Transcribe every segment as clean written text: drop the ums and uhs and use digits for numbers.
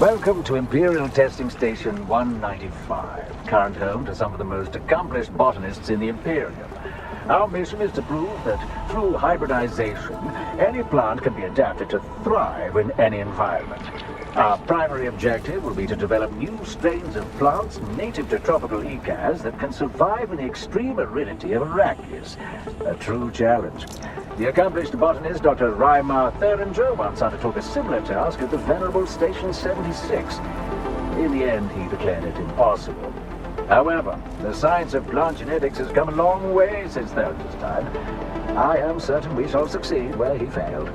Welcome to Imperial Testing Station 195, current home to some of the most accomplished botanists in the Imperium. Our mission is to prove that through hybridization, any plant can be adapted to thrive in any environment. Our primary objective will be to develop new strains of plants native to tropical ecas that can survive in the extreme aridity of Arrakis. A true challenge. The accomplished botanist Dr. Raimar Theringer once undertook a similar task at the venerable Station 76. In the end, he declared it impossible. However, the science of plant genetics has come a long way since Theringer's time. I am certain we shall succeed where he failed.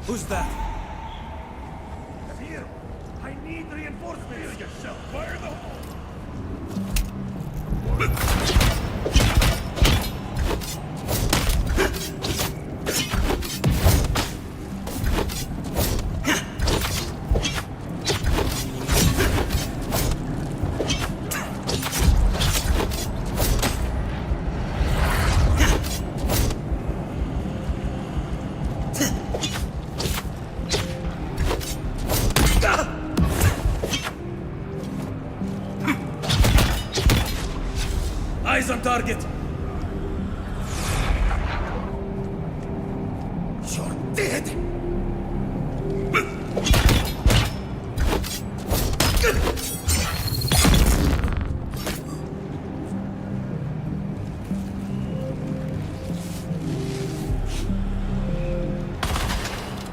Who's that? Here! I need reinforcements! Heal yourself! Fire the hole! Eyes on target! You're dead!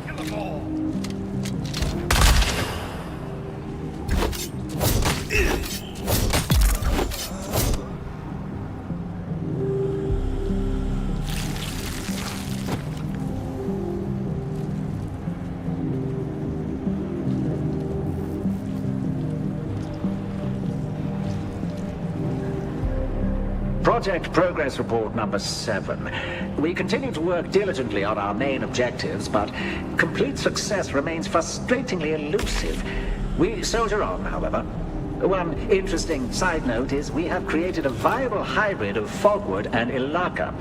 Kill them all! Project Progress Report number 7. We continue to work diligently on our main objectives, but complete success remains frustratingly elusive. We soldier on, however. One interesting side note is we have created a viable hybrid of fogwood and ilaka.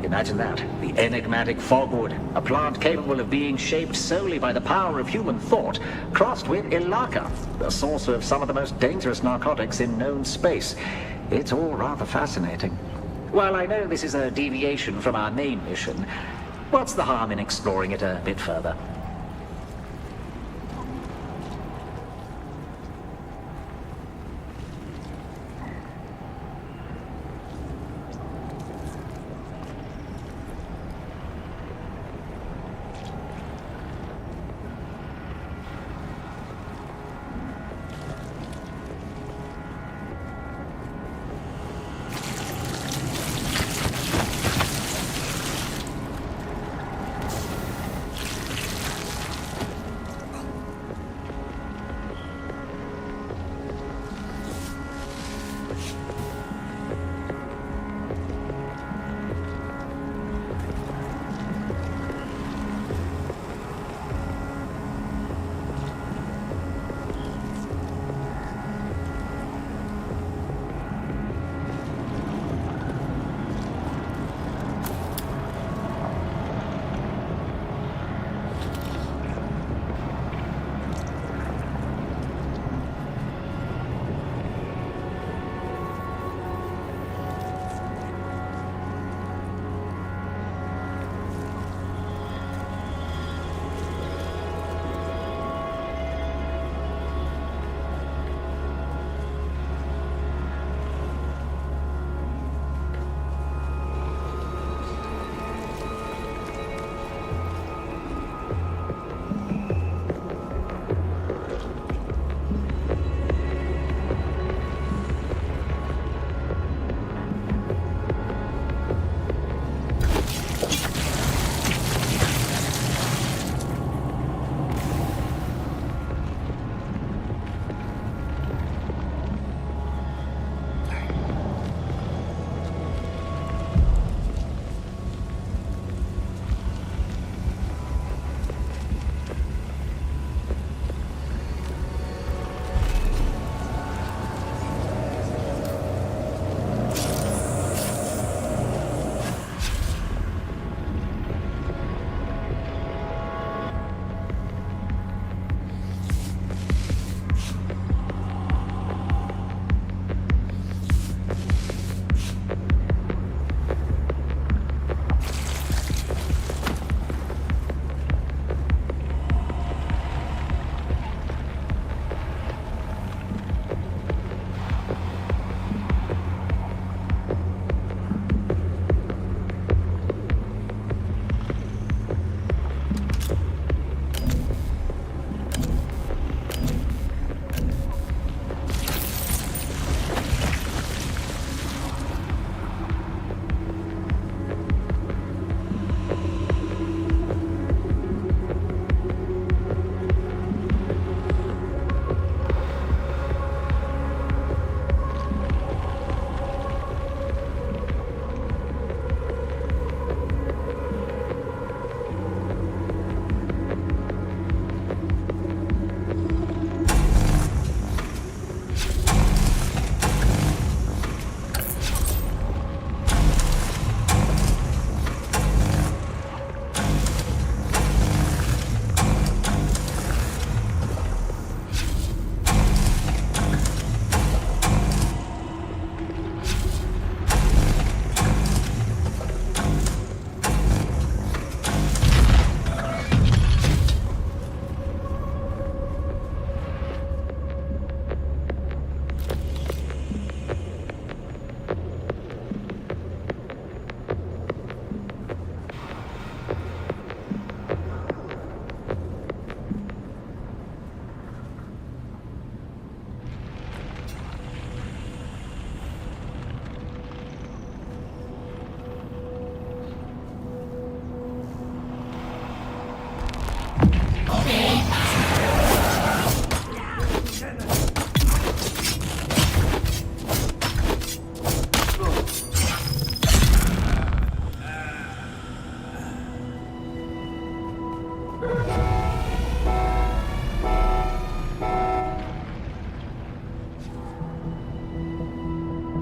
Imagine that, the enigmatic fogwood, a plant capable of being shaped solely by the power of human thought, crossed with ilaka, the source of some of the most dangerous narcotics in known space. It's all rather fascinating. While I know this is a deviation from our main mission, what's the harm in exploring it a bit further?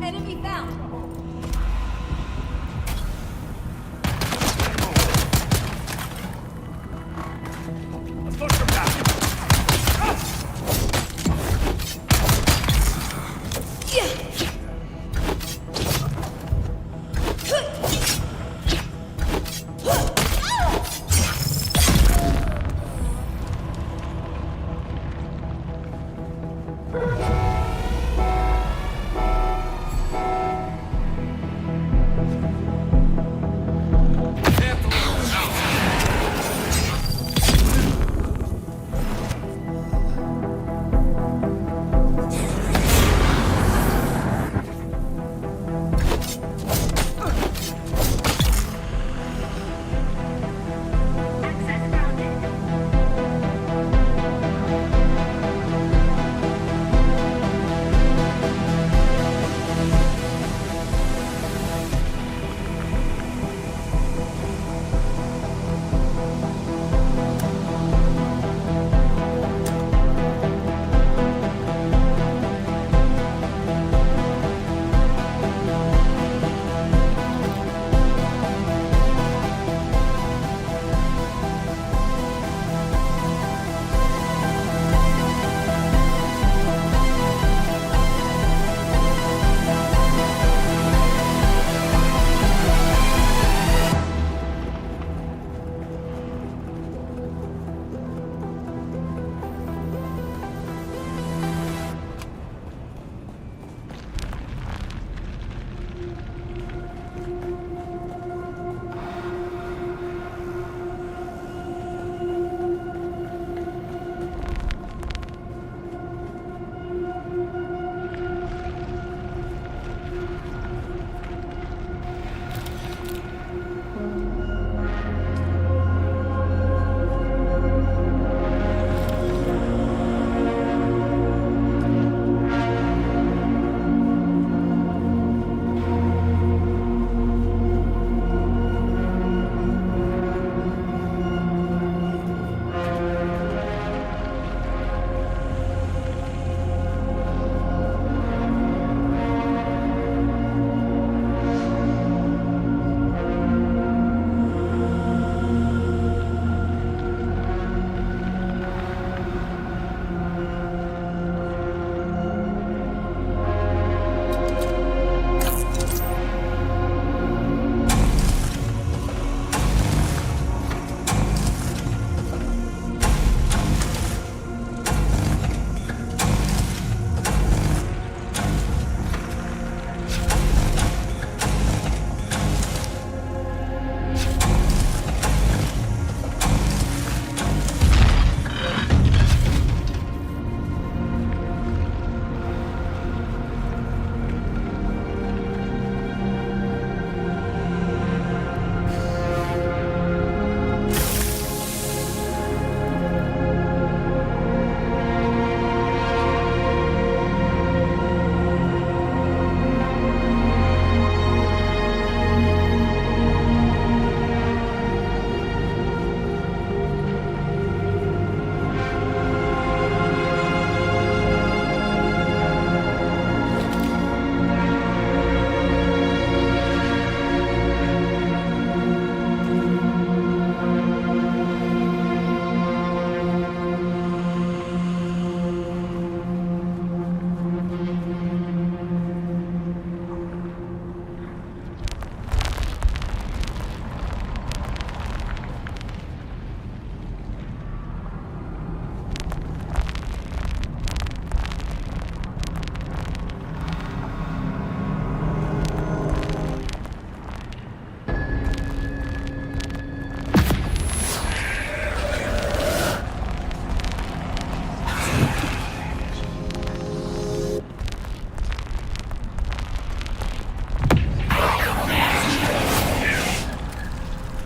Enemy found. Let's push them back.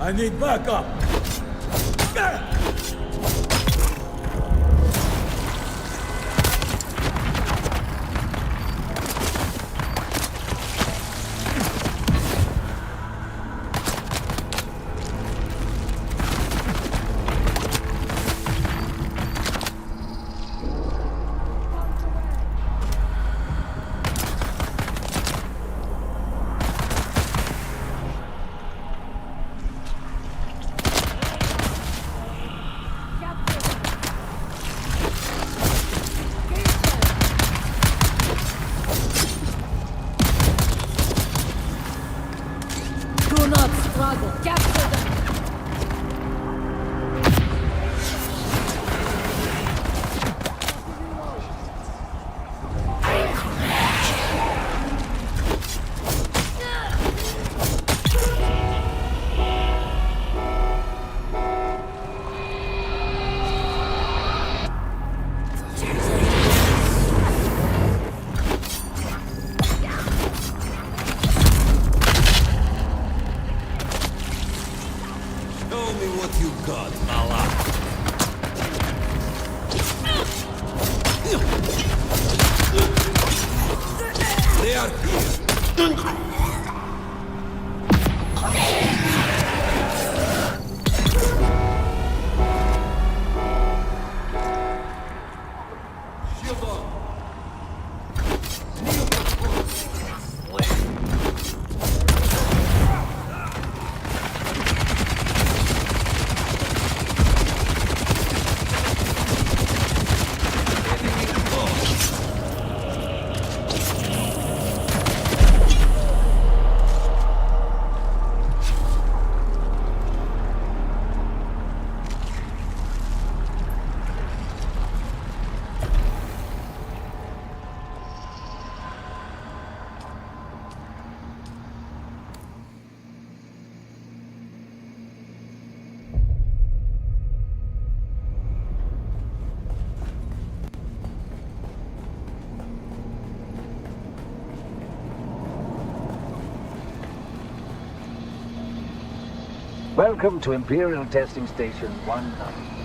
I need backup. They are here. Welcome to Imperial Testing Station 19.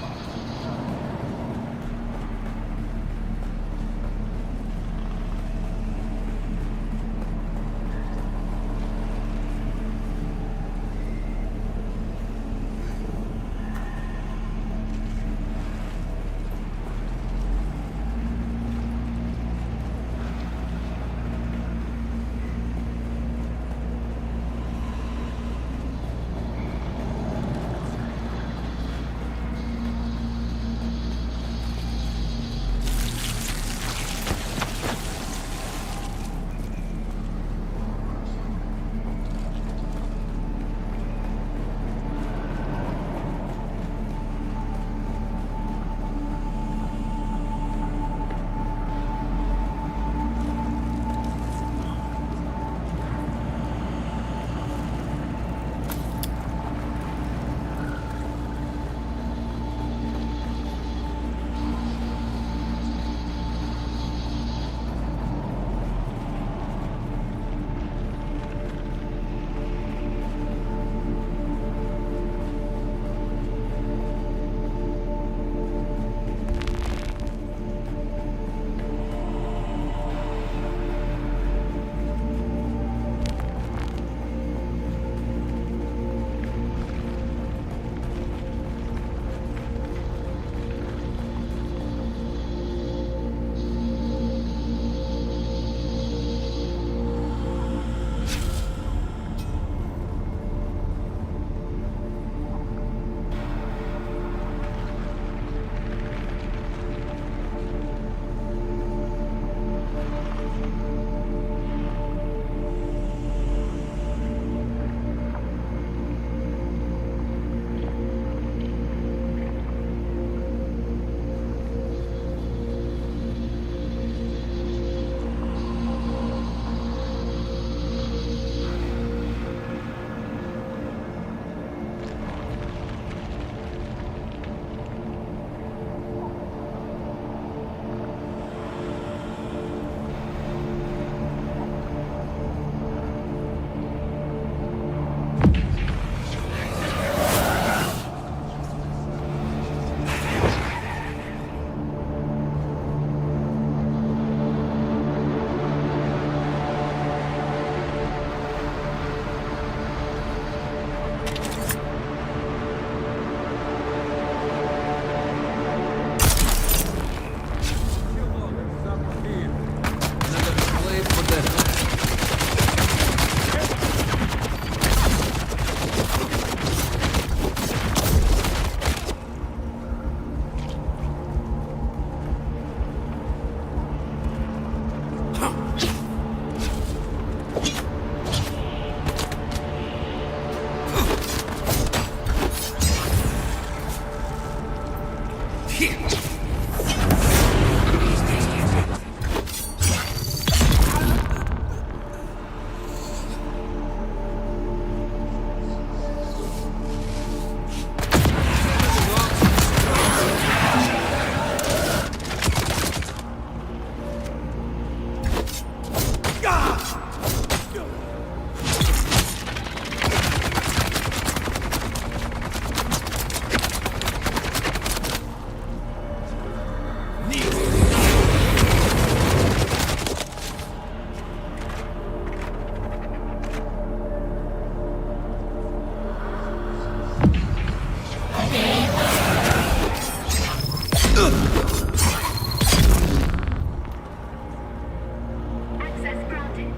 Access granted.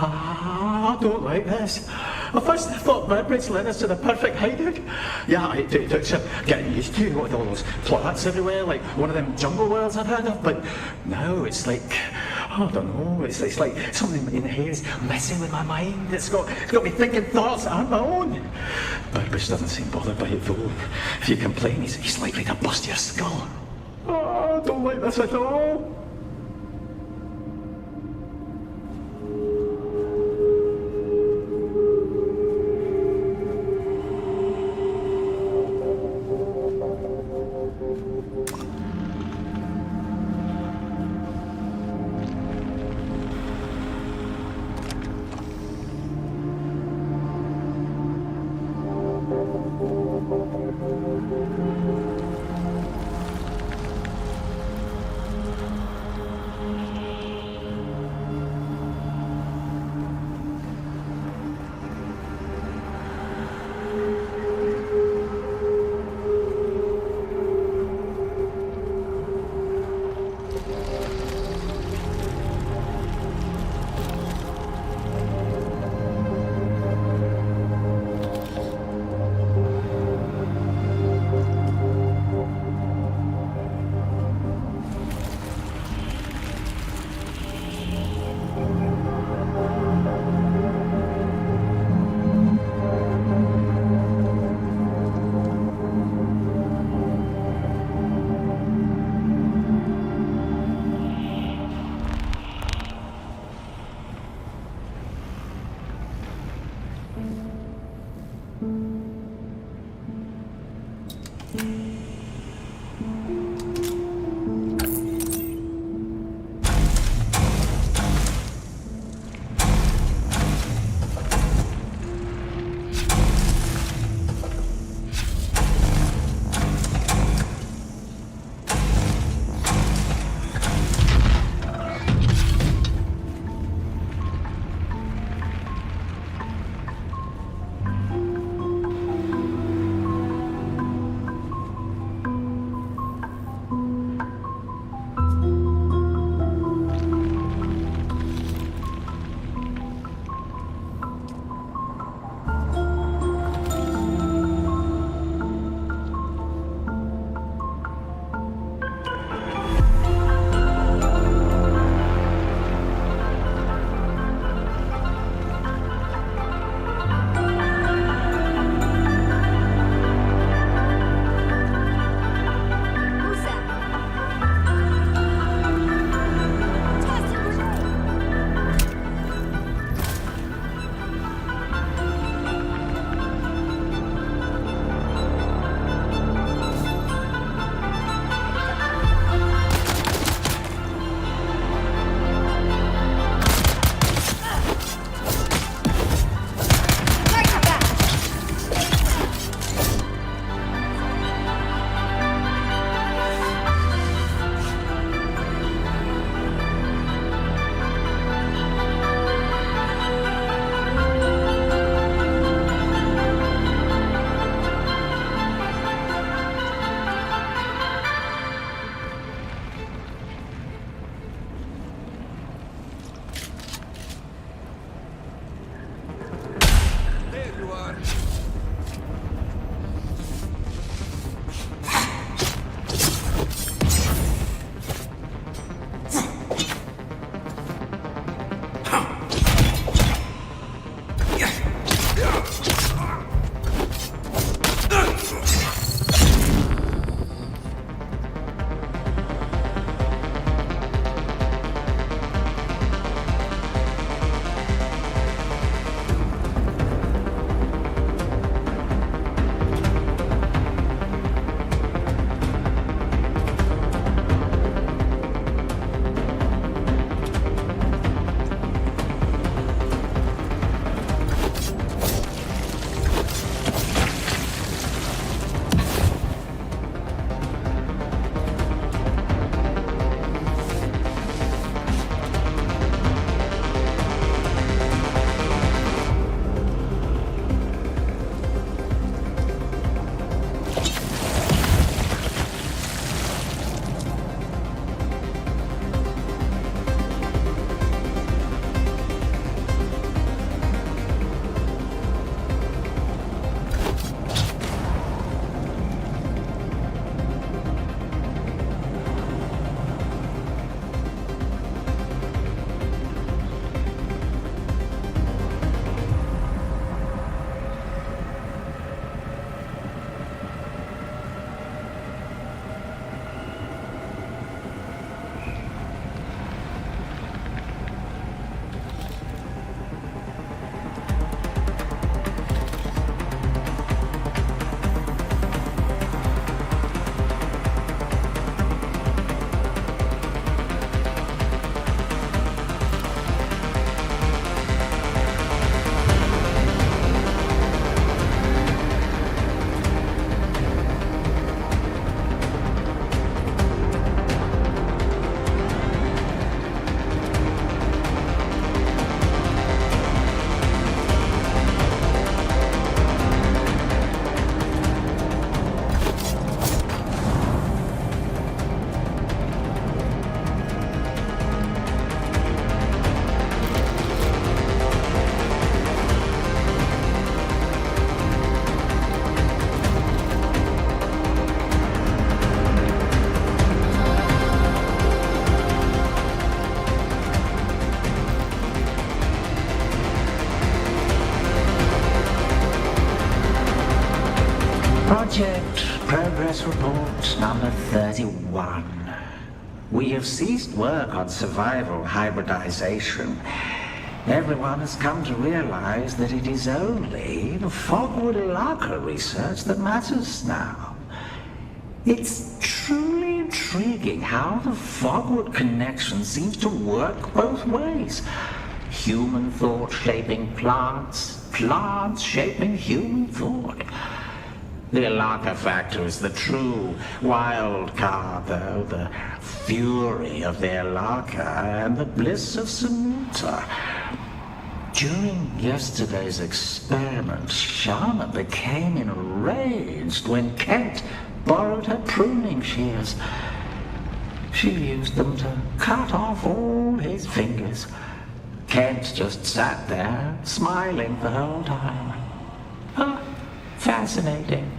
I don't like this. At first I thought Madbridge led us to the perfect hideout. Yeah, it took some getting used to with all those plots everywhere, like one of them jungle worlds I've heard of, but now it's like, I don't know, it's like something in here is messing with my mind. It's got me thinking thoughts that aren't my own. Madbridge doesn't seem bothered by it though. If you complain, he's likely to bust your skull. Oh, I don't like this at all. Progress report number 31. We have ceased work on survival hybridization. Everyone has come to realize that it is only the Fogwood locker research that matters now. It's truly intriguing how the Fogwood connection seems to work both ways. Human thought shaping plants, plants shaping human thought. The Alaka factor is the true wild card, though, the fury of the Alaka and the bliss of Sanuta. During yesterday's experiment, Shana became enraged when Kent borrowed her pruning shears. She used them to cut off all his fingers. Kent just sat there, smiling the whole time. Ah, fascinating.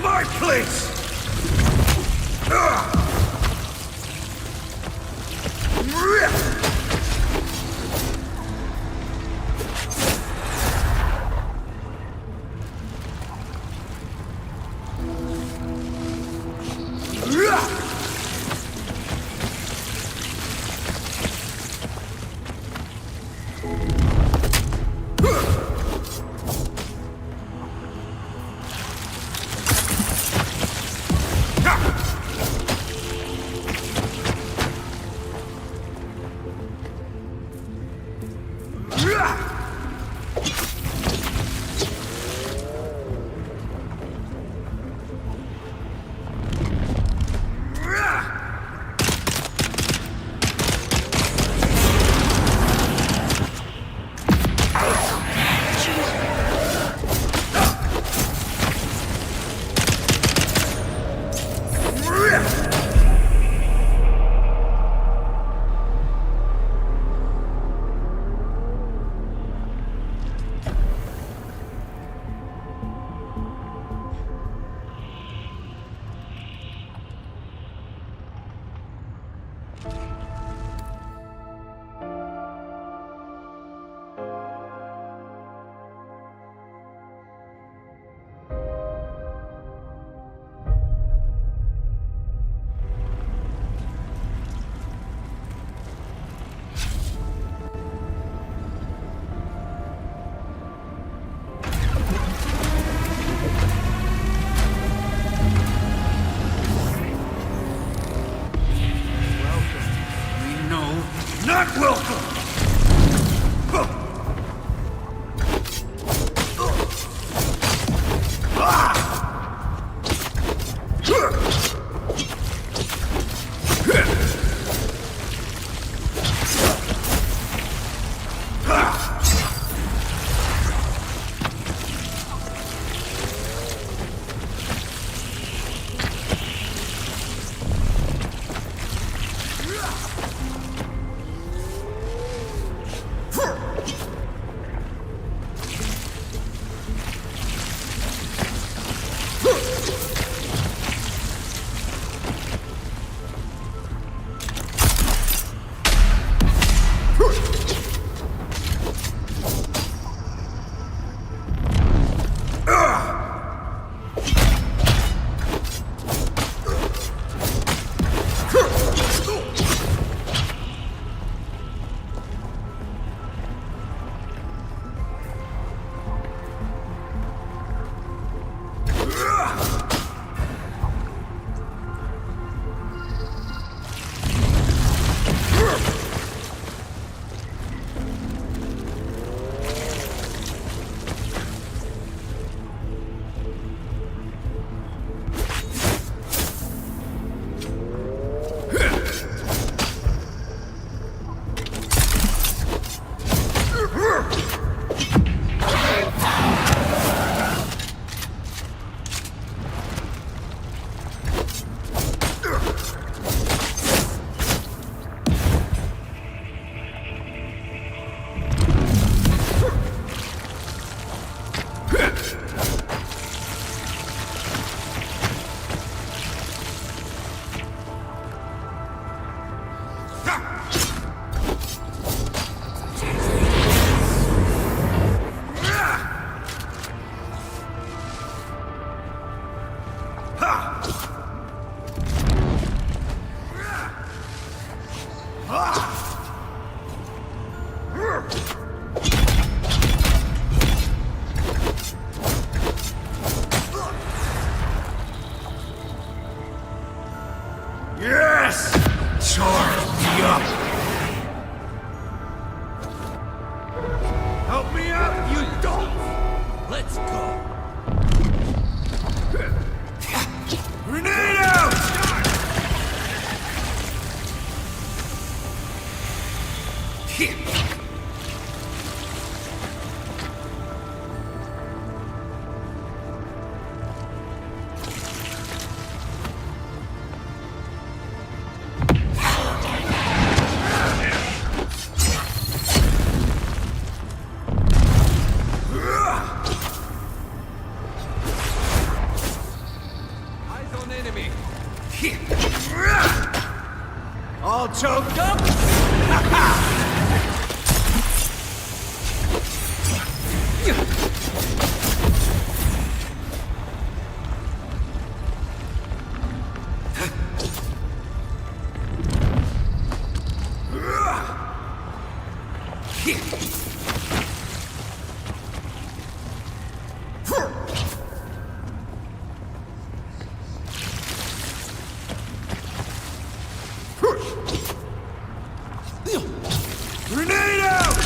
My place! Yes! Charge me up! Help me out, you dogs! Let's go! Grenade out! All choked up? Grenade out!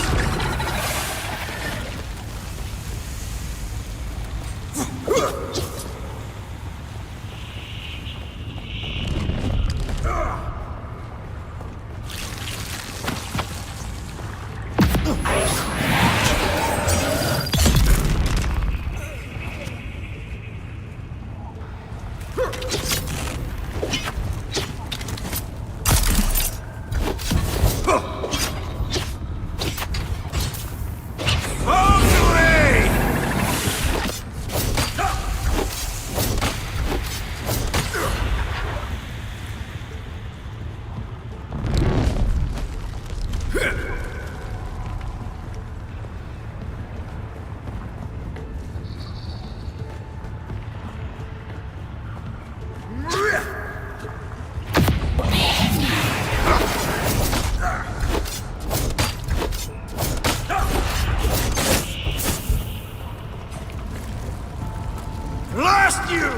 Blast you!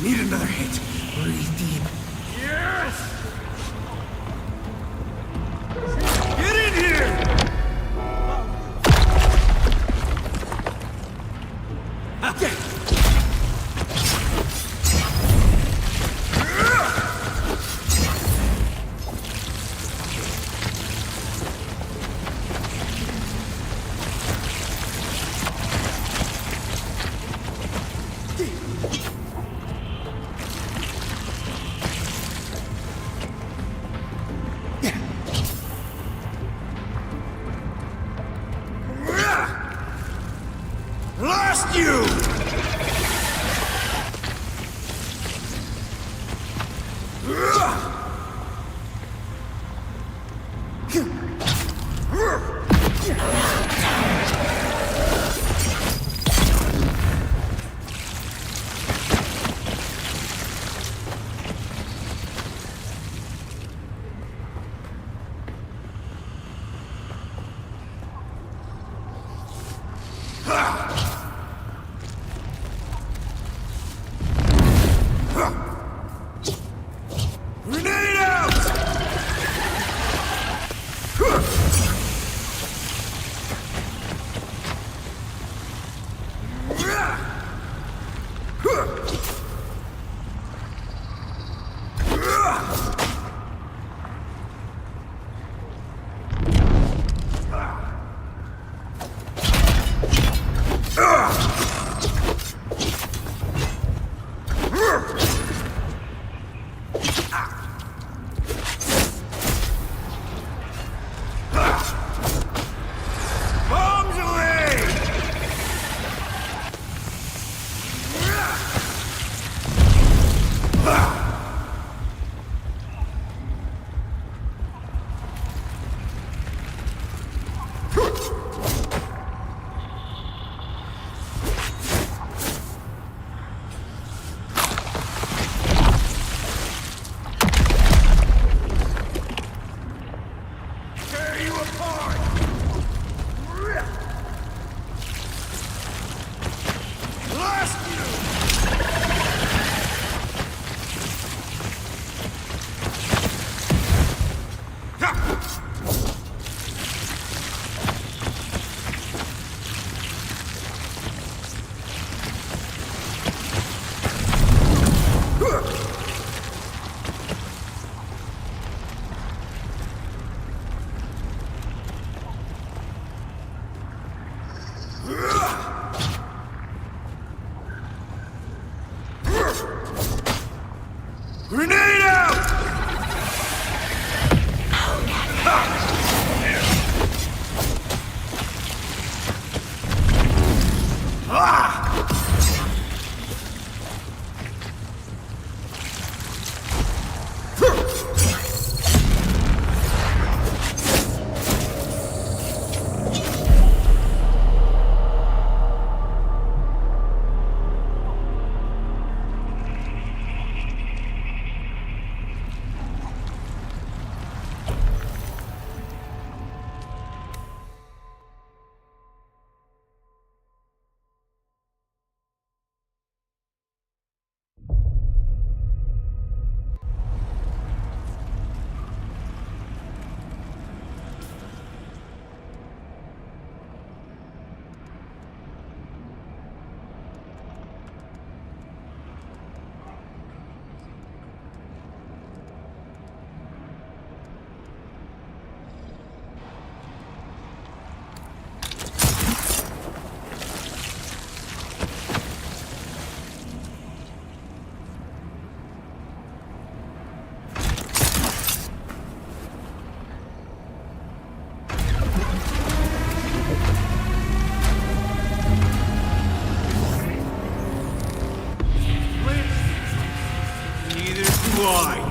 Need another hit. Breathe deep. Yes! Get in here! Blast you! Grenade out! Neither do I.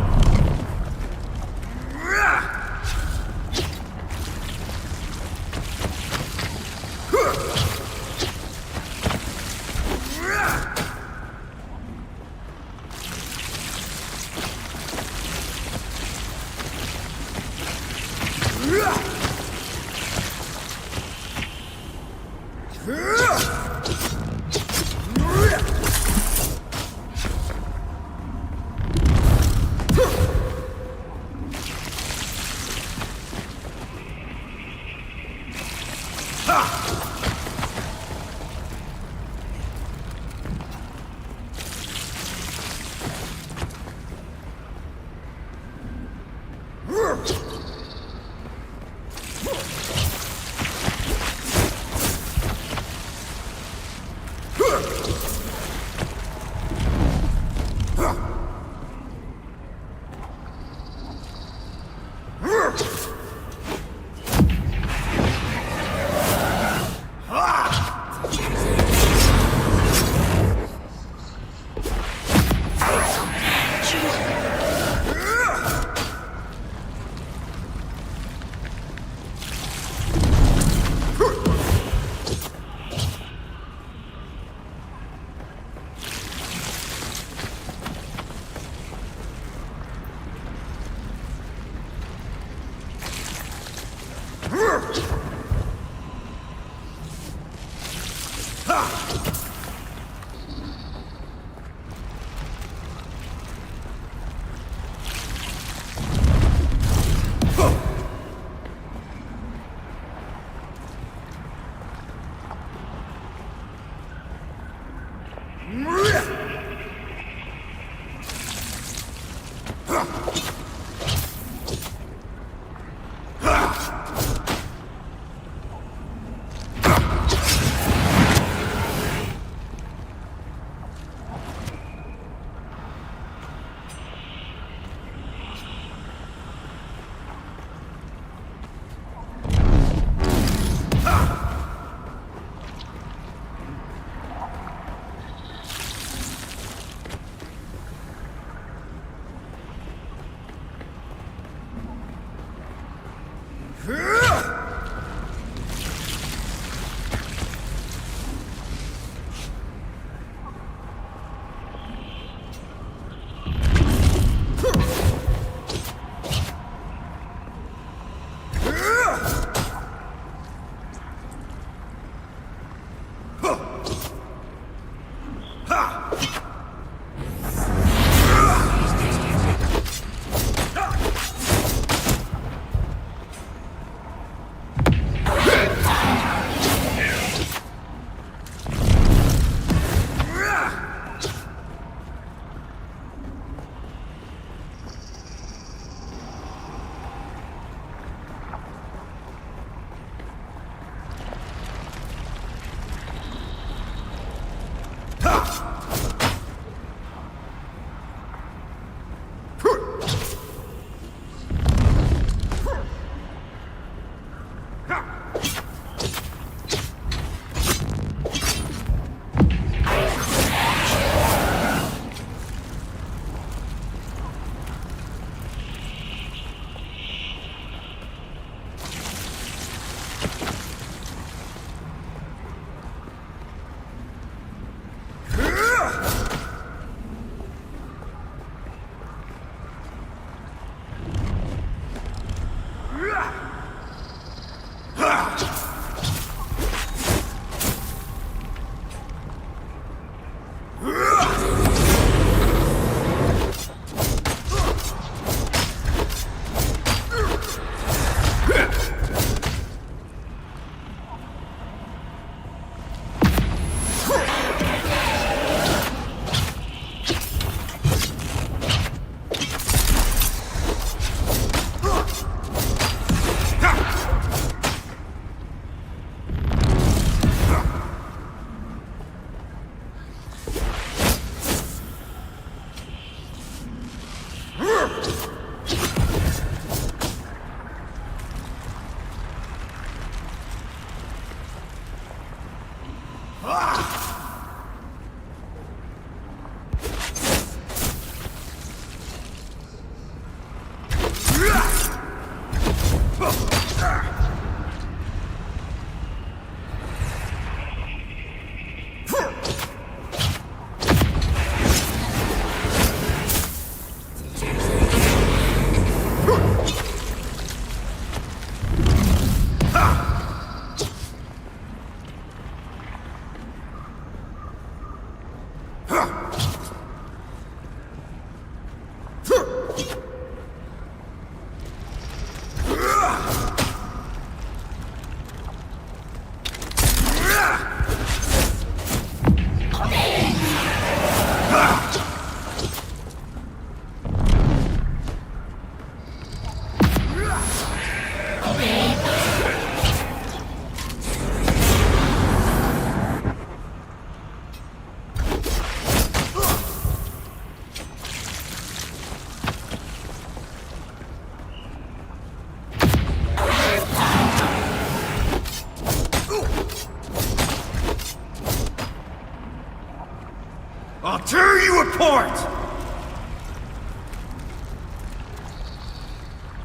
I'll tear you apart!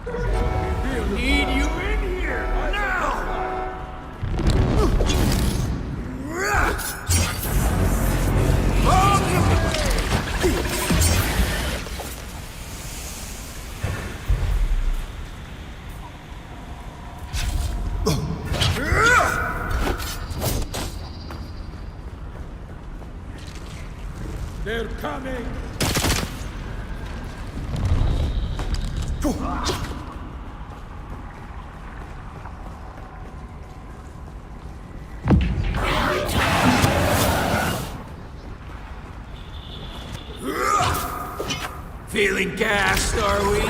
We'll need you in here, now! They're coming! Feeling gassed, are we?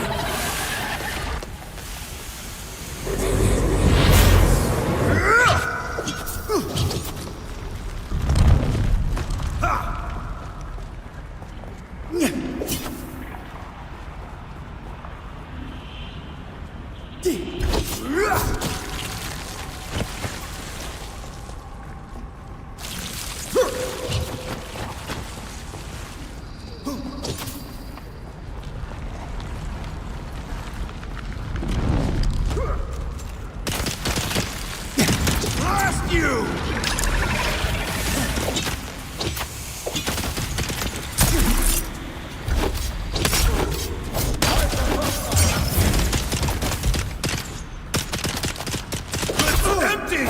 Blast you! Empty!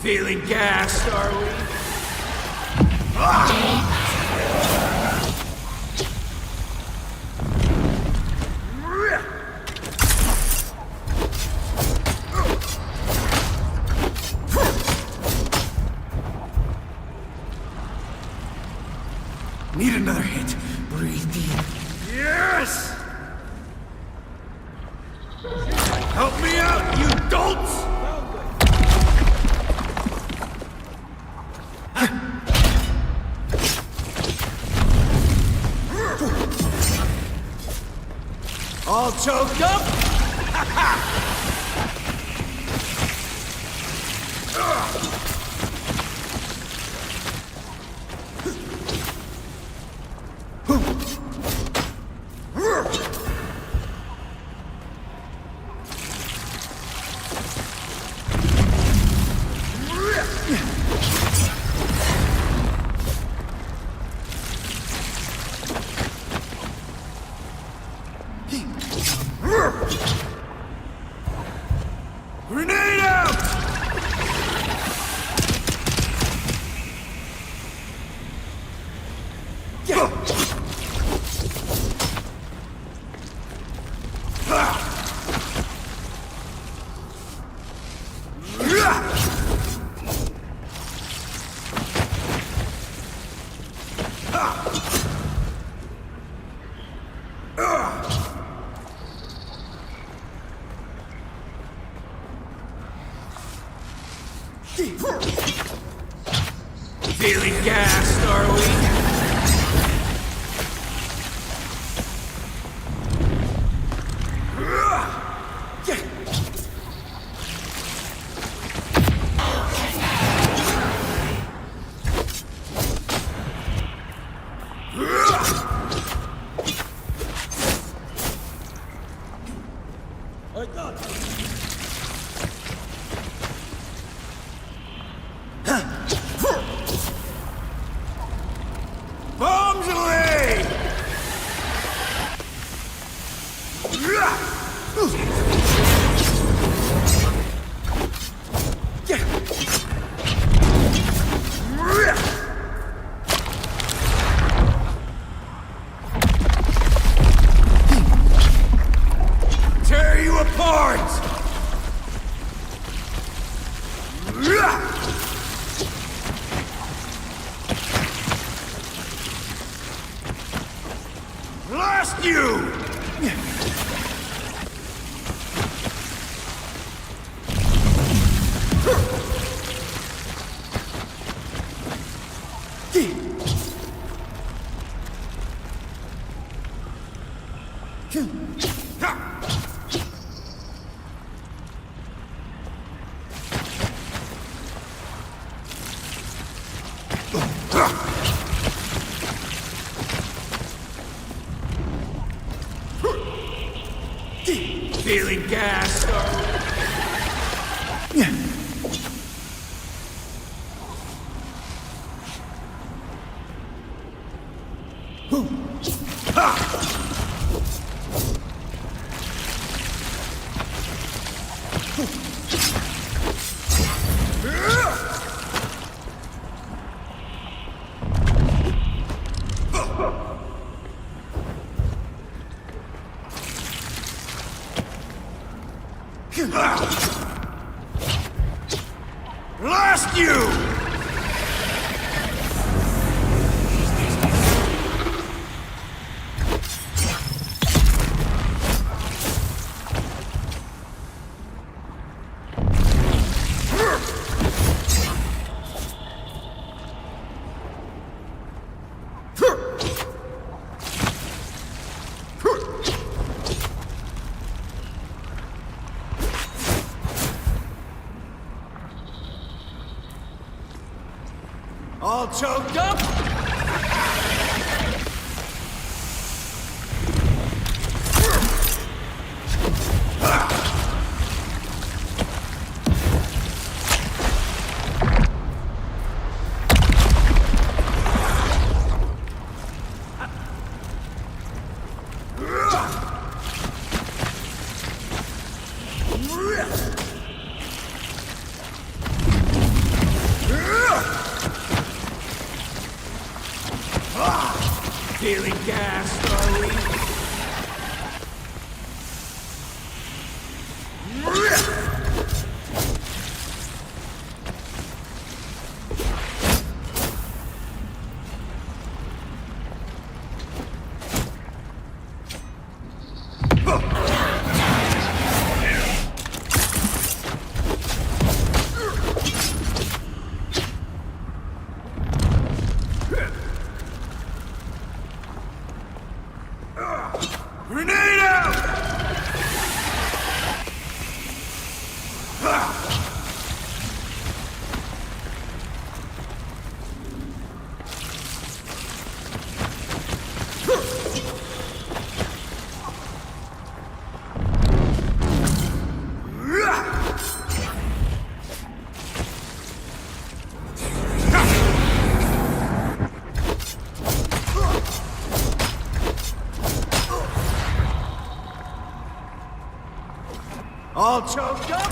Feeling gassed, are we? Need another hit. Breathe deep. Yes! Help me out, you dolts! All choked up? Grenade out! Feeling gassed, are we? Bombs away! Tear you apart! Blast you! Feeling gassed, are we? Blast you! All choked up? All choked up?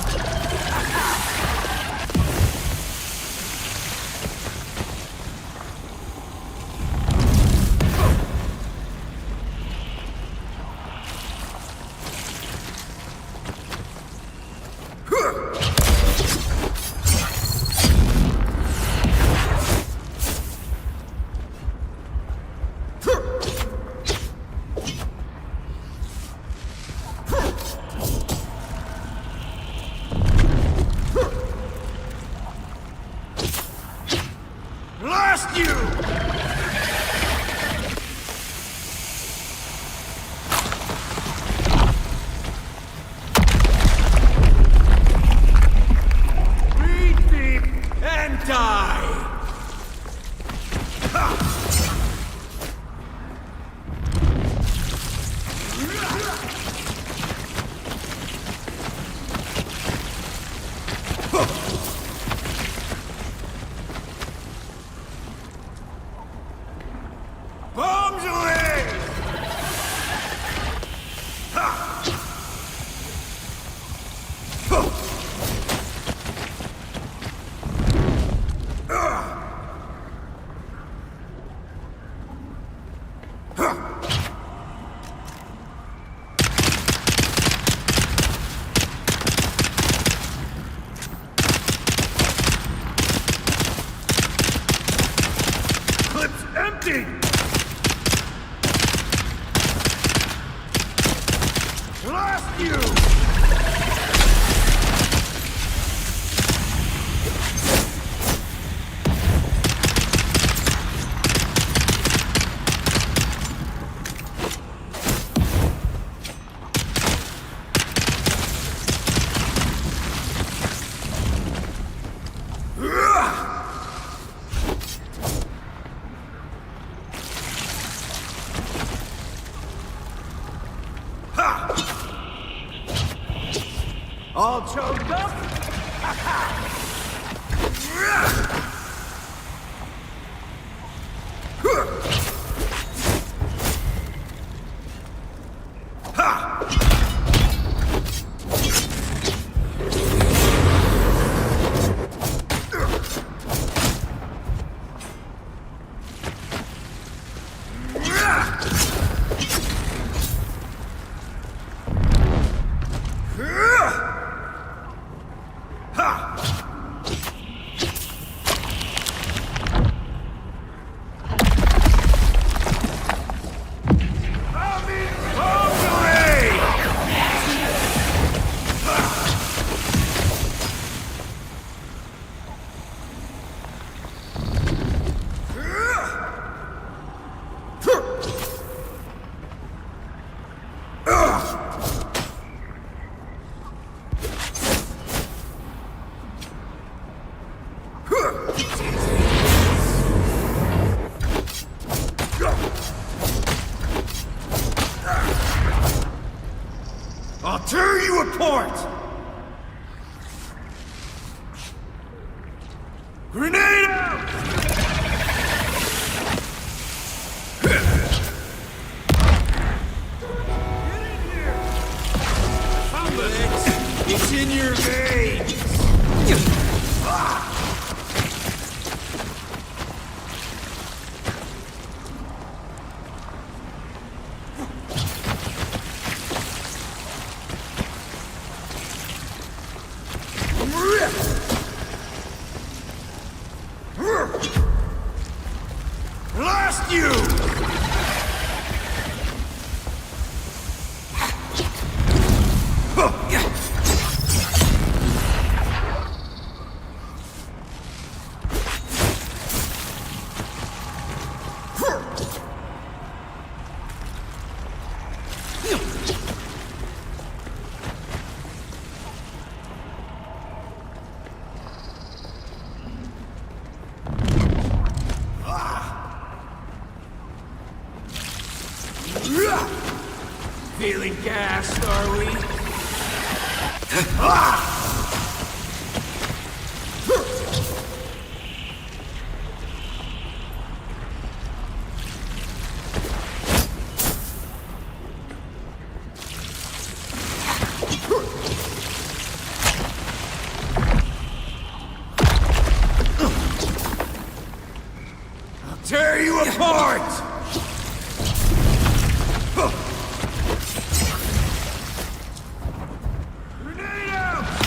Blast you! Breathe deep and die! Bombs away! Clip's empty! Blast you! All choked up? I'll tear you apart! Grenade out! Get in here! It's in your veins! Blast you! Feeling gassed, are we? apart! Grenade out!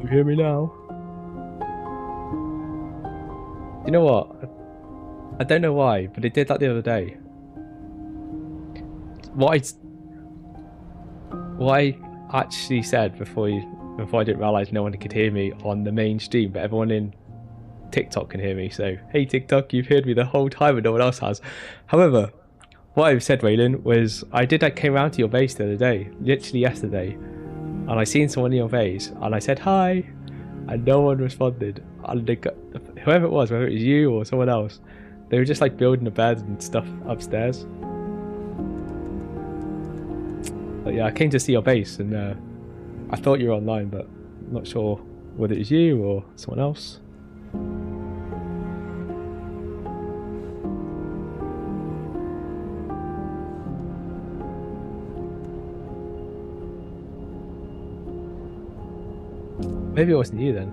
You hear me now? You know what? I don't know why, but it did that the other day. What I actually said before I didn't realise no one could hear me on the main stream, but everyone in TikTok can hear me. So, hey TikTok, you've heard me the whole time and no one else has. However, what I said, Raylan, was I came around to your base the other day, literally yesterday, and I seen someone in your base, and I said hi, and no one responded. And whoever it was, whether it was you or someone else, they were just like building a bed and stuff upstairs. But yeah, I came to see your base, and I thought you were online, but I'm not sure whether it was you or someone else. Maybe it wasn't you then.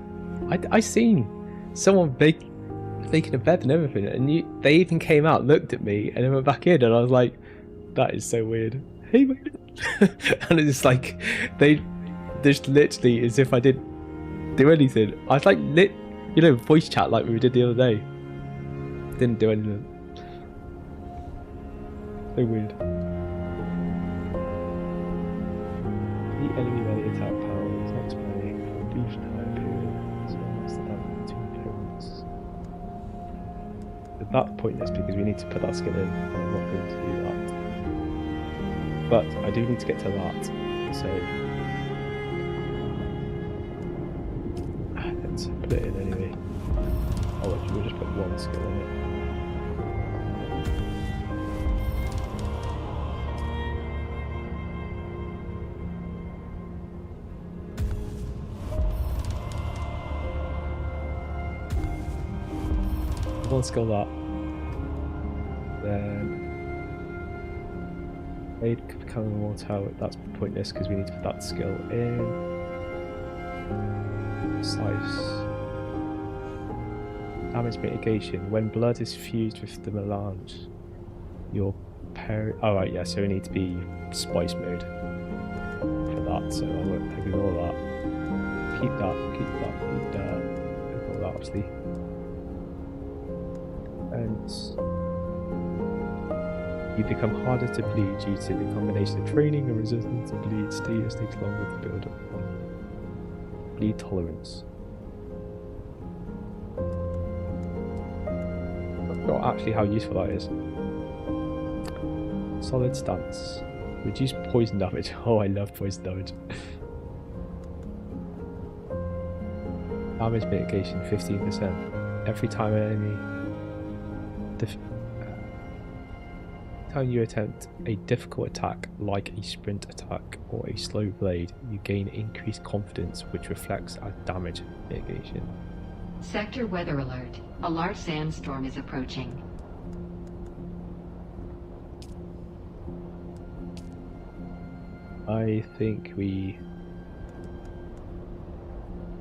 I seen someone making a bed and everything, and they even came out, looked at me, and then went back in, and I was like, that is so weird. Hey, mate. And it's like, they just literally, as if I didn't do anything. I was like, voice chat like we did the other day. Didn't do anything. So weird. The enemy ready attack power is not 20 for a brief time period, so that's the damage between opponents. But that's pointless because we need to put that skill in, and I'm not going to do that. But I do need to get to that, so let's put it in anyway. Oh, actually, we'll just put one skill in it. One skill that. Then Aid become immortal. That's pointless because we need to put that skill in. Slice. Damage mitigation. When blood is fused with the melange, your Alright, yeah, so we need to be spice mode for that, so I won't ignore that. Keep that. Ignore that, obviously. And you become harder to bleed due to the combination of training and resistance to bleed. Status takes longer to build up. Bleed tolerance. I forgot actually how useful that is. Solid stance. Reduce poison damage. Oh, I love poison damage. Damage mitigation 15%. Every time an enemy time you attempt a difficult attack like a sprint attack or a slow blade, you gain increased confidence, which reflects as damage mitigation. Sector weather alert. A large sandstorm is approaching. I think we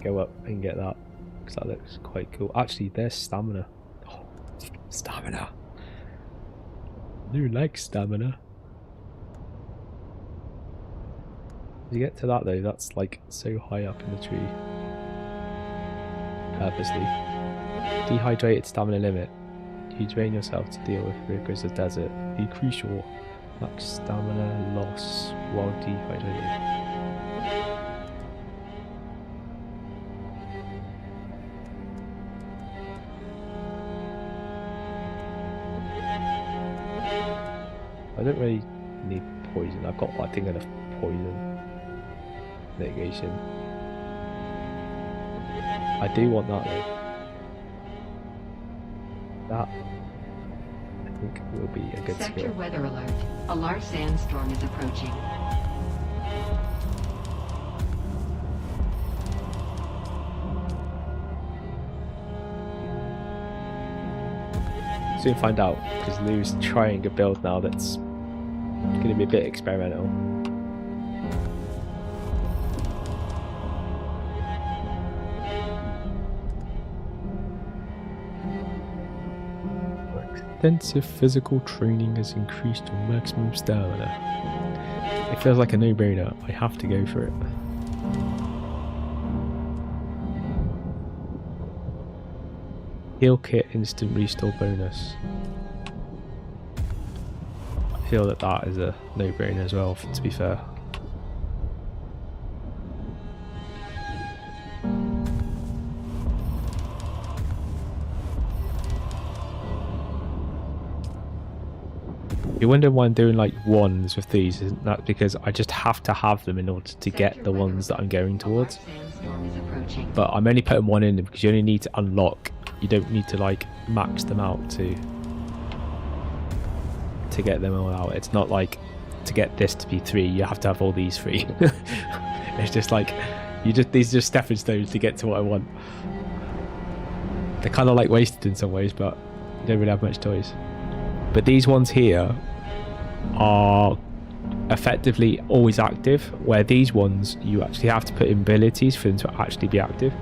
go up and get that, because that looks quite cool. Actually, there's stamina. Oh, stamina. You like stamina. To get to that though, that's like so high up in the tree. Purposely. Dehydrated stamina limit. You drain yourself to deal with rigors of desert. Decrease your max stamina loss while dehydrated. I don't really need poison. I've got, I think, enough poison mitigation. I do want that though. That, I think, will be a good Sector skill. weather alert. A large sandstorm is approaching. Soon find out, because Lou's trying a build now that's going to be a bit experimental. Extensive physical training has increased your maximum stamina. It feels like a no-brainer. I have to go for it. Heal kit instant restore bonus. I feel that that is a no-brainer as well, to be fair. You wonder why I'm doing like ones with these, isn't that because I just have to have them in order to get the ones that I'm going towards. But I'm only putting one in them because you only need to unlock. You don't need to like max them out to get them all out. It's not like to get this to be 3, you have to have all these 3. It's just like these are just stepping stones to get to what I want. They're kind of like wasted in some ways, but you don't really have much choice. But these ones here are effectively always active, where these ones you actually have to put in abilities for them to actually be active.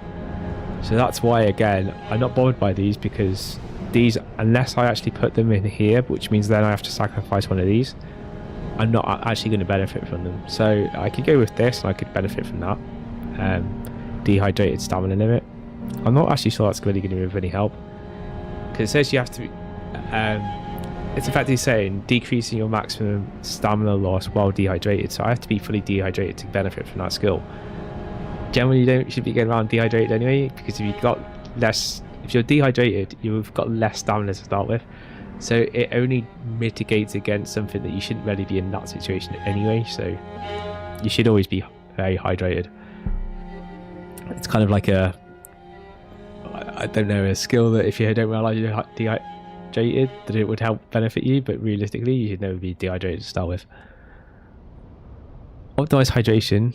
So that's why, again, I'm not bothered by these, because these, unless I actually put them in here, which means then I have to sacrifice one of these, I'm not actually going to benefit from them. So I could go with this and I could benefit from that. Dehydrated stamina limit. I'm not actually sure that's really going to be of any help, because it says you have to it's effectively saying decreasing your maximum stamina loss while dehydrated, so I have to be fully dehydrated to benefit from that skill. Generally you should be getting around dehydrated anyway, because if you're dehydrated, you've got less stamina to start with, so it only mitigates against something that you shouldn't really be in that situation anyway, so you should always be very hydrated. It's kind of like a, I don't know, a skill that if you don't realise you're dehydrated, that it would help benefit you, but realistically you should never be dehydrated to start with. Optimise hydration.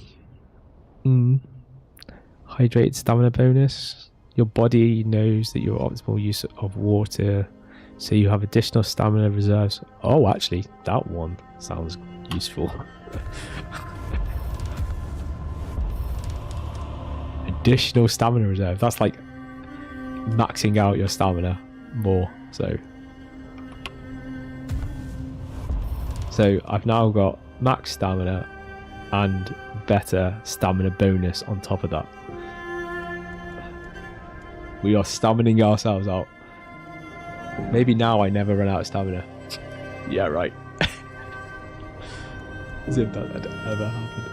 Hydrated stamina bonus. Your body knows that your optimal use of water, so you have additional stamina reserves. Oh, actually, that one sounds useful. Additional stamina reserve. That's like maxing out your stamina more. So I've now got max stamina and better stamina bonus on top of that. We are stamining ourselves out. Maybe now I never run out of stamina. Yeah, right. As if that had ever happened.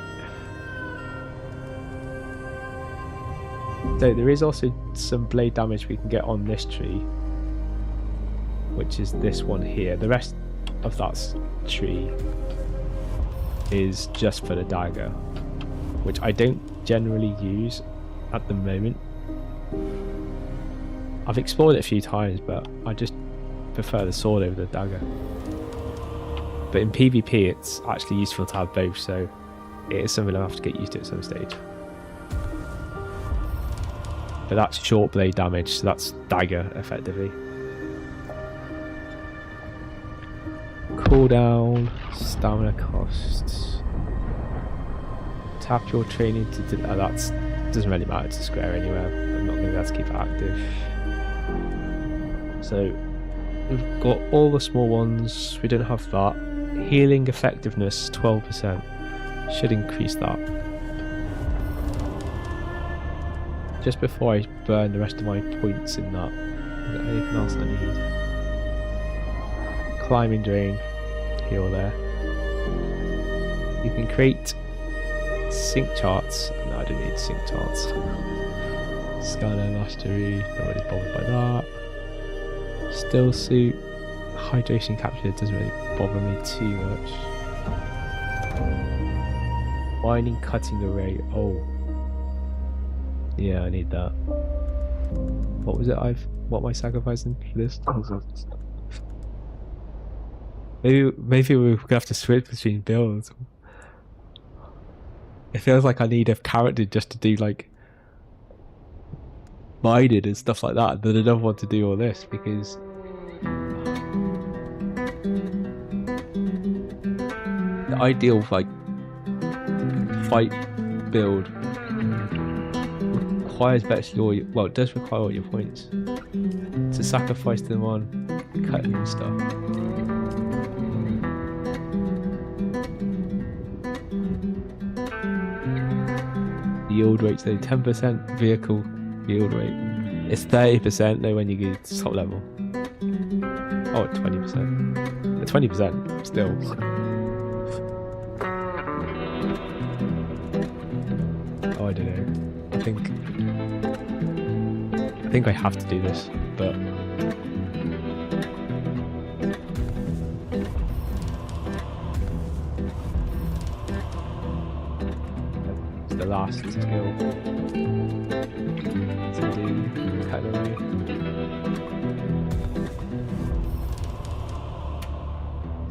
So there is also some blade damage we can get on this tree, which is this one here. The rest of that tree is just for the dagger, which I don't generally use at the moment. I've explored it a few times, but I just prefer the sword over the dagger. But in PvP it's actually useful to have both, so it is something I'll have to get used to at some stage. But that's short blade damage, so that's dagger effectively. Cooldown, stamina costs. Tap your training to do that. Doesn't really matter to square anywhere. I'm not going to be able to keep it active. So we've got all the small ones. We don't have that. Healing effectiveness 12%. Should increase that. Just before I burn the rest of my points in that, is there anything else I need? Climbing drain, here or there. You can create sync charts. No, I don't need sync charts. Scanner mastery, not really bothered by that. Still suit, hydration capture doesn't really bother me too much. Mining cutting array, oh. Yeah, I need that. What was it what am I sacrificing for this? Maybe we're gonna have to switch between builds. It feels like I need a character just to do like mining and stuff like that, then I don't want to do all this because the ideal like fight build requires basically all your, well, it does require all your points to sacrifice them on cutting and stuff. Yield rates though, 10% vehicle yield rate. It's 30% though when you get to top level. Oh, 20%. 20% still. Oh, I don't know. I think I have to do this, but it's the last skill to do. Kind of way.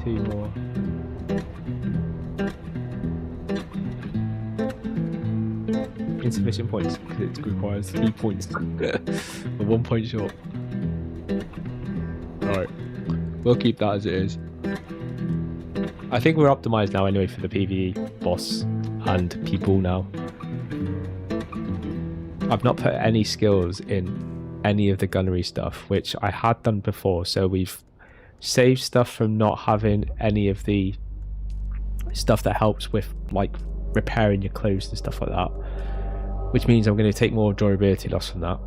Two more. Insufficient points because it requires 3 points. But 1 point short. Alright. We'll keep that as it is. I think we're optimized now anyway for the PvE boss and people now. I've not put any skills in any of the gunnery stuff, which I had done before, so we've saved stuff from not having any of the stuff that helps with like repairing your clothes and stuff like that, which means I'm going to take more durability loss from that.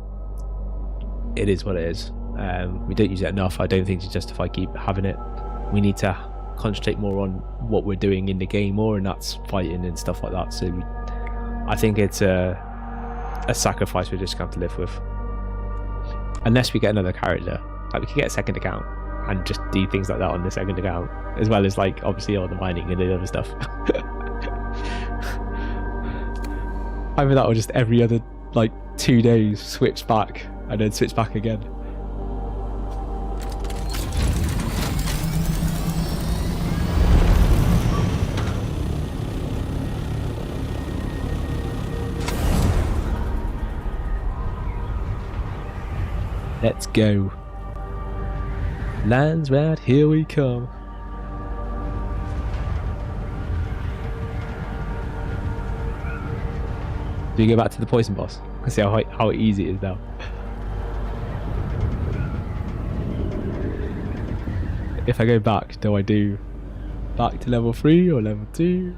It is what it is. We don't use it enough, I don't think, to justify keep having it. We need to concentrate more on what we're doing in the game more, and that's fighting and stuff like that. So I think it's a sacrifice we're just going to have to live with. Unless we get another character. Like, we could get a second account and just do things like that on the second account, as well as like obviously all the mining and the other stuff. Either that or just every other like 2 days switch back and then switch back again. Let's go. LANDSRAAD, here we come. Do we go back to the poison boss? Let's see how easy it is now. If I go back, do I do back to level 3 or level 2?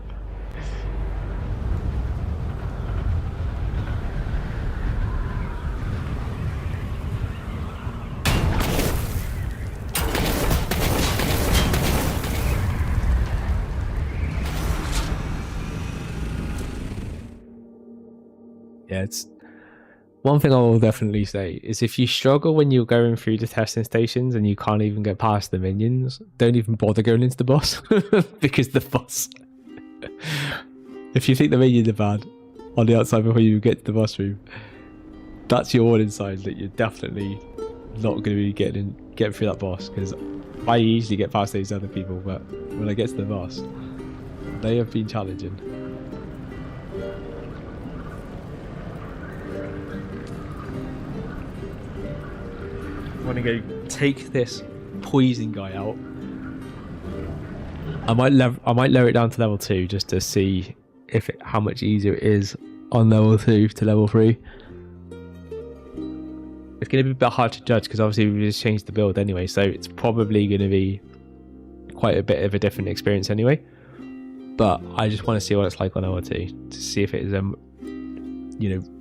Yeah, it's one thing I will definitely say is if you struggle when you're going through the testing stations and you can't even get past the minions, don't even bother going into the boss. Because the boss, if you think the minions are bad on the outside before you get to the boss room, that's your warning sign that you're definitely not going to be getting through that boss. Because I usually get past those other people, but when I get to the boss, they have been challenging. I want to go take this poison guy out. I might lower it down to level 2 just to see how much easier it is on level 2 to level 3. It's going to be a bit hard to judge because obviously we just changed the build anyway, so it's probably going to be quite a bit of a different experience anyway. But I just want to see what it's like on level 2 to see if it is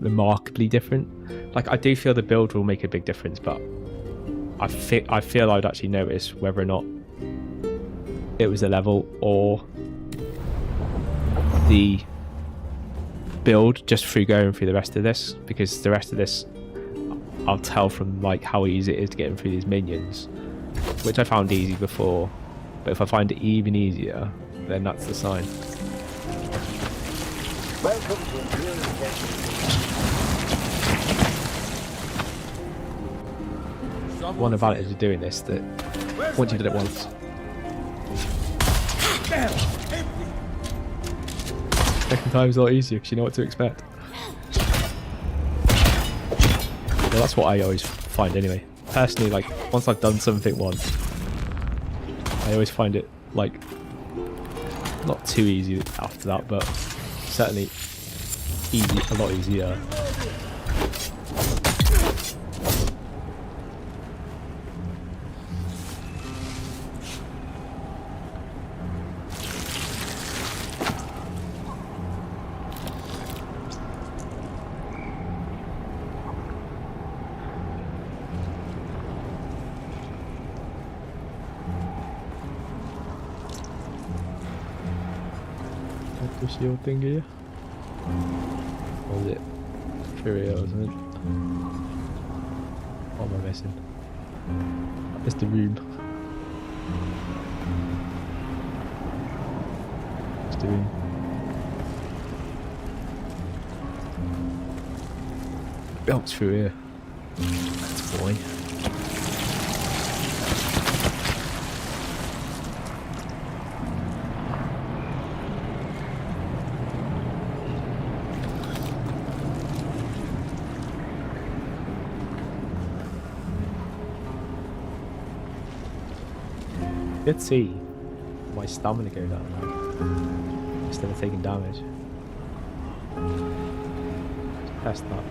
remarkably different. Like, I do feel the build will make a big difference, but I feel I'd actually notice whether or not it was the level or the build just through going through the rest of this, because the rest of this I'll tell from like how easy it is to get through these minions, which I found easy before, but if I find it even easier, then that's the sign. Welcome to Imperial Testing. One advantage of doing this, that once you've done it once, second time's a lot easier because you know what to expect. Well, that's what I always find anyway. Personally, like, once I've done something once, I always find it like not too easy after that, but certainly easy, a lot easier. What the shield thing here? Or is it Fury or something? What am I missing? It's the room. It's the room. Belts through here. That's boy. Let's see my stamina go down now instead of taking damage. Let's test that.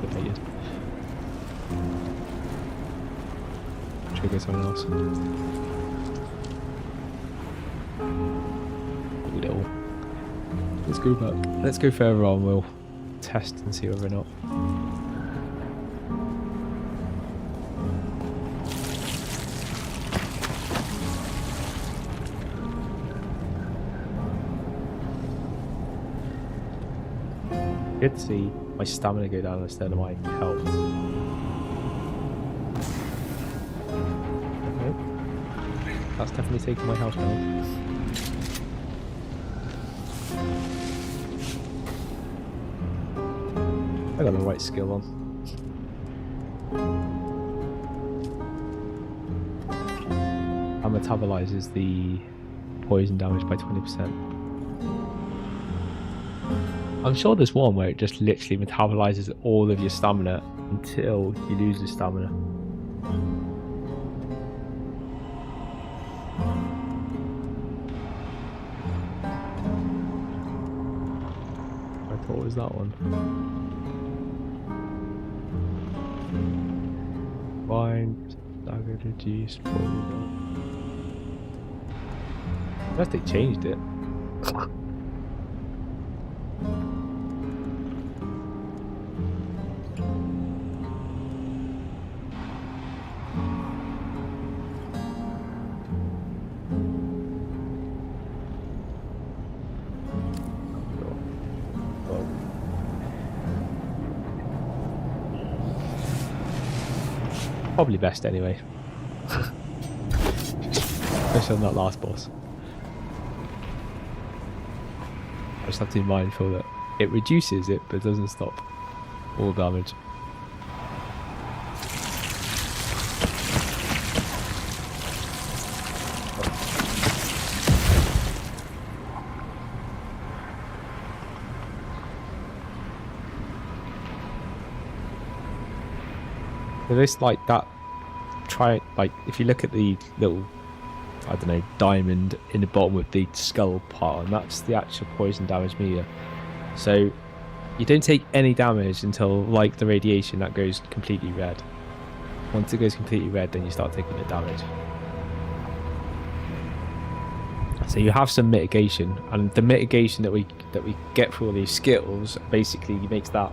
Debated. Trigger someone else. Little. Let's go back. Let's go further on. We'll test and see whether or not. Good to see my stamina go down instead of my health. Nope. That's definitely taking my health down. I got the right skill on. That metabolizes the poison damage by 20%. I'm sure there's one where it just literally metabolizes all of your stamina until you lose your stamina. I thought it was that one. Find dagger reduce poison. Unless they changed it. Probably best anyway. Especially on that last boss. I just have to be mindful that it reduces it but doesn't stop all damage. There is like that, like if you look at the little, I don't know, diamond in the bottom with the skull part on, that's the actual poison damage meter. So you don't take any damage until, like the radiation, that goes completely red. Once it goes completely red, then you start taking the damage. So you have some mitigation, and the mitigation that we get through all these skills basically makes that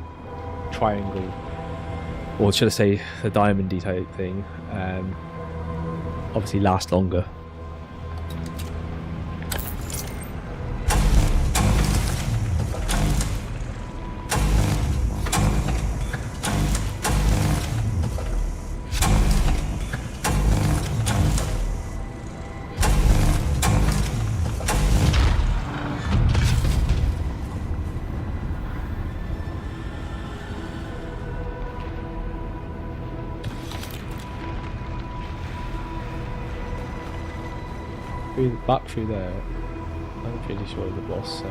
triangle, or should I say the diamondy type thing, obviously last longer. Back through there, I'm pretty sure the boss, so,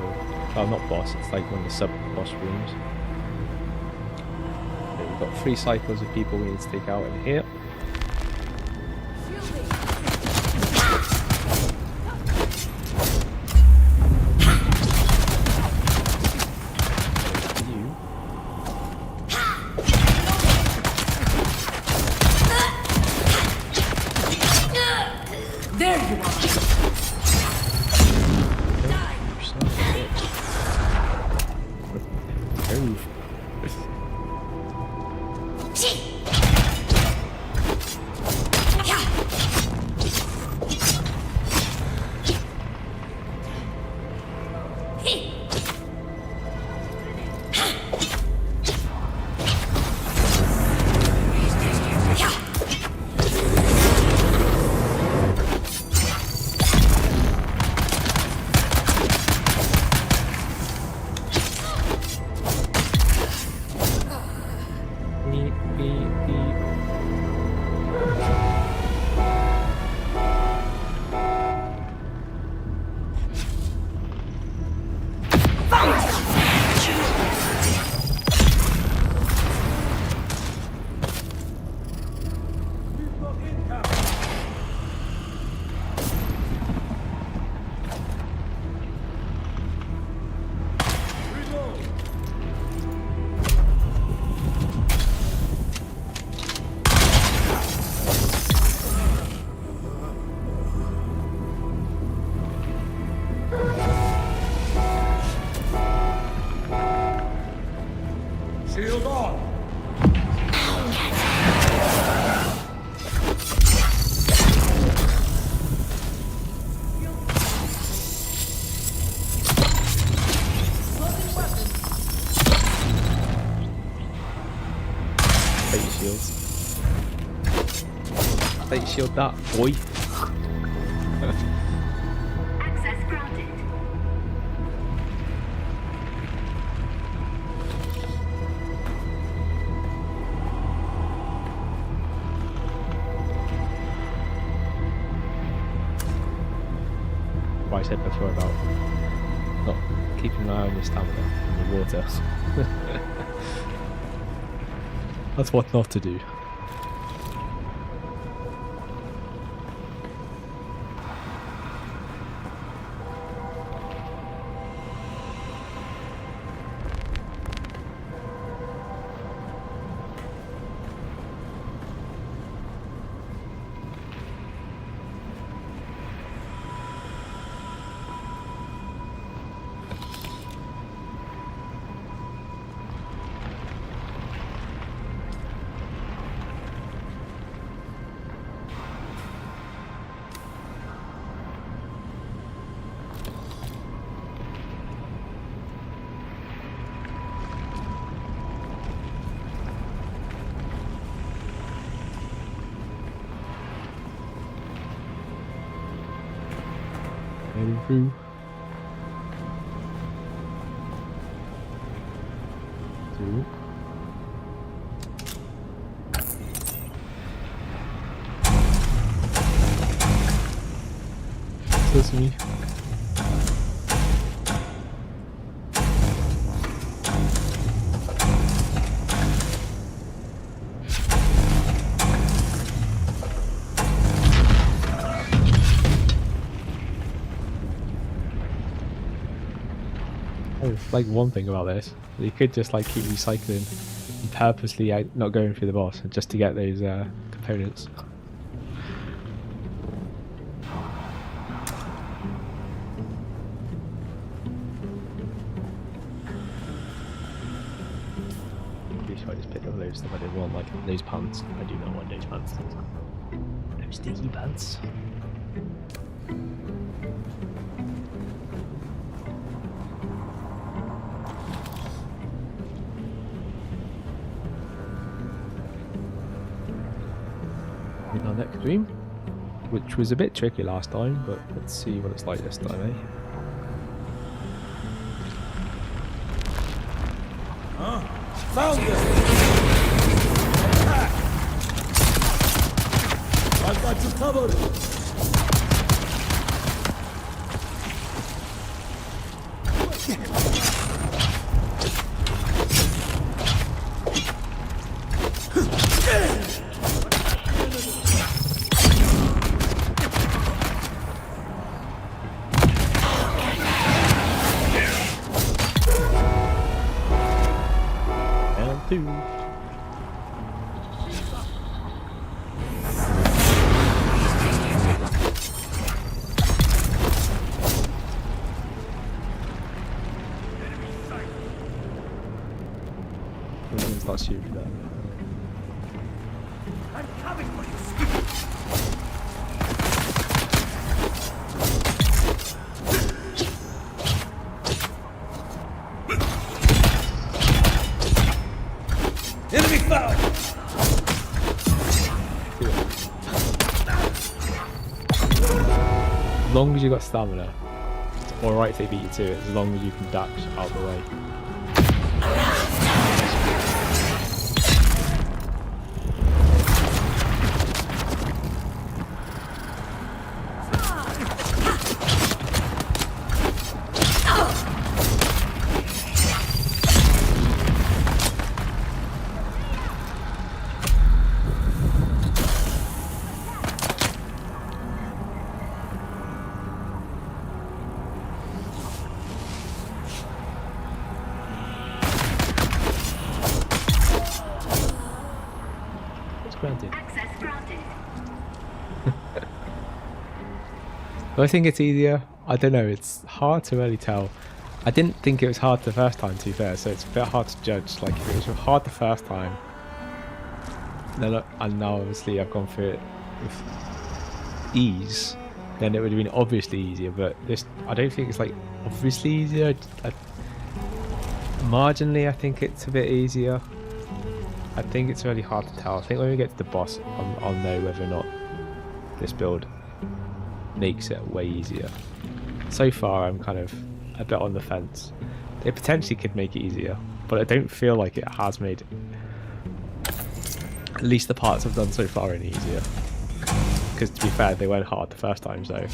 well not boss, it's like one of the sub-boss rooms. Okay, we've got 3 cycles of people we need to take out in here. There you are! Light shield that, boy. Access granted. What I said before about not keeping an eye on your stamina in the water. That's what not to do. Heading through. Through. That's me. Oh, like one thing about this, you could just like keep recycling and purposely not going through the boss just to get those components. Maybe if I just pick up those stuff I didn't want, like those pants. I do not want those pants. Those sticky pants. In our next dream, which was a bit tricky last time, but let's see what it's like this time, eh? Found you! I've got you covered! Two. Start shooting that. I'm coming for you, stupid! Enemy found! As long as you got stamina, it's alright if they beat you to it, as long as you can dash out of the way. Granted. Access granted. Do I think it's easier? I don't know, it's hard to really tell. I didn't think it was hard the first time, to be fair, so it's a bit hard to judge. Like, if it was hard the first time, then, and now obviously I've gone through it with ease, then it would have been obviously easier, but this, I don't think it's like obviously easier. Marginally, I think it's a bit easier. I think it's really hard to tell. I think when we get to the boss, I'll know whether or not this build makes it way easier. So far I'm kind of a bit on the fence. It potentially could make it easier, but I don't feel like it has made at least the parts I've done so far any easier. Because to be fair, they went hard the first time, so.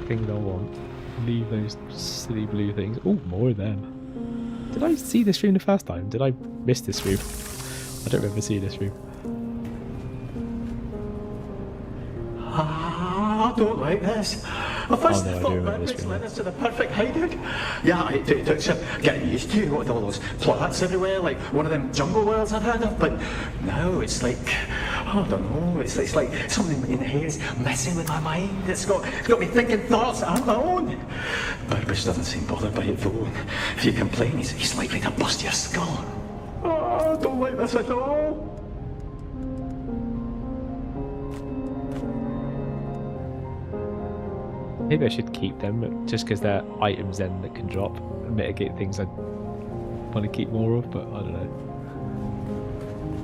Things I want. Leave those silly blue things. Oh, more of them. Did I see this stream the first time? Did I miss this stream? I don't remember seeing this stream. I don't like this. I first thought Madrid's led us to the perfect hideout. Yeah, it took some getting used to with all those plots everywhere, like one of them jungle worlds I've heard of, but now it's like, I don't know, it's like something in here is messing with my mind. It's got me thinking thoughts that aren't my own. Burbage doesn't seem bothered by it though. If you complain, he's likely to bust your skull. Oh, I don't like this at all. Maybe I should keep them just because they're items then that can drop and mitigate things I want to keep more of, but I don't know.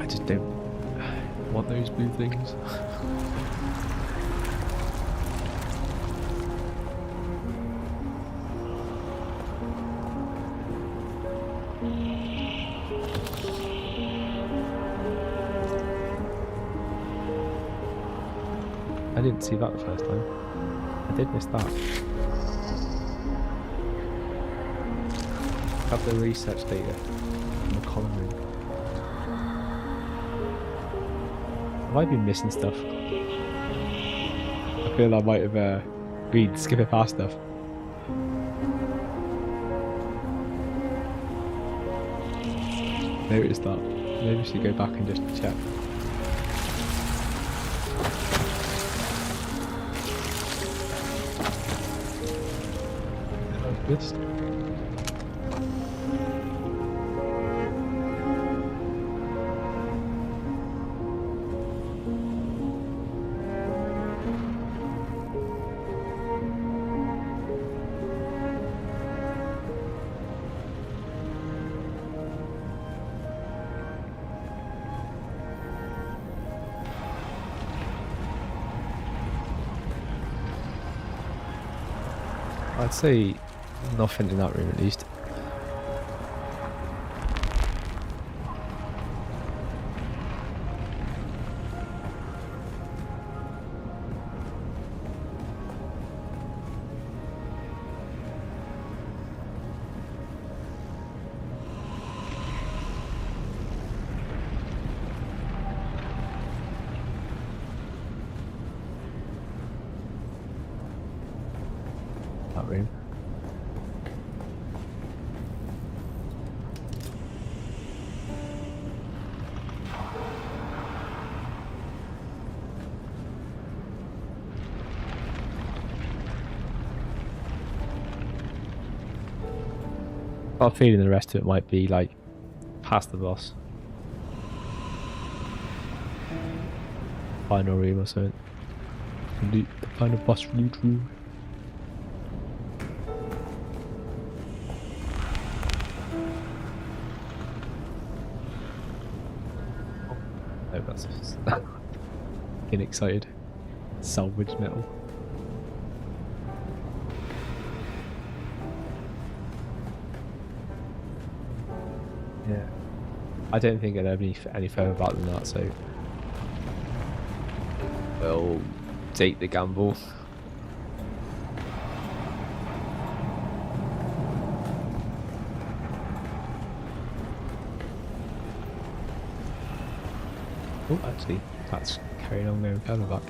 I just don't want those blue things. I didn't see that the first time. I did miss that. Have the research data in the column room. Have I been missing stuff? I feel I might have been skipping past stuff. Noticed that. Maybe we should go back and just check. Good. I'd say nothing in that room at least. That room. I have a feeling the rest of it might be like past the boss. Final room or something. The final boss loot room. Oh, that's just getting excited. Salvage metal. Yeah, I don't think it'll be any further back than that, so we'll take the gamble. Oh, actually, that's carrying on going further back.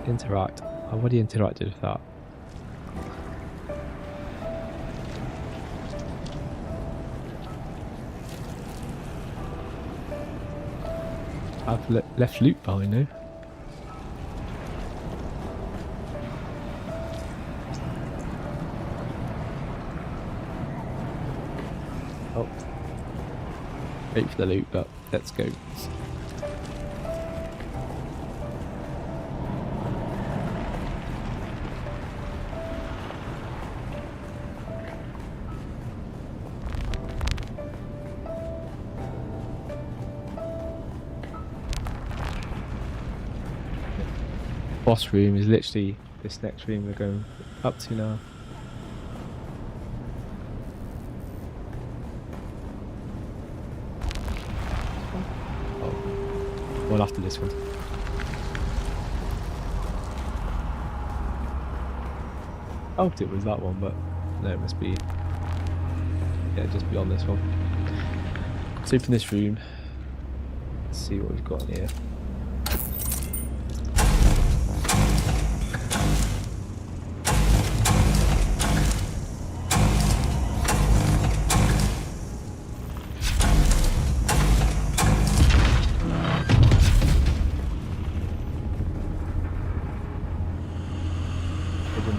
Interact. I've already interacted with that. I've left loot behind now. Wait for the loot, but let's go. Boss room is literally this next room we're going up to now. Oh, well after this one. I hoped it was that one, but no, it must be, yeah, just beyond this one. Let's open this room. Let's see what we've got in here.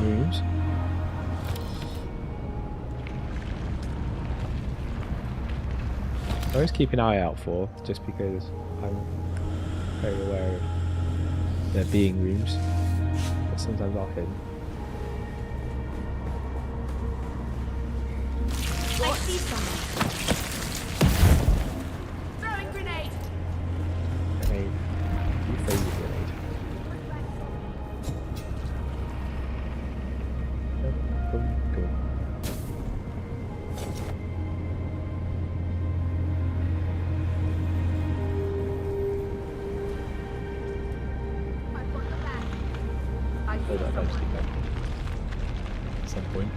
Rooms. I always keep an eye out for, just because I'm very aware of there being rooms that sometimes are hidden. I see someone. Throwing grenade. Grenade. You throw your grenade. Go. I've got the back. I Oh, that eventually back at some point.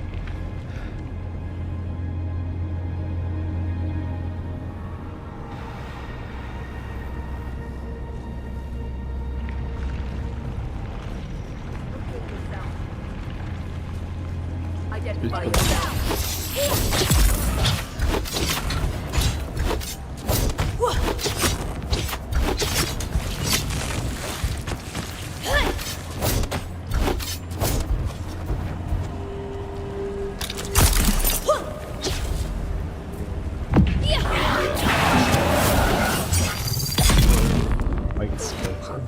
Identify It's yourself. White smoke.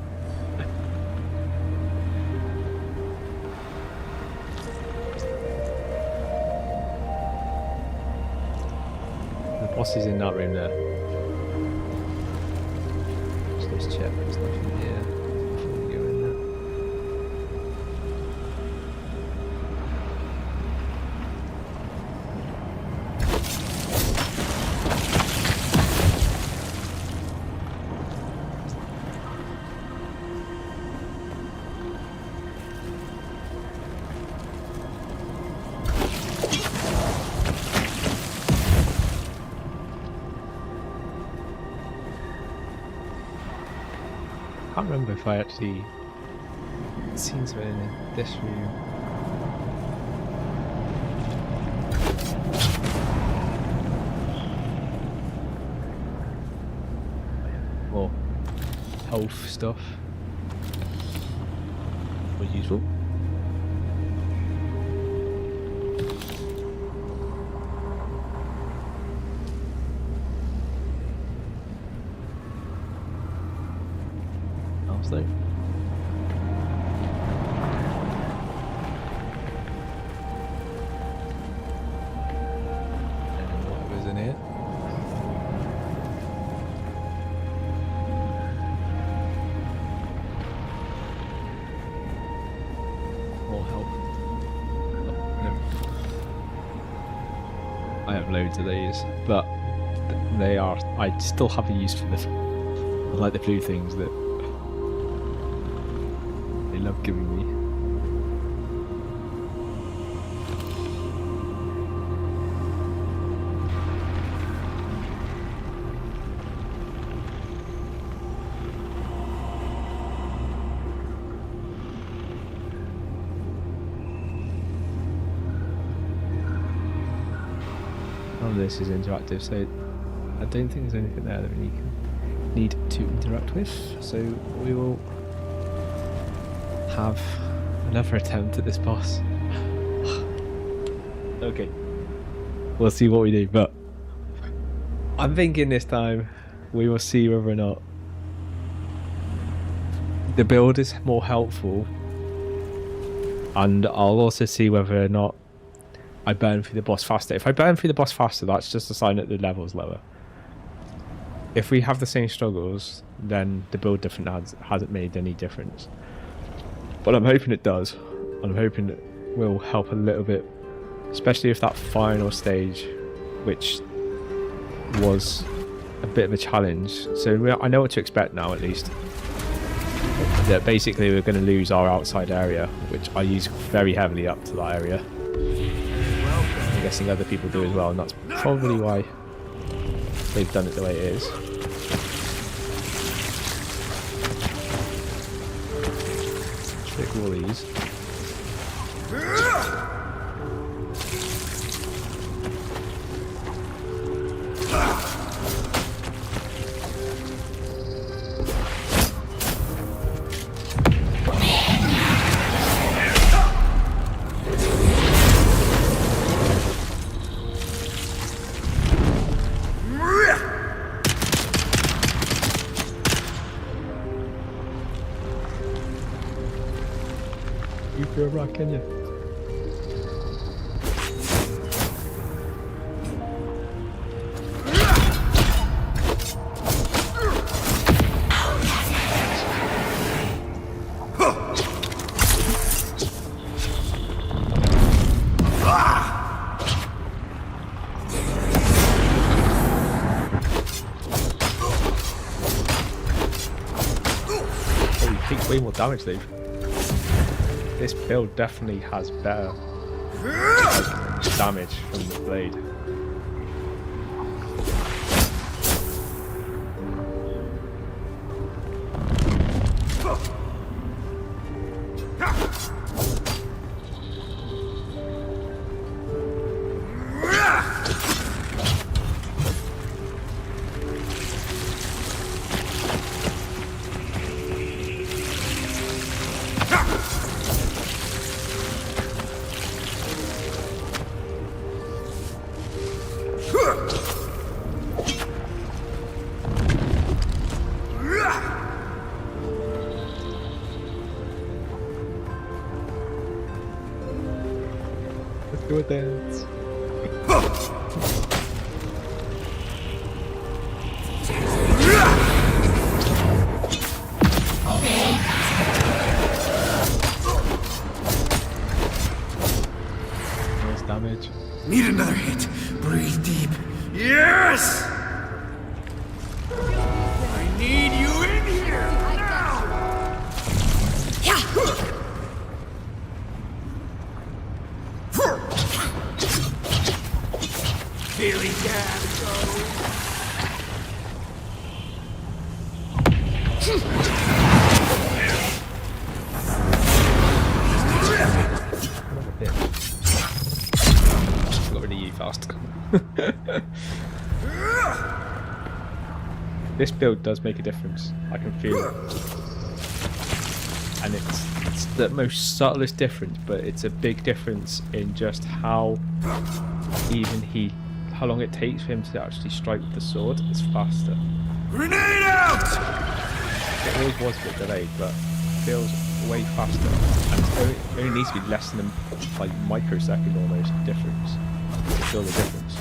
The boss is in that room there. Just let's check there's nothing here before we go in there. I can't remember if I actually seen something in this room. More health stuff. Was useful. Though. And whatever's in here. More help. Oh, no. I have loads of these, but they are. I still have a use for them. I like the blue things that they love giving me. None of this is interactive, so I don't think there's anything there that we need to interact with. So we will have another attempt at this boss. Okay, we'll see what we do, but I'm thinking this time we will see whether or not the build is more helpful, and I'll also see whether or not I burn through the boss faster. If I burn through the boss faster, that's just a sign that the level's lower. If we have the same struggles, then the build difference hasn't made any difference. But I'm hoping it does. I'm hoping it will help a little bit, especially if that final stage, which was a bit of a challenge. So I know what to expect now, at least. That basically we're going to lose our outside area, which I use very heavily up to that area. I'm guessing other people do as well, and that's probably why they've done it the way it is. Pick all these. You threw a rock, can you? Oh, he takes way more damage, Dave. This build definitely has better damage from the blade. Let's do a dance. Nice damage. Need another hit. Breathe deep. Yes! I need you in here now! Feeling damn Got rid of you fast. This build does make a difference. I can feel it. And it's the most subtlest difference, but it's a big difference in just how how long it takes for him to actually strike with the sword. It's faster. Grenade out! It always was a bit delayed, but it feels way faster. And it only needs to be less than like microsecond almost difference to feel the difference.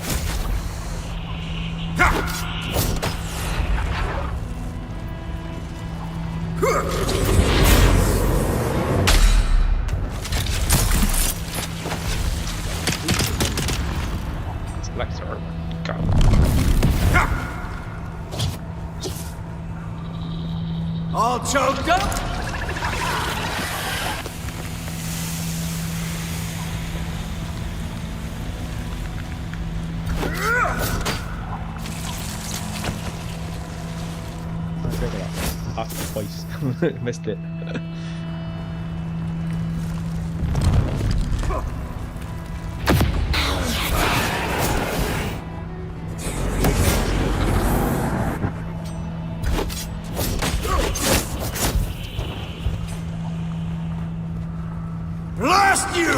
Selector, go. All choked up? Twice. Missed it. Blast you!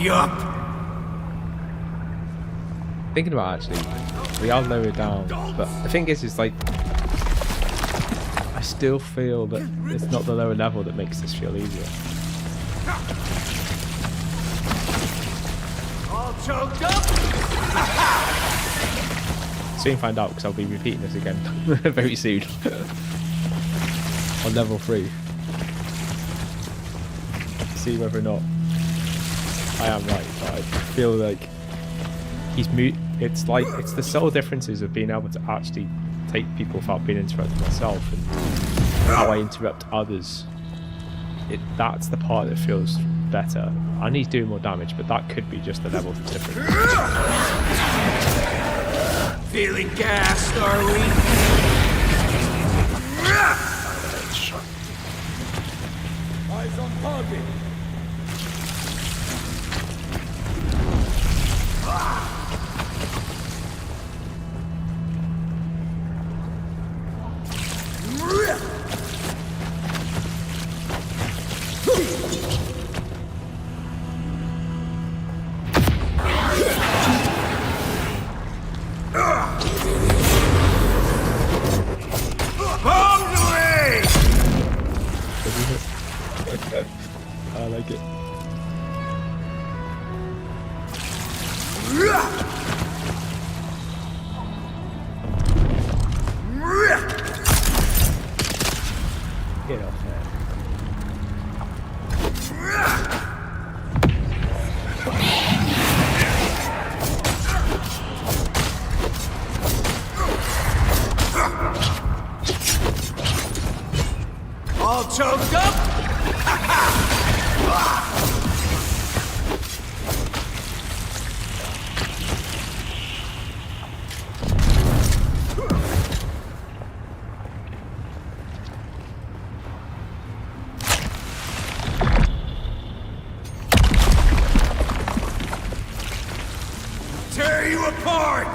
me up. Thinking about it, actually, we are lower down, but the thing is like, I still feel that it's not the lower level that makes this feel easier. All choked up. Soon find out, because I'll be repeating this again very soon on level 3. See whether or not I am right, but I feel like it's the subtle differences of being able to actually take people without being interrupted myself, and how I interrupt others. That's the part that feels better. I need to do more damage, but that could be just the level difference. Feeling gassed, are we? Eyes on target. I like it. Get off there. All choked up? Tear you apart!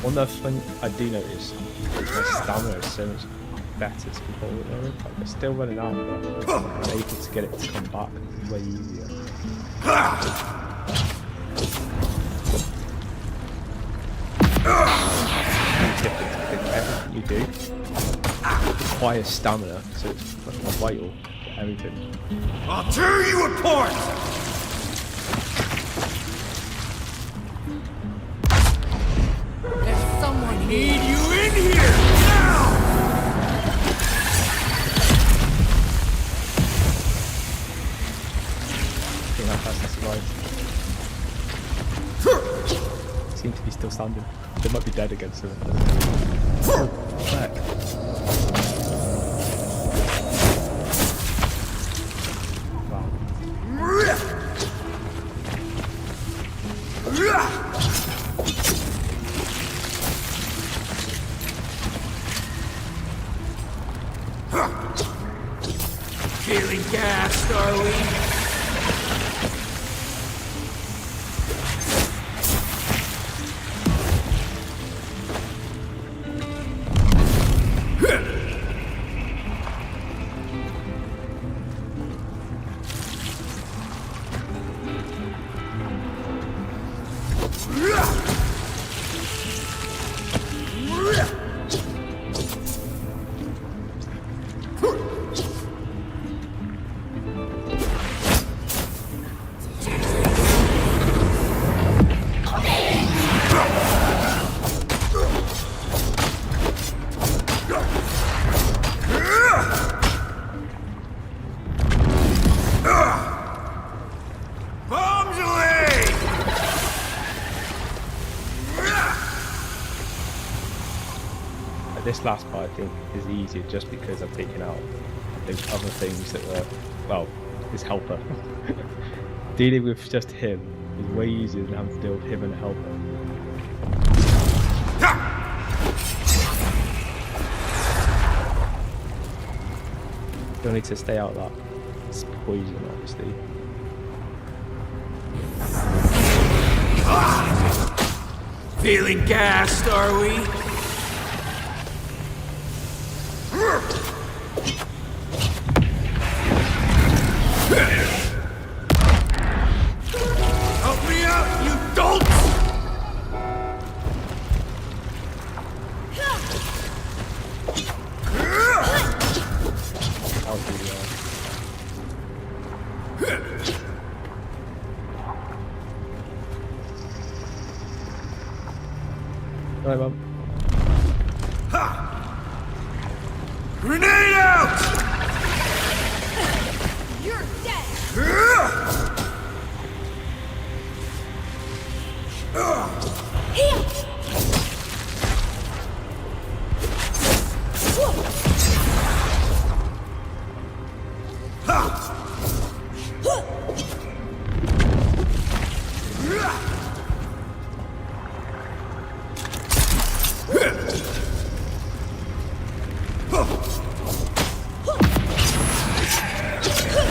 One other thing I do notice, my stamina is so much better to control at the moment. Like, I'm still running out, but I'm able to get it to come back way easier. Everything you do requires stamina, so it's fucking vital for everything. I'll tear you apart! There's someone Need here. you in here now! I think that person survived. Seem to be still standing. They might be dead again soon. Oh, fuck. Wow. Feeling gassed, are we? Bombs away! This last part, I think, is easier just because I've taken out those other things that were, well, his helper. Dealing with just him is way easier than having to deal with him and a helper. You'll need to stay out of that poison, obviously. Feeling gassed, are we? Help me out, you dolts! I'll do that. Right, Mum. Grenade out! You're dead.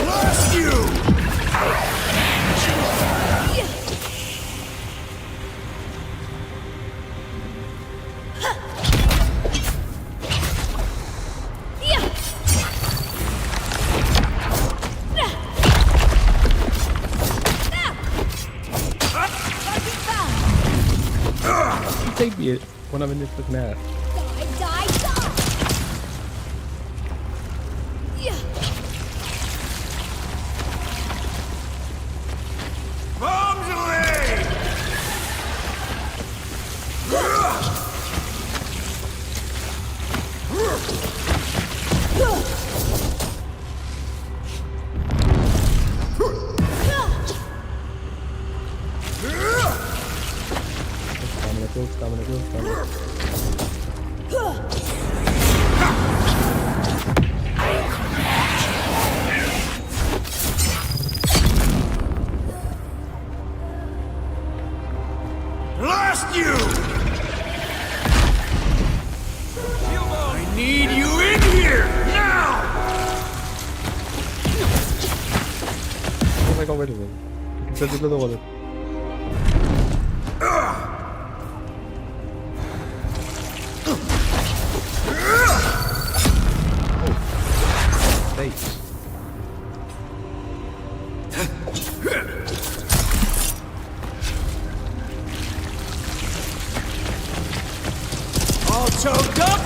Blast you! Take me when I'm in this fucking air. Die, die, die! Bombs away! Stamina, go, stamina. Blast you! I need you in here, now! Oh, I got rid of him. There's another one. Thanks. All choked up?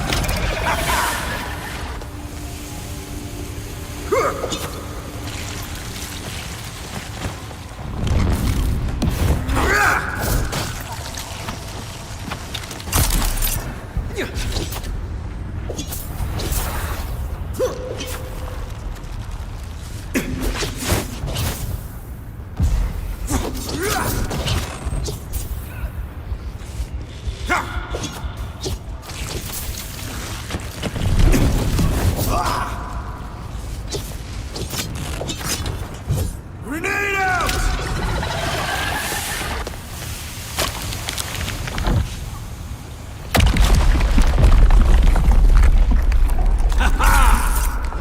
Grenade out!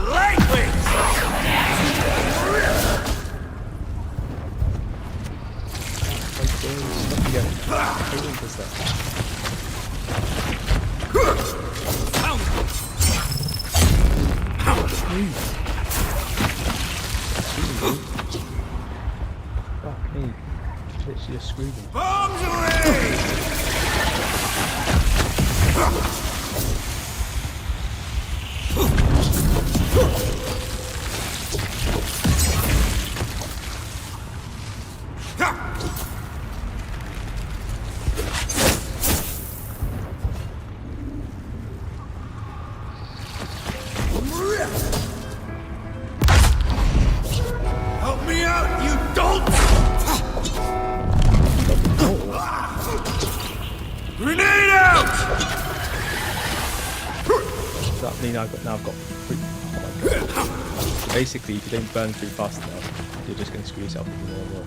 Lightweight! Fuck me. Literally just screwed him. Bombs away! Help me out, you dolts! Grenade out! Does that mean I've got three? Oh my god. So basically, if you don't burn through fast enough, you're just going to screw yourself even more and more.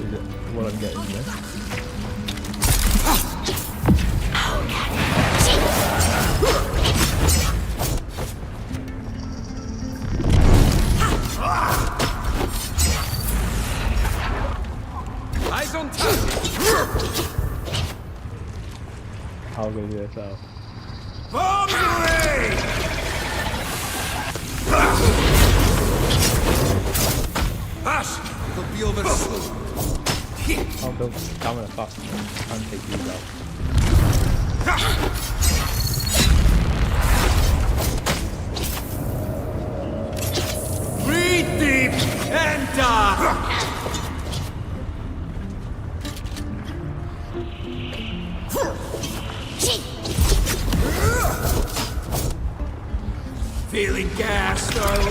Is it what I'm getting there? Eyes on target! how I'm gonna do this now. Bombs away! Hush! It'll be over soon. I'll build stamina faster and take these out. Breathe deep and die! Feeling gassed, are we?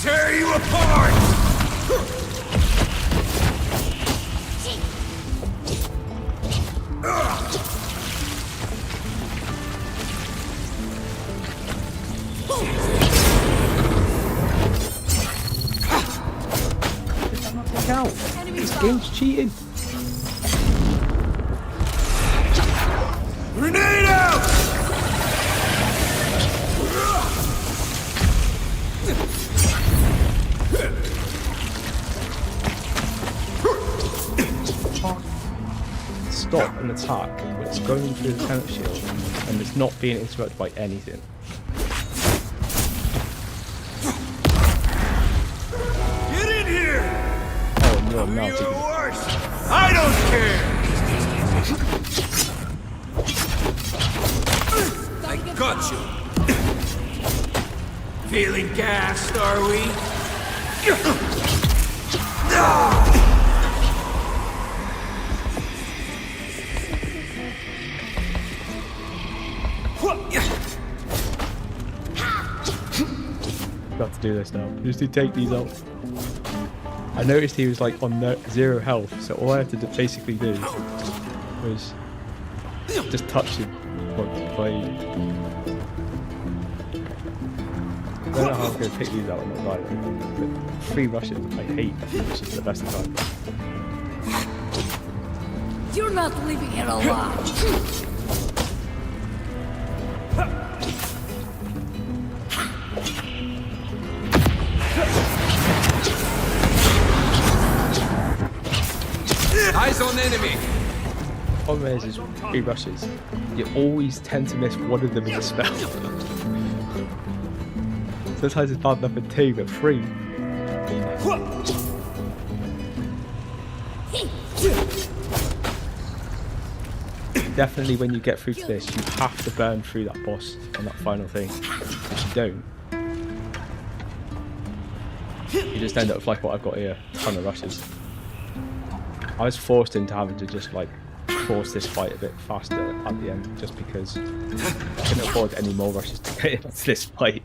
Tear you apart! Look out! This game's cheating! Grenade out! Stop an attack when it's going through the tenant shield and it's not being interrupted by anything. Get in here! Oh, and you're Do melting. your worst! I don't care! I got you! Feeling gassed, are we? Got to do this now. Just to take these out. I noticed he was like on 0 health, so all I had to basically do was just touch him by. I don't know how I'm going to pick these out or not right, but 3 rushes I hate. It's just the best of time. You're not leaving here alive. Eyes on enemy! Problem is 3 rushes. You always tend to miss one of them in the spell. Sometimes it's bad enough for 2, but 3. Definitely when you get through to this, you have to burn through that boss on that final thing. If you don't, you just end up with like what I've got here, a ton of rushes. I was forced into having to just like force this fight a bit faster at the end just because I couldn't afford any more rushes to get into this fight.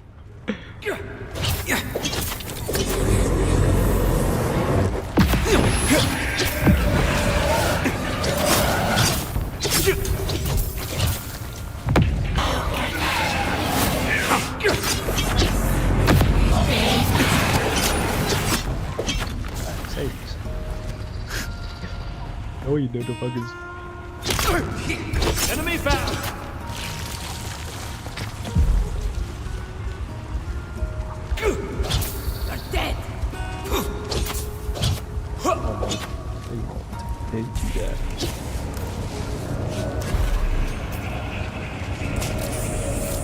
Oh, you know the buggers. Enemy found! You're dead.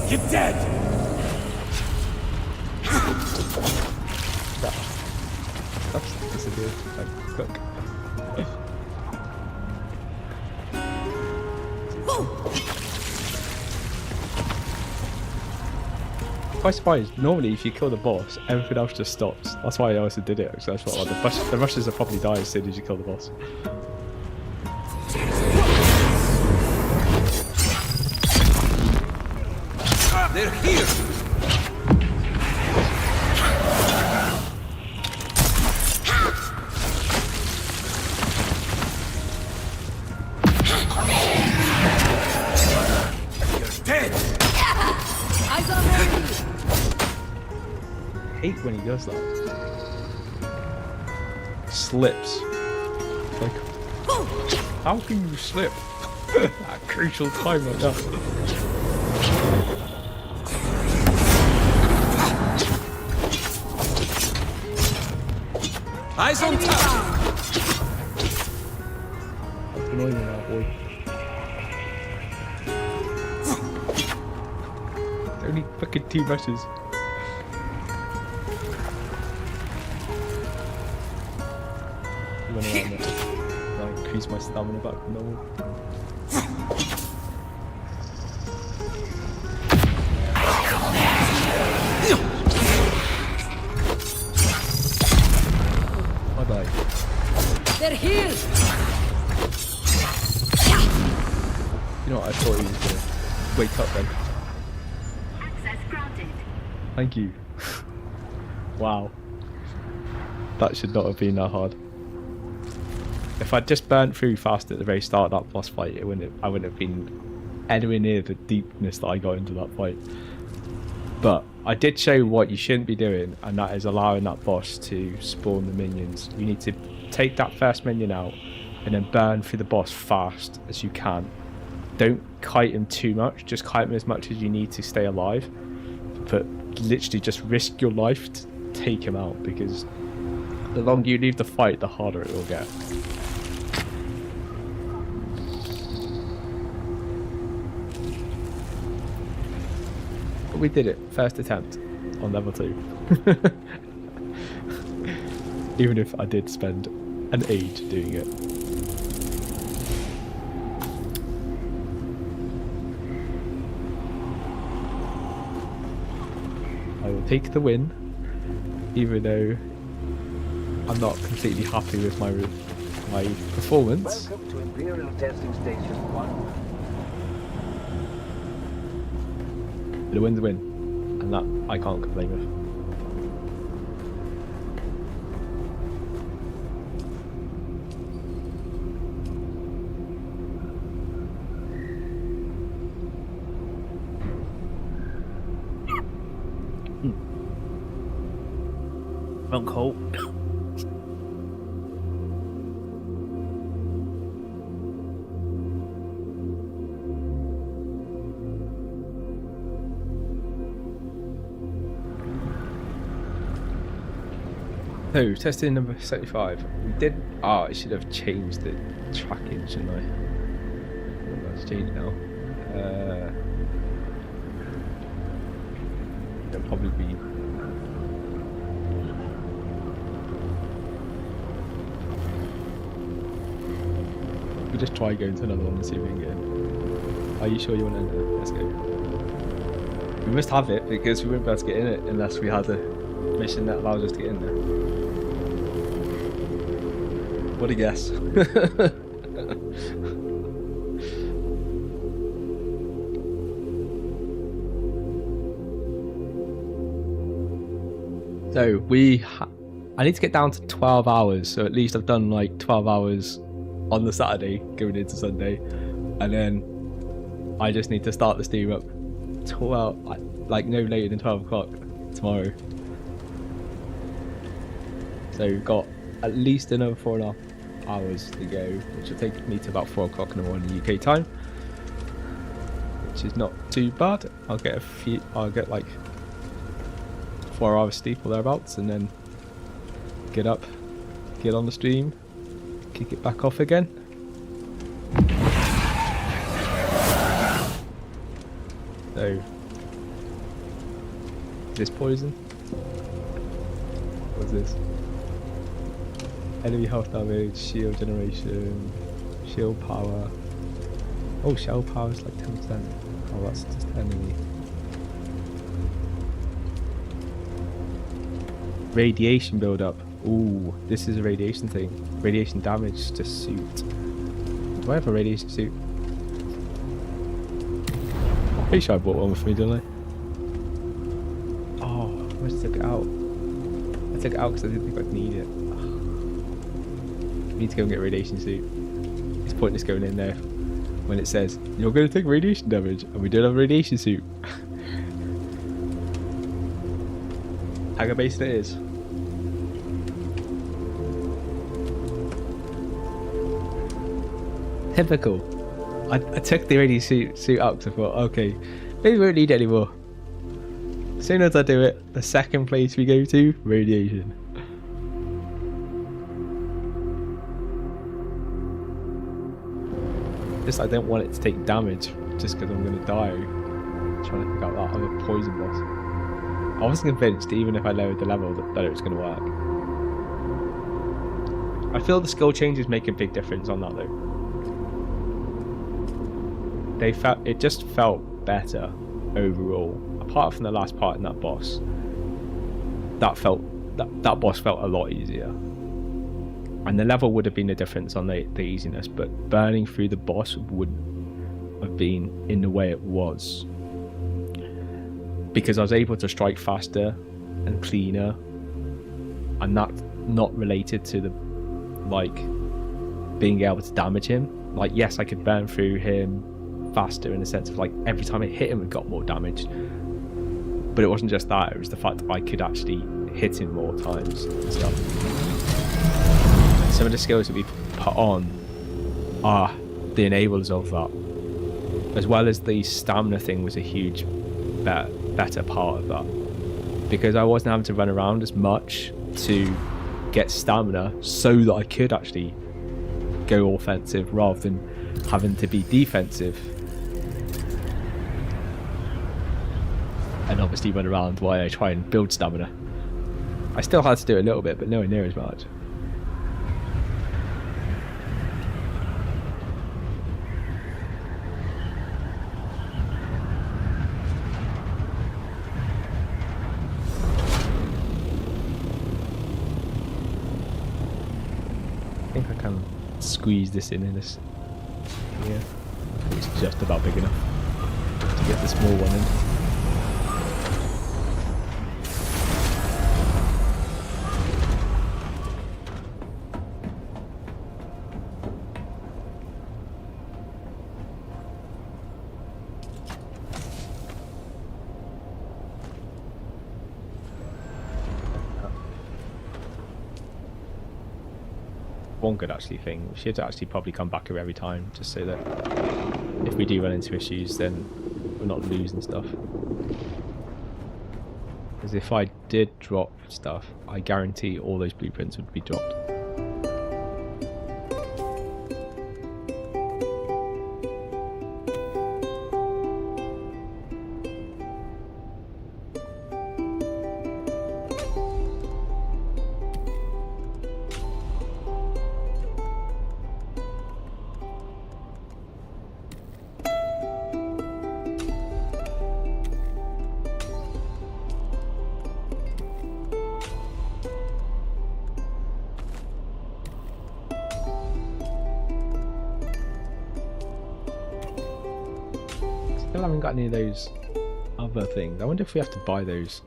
You're dead! That's disappeared. Like, quick. Quite surprised. Normally, if you kill the boss, everything else just stops. That's why I also did it. So that's what the rushes will probably die as soon as you kill the boss. They're here! You're dead! Eyes on enemy. I hate when he does that. Slips. Like, how can you slip at a crucial time like that? Eyes on top. That's annoying now, boy. Only fucking 2 rushes. Run around it. I'll increase my stamina back to normal. Bye bye. They're here! You know what? I thought he was gonna wake up then. Access granted. Thank you. Wow. That should not have been that hard. If I'd just burnt through fast at the very start of that boss fight, I wouldn't have been anywhere near the deepness that I got into that fight. But I did show what you shouldn't be doing, and that is allowing that boss to spawn the minions. You need to take that first minion out and then burn through the boss fast as you can. Don't kite him too much, just kite him as much as you need to stay alive. But literally just risk your life to take him out, because the longer you leave the fight, the harder it will get. But we did it, first attempt on level 2. Even if I did spend an age doing it. I will take the win, even though I'm not completely happy with my performance. Welcome to Imperial Testing Station 1. But a win's a win, and that I can't complain with. Wrong call. So, testing number 75. We did. Oh, I should have changed the tracking, shouldn't I? Oh, that's changed now. It'll probably be. We'll just try going to another one and see if we can get in. Are you sure you want to enter? Let's go. We must have it, because we won't be able to get in it unless we had a mission that allows us to get in there. What a guess. So I need to get down to 12 hours, so at least I've done like 12 hours on the Saturday going into Sunday, and then I just need to start the stream up 12, like no later than 12 o'clock tomorrow. So we've got at least another 4.5 hours to go, which will take me to about 4 o'clock in the morning UK time, which is not too bad. I'll get like 4 hours sleep or thereabouts, and then get up, get on the stream, kick it back off again. So, is this poison? What's this? Enemy health damage, shield generation, shield power. Oh, shell power is like 10%. Oh, that's just enemy. Radiation build-up. Ooh, this is a radiation thing. Radiation damage to suit. Do I have a radiation suit? Pretty sure I bought one with me, didn't I? Oh, I must have took it out. I took it out because I didn't think I'd need it. I need to go and get a radiation suit. It's pointless going in there when it says, you're going to take radiation damage, and we don't have a radiation suit. Hanger based it is. Typical. I took the radiation suit out because I thought, okay, maybe we won't need it anymore. As soon as I do it, the second place we go to, radiation. Just I don't want it to take damage just because I'm going to die. I'm trying to pick out that other poison boss. I was convinced, even if I lowered the level, that it was going to work. I feel the skill changes make a big difference on that though. It just felt better overall. Apart from the last part in that boss, that boss felt a lot easier. And the level would have been a difference on the easiness, but burning through the boss would have been in the way it was. Because I was able to strike faster and cleaner, and that's not related to the being able to damage him. Yes, I could burn through him faster in the sense of every time I hit him it got more damage, but it wasn't just that, it was the fact that I could actually hit him more times and stuff. Some of the skills that we put on are the enablers of that, as well as the stamina thing was a huge better part of that, because I wasn't having to run around as much to get stamina so that I could actually go offensive rather than having to be defensive and obviously run around while I try and build stamina. I still had to do it a little bit, but nowhere near as much. I think I can squeeze this in this. Yeah, it's just about big enough to get the small one in. One good actually thing, we should actually probably come back here every time, just so that if we do run into issues then we're not losing stuff. Because if I did drop stuff, I guarantee all those blueprints would be dropped. Still haven't got any of those other things. I wonder if we have to buy those.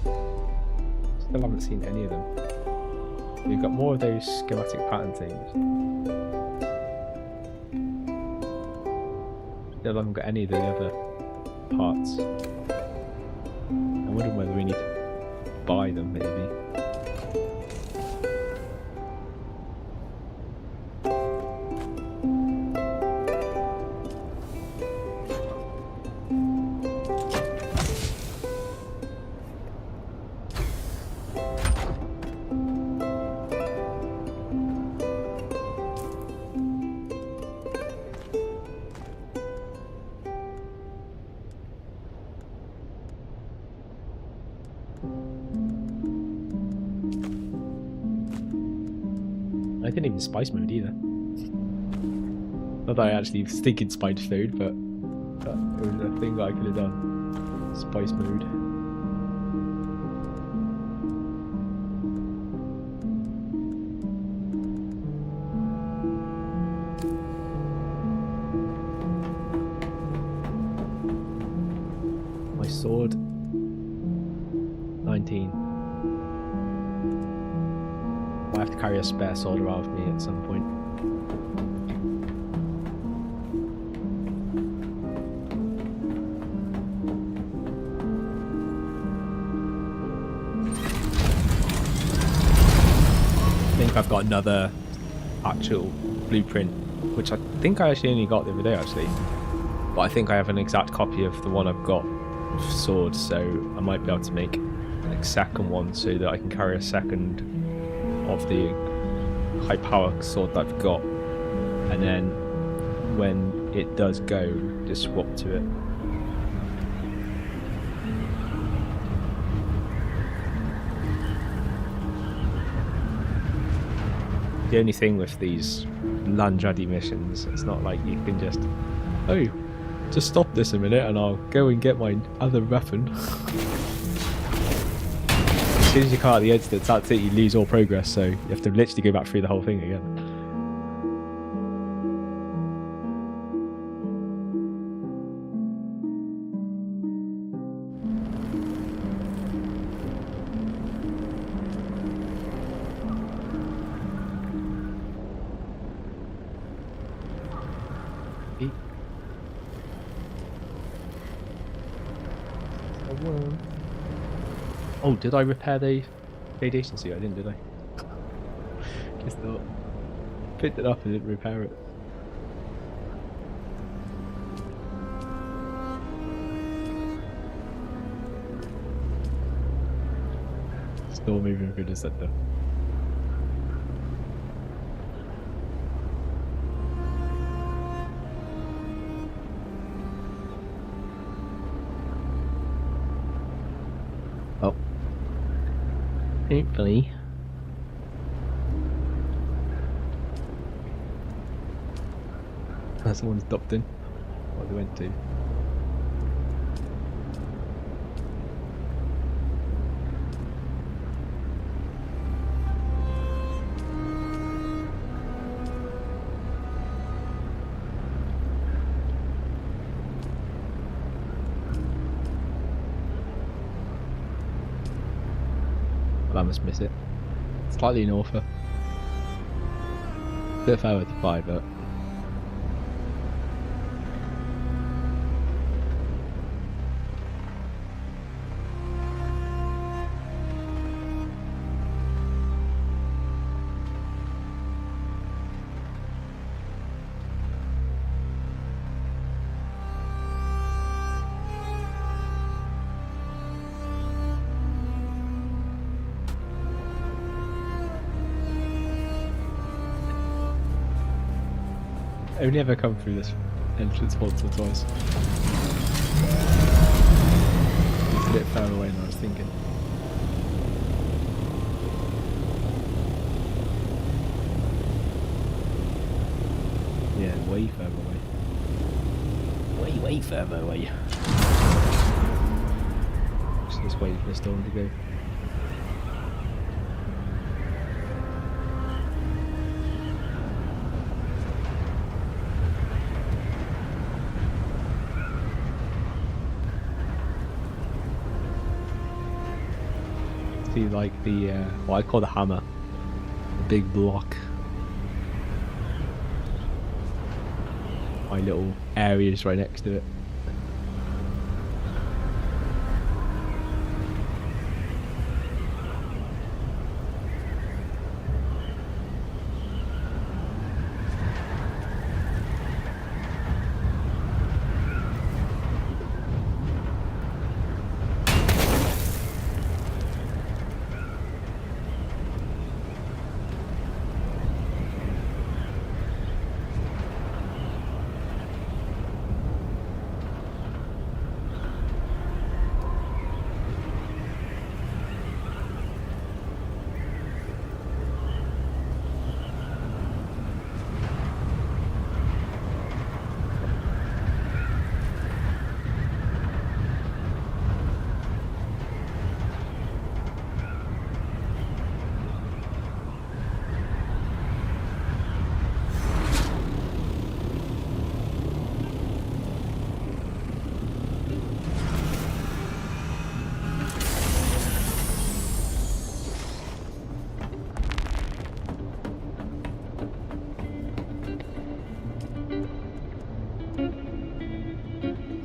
Still haven't seen any of them. We've got more of those schematic pattern things. Still haven't got any of the other parts. I wonder whether we need to buy them maybe. I didn't even spice mode either. Not that I actually was thinking spice mode, but it was a thing that I could have done. Spice mode. My sword. 19. I have to carry a spare sword around with me at some point. I think I've got another actual blueprint, which I think I actually only got the other day actually. But I think I have an exact copy of the one I've got with sword, so I might be able to make a second one so that I can carry a second of the high power sword that I've got and then when it does go, just swap to it. The only thing with these LANDSRAAD missions, it's not like you can just, oh, just stop this a minute and I'll go and get my other weapon. As soon as you come out the edge, that's it, you lose all progress, so you have to literally go back through the whole thing again. Oh, did I repair the radiation suit? I didn't, did I? Just thought. Picked it up and didn't repair it. Still moving through the center. Oh. Hopefully. Someone's docked in. What they went to. Well, I must miss it. Slightly norther. Bit further to fly, but I've only ever come through this entrance once or twice. It's a bit further away than I was thinking. Yeah, way further away. Way further away. Just waiting for the storm to go. See, like the what I call the hammer, the big block. My little area is right next to it.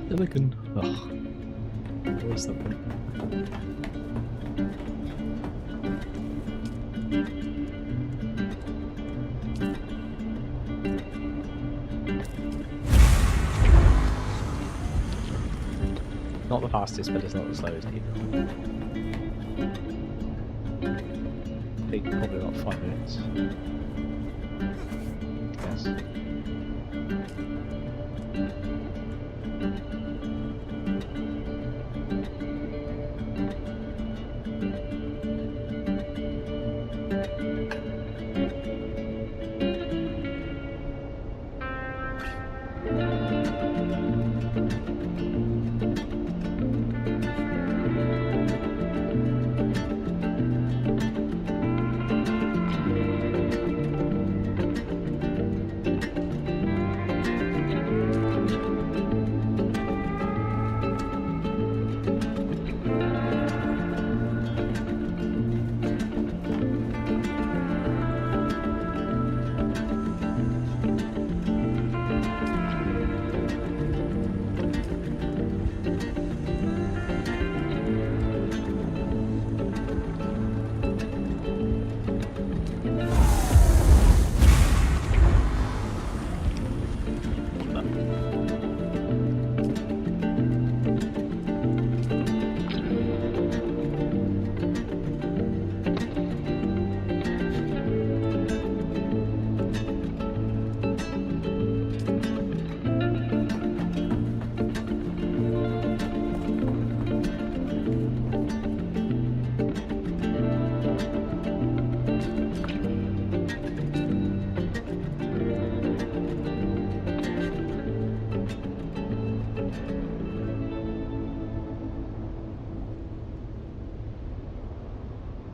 Silicon. Ugh. Always something. Not the fastest, but it's not the slowest either. Take probably about 5 minutes. Yes.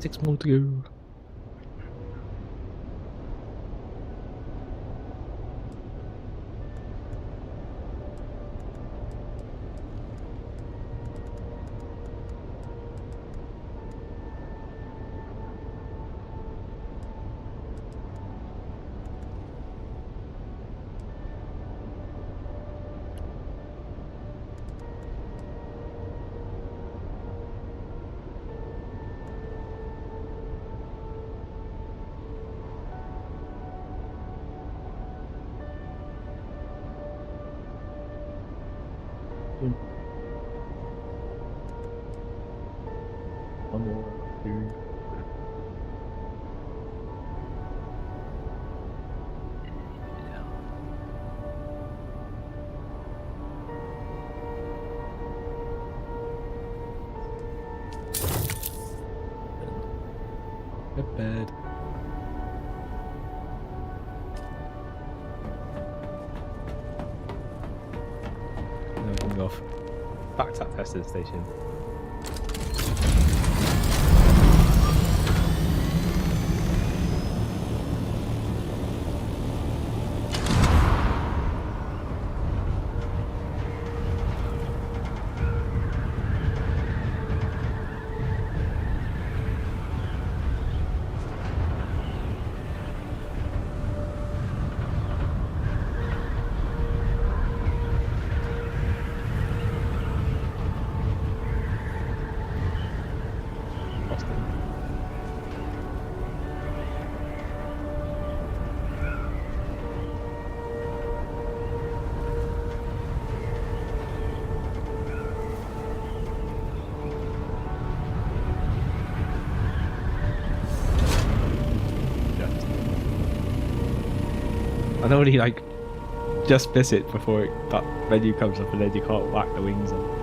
6 more to go. One more, 2. Not bad. Moving off. Back to that testing station. I normally like just miss it before that menu comes up and then you can't whack the wings on.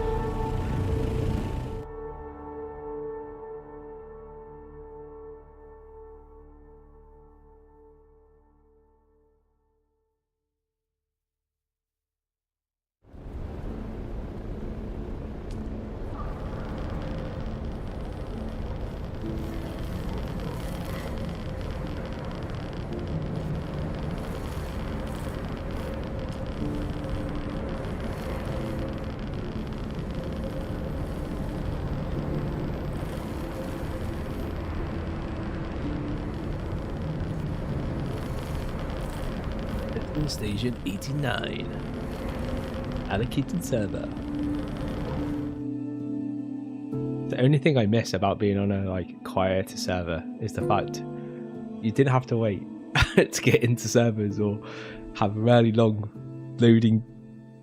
Station 89. Allocated server. The only thing I miss about being on a like quieter server is the fact you didn't have to wait to get into servers or have really long loading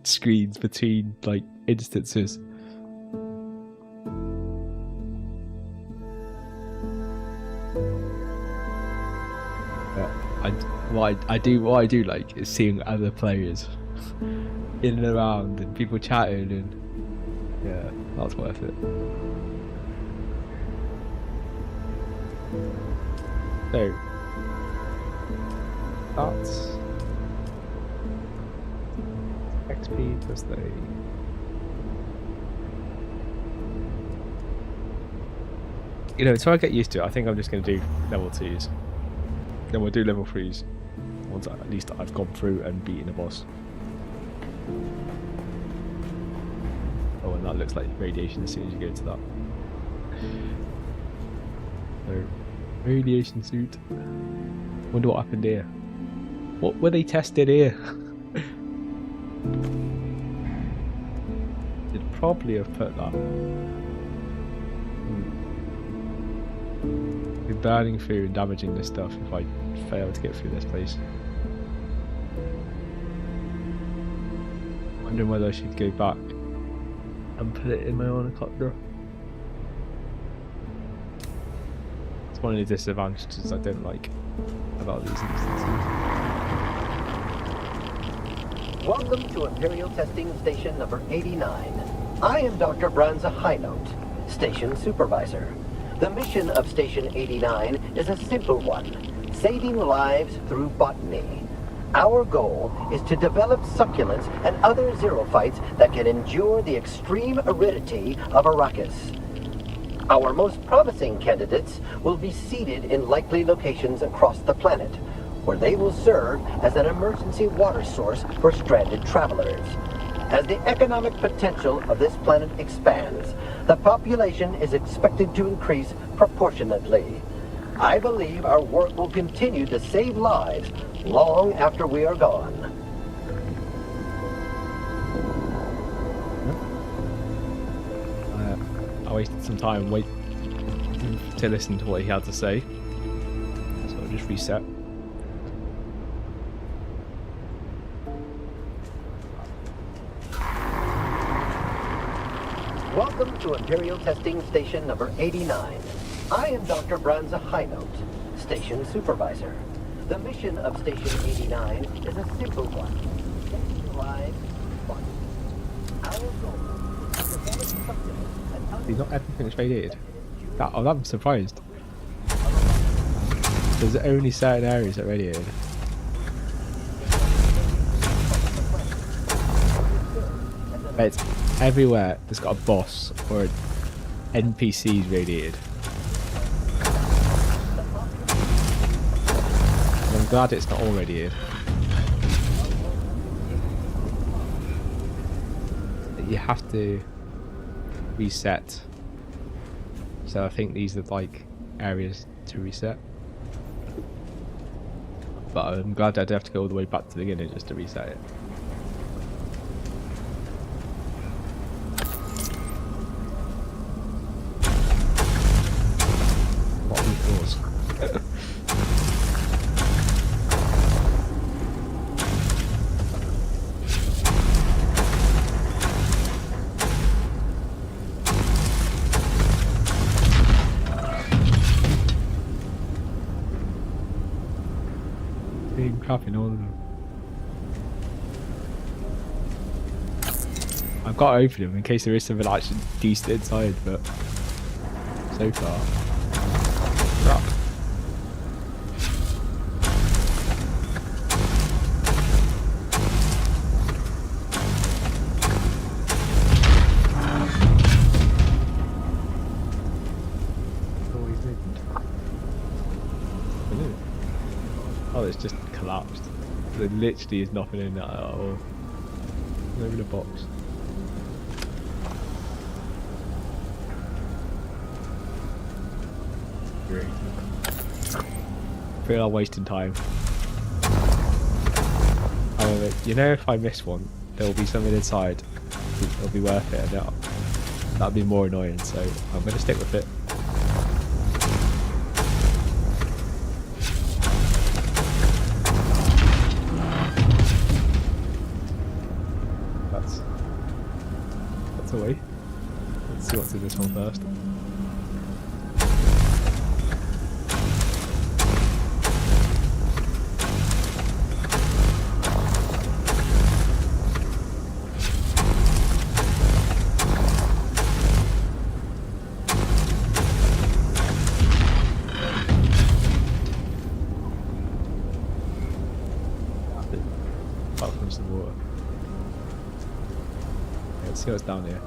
screens between like instances. What I do like is seeing other players in and around and people chatting, and yeah, that's worth it. So that's XP plus 30. You know, until I get used to it, I think I'm just going to do level 2s. Then we'll do level 3s. Once at least I've gone through and beaten a boss. Oh, and that looks like radiation as soon as you go to that. So, radiation suit. Wonder what happened here. What were they tested here? They'd probably have put that. Be burning through and damaging this stuff if I fail to get through this place. Wondering whether I should go back and put it in my own helicopter. It's one of the disadvantages I don't like about these instances. Welcome to Imperial Testing Station number 89. I am Dr. Branza Highnote, Station Supervisor. The mission of Station 89 is a simple one, saving lives through botany. Our goal is to develop succulents and other xerophytes that can endure the extreme aridity of Arrakis. Our most promising candidates will be seated in likely locations across the planet, where they will serve as an emergency water source for stranded travelers. As the economic potential of this planet expands, the population is expected to increase proportionately. I believe our work will continue to save lives long after we are gone. I wasted some time waiting to listen to what he had to say, so I'll just reset. Welcome to Imperial Testing Station number 89. I am Dr. Branza Highnote, Station Supervisor. The mission of Station 89 is a simple one. Live fun. Our goal is to develop something. He's not everything is radiated. I'm surprised. There's only certain areas that are radiated. But it's everywhere that's got a boss or an NPC's radiated. And I'm glad it's not all radiated. You have to reset. So I think these are like areas to reset. But I'm glad I didn't have to go all the way back to the beginning just to reset it. What are these doors? Crap in all of them. I've got to open them in case there is something actually decent inside, but so far, crap. Oh, it's just collapsed. There literally is nothing in that at all. Not even a box. Great. I feel I'm wasting time. However, you know, if I miss one, there will be something inside. It'll be worth it, and that'll be more annoying. So I'm going to stick with it. Away. Let's see what's in this one first. Apart from some water. Let's see what's down here.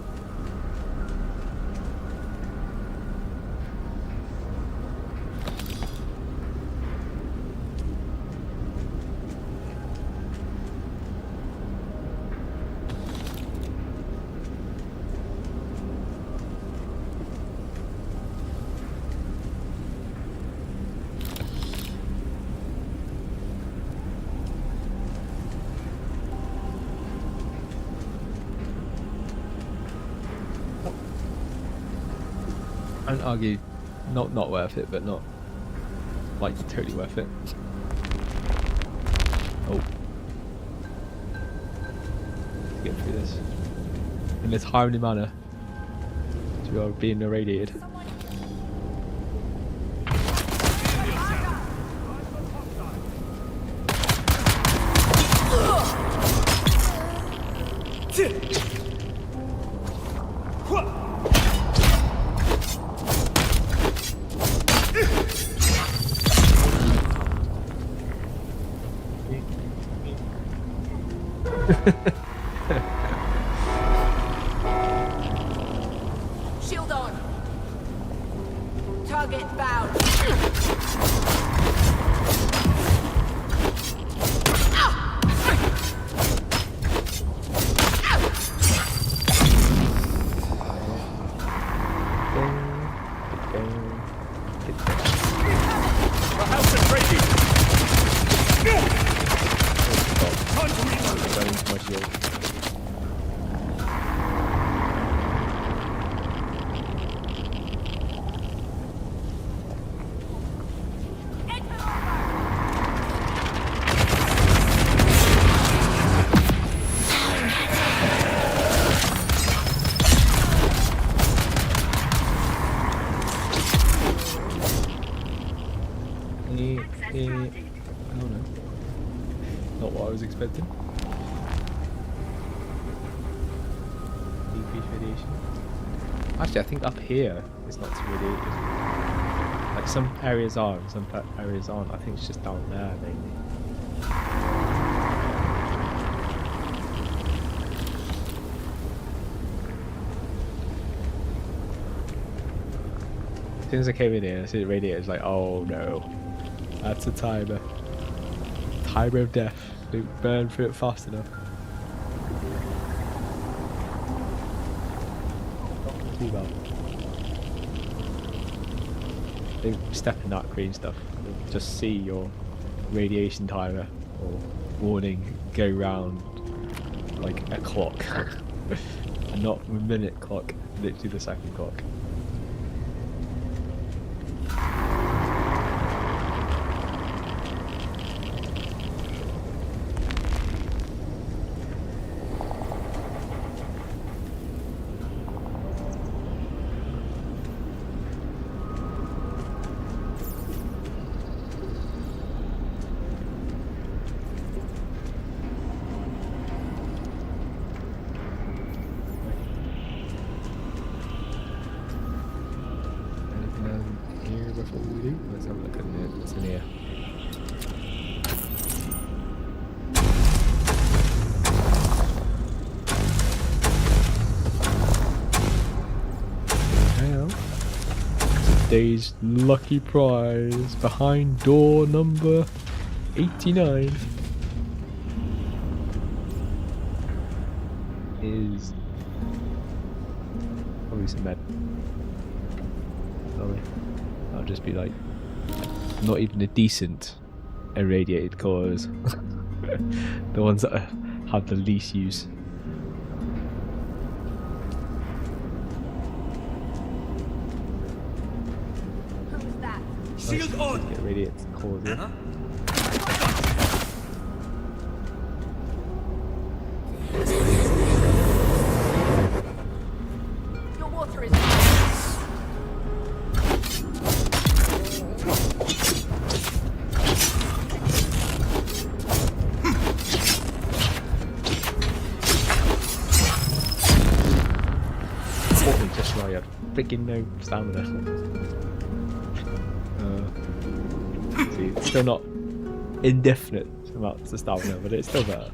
I'd argue not worth it, but not like totally worth it. Oh, get through this in a timely manner. So we are being irradiated. Shield on. Target found. The house is ready. Time to reload. Going into my shield. Oh no. Not what I was expecting. Decrease radiation. Actually, I think up here is not too radiated. Like some areas are and some areas aren't. I think it's just down there mainly. As soon as I came in here, I see the radiator, it's like, oh no. That's a timer. Timer of death. Don't burn through it fast enough. Not too bad. They step in that green stuff. They'll just see your radiation timer or warning go round like a clock. And not a minute clock, literally the second clock. Before we do, let's have a look at what's in here. Now, today's lucky prize behind door number 89 is probably some med. Probably. I'll just be like, not even a decent irradiated cores. The ones that have the least use. Who's that? Shield on. Get irradiated cores in. Your water is. Just like I freaking no stamina. See, it's still not indefinite amounts of stamina, but it's still better.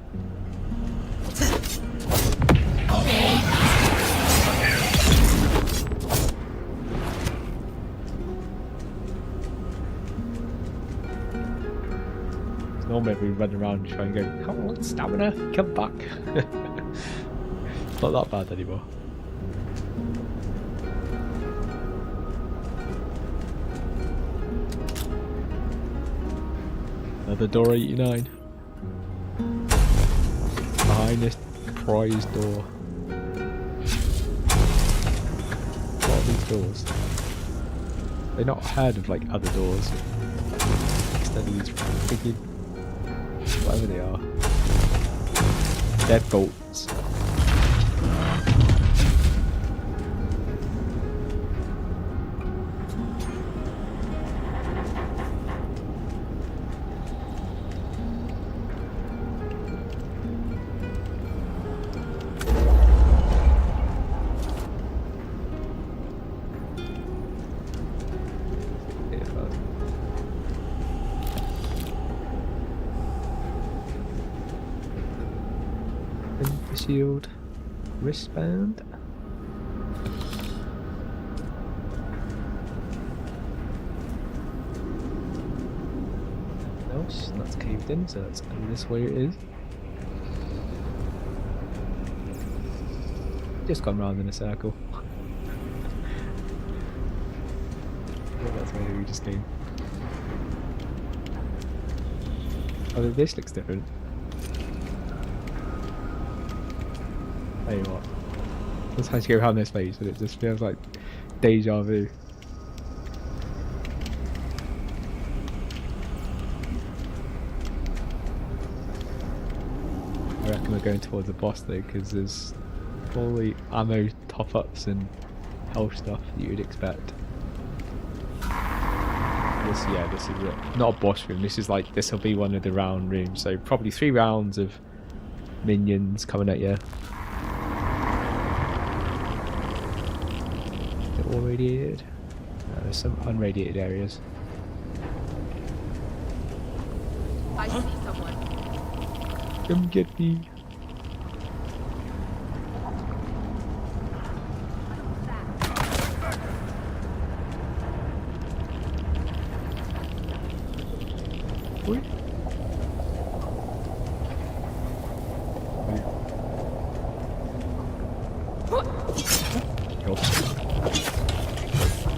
Normally we run around and try and go, come on, stamina, come back. It's not that bad anymore. Another door 89. Behind this prize door. What are these doors? They're not heard of like other doors. Instead of these freaking whatever they are. Deadbolts. Shield wristband. nice. And that's caved in, so that's this way it is. Just gone round in a circle. Yeah, that's where we just came. Although this looks different. Tell you what. Sometimes you go around this place and it just feels like deja vu. I reckon we're going towards the boss though, because there's all the ammo top-ups and health stuff that you'd expect. This is it. Not a boss room, this is like, this will be one of the round rooms, so probably 3 rounds of minions coming at you. They're all radiated. There's some unradiated areas. I see someone. Come get me. Oi. Oh.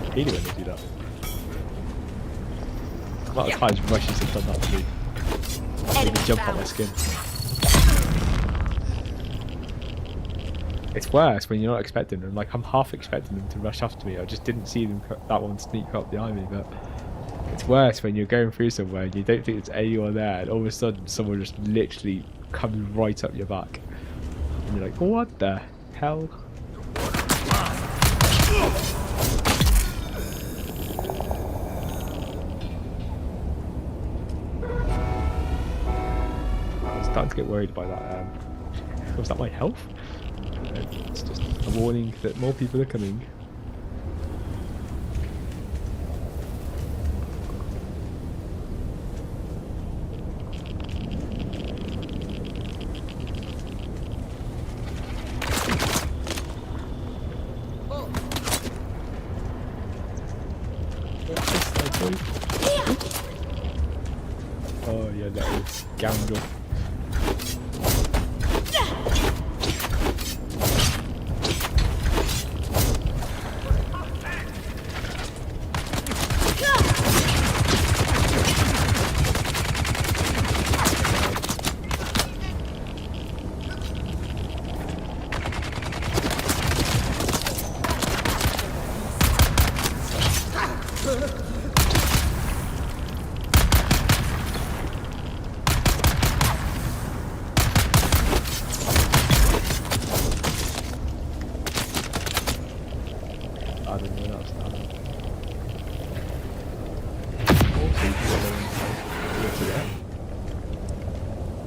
I hate it when they do that. A lot of times Russians have done that to me. They can jump on my skin. It's worse when you're not expecting them. Like, I'm half expecting them to rush after me. I just didn't see them, that one sneak up behind me. But it's worse when you're going through somewhere and you don't think there's anyone there, and all of a sudden someone just literally comes right up your back, and you're like, what the hell? I'm starting to get worried by that. Was that my health? It's just a warning that more people are coming. Oh yeah, that is scoundrel.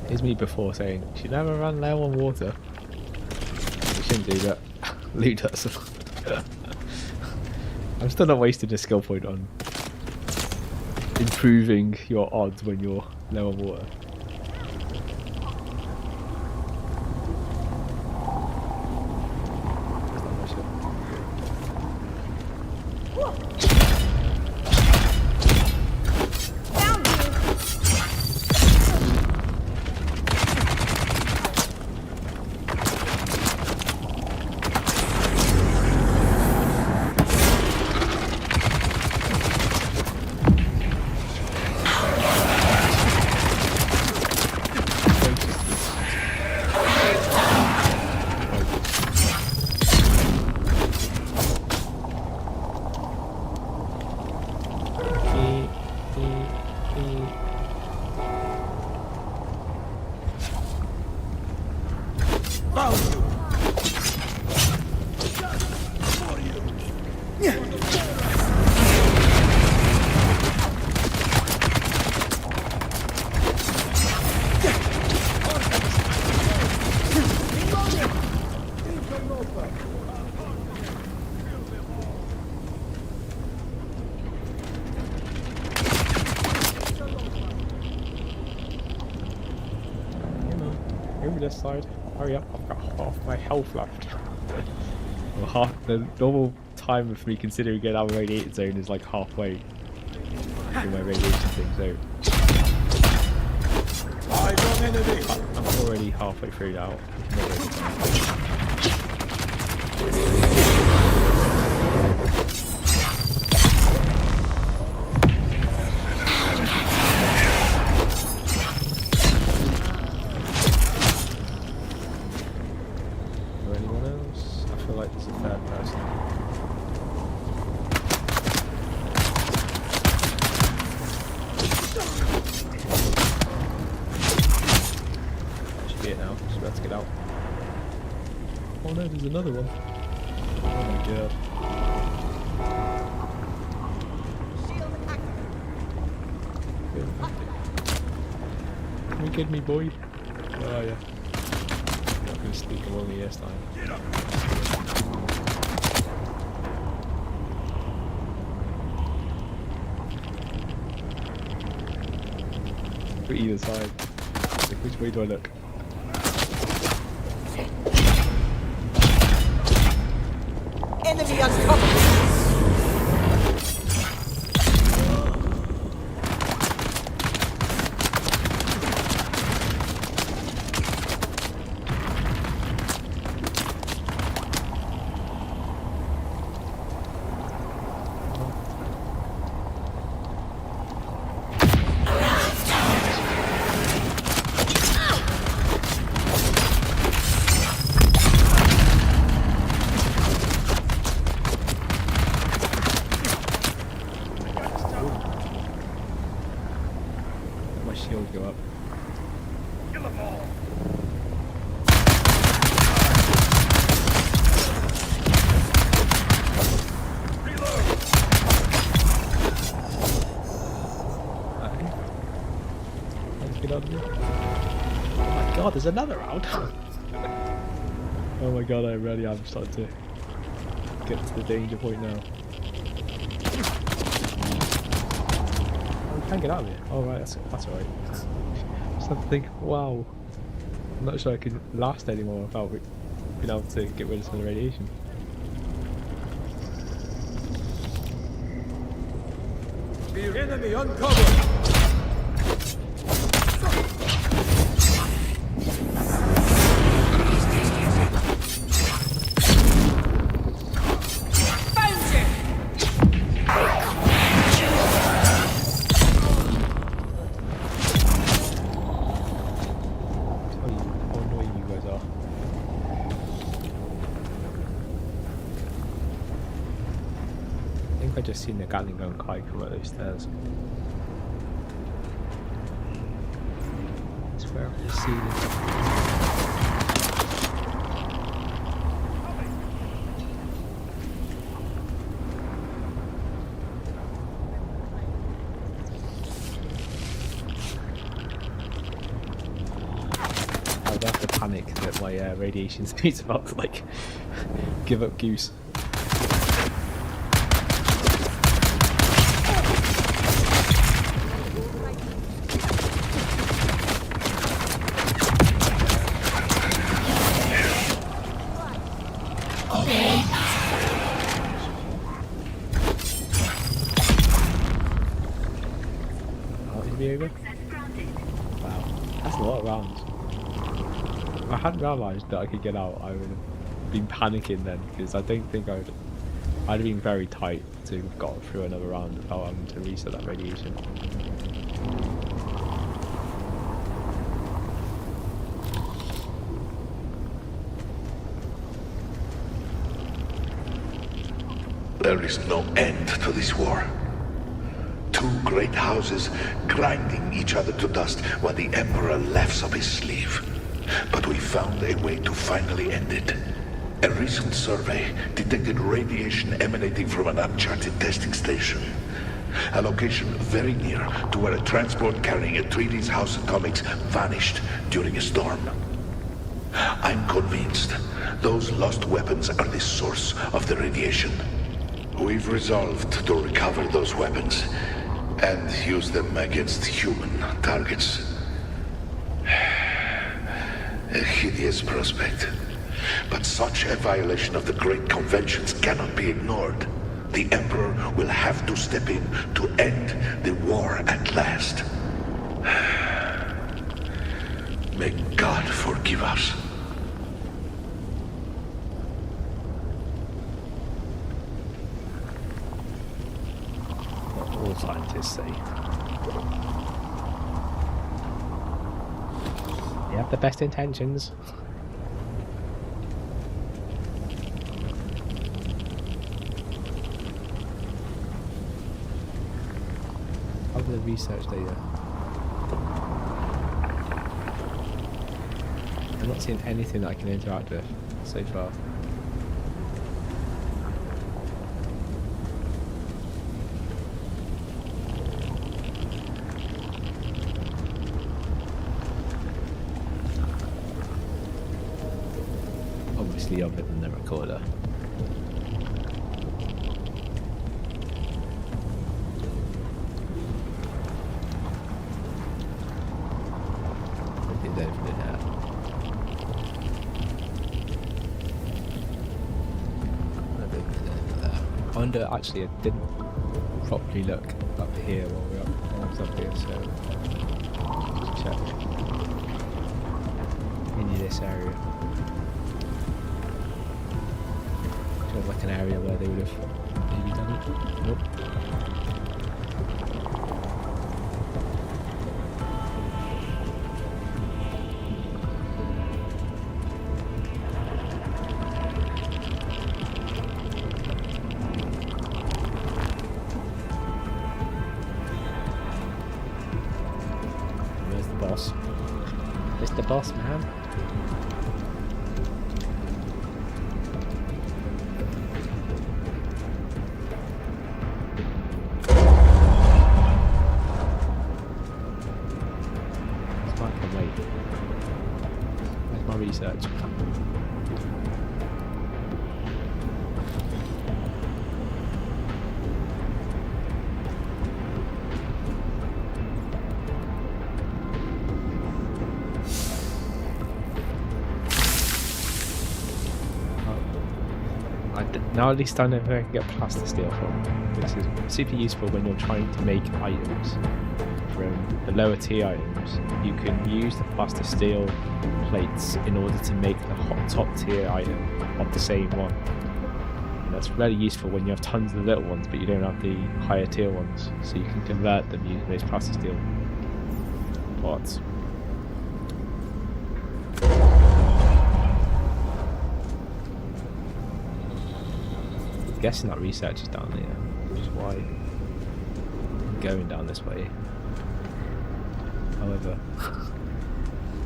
Here's me before saying, you should never run low on water. You shouldn't do that. Loot us. I'm still not wasting a skill point on improving your odds when you're low on water. Over this side. Hurry up, I've got half my health left. Well, half the normal time of me considering getting out of the radiated zone is like halfway through my radiation thing, so Eyes on enemy. I'm already halfway through now. Or anyone else? I feel like there's a third person. It now, just about to get out. Oh no, there's another one. Oh my god. Come and get me, boy. Where are you? I'm not gonna sneak along the this time. To either side. Like, which way do I look? Enemy uncovered. My shield go up. Kill them all. Let's get up here. Oh my god, there's another round. Oh my god, I really am starting to get to the danger point now. I can't get out of here. Oh right, that's alright. Just have to think, wow. I'm not sure I can last anymore without being able to get rid of some of the radiation. Enemy uncovered. I just seen the Gatling gun kite come up those stairs. It's where I can see them. I would have to panic that my radiation speed's about to like give up goose. Over? Wow, that's a lot of rounds. If I hadn't realised that I could get out, I would have been panicking then, because I don't think I'd have been very tight to have got through another round without having to reset that radiation. There is no end to this war. Two great houses grinding each other to dust while the Emperor laughs up his sleeve. But we found a way to finally end it. A recent survey detected radiation emanating from an uncharted testing station. A location very near to where a transport carrying Atreides House Atomics vanished during a storm. I'm convinced those lost weapons are the source of the radiation. We've resolved to recover those weapons and use them against human targets. A hideous prospect. But such a violation of the great conventions cannot be ignored. The Emperor will have to step in to end the war at last. May God forgive us. What all scientists say. You have the best intentions. Other research data. I'm not seeing anything that I can interact with so far. Obviously other than the recorder. I wonder, actually, I didn't properly look up here while I was up here, so let's check in this area. Feels like an area where they would have maybe done it. Nope. Mr. Boss Man. It's like a wait. Where's my research? Now at least I know where I can get plasticsteel from. This is super useful when you're trying to make items from the lower tier items. You can use the plasticsteel plates in order to make the top tier item of the same one. And that's really useful when you have tons of the little ones but you don't have the higher tier ones. So you can convert them using those plasticsteel parts. I'm guessing that research is down there, which is why I'm going down this way. However,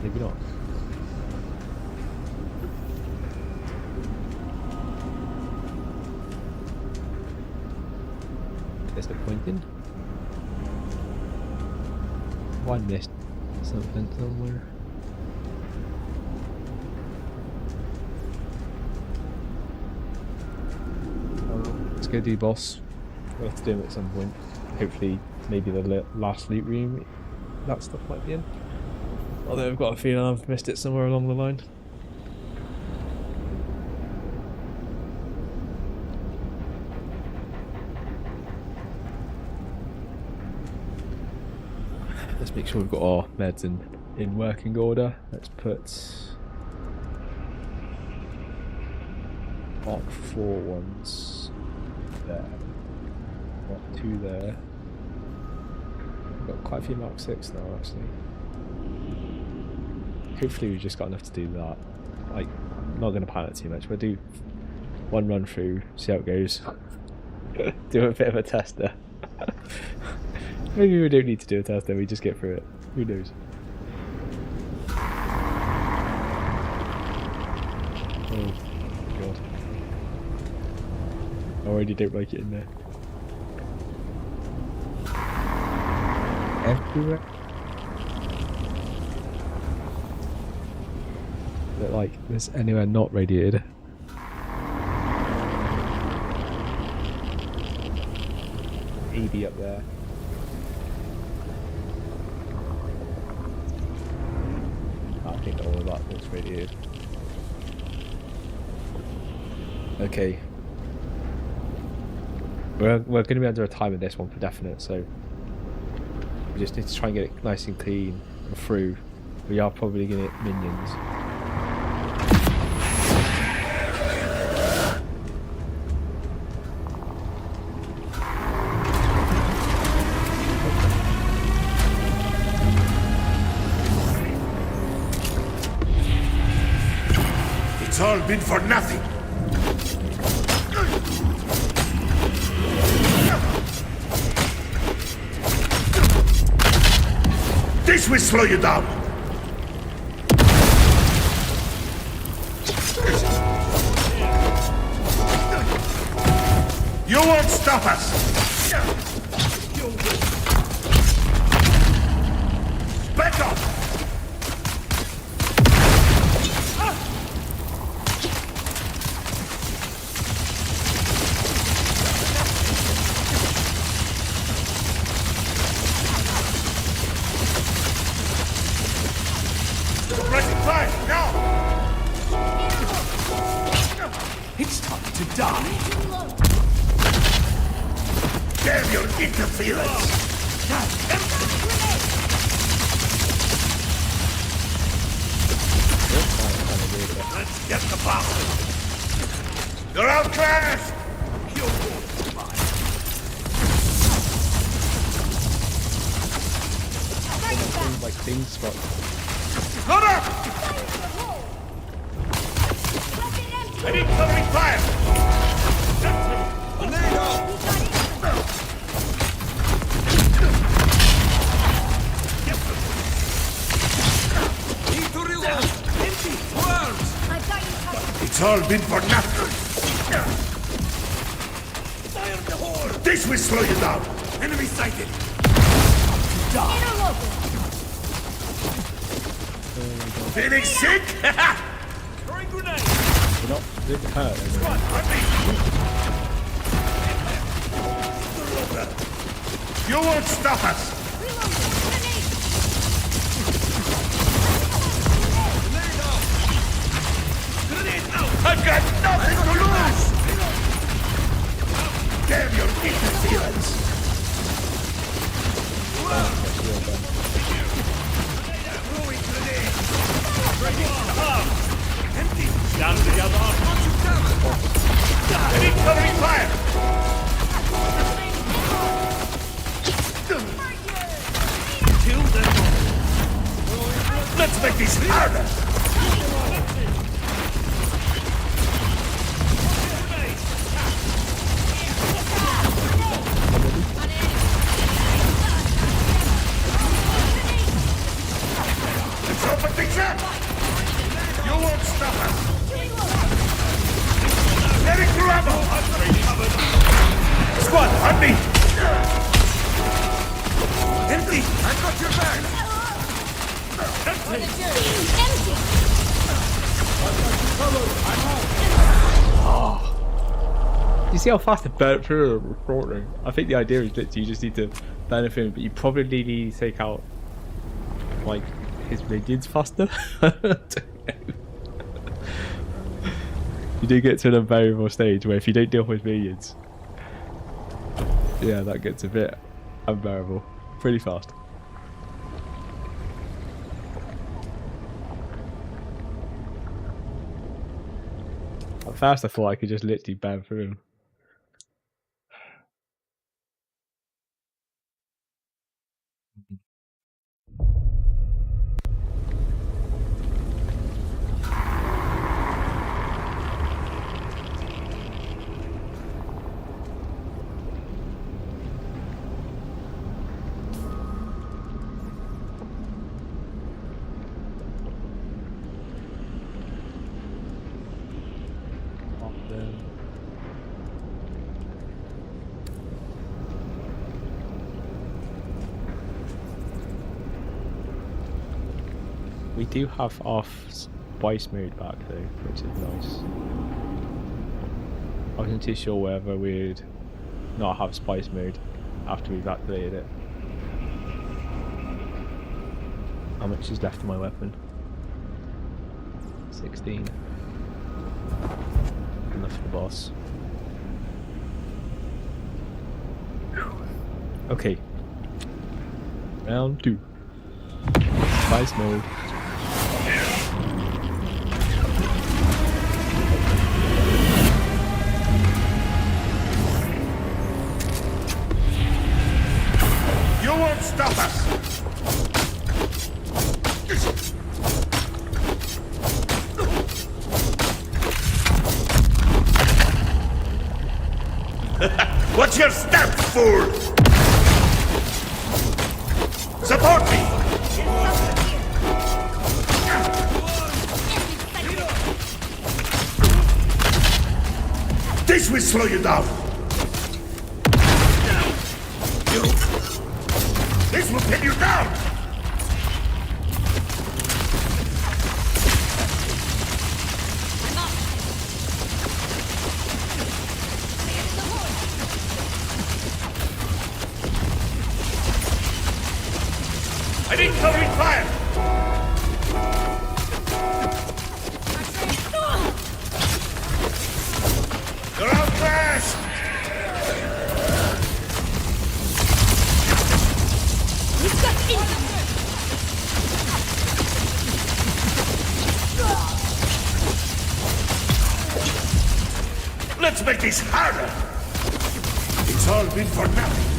maybe not. There's no point in. Oh, I missed something somewhere. Let's go do boss. We'll have to do him at some point. Hopefully, maybe the last loot room, that stuff might be in. Although I've got a feeling I've missed it somewhere along the line. Let's make sure we've got our meds in working order. Let's put Mark 4 ones there. Mark 2 there. We've got quite a few Mark 6 now actually. Hopefully we've just got enough to do that. Like, I'm not going to panic too much. We'll do one run through, see how it goes. Do a bit of a tester. Maybe we don't need to do a tester, we just get through it. Who knows? Oh god. I already don't like it in there. Everywhere. But like, there's anywhere not radiated. EB up there. I think all of that looks radiated. Okay. We're going to be under a timer this one for definite, so we just need to try and get it nice and clean and through We are probably gonna hit minions. It's all been for nothing. This will slow you down. You won't stop us. Back up. It's time to die. Damn your interference! Let's get the bastard! You're outclassed! Like things spot. Load up! I need covering fire! Need to reload. Empty. Worms. It's all been for nothing! Fire the horde. This will slow you down! Enemy sighted. Feeling sick? Throwing grenade. We're not really hurt. You won't stop us! I've got nothing to lose! Damn your interference! Empty. Down to the other arm. I need covering fire! Kill them. Let's make this harder! Let's open things up! You won't stop us! Getting through ammo! Squad, on me! Empty. I've got your back. You see how fast the burn through a recording? I think the idea is literally you just need to burn through, but you probably need to take out like his minions faster. You do get to an unbearable stage where if you don't deal with minions, yeah, that gets a bit unbearable pretty fast. At first I thought I could just literally burn through him. We do have off spice mode back though, which is nice. I wasn't too sure whether we'd not have spice mode after we've activated it. How much is left of my weapon? 16. Enough for the boss. Okay. Round 2. Spice mode. stop us! What's your step, fool? Support me! This will slow you down. This will pin you down. I need covering fire! You're out fast! Let's make this harder! It's all been for nothing.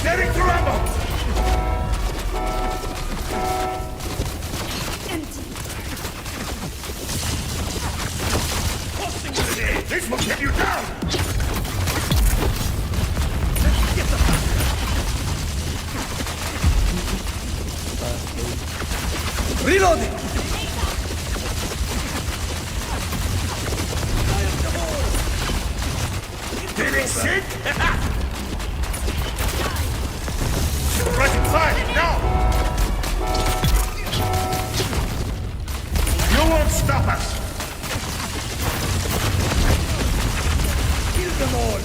Getting through ammo! This will get you down! Reloading! Feeling sick? Pressing fire, now! You won't stop us! Kill them all!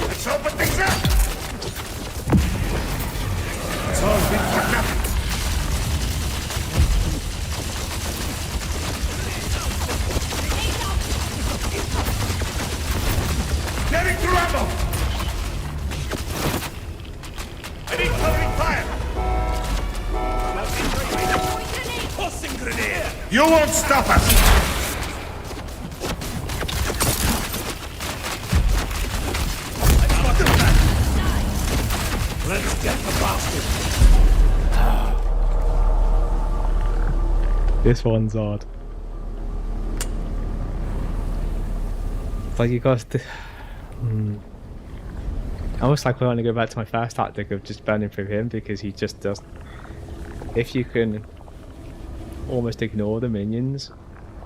Let's open things up! It's all been for nothing! Getting through ammo! I need covering fire! Tossing grenade! You won't stop us! Let's get the bastard! This one's odd. It's like you got to... Almost like I want to go back to my first tactic of just burning through him, because he just does... If you can almost ignore the minions,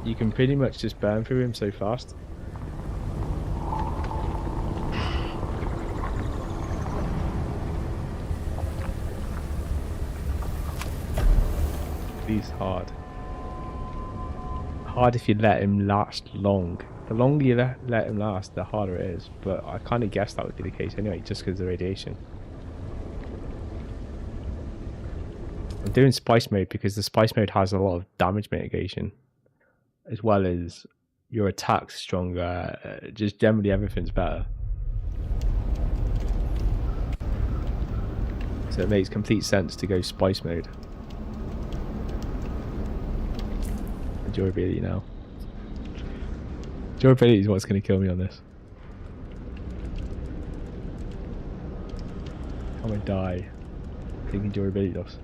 you can pretty much just burn through him so fast. He's hard. Hard if you let him last long. The longer you let him last, the harder it is. But I kind of guessed that would be the case anyway, just because of the radiation. I'm doing spice mode because the spice mode has a lot of damage mitigation, as well as your attack's stronger. Just generally everything's better. So it makes complete sense to go spice mode. Durability now. Durability is what's going to kill me on this. I'm going to die thinking durability loss.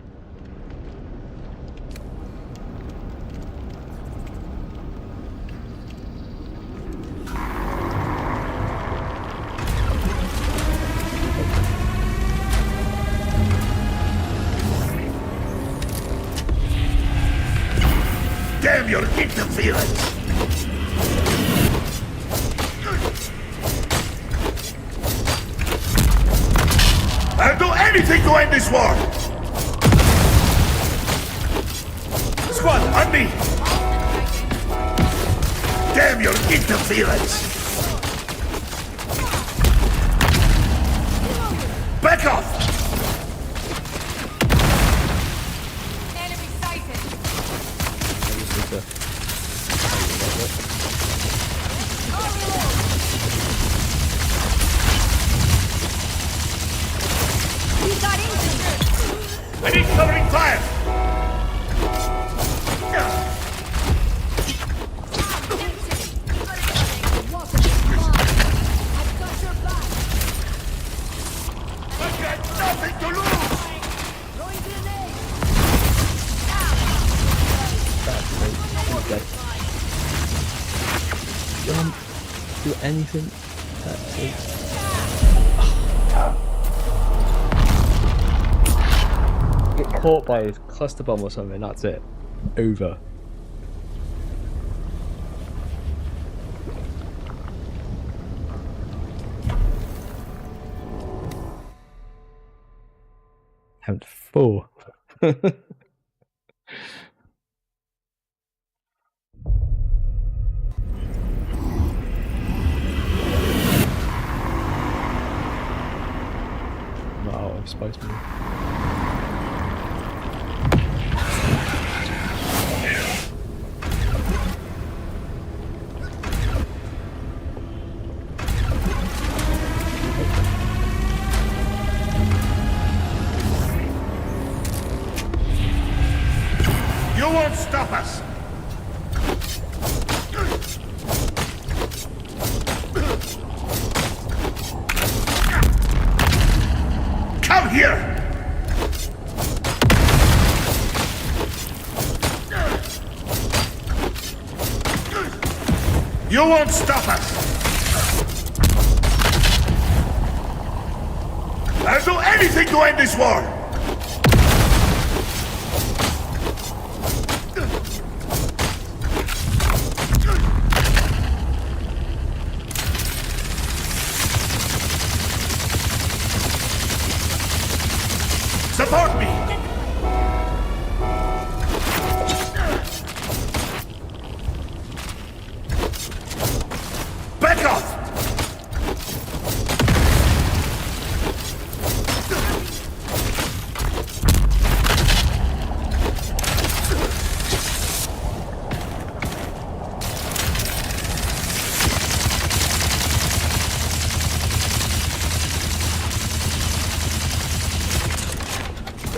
Damn your interference! I'll do anything to end this war! Squad, on me! Damn your interference! Back off! I need covering fire! jump, do anything. Get caught by a cluster bomb or something, that's it. Over. Count 4. Wow, I'm supposed to be. You won't stop us! Come here! You won't stop us! I'll do anything to end this war! Support me! Back off!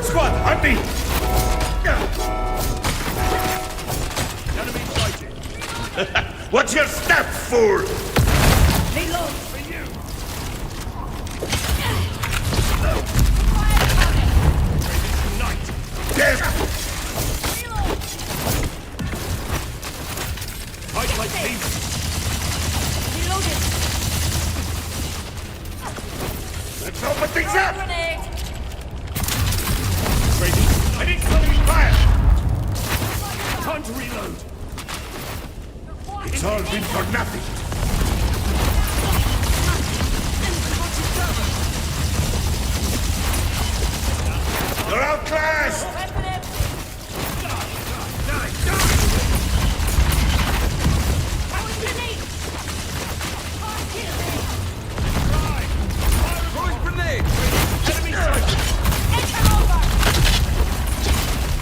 Squad, on me! Enemy fighting! What's your step, fool? Reload for you! Damn! Fight like thieves! Reloaded! Let's open things up! Grenade! I need something fire! Time to reload! It's all been for nothing! You're outclassed!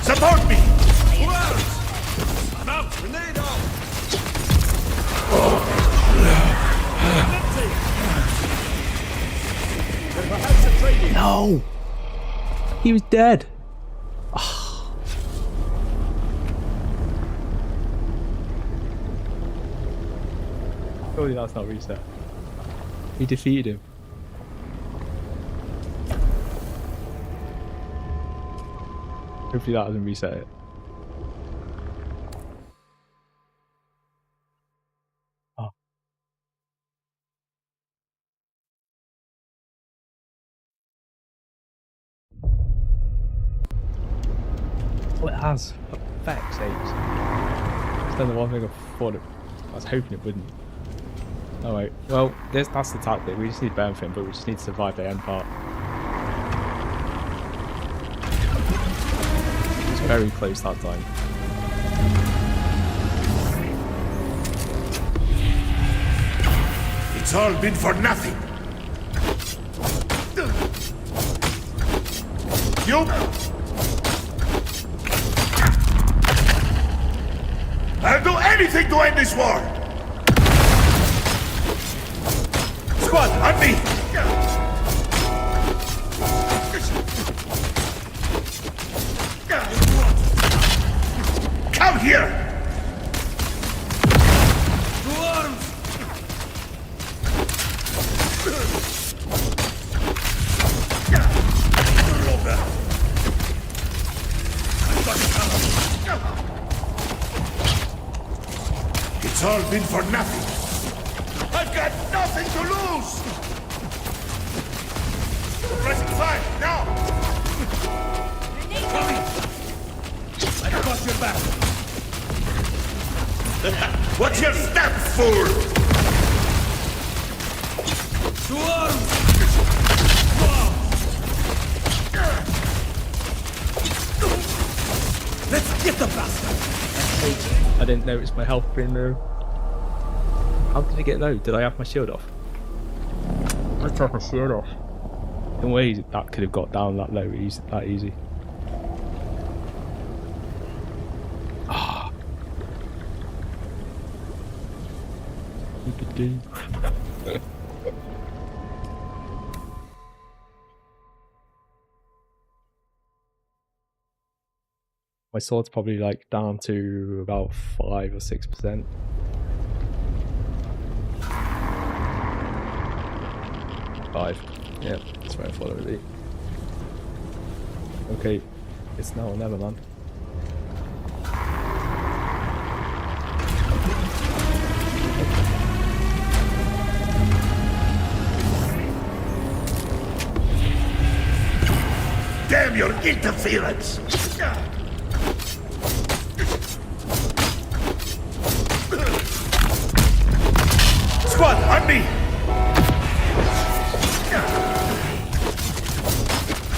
Support me! Who else? I'm out! Grenade out! No! He was dead! Surely that's not reset. He defeated him. Hopefully that doesn't reset it. Oh. Oh, it has. For feck's sakes. It's done the one thing I thought it. I was hoping it wouldn't. Alright, well, that's the tactic. We just need benefit, but we just need to survive the end part. It's very close that time. It's all been for nothing! You... I'll do anything to end this war! Squad, on me! Come here! To arms! It's all been for nothing. I've got nothing to lose! Pressing 5, now! Coming! I've got your back! What's your step, fool? To arms! Let's get the bastard! I didn't notice my health being low. How did it get low? Did I have my shield off? I took my shield off. No way that could have got down that low, that easy. Ah. Stupid game. My sword's probably like down to about 5 or 6%. Yeah, that's where I thought it would be. Okay, it's now or never, man. Damn your interference! Squad, on me!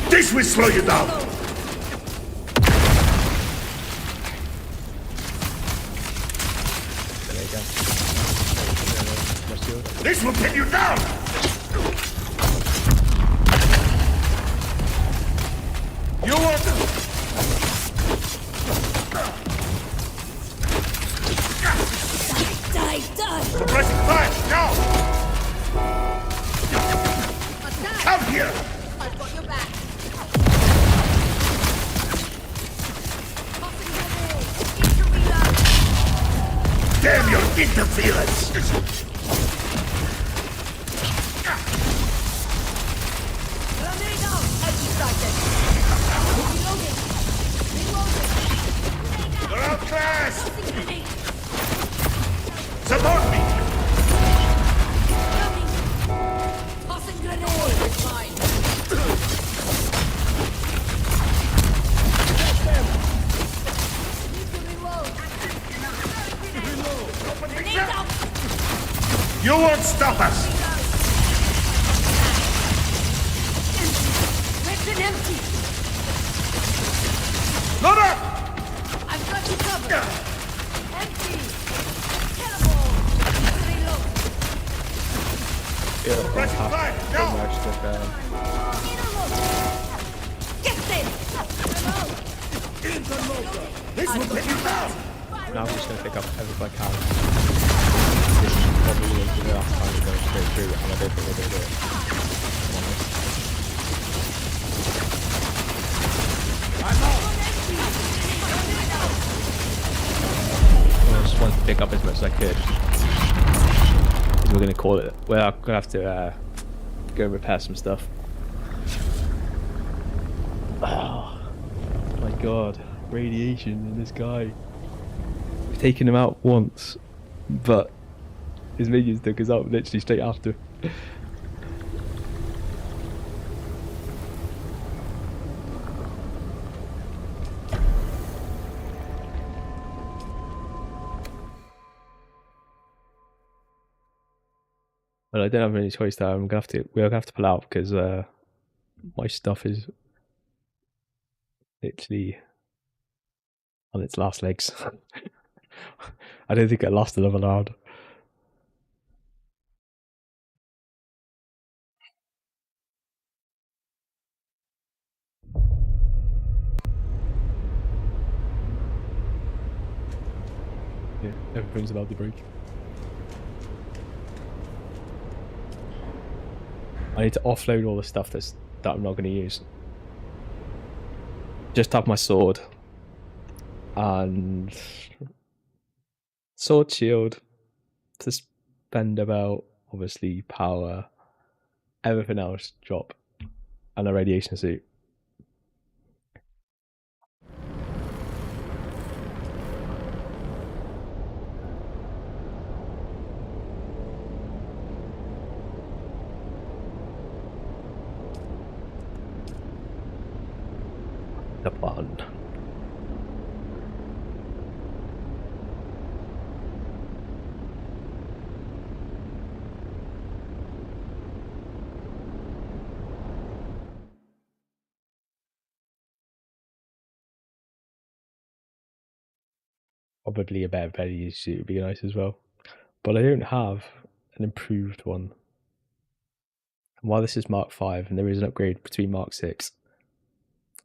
This will slow you down! There you go. This will pin you down! You want to... Die! Suppressing 5, now! Come here! I've got your back. Damn your interference! Grenade out! Anti-sighted! Reloading! Reloading! You're outclassed! Support me! Coming! Tossing grenade! It's mine! Need to reload! Grenade out! You won't stop us! Weapon empty! Load up! I've got you covered! Empty! Terrible! Reload! Yeah, Pressing 5, now! Get them! Reload! This will pin you down! Now I'm just going to pick up everything I can. This is probably the last time we're going straight through it, and I don't think we're going to do it. I just wanted to pick up as much as I could. We're going to call it. Well, I'm going to have to go repair some stuff. Oh my god, radiation in this guy. We've taken him out once, but his minions took us out literally straight after. Well, I don't have any choice there. We're gonna have to pull out because my stuff is literally on its last legs. I don't think it lasts another round. Yeah, everything's about to break. I need to offload all the stuff that I'm not going to use. Just have my sword and sword shield to spend about, obviously, power, everything else drop, and a radiation suit. fun. Probably a better value suit would be nice as well. But I don't have an improved one. And while this is Mark 5 and there is an upgrade between Mark 6,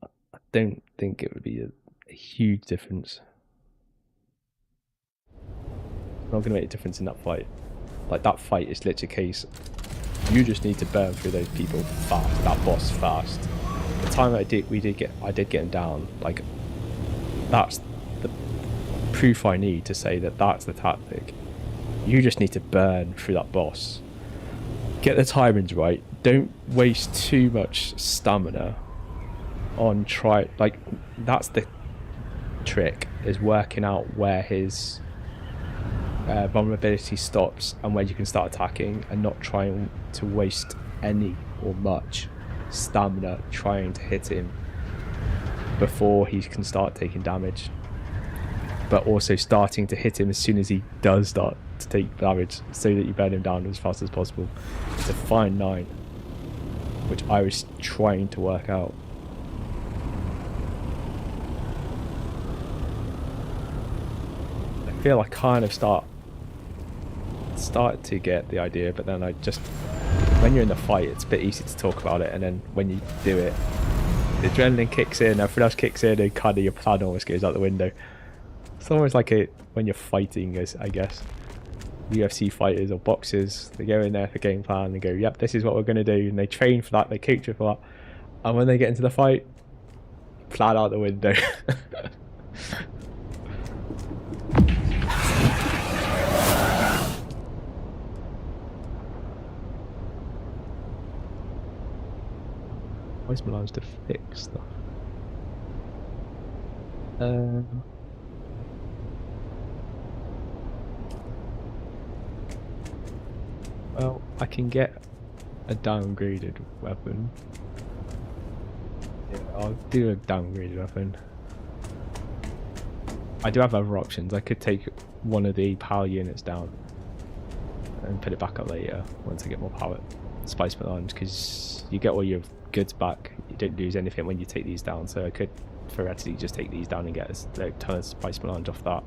I don't think it would be a huge difference. It's not going to make a difference in that fight. Like, that fight is literally a case, you just need to burn through those people fast, that boss fast. The time I did get him down, like, that's the proof I need to say that that's the tactic. You just need to burn through that boss. Get the timings right. Don't waste too much stamina on like, that's the trick, is working out where his vulnerability stops and where you can start attacking, and not trying to waste any or much stamina trying to hit him before he can start taking damage, but also starting to hit him as soon as he does start to take damage, so that you burn him down as fast as possible. It's a fine line, which I was trying to work out. I feel I kind of started to get the idea, but then I just, when you're in the fight, it's a bit easy to talk about it, and then when you do it, the adrenaline kicks in, everything else kicks in, and kind of your plan almost goes out the window. It's almost like when you're fighting, I guess. UFC fighters or boxers, they go in there for game plan and go, yep, this is what we're going to do, and they train for that, they coach for that, and when they get into the fight, plan out the window. Why's Milan's to fix stuff? Well, I can get a downgraded weapon. Yeah, I'll do a downgraded weapon. I do have other options. I could take one of the power units down and put it back up later once I get more power. Spice melange, because you get all your goods back. You don't lose anything when you take these down, so I could theoretically just take these down and get a ton of spice melange off that.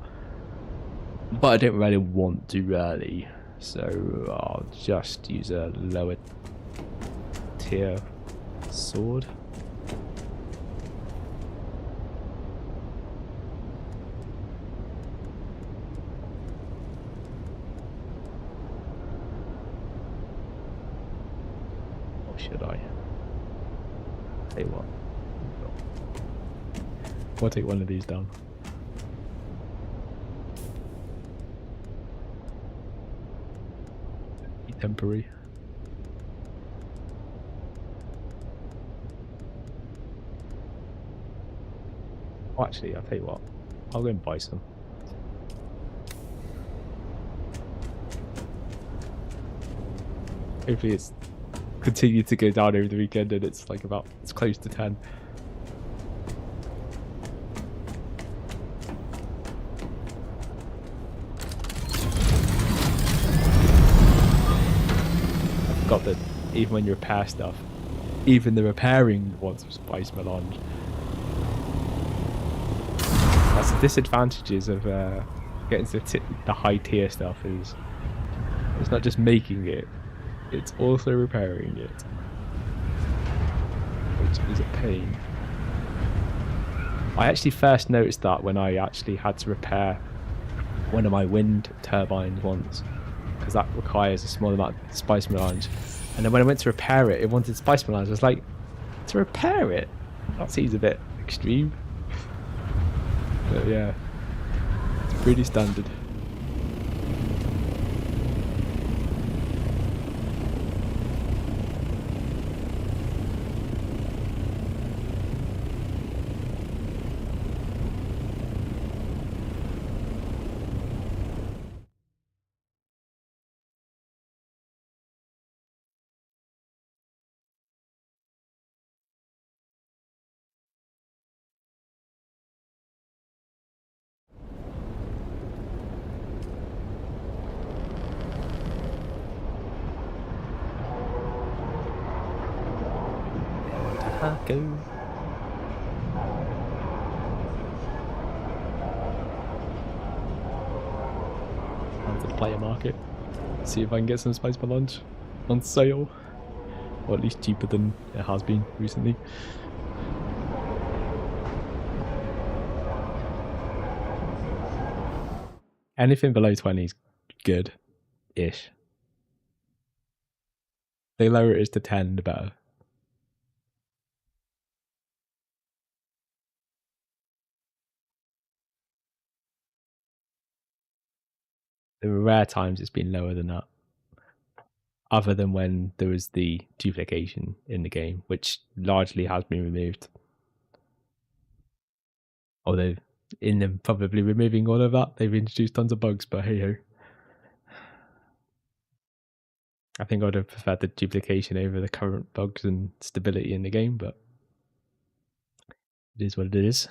But I don't really want to really, so I'll just use a lower tier sword. Or should I? Tell you what, I'll take one of these down. Temporary. Oh, actually, I'll tell you what, I'll go and buy some. Hopefully it's continued to go down over the weekend and it's like it's close to 10. Got that even when you repair stuff, even the repairing wants spice melange. That's the disadvantages of getting to the high tier stuff, is it's not just making it, it's also repairing it, which is a pain. I actually first noticed that when I actually had to repair one of my wind turbines once, because that requires a small amount of spice melange, and then when I went to repair it, it wanted spice melange. I was like, to repair it? That seems a bit extreme. But yeah, it's pretty standard. Taco. Onto the player market. See if I can get some spice for lunch on sale. Or at least cheaper than it has been recently. Anything below 20 is good-ish. The lower it is to 10, the better. There were rare times it's been lower than that. Other than when there was the duplication in the game, which largely has been removed. Although, in them probably removing all of that, they've introduced tons of bugs, but hey ho. I think I would have preferred the duplication over the current bugs and stability in the game, but it is what it is.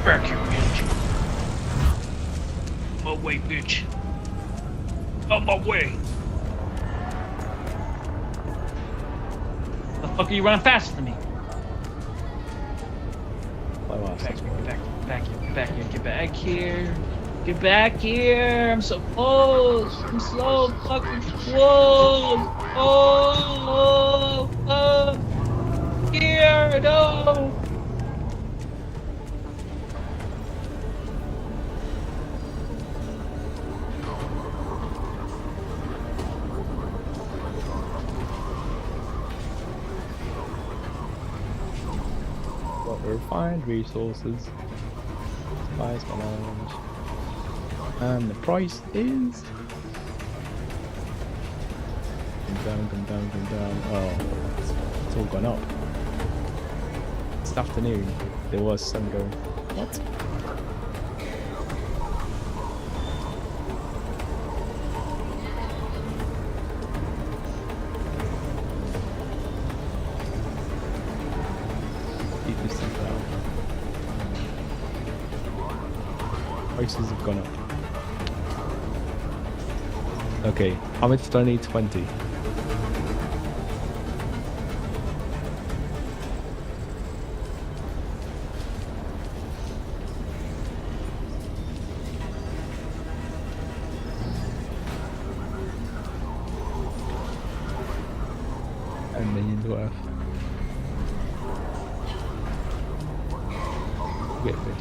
Back here, bitch. My way, bitch. On my way. The fuck are you running faster than me? Get back here. Get back here. I'm so close. I'm so fucking close. Here, no. Refined resources, spice lounge, and the price is come down. Oh, it's all gone up. This afternoon there was some going. What? Prices have gone up. Okay, how much do I need? 20. $10 million worth. Get 50.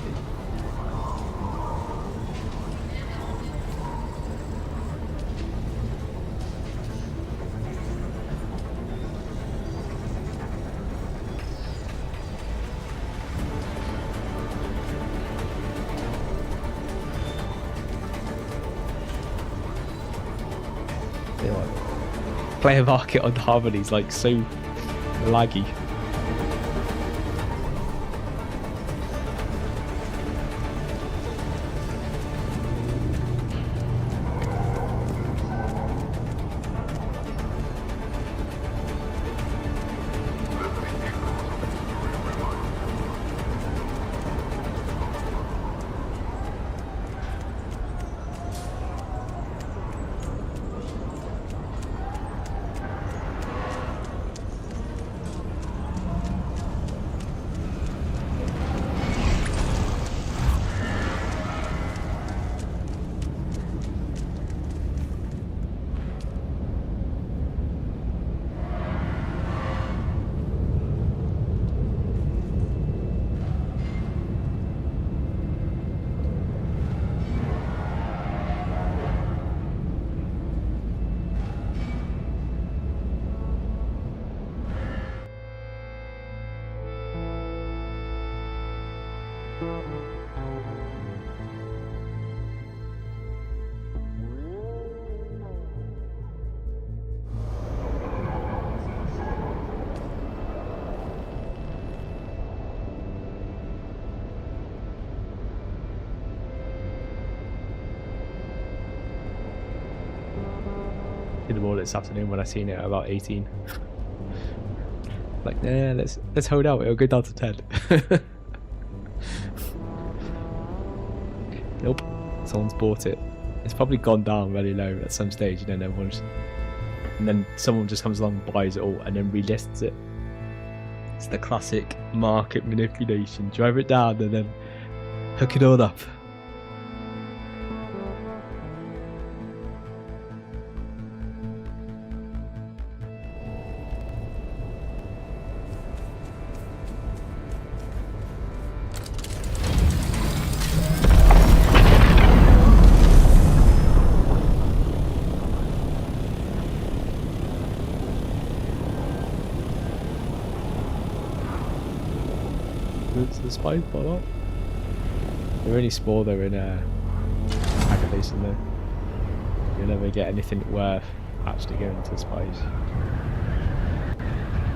Player market on Harmony is like so laggy. unforgettable this afternoon when I seen it at about 18. Like, nah, let's hold out. It'll go down to 10. Nope, someone's bought it. It's probably gone down really low at some stage, and then someone just comes along, buys it all, and then relists it. It's the classic market manipulation. Drive it down and then hook it all up. The spies fall up. They're really small though in Hacker Basin though. You'll never get anything worth actually going to spies.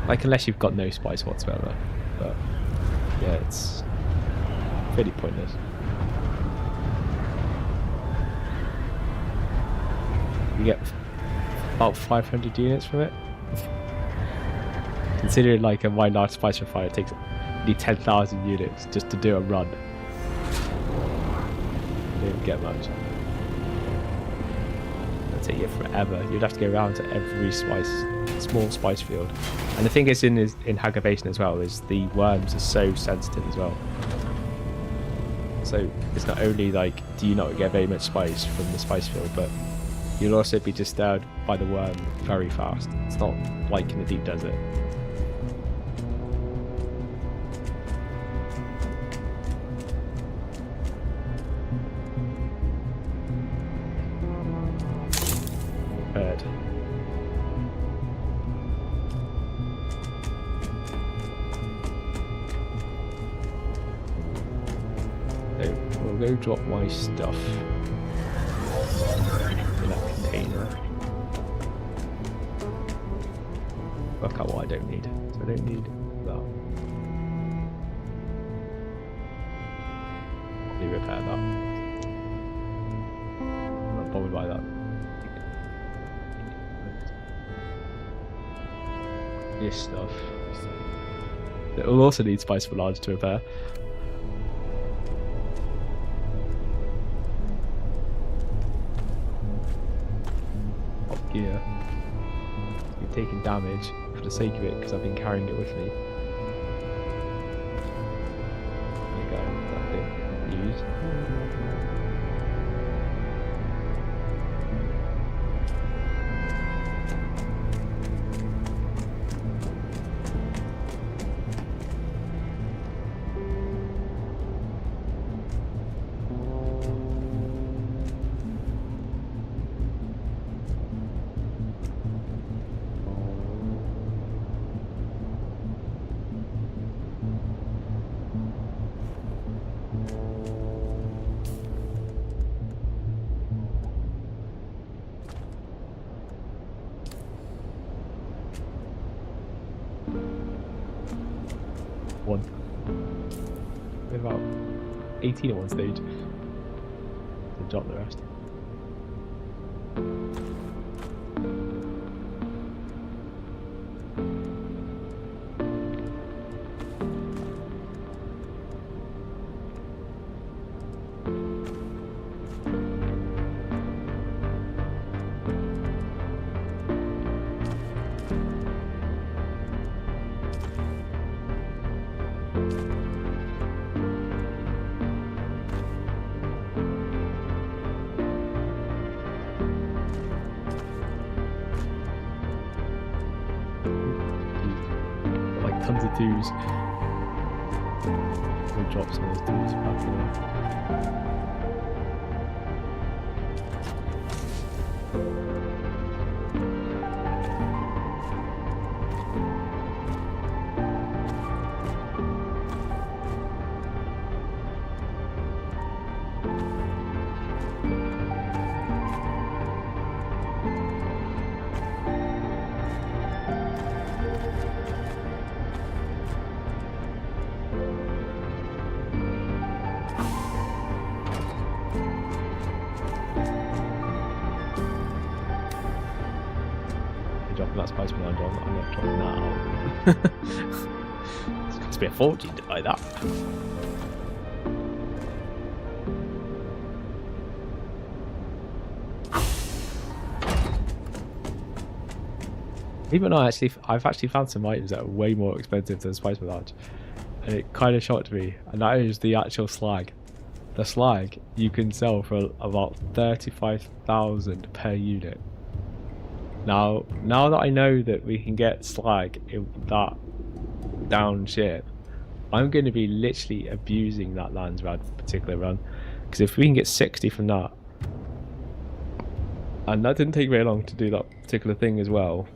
Like unless you've got no spies whatsoever. But yeah, it's pretty pointless. You get about 500 units from it. Considering like a wide large spice refiner takes 10,000 units just to do a run. You don't get much. It'll take you forever. You'd have to go around to every small spice field. And the thing is in Hacker Basin as well is the worms are so sensitive as well. So it's not only like do you not get very much spice from the spice field, but you'll also be disturbed by the worm very fast. It's not like in the deep desert. We'll go drop my stuff in that container. Work out what I don't need. So I don't need that. Probably repair that. I'm not bothered by that. This stuff. It will also need spice for large to repair. Gear. You're taking damage for the sake of it because I've been carrying it with me. There you go, that thing used. One. We have about 18 at one stage. So drop the rest. Tons of twos. We'll drop some of those twos back in. command on. I'm not dropping that out. It's going to be a fortune to buy that. Even though I've actually found some items that are way more expensive than Spice Melange, and it kind of shocked me, and that is the actual slag. The slag you can sell for about 35,000 per unit. Now that I know that we can get slag in that down ship, I'm going to be literally abusing that LANDSRAAD particular run, because if we can get 60 from that, and that didn't take very long to do that particular thing as well.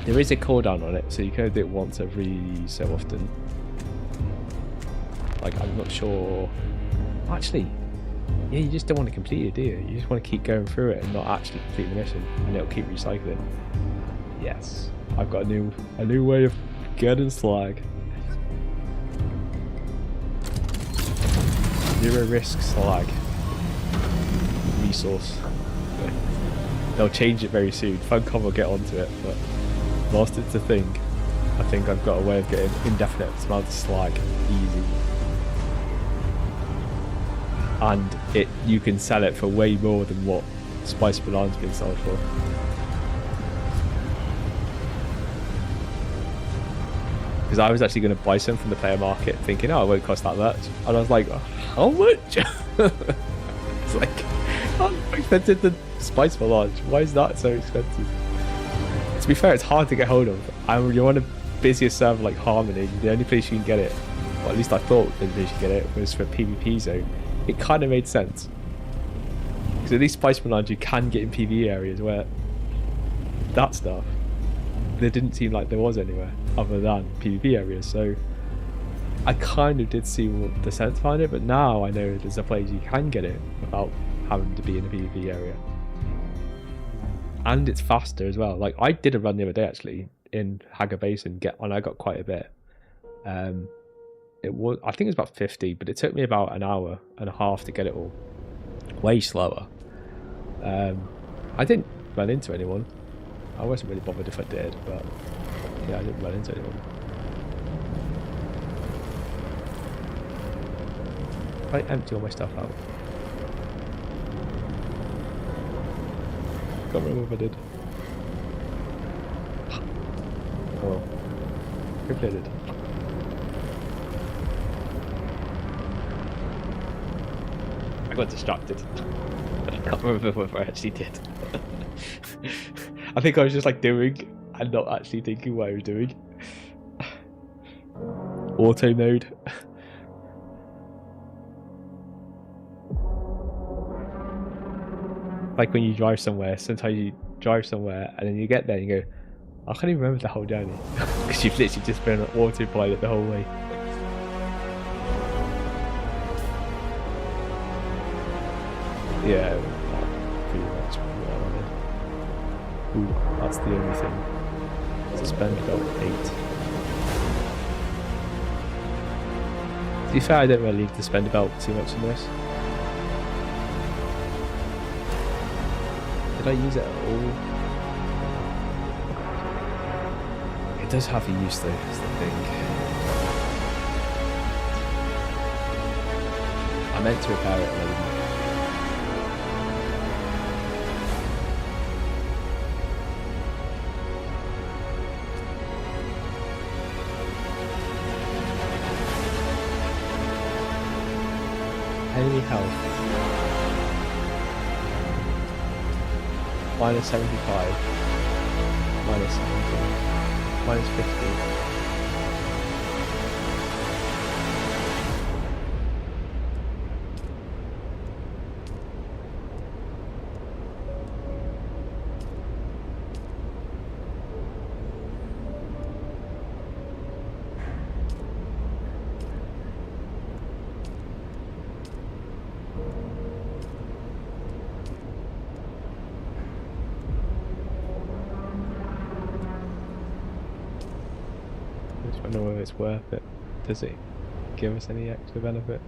There is a cooldown on it, so you can do it once every so often. Like, I'm not sure. Actually, yeah, you just don't want to complete it, do you? You just want to keep going through it and not actually complete the mission, and it'll keep recycling. Yes, I've got a new way of getting slag. Zero risk slag resource. They'll change it very soon. Funcom will get onto it, but whilst it's a thing, I think I've got a way of getting indefinite amount of slag easy. And you can sell it for way more than what Spice Melange's been sold for. Because I was actually going to buy some from the player market, thinking, oh, it won't cost that much. And I was like, how much? It's like, how expensive than Spice Melange? Why is that so expensive? To be fair, it's hard to get hold of. You're on a busiest server like Harmony. The only place you can get it, or at least I thought the only place you could get it, was for PvP zone. It kind of made sense. Because at least Spice Melange you can get in PvE areas where that stuff, there didn't seem like there was anywhere other than PvP areas. So I kind of did see the sense behind it, but now I know there's a place you can get it without having to be in a PvP area. And it's faster as well. Like, I did a run the other day actually in Hagar Basin, and I got quite a bit. It was, I think it was about 50, but it took me about an hour and a half to get it all. Way slower. I didn't run into anyone. I wasn't really bothered if I did, but yeah, I didn't run into anyone. I empty all my stuff out. Can't remember if I did. Oh well. Hopefully I did. I got distracted. I can't remember whether I actually did. I think I was just like doing and not actually thinking what I was doing. Auto mode. Like when you drive somewhere, sometimes you drive somewhere and then you get there and you go, I can't even remember the whole journey. Because you've literally just been on autopilot the whole way. Yeah, pretty much what I wanted. Ooh, that's the only thing. Suspend belt 8. To be fair, I don't really need to spend a belt too much in this. Did I use it at all? It does have a use though, is the thing. I meant to repair it later. Enemy health. Minus 75. Minus 70. Minus 50. I don't know whether it's worth it. Does it give us any extra benefit?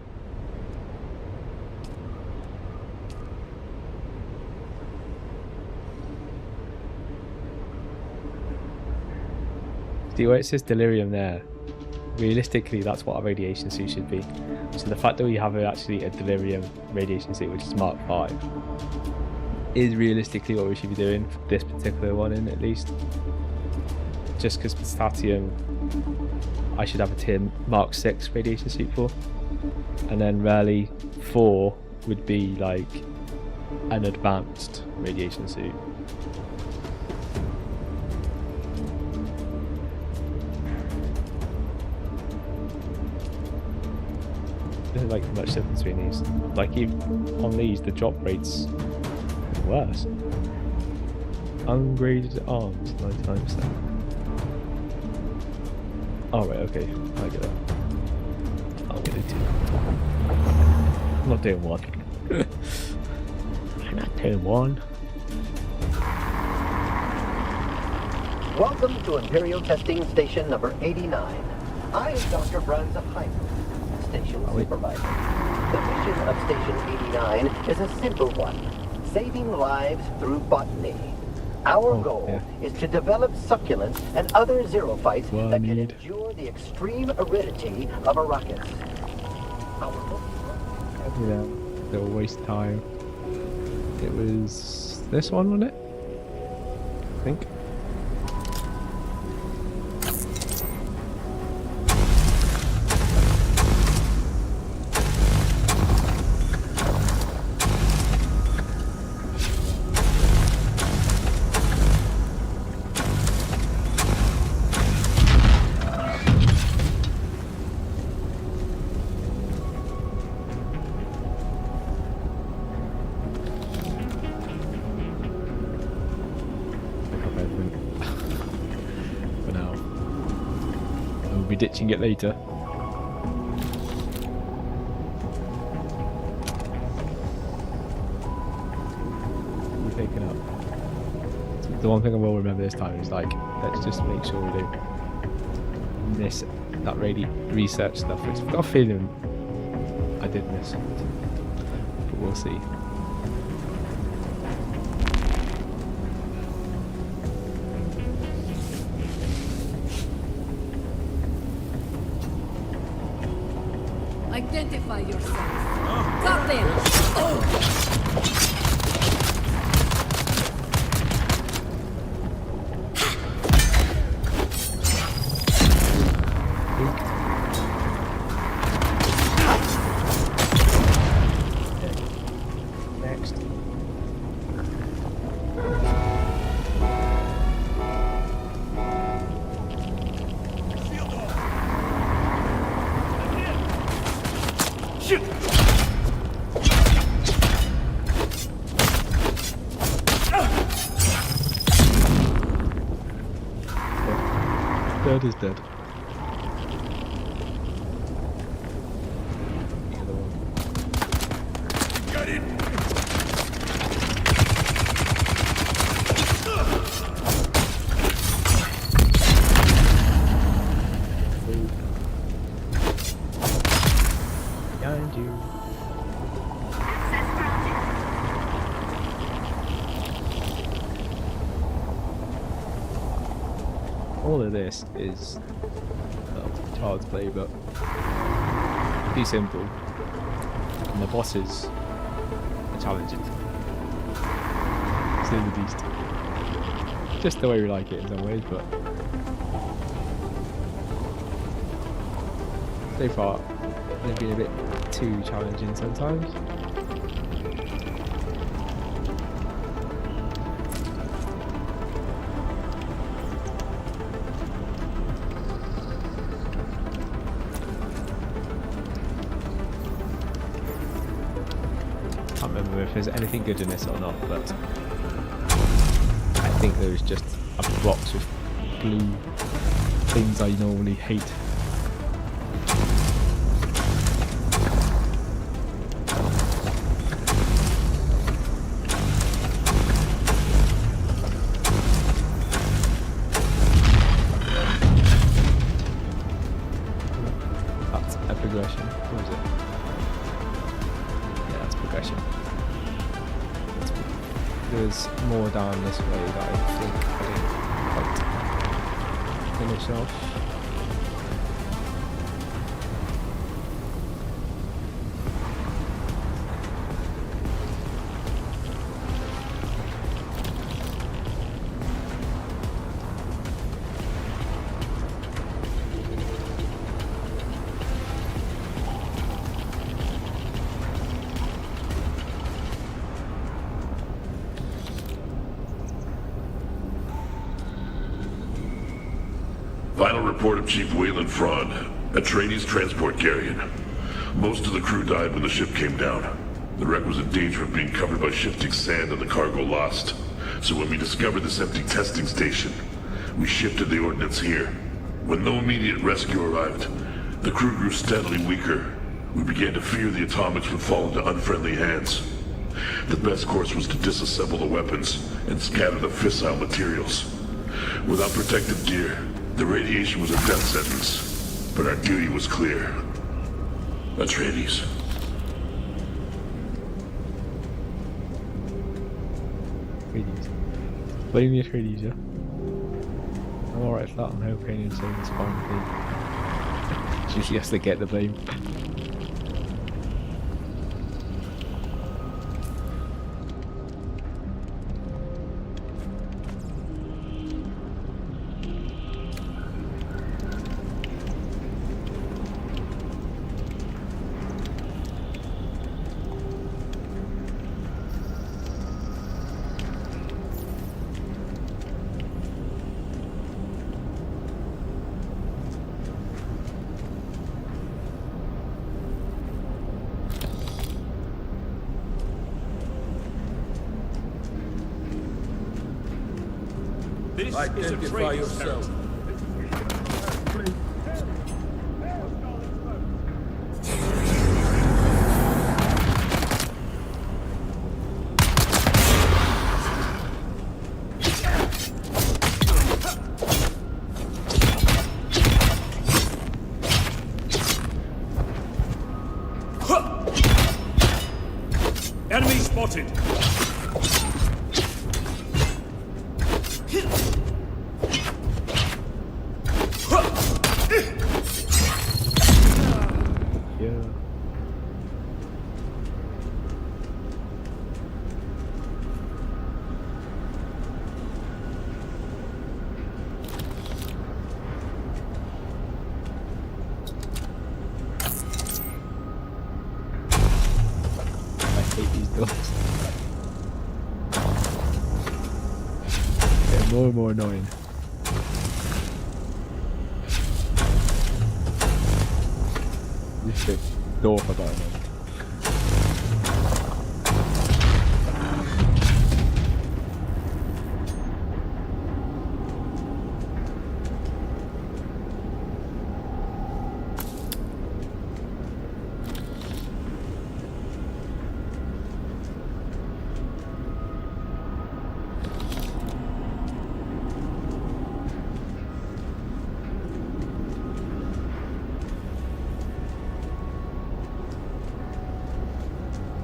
where it says delirium there, realistically that's what a radiation suit should be. So the fact that we have actually a delirium radiation suit, which is Mark 5, is realistically what we should be doing for this particular one in, at least. Just because potassium I should have a tier Mark 6 radiation suit for, and then rarely 4 would be like an advanced radiation suit. There isn't like much difference between these. Like even on these, the drop rates are worse. Ungraded arms, 99%. Oh right, okay, I get that. I'm gonna do 2. I'm not doing 1. I'm not doing 1. Welcome to Imperial Testing Station number 89. I am Dr. Franz Heino, Station Supervisor. The mission of Station 89 is a simple one, saving lives through botany. Our goal is to develop succulents and other xerophytes that can endure the extreme aridity of Arrakis. Yeah, they'll waste time. It was this one, wasn't it? I think. Be ditching it later. We're taking up. The one thing I will remember this time is like, let's just make sure we don't miss that research stuff. I've got a feeling I did miss it, but we'll see. Identify yourself. Got them. Next. Third is dead. Got it. Behind you. All of this is child's play, but be simple. And the bosses are challenging. Say the least. Just the way we like it in some ways, but so far they've been a bit too challenging sometimes. I can't remember if there's anything good in this or not, but I think there's just a box with blue things I normally hate. That's a progression. What is it? Yeah, that's progression. There's more down this way that I think I didn't quite finish off. Final report of Chief Wayland Fraun, Atreides transport carrier. Most of the crew died when the ship came down. The wreck was in danger of being covered by shifting sand and the cargo lost. So when we discovered this empty testing station, we shifted the ordnance here. When no immediate rescue arrived, the crew grew steadily weaker. We began to fear the atomics would fall into unfriendly hands. The best course was to disassemble the weapons and scatter the fissile materials. Without protective gear, the radiation was a death sentence, but our duty was clear. Atreides. Atreides. Blame the Atreides, yeah? I'm alright with that, I'm hoping and saying it's fine with me. She usually has to get the blame. Identify yourself. Enemy spotted. They're more and more annoying. This shit door for that one.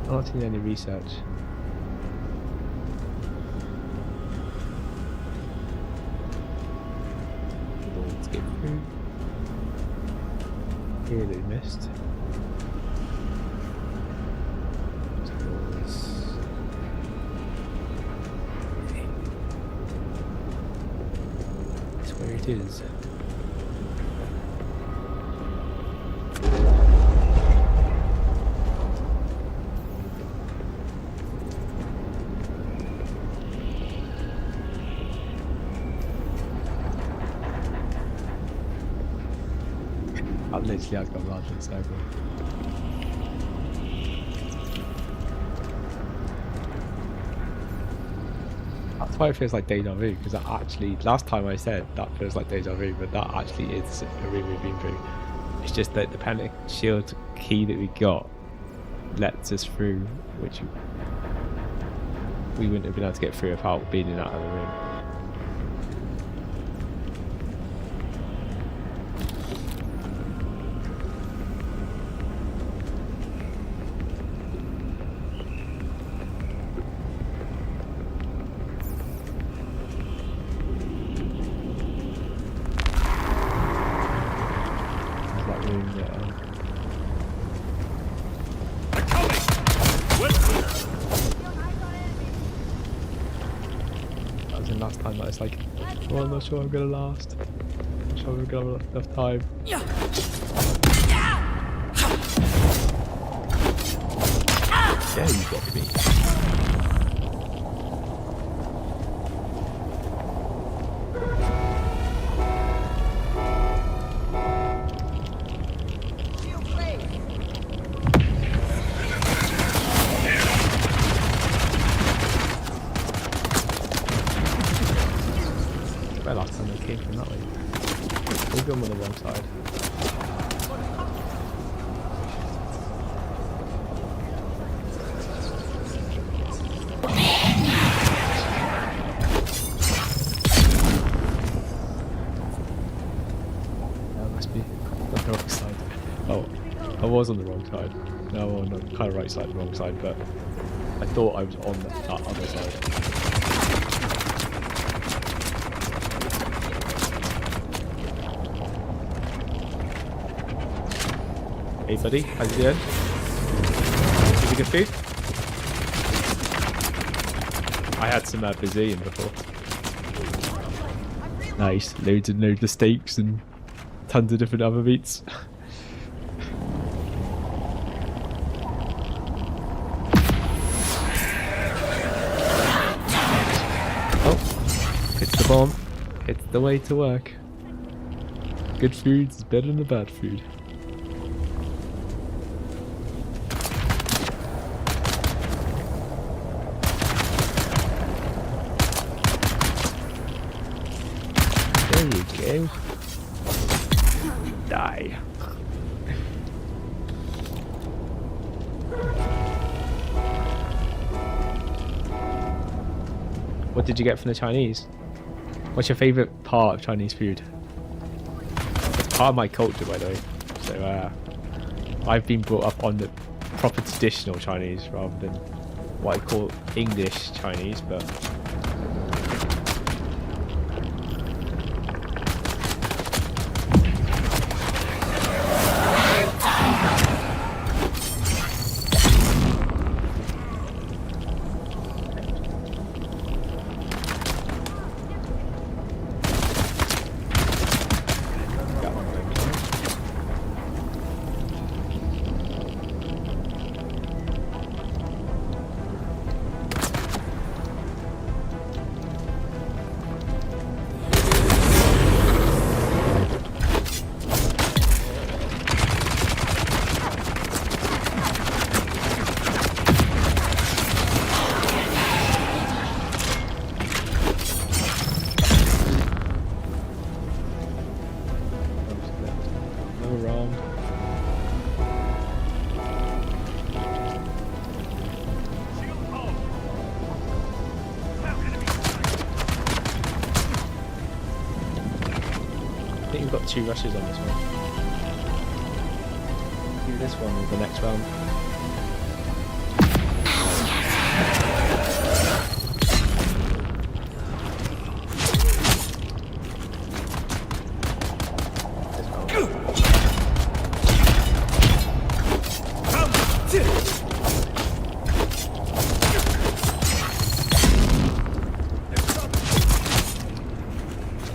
I'm not seeing any research. Let's get through. Here they missed. That's where it is. Literally, I've got around in a circle. That's why it feels like deja vu, because actually, last time I said that feels like deja vu, but that actually is a room we've been through. It's just that the panic shield key that we got lets us through, which we wouldn't have been able to get through without being in that other room. time that it's like, oh, I'm not sure I'm gonna last. I'm not sure I'm gonna have enough time. Yeah, you got me. Last time they came from that way. Maybe I'm on the wrong side. That must be on the wrong side. Oh, I was on the wrong side. No, I'm on the kind of right side, wrong side, but I thought I was on that other side. Hey buddy, how's it doing? Did you get food? I had some Brazilian before. Nice, loads and loads of steaks and tons of different other meats. Oh, it's the bomb. It's the way to work. Good food is better than the bad food. There you go. Die. What did you get from the Chinese? What's your favourite part of Chinese food? It's part of my culture, by the way. So I've been brought up on the proper traditional Chinese rather than what I call English Chinese, but I think we've got 2 rushes on this one. Do this one with the next round.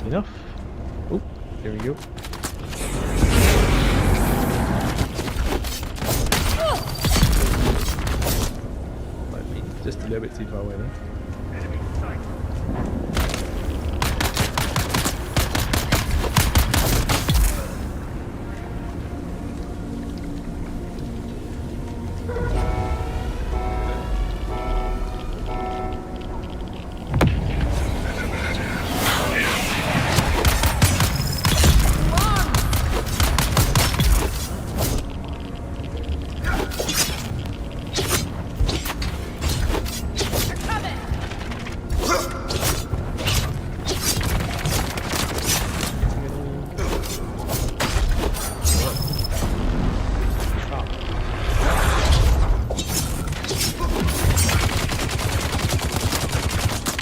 Enough. Oh, there we go. Might be just a little bit too far away there.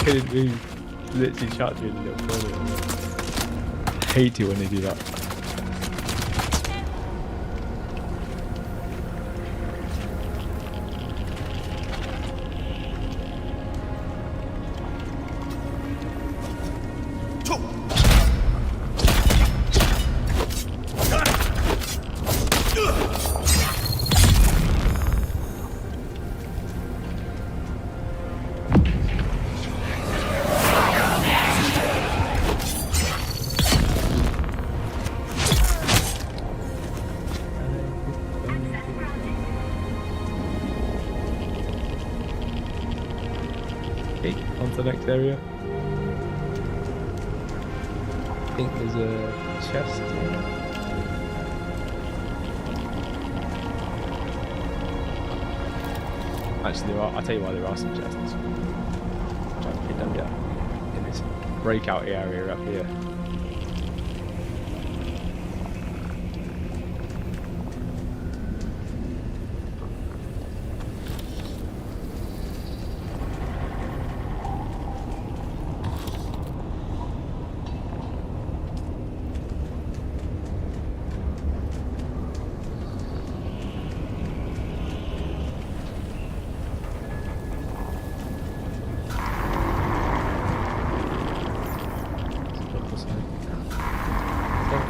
Couldn't move. Literally shot through the little corner. I hate it when they do that. on to the next area. I think there's a chest here. Actually, I'll tell you why there are some chests. Try to pin them down in this breakout area up here.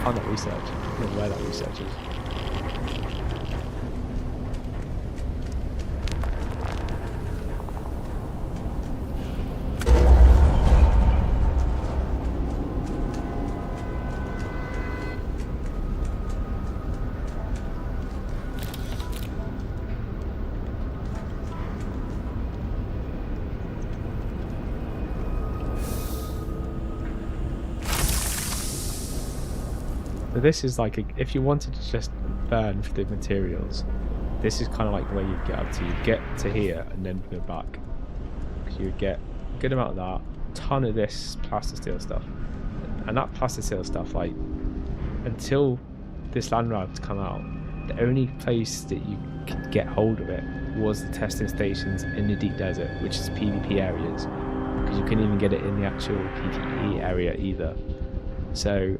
Find that research. I don't know where that research is. But this is like, if you wanted to just burn for the materials, this is kind of like the way you get up to. You get to here and then go back. Because you would get a good amount of that, a ton of this plastisteel stuff. And that plastisteel stuff, like, until this LANDSRAAD come out, the only place that you could get hold of it was the testing stations in the deep desert, which is PvP areas. Because you couldn't even get it in the actual PvE area either. So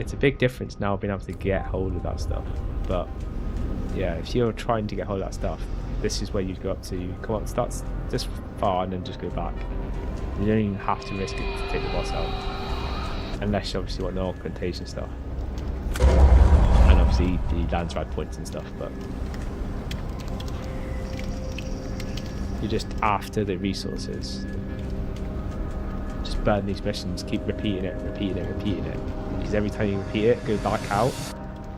it's a big difference now being able to get hold of that stuff. But yeah, if you're trying to get hold of that stuff, this is where you'd go up to. You come up, start this far and then just go back. You don't even have to risk it to take the boss out, unless you obviously want the augmentation stuff and obviously the LANDSRAAD points and stuff. But you're just after the resources. Just burn these missions, keep repeating it, because every time you repeat it, go back out,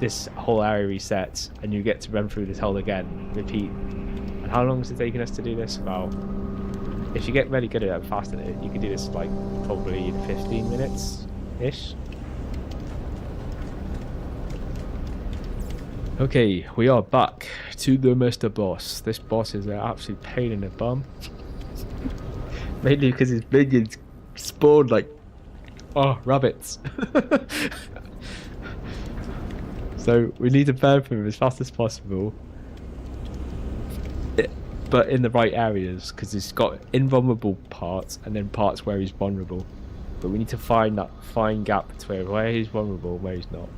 this whole area resets and you get to run through this hole again, repeat. And how long is it taking us to do this? About, if you get really good at it and fast at it, you can do this like probably in 15 minutes ish. Okay, we are back to the Mr. Boss. This boss is an absolute pain in the bum. Mainly because his minions spawned like rabbits. So we need to burn him as fast as possible, but in the right areas, because he's got invulnerable parts and then parts where he's vulnerable. But we need to find that fine gap between where he's vulnerable and where he's not,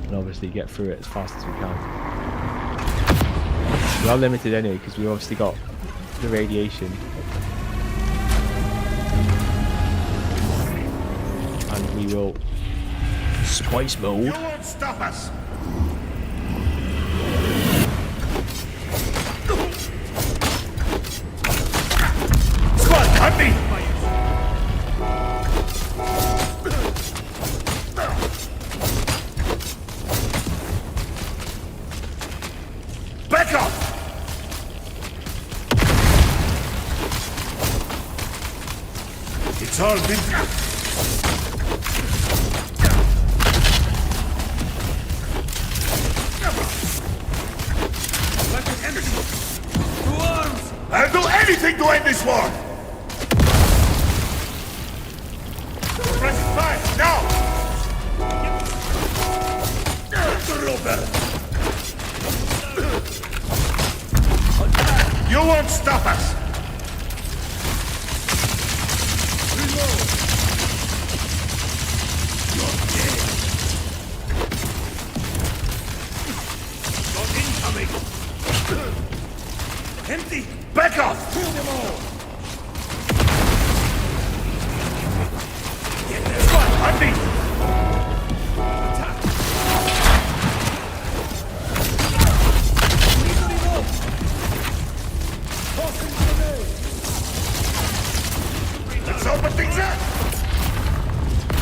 and obviously get through it as fast as we can. We are limited anyway because we've obviously got the radiation. And we will spice mode. You won't stop us. Squad, cut me. Back up. It's all been. I'll do anything to end this war! Press 5, now! You won't stop us! You're dead! You're incoming! Empty! Back off! Kill them all! Get there! Squad, on me! Attack! Let's open things up!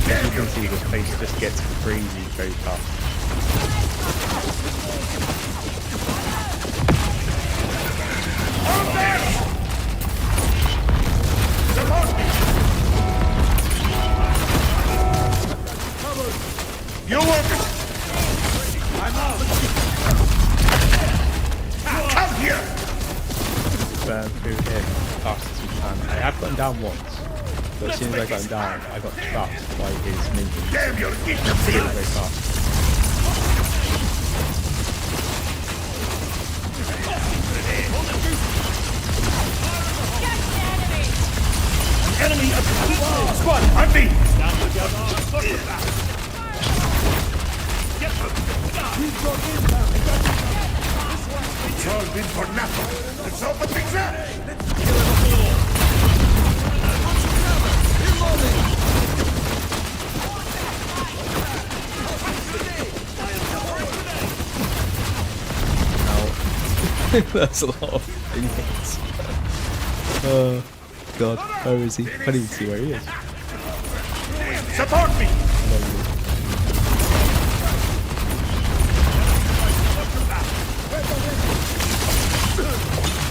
As you can see, this place just gets crazy very fast. You want it? I'm out. Come here. Burn through him as fast as we can. I have got him down once, but as soon as I got him down, I got trapped by his minions. Damn your interference! Very fast. Enemy attack! Squad, on me! It's all been for nothing. Let's open things up! That's a lot of minions. Oh god, where is he? I can't even see where he is. Support me!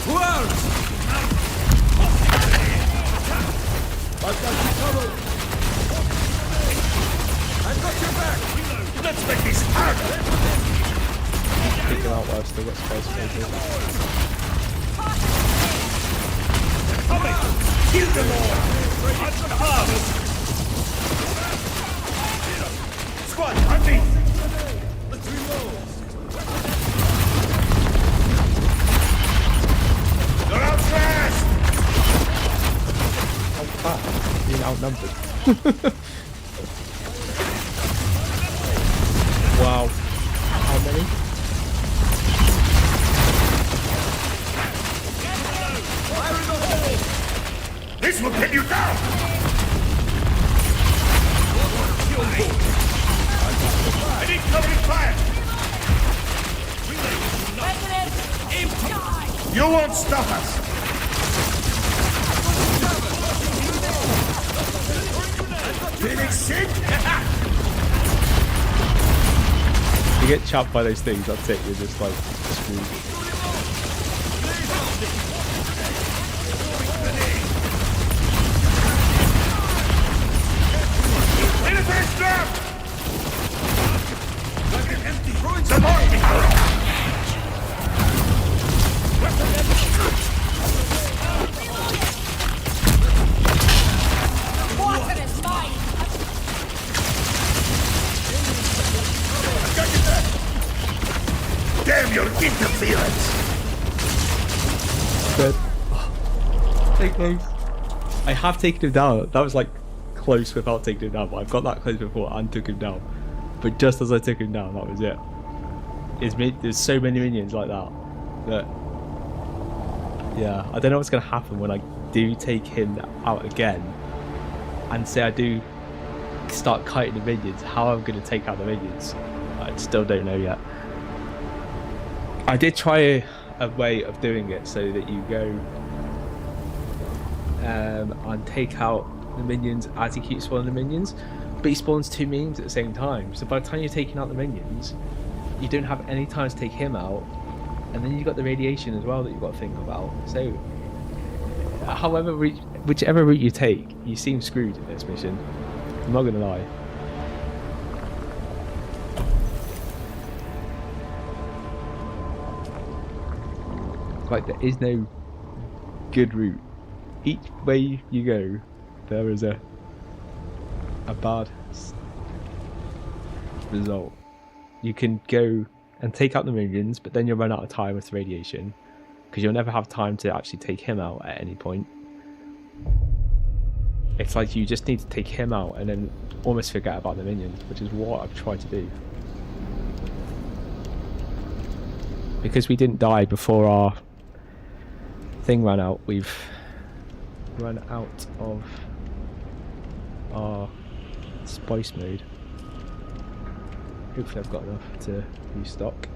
Who else? I've got you covered. I've got your back. Let's make this harder! Take him out while I've still got space for him. Kill them all! Squad, on me! Let's reload. You're out fast! How fast? Being outnumbered. Wow. How many? This will pin you down! I need covering fire! You won't stop us! Phoenix sick? You get chopped by those things, that's it, you're just like screwed. Support me! Damn your interference! Dead. So close. I have taken him down. That was like close without taking him down, but I've got that close before and took him down. But just as I took him down, that was it. There's so many minions like that yeah, I don't know what's going to happen when I do take him out again and say I do start kiting the minions, how I'm going to take out the minions. I still don't know yet. I did try a way of doing it so that you go and take out the minions as he keeps spawning the minions, but he spawns two minions at the same time, so by the time you're taking out the minions you don't have any time to take him out, and then you've got the radiation as well that you've got to think about. So however, whichever route you take, you seem screwed in this mission, I'm not gonna lie. Like, there is no good route. Each way you go, there is a bad result. You can go and take out the minions, but then you'll run out of time with the radiation, because you'll never have time to actually take him out at any point. It's like you just need to take him out and then almost forget about the minions, which is what I've tried to do. Because we didn't die before our thing ran out, we've run out of our spice mode. Hopefully I've got enough to restock.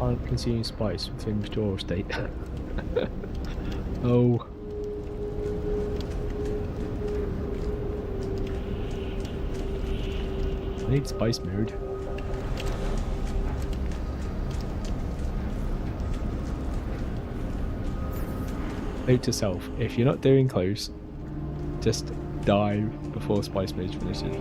Aren't consuming spice within withdrawal state. Oh. I need spice mode. Note to self, if you're not doing close, just dive before spice mode finishes.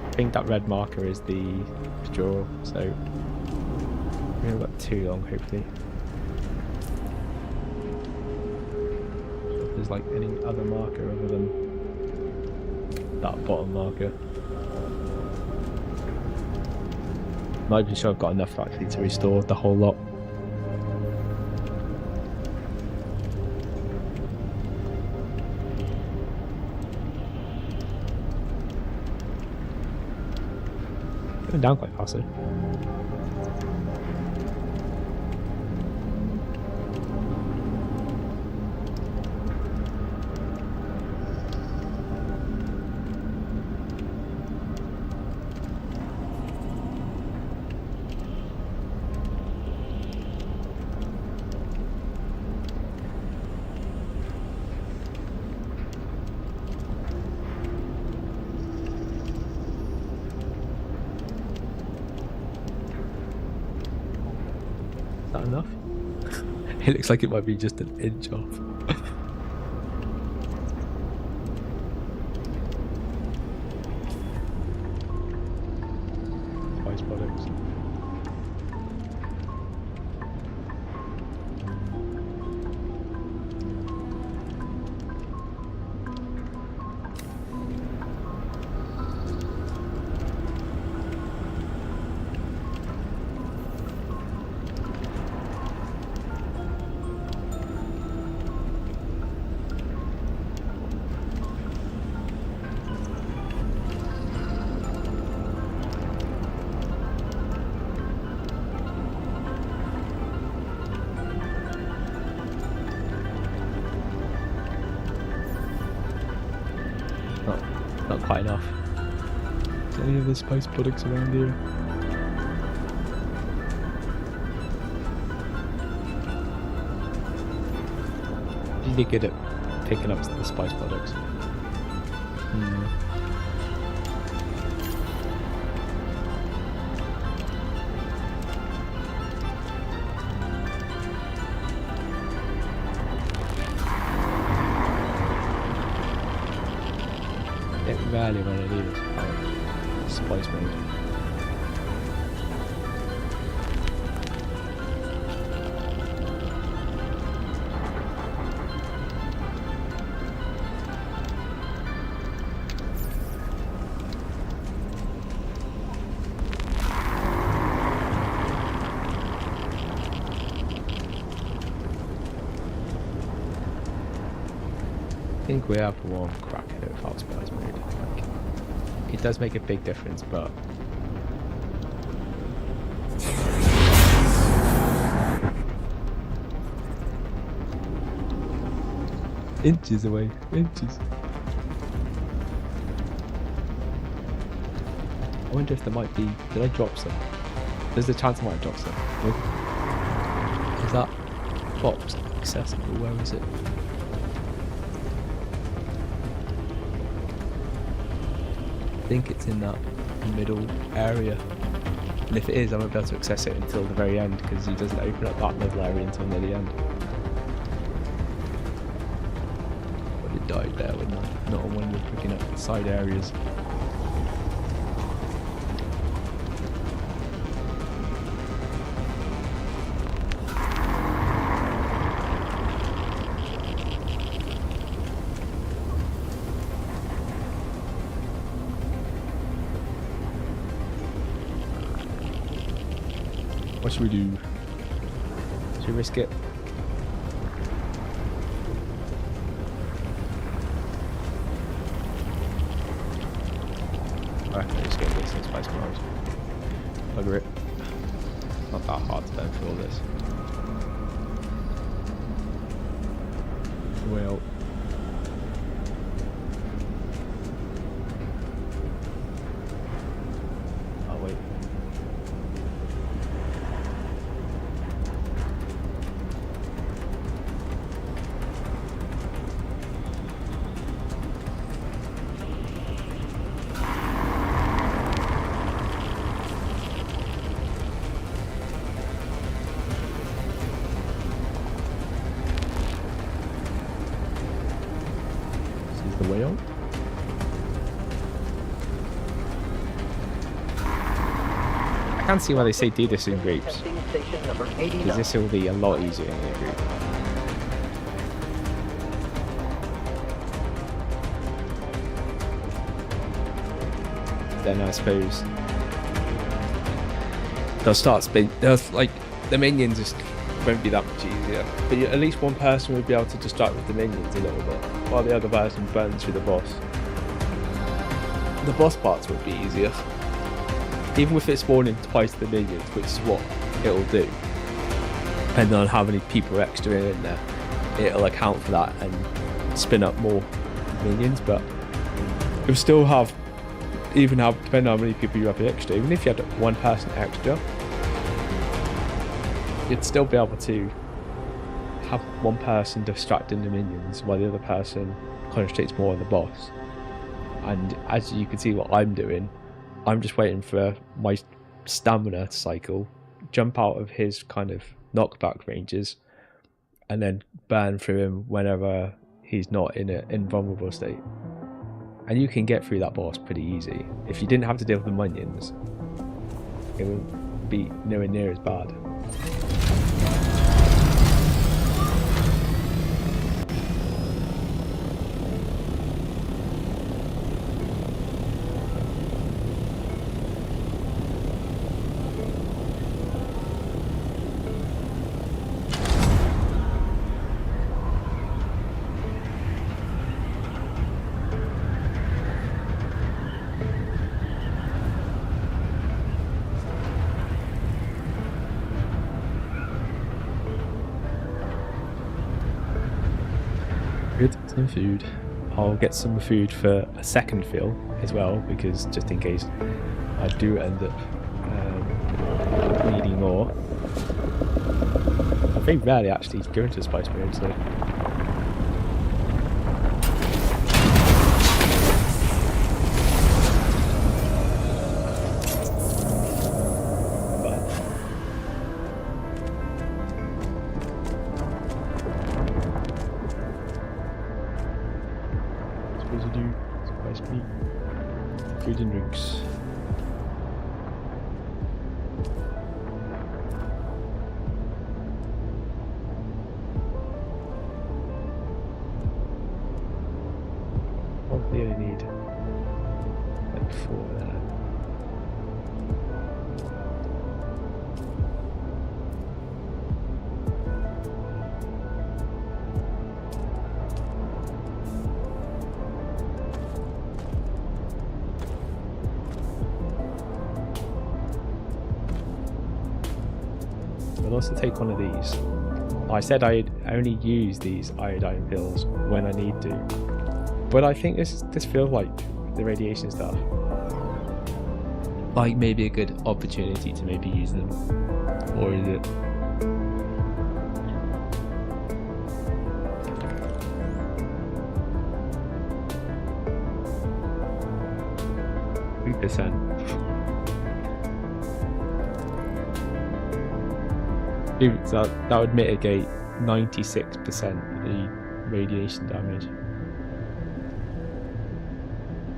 I think that red marker is the draw, so we haven't got too long, hopefully. If there's like any other marker other than that bottom marker. I'm not even sure I've got enough actually to restore the whole lot. Going down quite fast though. Is that enough? It looks like it might be just an inch off. Spice products. Not quite enough. Is there any other spice products around here? Really good at picking up the spice products. Rarely when I need it. Spice mode. I think we have one crack at it without spice mode. It does make a big difference, but inches away, inches. I wonder if there might be. Did I drop some? There's a chance I might have dropped some. Is that box accessible? Where is it? I think it's in that middle area, and if it is, I won't be able to access it until the very end because he doesn't open up that middle area until near the end. But it died there, wouldn't it? Not when you're picking up the side areas. What should we do? Should we risk it? I reckon I just get this in spice mode. Bugger it. Not that hard to burn through all this. Well. Oh wait. can see why they say do this in groups, Testing station number 89. because this will be a lot easier in a group. Then I suppose they'll start like the minions just won't be that much easier, but at least one person will be able to distract with the minions a little bit while the other person burns through the boss. The boss parts will be easier, even with it spawning twice the minions, which is what it'll do, depending on how many people are extra in there. It'll account for that and spin up more minions, but you'll still have, depending on how many people you have extra, even if you had one person extra, you'd still be able to have one person distracting the minions while the other person concentrates more on the boss. And as you can see what I'm doing, I'm just waiting for my stamina to cycle, jump out of his kind of knockback ranges, and then burn through him whenever he's not in an invulnerable state. And you can get through that boss pretty easy. If you didn't have to deal with the minions, it would be nowhere near as bad. Good, some food. I'll get some food for a second fill as well, because just in case I do end up needing more. I very rarely actually go into spice mode, so. Food and drinks. Probably I need like 4 there. I'll also take one of these. I said I'd only use these iodine pills when I need to, but I think this feels like the radiation stuff, like maybe a good opportunity to maybe use them. Or is it? %. So that would mitigate 96% of the radiation damage,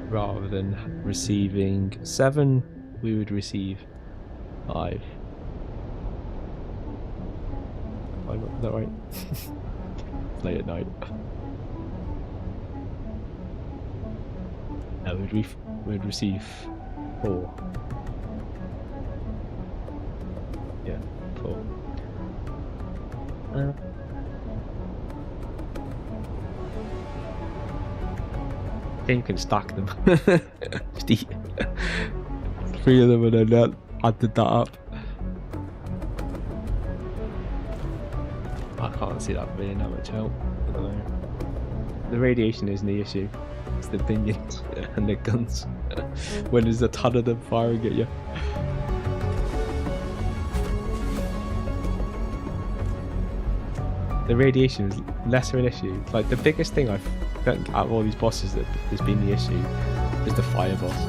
rather than receiving 7, we would receive 5. Is that right? It's late at night. No, we'd receive 4. Yeah, 4. Then you can stack them. Just eat 3 of them and then added that up. I can't see that being that much help. I don't know. The radiation isn't the issue. It's the minions and the guns. When there's a ton of them firing at you. The radiation is lesser an issue. Like, the biggest thing I've found out of all these bosses that has been the issue is the fire boss.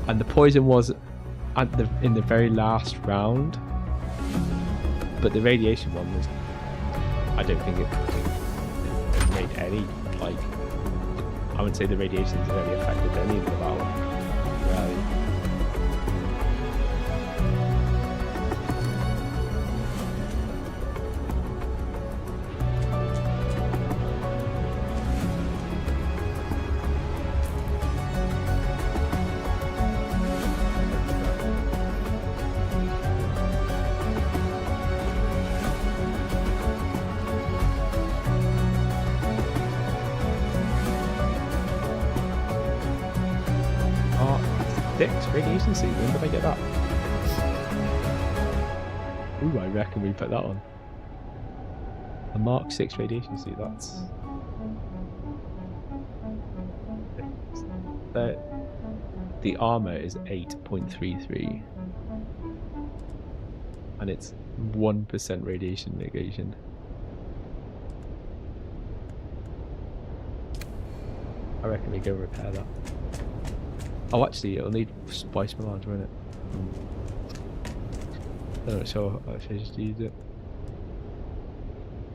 And the poison was in the very last round, but the radiation one was, I don't think it made any, like, I would say the radiation has really affected any of the battle, really. 6 radiation suit. When did I get that? Ooh, I reckon we put that on. A Mark 6 radiation suit, that's... The armor is 8.33. And it's 1% radiation negation. I reckon we go repair that. Oh, actually, it'll need spice melange, won't it? I'm not sure if I just use it.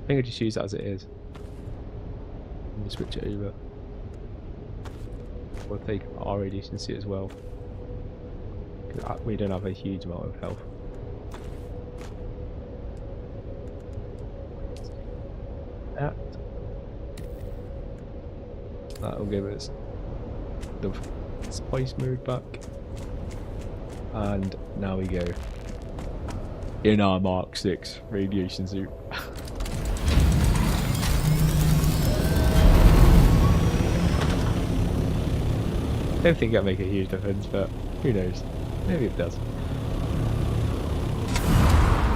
I think I just use it as it is. And we'll switch it over. We'll take our radiation suit as well. We don't have a huge amount of health. That'll give us the spice mode back. And now we go in our Mark 6 radiation suit. I don't think that'll make a huge difference, but who knows? Maybe it does.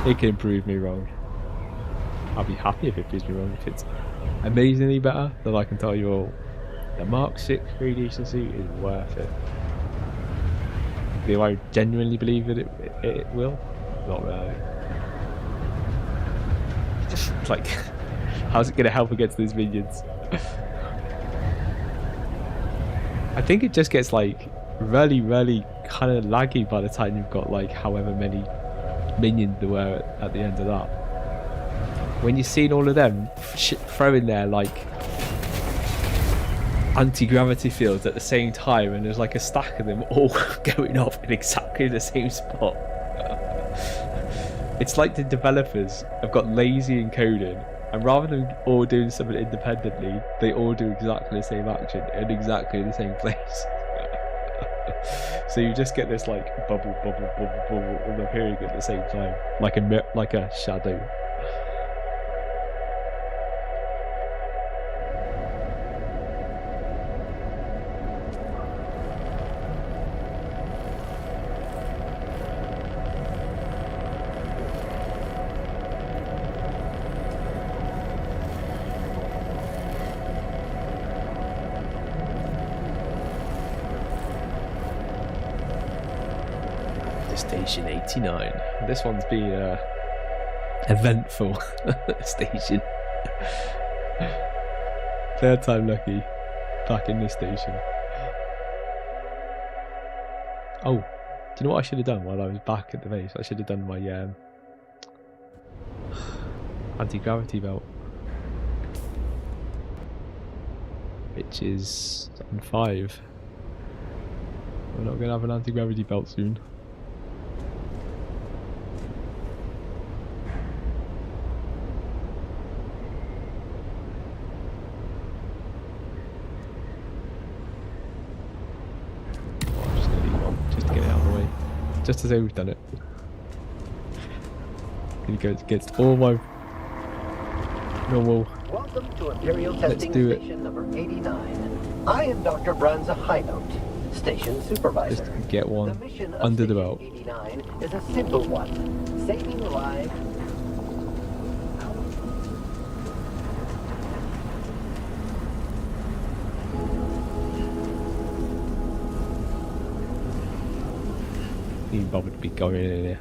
It can prove me wrong. I'll be happy if it proves me wrong. If it's amazingly better, then I can tell you all. The Mark 6 radiation suit is worth it. Do I genuinely believe that it will? Not really. Just like, how's it going to help against these minions? I think it just gets like really kind of laggy by the time you've got like however many minions there were at the end of that. When you're seeing all of them throwing their like anti-gravity fields at the same time, and there's like a stack of them all going off in exactly the same spot. It's like the developers have got lazy in coding, and rather than all doing something independently, they all do exactly the same action in exactly the same place. So you just get this like bubble all appearing at the same time, like a shadow. Station 89. This one's been eventful station. Third time lucky back in this station. Oh, do you know what I should have done while I was back at the base? I should have done my anti-gravity belt, which is on 5. We're not going to have an anti-gravity belt soon. Just to say we've done it. Gonna go against all my normal. Welcome to Imperial Testing Station number 89. I am Dr. Branza Highnote, Station Supervisor. Just get one under the belt. 89 is a simple one. Saving lives. Even bothered to be going in here.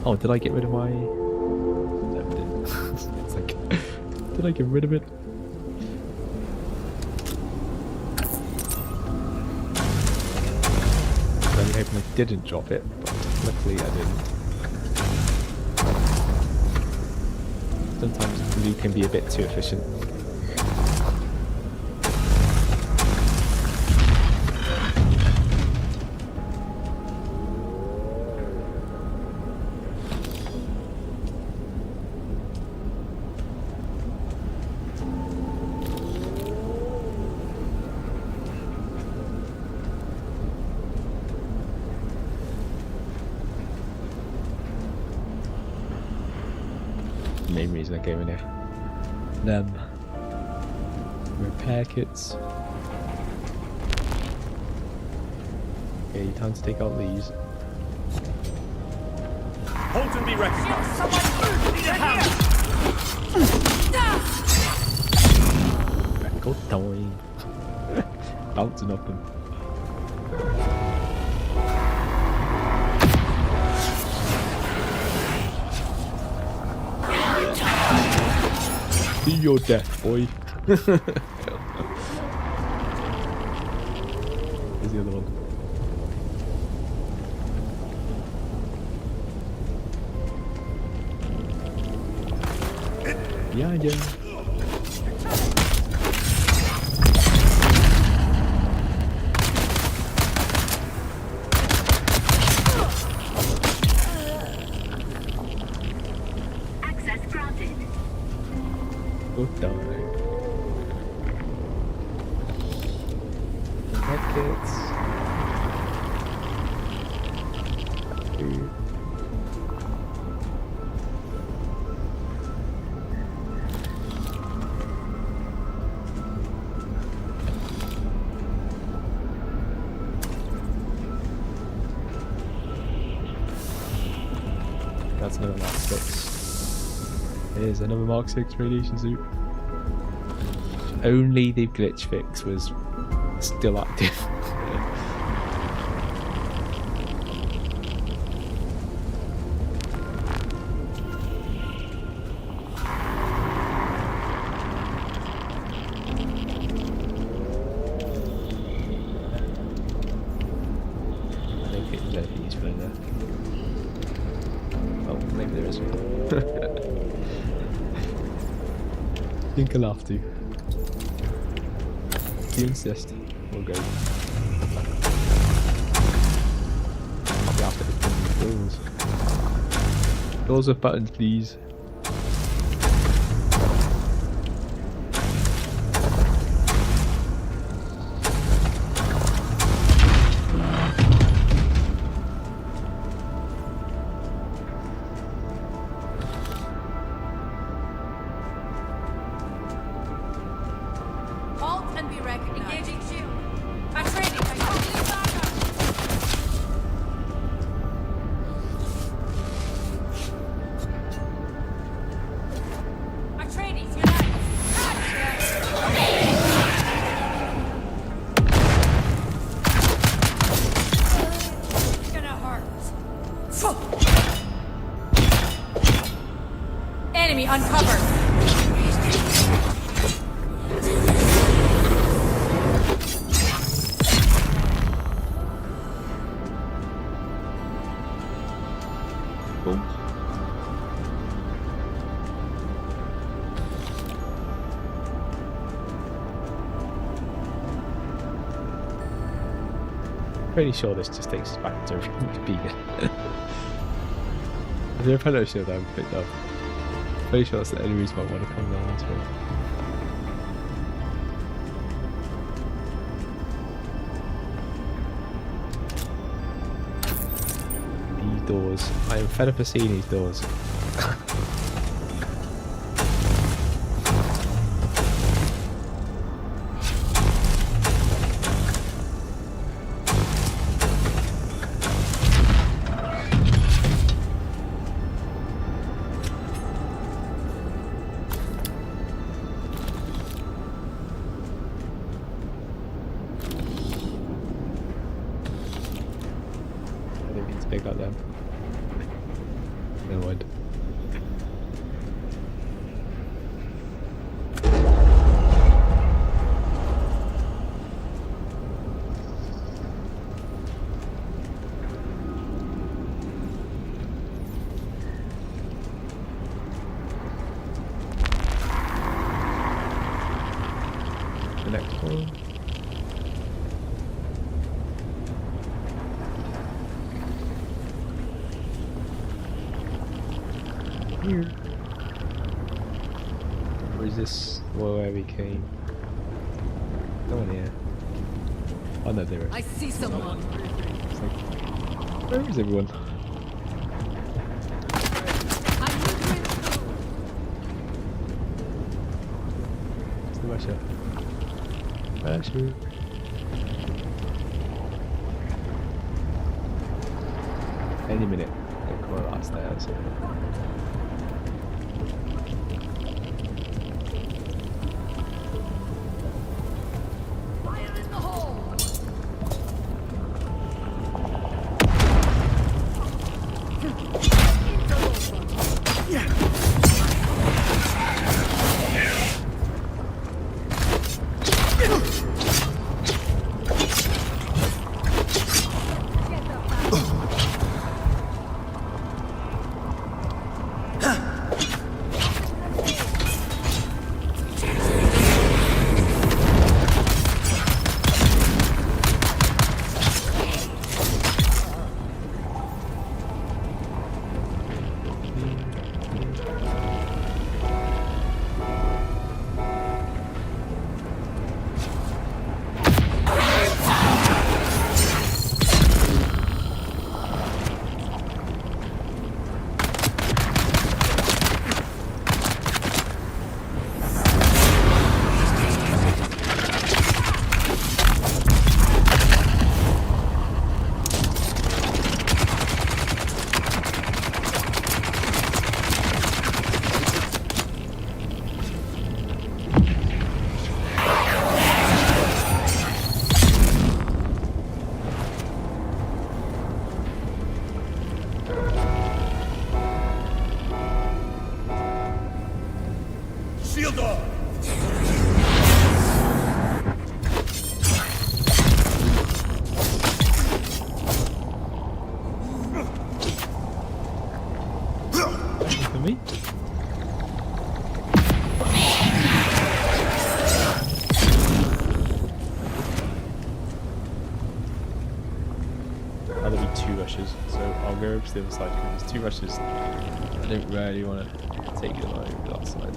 Oh, did I get rid of my... No, I didn't. It's like, did I get rid of it? I'm hoping I didn't drop it, but luckily I didn't. Sometimes blue can be a bit too efficient. Main reason I came in here. Them repair kits. Okay, time to take out these. Halt and be recognized. Need a hand. Go down. Bouncing off them. See your death, boy. Here's the other one. Yeah, yeah. Access granted. Good die. Medkits. Food. That's another Mark 6. It is another Mark 6 radiation suit. Only the glitch fix was still active. I don't think there's anything useful in there. Oh, maybe there is. I think I'll have to. If you insist, we'll go. Maybe after the doors. Doors with buttons, please. Halt and be recognized. Engaging shield. I'm training. I'm training. Unite. It's gonna hurt. Enemy uncovered. Boom. Pretty sure this just takes us back to Vegan. The Repello shield I haven't picked up. Pretty sure that's the only reason I want to come down this way. These doors. I am fed up of seeing these doors. I didn't mean to pick up them. Never mind. The next one. Here. Or is this where we came? No one here. Oh no, there is. I see someone. It's like, where is everyone? It's the Russia. Russia. any minute they'll come up that stairs. Fire in the hole! Shield off! For me? There'll be 2 rushes, so I'll go over to the other side because there's 2 rushes. I don't really want to take them over that side.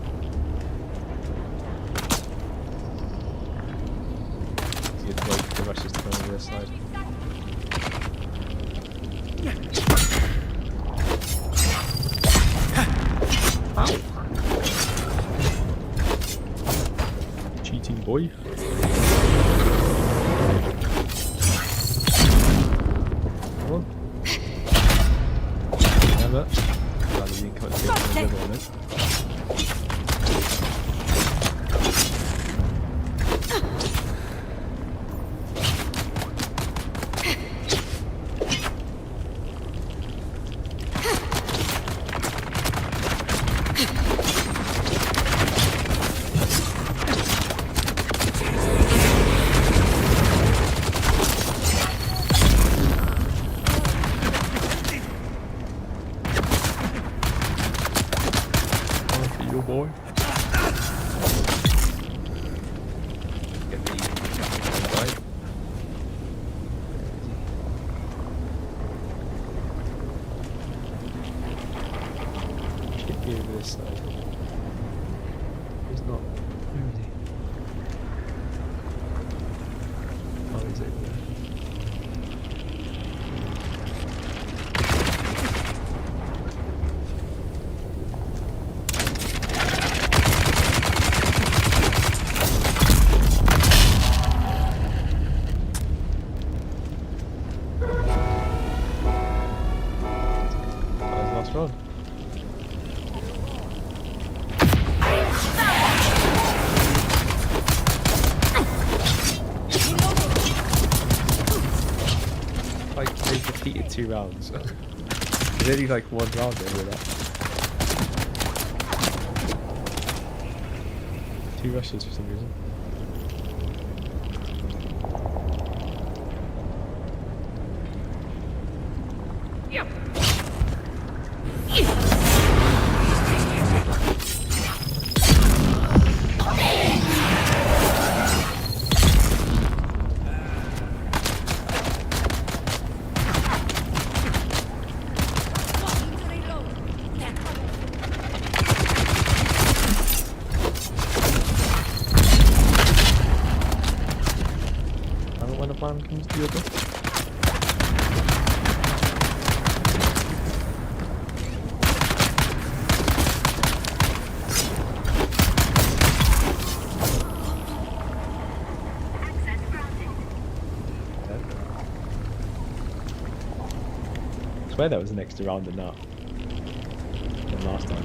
So you have to wait for the rushes to come over this side. Ow! Cheating boy. Come on. Remember? Glad you didn't come and take the other one then. Your boy. Get the right. Should be over this side. He's not. Where is he? Oh, he's over there. Last run. Like they defeated 2 rounds. There's only like 1 round over that. 2 rushes for some reason. Yep. When a plan comes together. swear there was an extra round in that than last time.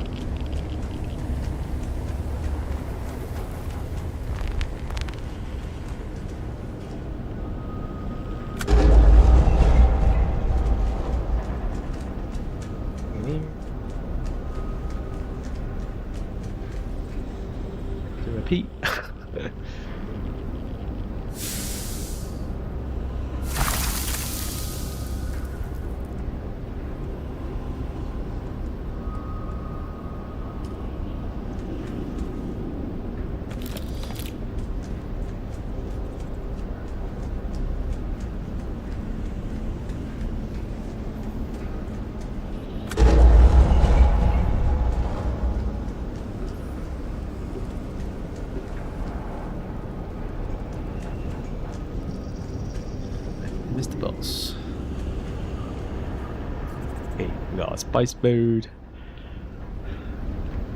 To repeat. Mr. Boss. Okay, we got a spice mode.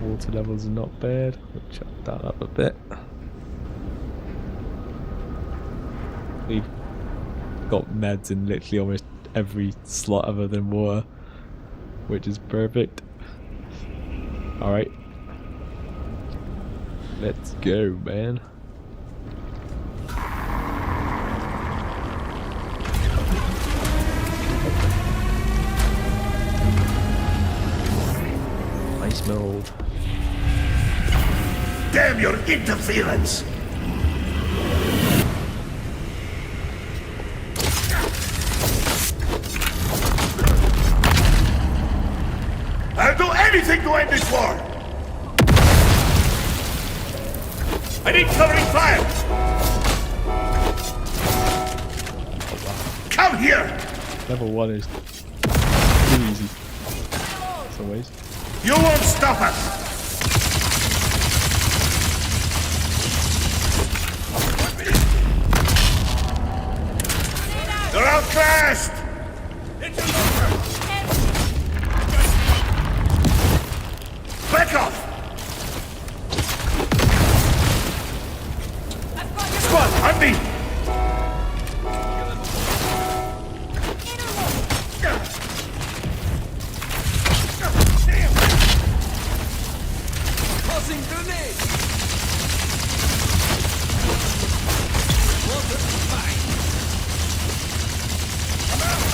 Water levels are not bad. We'll chuck that up a bit. We've got meds in literally almost every slot other than water, which is perfect. Alright. Let's go, man. Ice mode. Damn your interference! I'll do anything to end this war! I need covering fire! Come here! Level 1 is too easy in some ways. You won't stop us! They're outclassed! Back off! Squad, on me! Tossing grenade! Water fine! I'm out!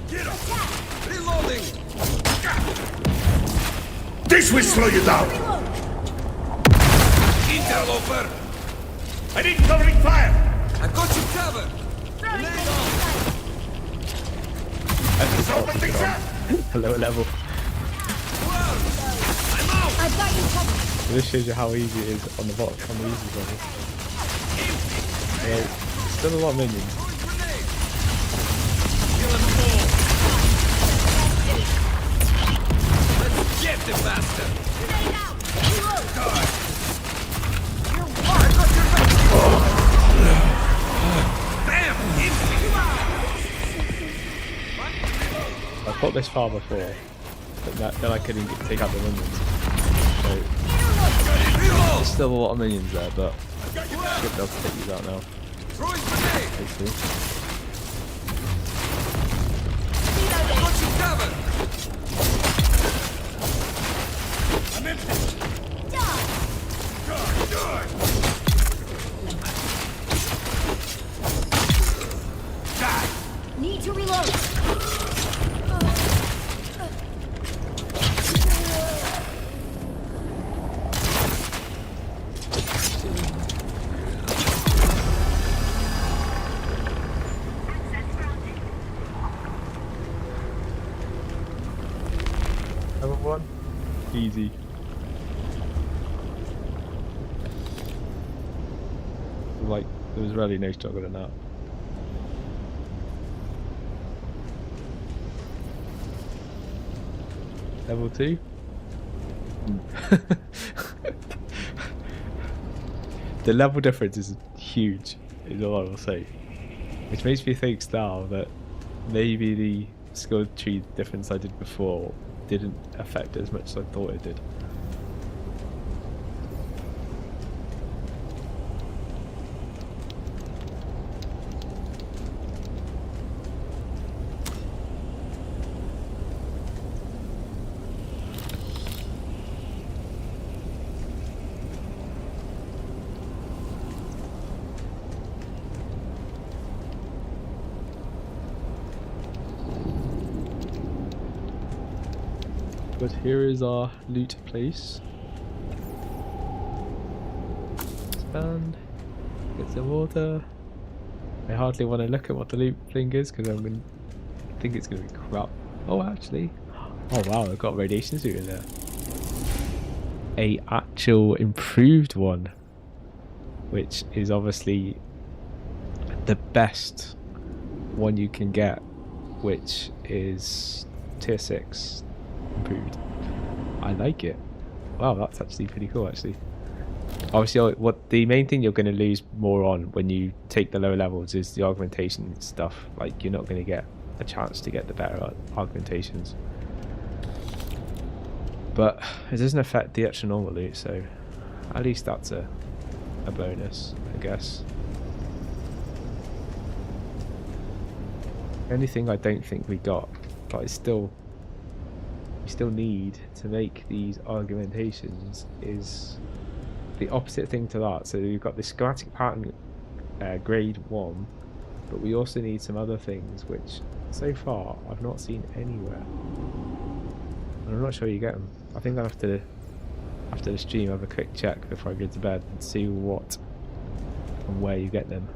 Get up! Reloading! This will slow you down! Interloper! I need covering fire! I got you covered! Grenade on! Hello level. I'm out! I've got you covered. This shows you how easy it is on the bottom, on the easy level. Yeah, still a lot of minions. Kill them all! Let's get the bastard! Grenade out. Reload. God! Bam! I've got this far before, but then I couldn't take out the minions. So, there's still a lot of minions there, but I should be able to take these out now. Hopefully. Got you covered! I'm empty! Good! Die! Need to reload. Level 1? Easy. Like, there was really no struggle in that. Level 2? The level difference is huge, is all I will say. Which makes me think now that maybe the skill tree difference I did before didn't affect it as much as I thought it did. But here is our loot place. Expand. Get some water. I hardly want to look at what the loot thing is because I think it's going to be crap. Oh, actually. Oh wow, I've got a radiation suit in there. A actual improved one, which is obviously the best one you can get, which is tier 6 improved. I like it. Wow, that's actually pretty cool actually. Obviously, what the main thing you're going to lose more on when you take the lower levels is the augmentation stuff. Like, you're not going to get a chance to get the better augmentations. But it doesn't affect the actual normal loot, so at least that's a bonus, I guess. The only thing I don't think we got, but we still need to make these augmentations, is the opposite thing to that. So we've got the schematic pattern grade 1, but we also need some other things which so far I've not seen anywhere. And I'm not sure you get them. I think I'll have to, after the stream, have a quick check before I go to bed and see what and where you get them.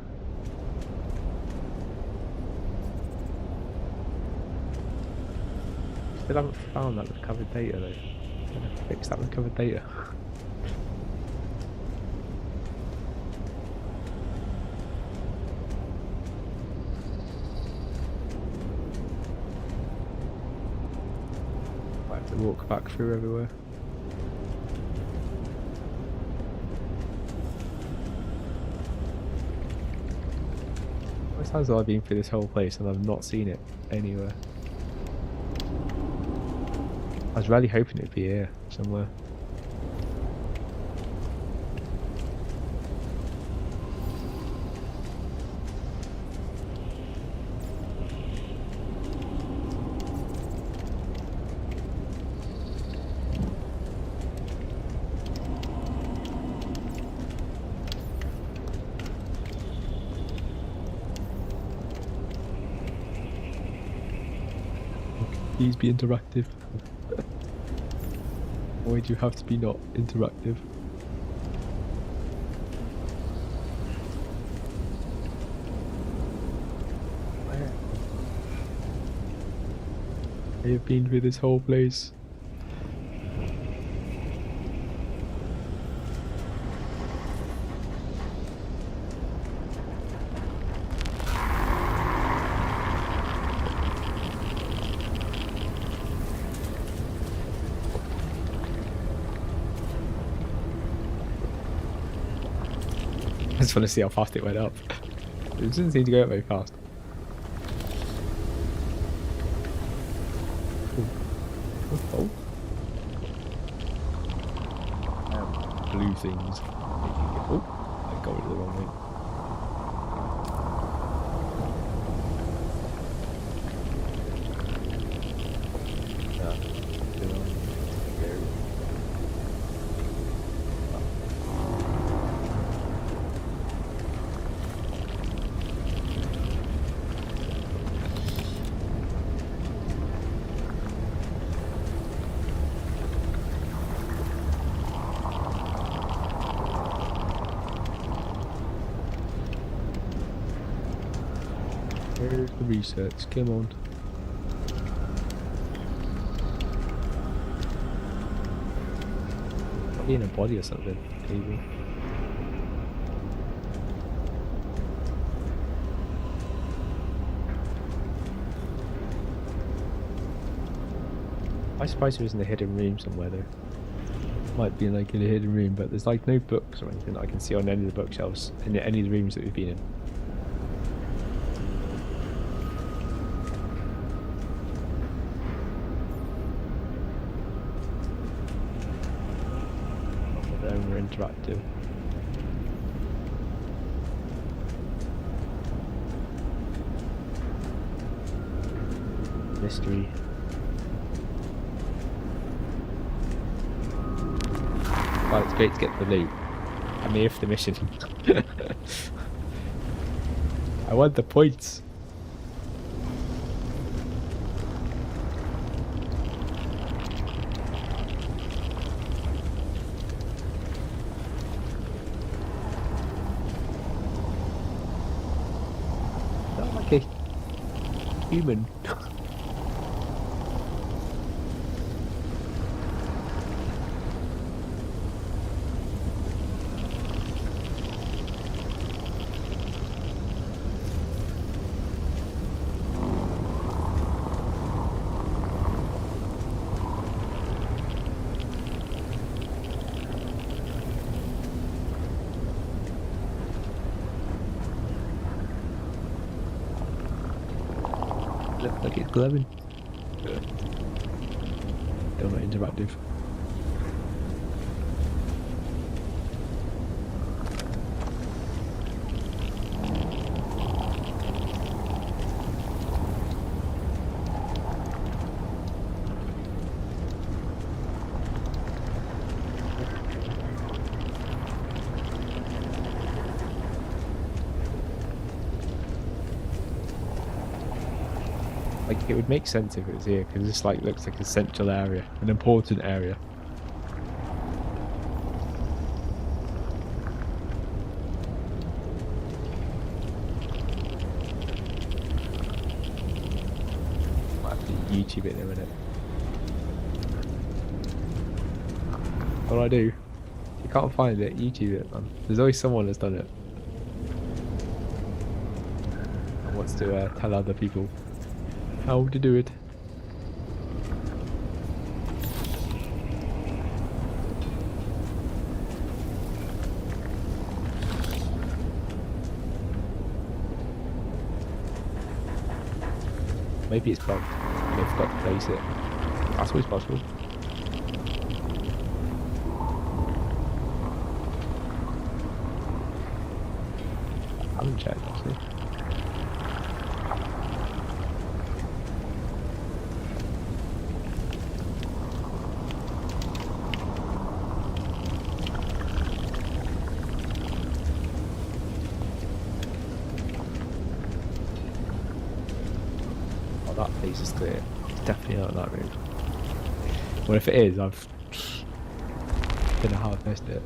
Still haven't found that recovered data though. I'm gonna fix that recovered data. I have to walk back through everywhere. It sounds like I've been through this whole place and I've not seen it anywhere. I was really hoping it'd be here somewhere. Please be interactive. Why do you have to be not interactive? I have been through this whole place. I just want to see how fast it went up. It doesn't seem to go up very fast. Oh. Blue things. Oh, I got rid of the wrong thing. Where's the research? Come on. Probably in a body or something, maybe. I suppose it was in a hidden room somewhere though. Might be like in a hidden room, but there's like no books or anything that I can see on any of the bookshelves in any of the rooms that we've been in. Interactive. Mystery. Well, it's great to get the loot. I'm here for the mission. I want the points. Human. Look like it's glowing. Still not interactive. Like, it would make sense if it was here, because this like looks like a central area, an important area. Might have to YouTube it in a minute. What do I do? If you can't find it, YouTube it, man. There's always someone that's done it. And wants to tell other people how to do it. Maybe it's bugged. They forgot to place it. That's always possible. I haven't checked actually. That place is clear. It's definitely not that route. Well, if it is, I've don't know how I've missed it.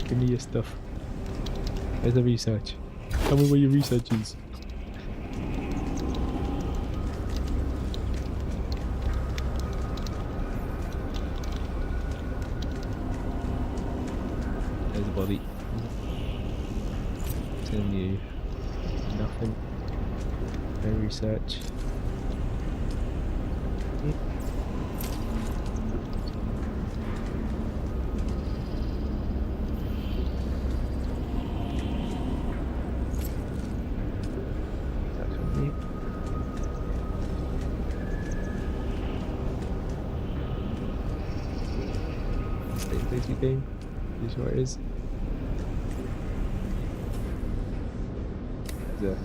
Give me your stuff. Where's the research? Tell me where your research is. There's a body. Telling you nothing. No research. Game. Are you sure it is? There's a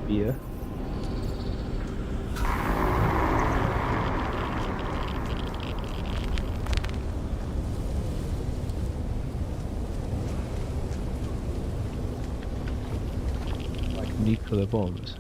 beer. Like nuclear bombs.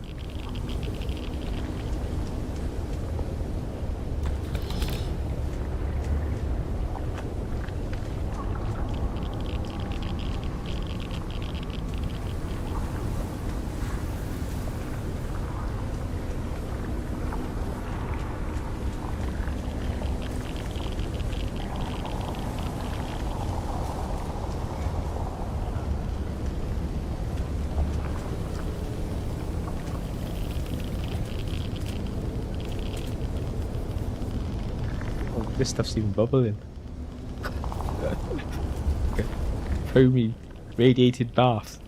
This stuff's even bubbling. Okay. Foamy, radiated bath.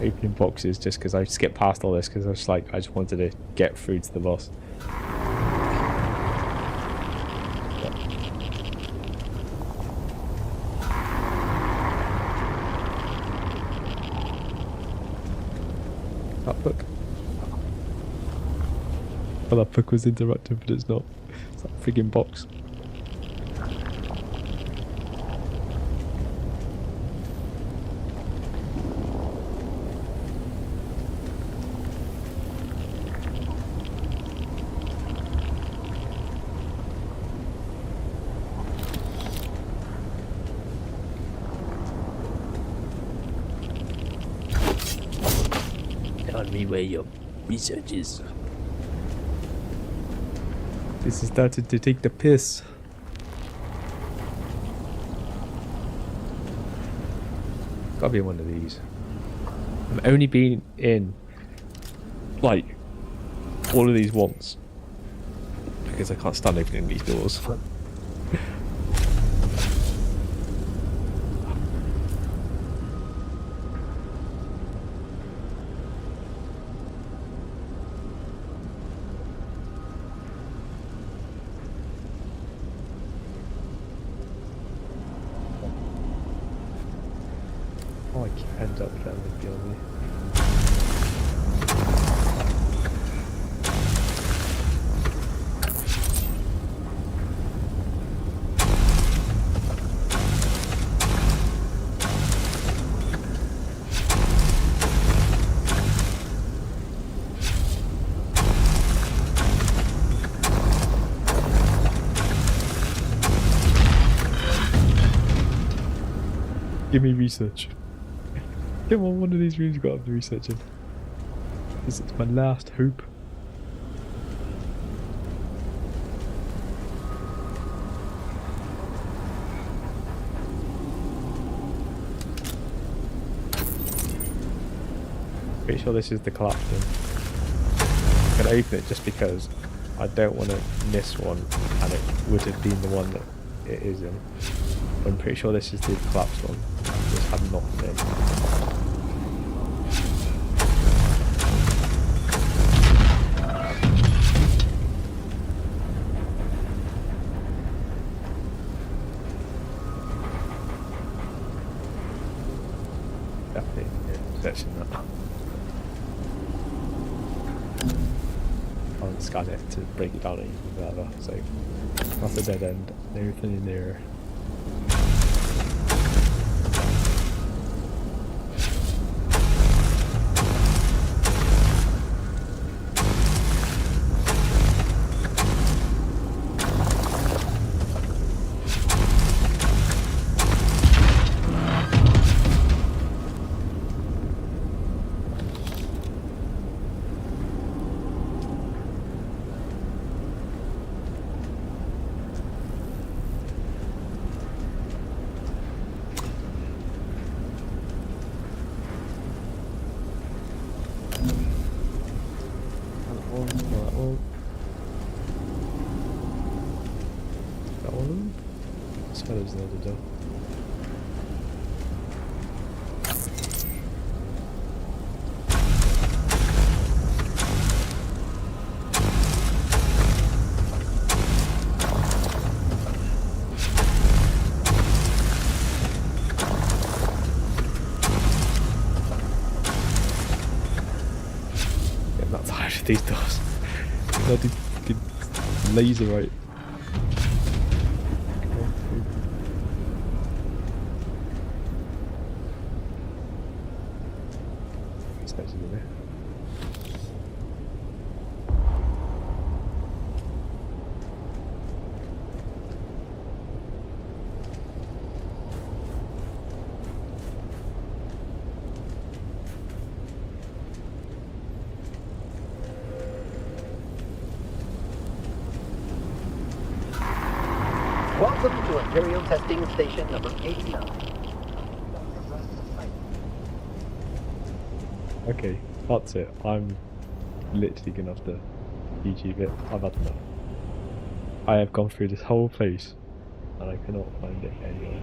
opening boxes just because I skipped past all this because I was like, I just wanted to get through to the boss. That book. Well, that book was interactive, but it's not. It's that friggin' box. Tell me where your research is. This is starting to take the piss. Gotta be one of these. I've only been in like all of these once because I can't stand opening these doors. Oh, I can't end up there with beyond me. Give me research. Come on, one of these rooms got to be researching. This is my last hope. Pretty sure this is the collapse one. I'm gonna open it just because I don't want to miss one, and it would have been the one that it is in. I'm pretty sure this is the collapsed one. This had not been. Definitely searching that. I'll scan it to break it down even further. So that's a dead end. Everything in there. That one? I swear there's another door. Getting that tired of these doors. I do fucking laser right. Welcome to Imperial Testing Station number 89. Okay, that's it. I'm literally gonna have to YouTube it. I've had enough. I have gone through this whole place and I cannot find it anywhere.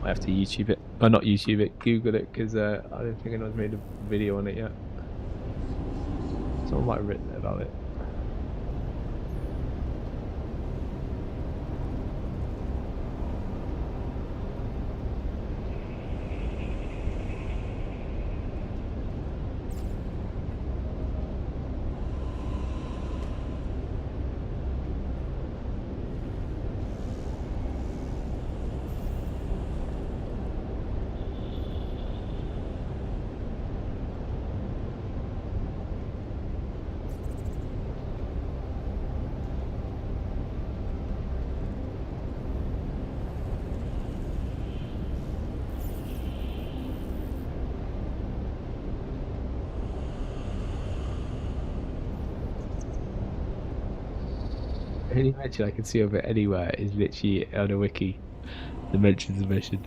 I have to YouTube it. Or not YouTube it, Google it, because I don't think anyone's made a video on it yet. Someone might have written about it. The only mention I can see of it anywhere is literally on a wiki that mentions the mission.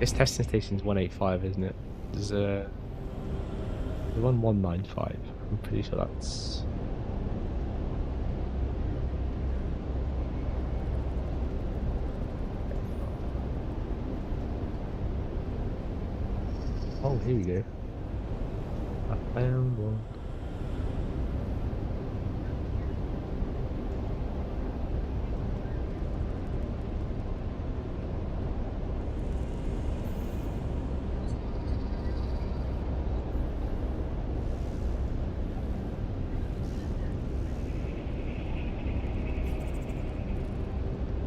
This testing station's 185, isn't it? There's the one 195. I'm pretty sure that's. Oh, here we go. I found one.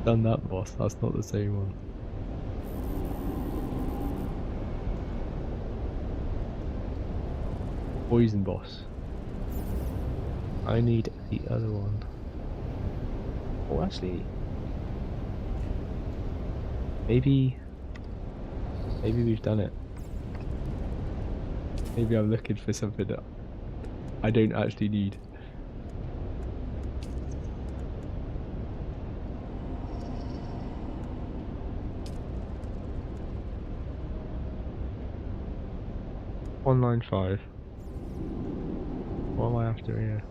Done that, boss. That's not the same one. Poison boss. I need the other one. Oh, actually, maybe we've done it. Maybe I'm looking for something that I don't actually need. $195. What am I after here?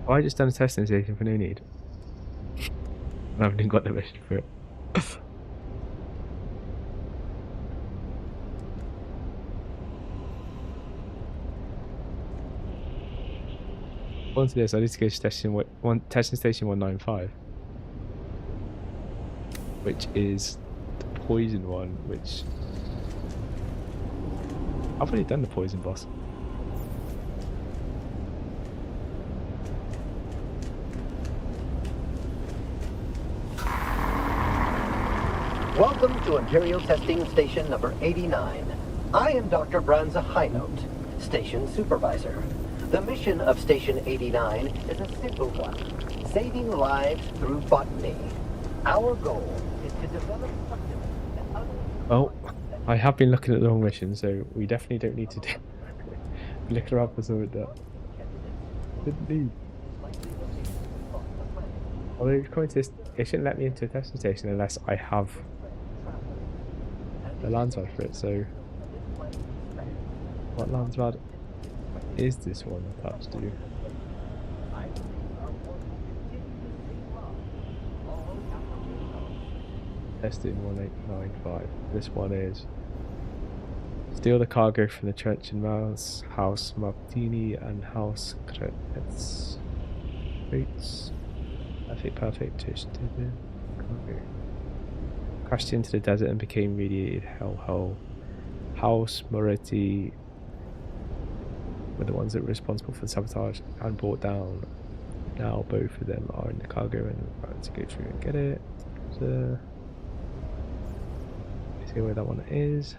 Oh, I just done a testing station for no need. I haven't even got the mission for it. Onto this, I need to go to testing station 195, which is the poison one, which I've already done the poison boss. Welcome to Imperial Testing Station number 89. I am Dr. Branza Highnote, Station Supervisor. The mission of Station 89 is a simple one, saving lives through botany. Our goal is to develop Oh, I have been looking at the wrong mission, so we definitely don't need to do look her up for something that didn't need. Although it's going to, it shouldn't let me into a testing station unless I have the LANDSRAAD for it. So, what LANDSRAAD is this one attached to? Testing 1895. This one is steal the cargo from the Trench and Mouse, House Martini and House Kretz. Perfect. Cargo. Crashed into the desert and became radiated hellhole. House Moretti were the ones that were responsible for the sabotage and brought down. Now both of them are in the cargo and we're about to go through and get it. So, see where that one is.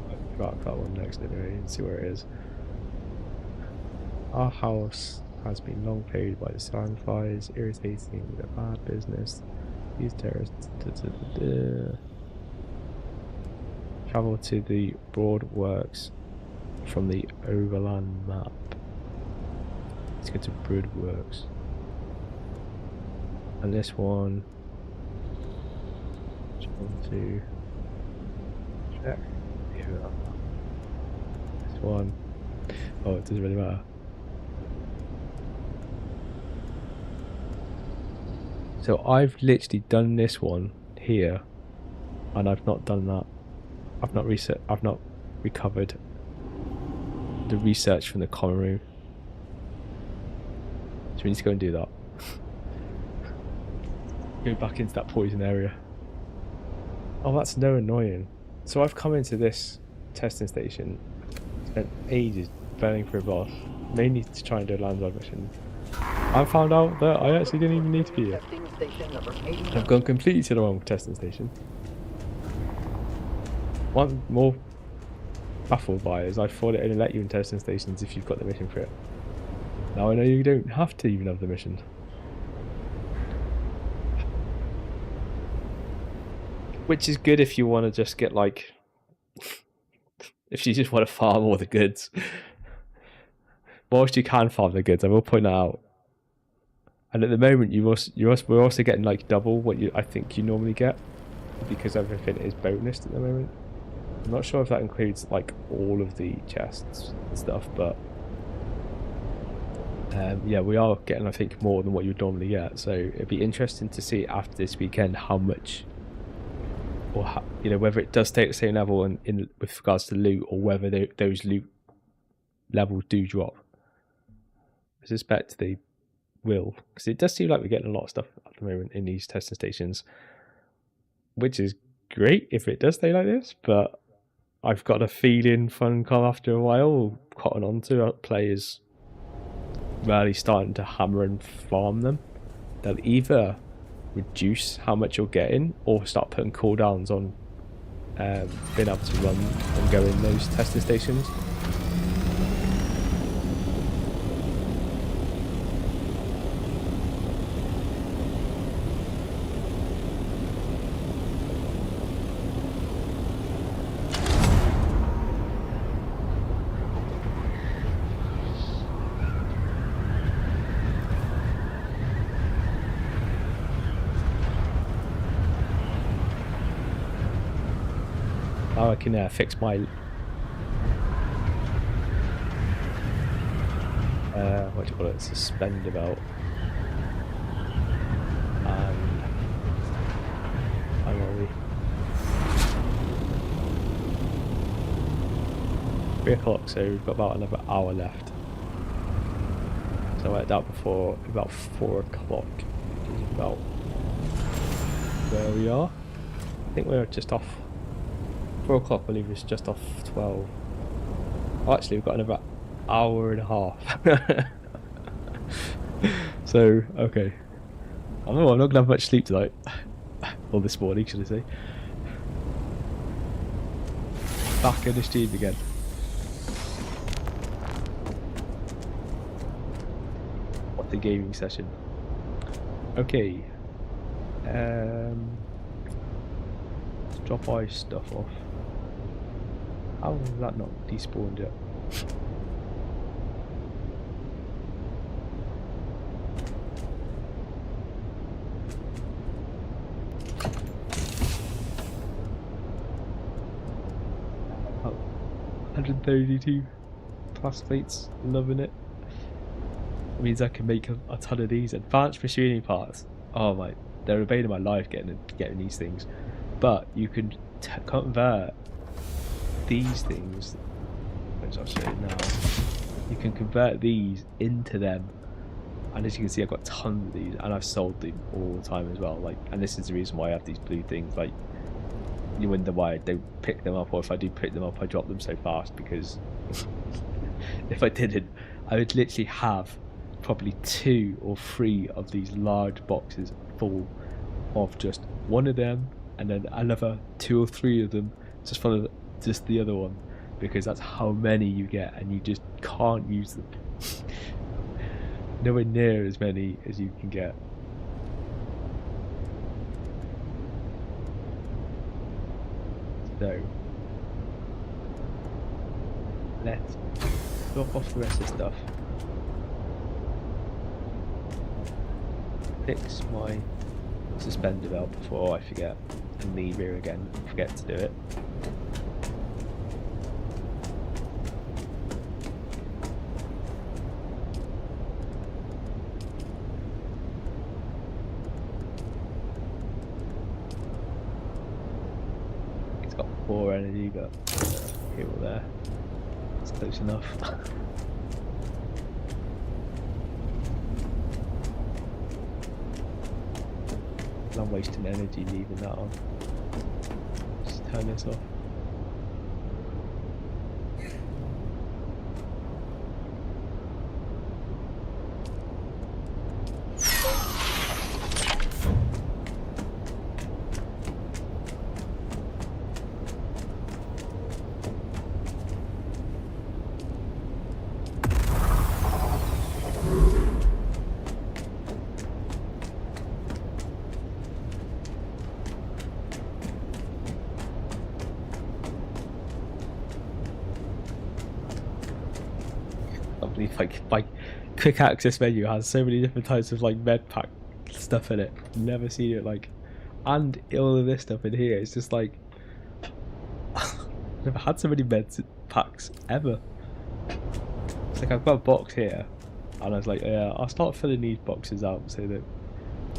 I'll drop that one next anyway and see where it is. Our house has been long plagued by the silent fires, irritating the bad business. These terrorists. Travel to the broad works from the overland map. Let's get to Broad Works. And this one. Just want to check. Here we are. This one. Oh, it doesn't really matter. So I've literally done this one here, and I've not done that. I've not recovered the research from the common room. So we need to go and do that. Go back into that poison area. Oh, that's no annoying. So I've come into this testing station, spent ages burning for a boss, mainly to try and do a LANDSRAAD mission. I found out that I actually didn't even need to be here. I've gone completely to the wrong testing station. One more baffled by is I thought it only let you in testing stations if you've got the mission for it. Now I know you don't have to even have the mission. Which is good if you want to just get like, if you just want to farm all the goods. Whilst you can farm the goods, I will point that out. And at the moment, we're also getting like double what I think you normally get, because everything is bonused at the moment. I'm not sure if that includes like all of the chests and stuff, but yeah, we are getting, I think, more than what you'd normally get. So it'd be interesting to see after this weekend how much, or how, you know, whether it does stay at the same level in with regards to loot, or whether those loot levels do drop. I suspect they will, because it does seem like we're getting a lot of stuff at the moment in these testing stations, which is great if it does stay like this, but I've got a feeling Funcom after a while cotton on to players really starting to hammer and farm them. They'll either reduce how much you're getting or start putting cooldowns on being able to run and go in those testing stations. I can fix my what do you call it, suspender belt, and how are we? 3 o'clock, so we've got about another hour left. So I worked out before about 4 o'clock is about where we are. I think we're just off 4 o'clock, I believe it's just off 12. Oh, actually, we've got another hour and a half. So, okay. I'm not going to have much sleep tonight. Or this morning, should I say. Back in the stream again. What the gaming session. Okay. Let's drop our stuff off. How has that not despawned yet? Oh, 132 class plates, loving it. It means I can make a ton of these advanced machining parts. Oh my, they're a bane of my life getting these things. But you can convert these things, which I'll show you now. You can convert these into them, and as you can see, I've got tons of these, and I've sold them all the time as well. Like, and this is the reason why I have these blue things. Like, you wonder why I don't pick them up, or if I do pick them up, I drop them so fast, because if I didn't, I would literally have probably 2 or 3 of these large boxes full of just one of them, and then another 2 or 3 of them just full of just the other one, because that's how many you get, and you just can't use them. Nowhere near as many as you can get. So let's drop off the rest of the stuff. fix my suspender belt before I forget and leave here again and forget to do it. It's got 4 energy, but here or there. It's close enough. I'm wasting energy leaving that on. Just turn this off. Like my quick access menu has so many different types of like med pack stuff in it. Never seen it like, and all of this stuff in here. It's just like I've never had so many med packs ever. It's like I've got a box here, and I was like, yeah, I'll start filling these boxes out so that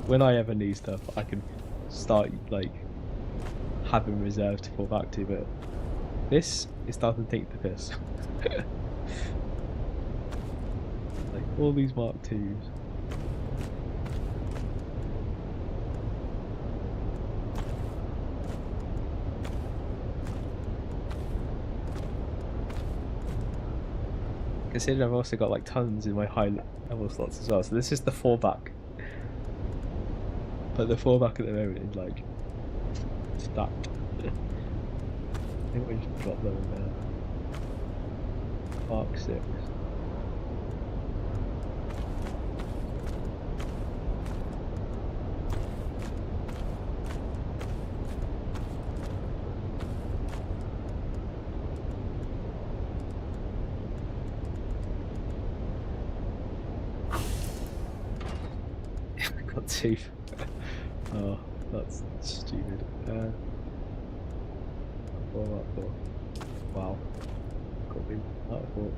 when I ever need stuff, I can start like having reserves to fall back to. But this is starting to take the piss. All these Mark IIs. Considering I've also got like tons in my high level slots as well. So this is the 4-back. But the 4-back at the moment is like stacked. I think we should drop them in there. Mark 6. Got 2. Oh, that's stupid. 4 out of 4. Wow. Got me out of 4.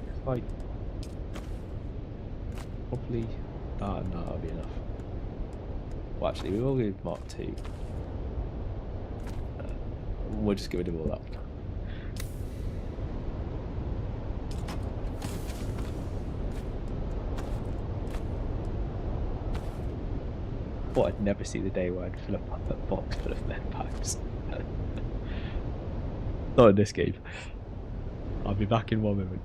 It's like probably that and that'll be enough. Well, actually, we will go with Mark II. We'll just get rid of all that. Thought I'd never see the day where I'd fill up a box full of med packs. Not in this game. I'll be back in 1 moment.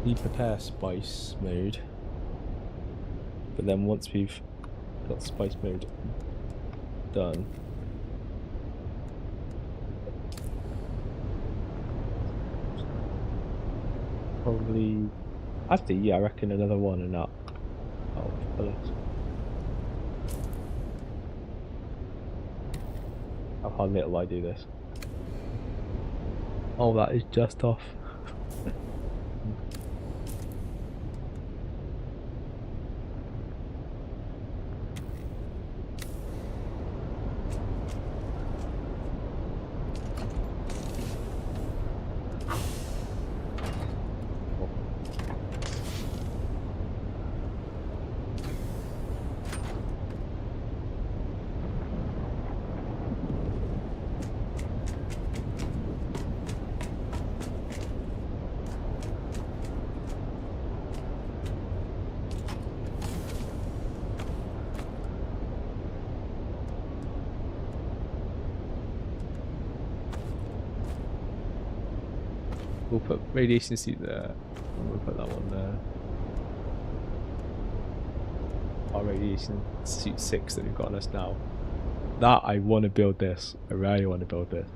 We prepare spice mode, but then once we've got spice mode done, probably actually yeah, I reckon another one and that. Oh, bullets. How little I do this. Oh, that is just off. We'll put radiation suit there. We'll put that one there. Our radiation suit 6 that we've got on us now. That I want to build this. I really want to build this.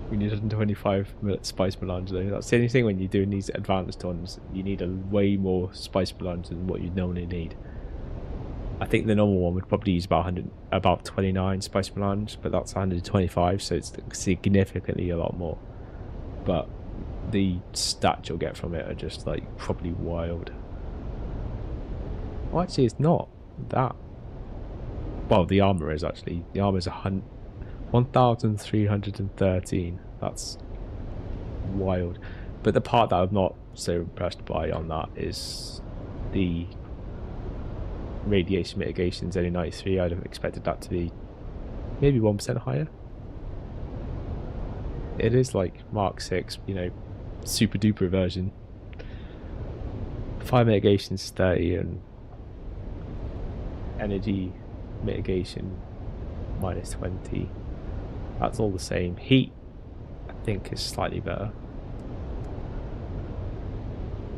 We need 125 spice melange though. That's the only thing when you're doing these advanced ones. You need a way more spice melange than what you normally need. I think the normal one would probably use about 29 spice melange, but that's 125, so it's significantly a lot more. But the stats you'll get from it are just like probably wild. Well, actually, it's not that. Well, the armor is actually. The armor is 1,313. That's wild. But the part that I'm not so impressed by on that is the radiation mitigation is only 93. I'd have expected that to be maybe 1% higher. It is like Mark 6, you know, super duper version. Fire mitigation is 30 and energy mitigation minus 20. That's all the same. Heat, I think, is slightly better.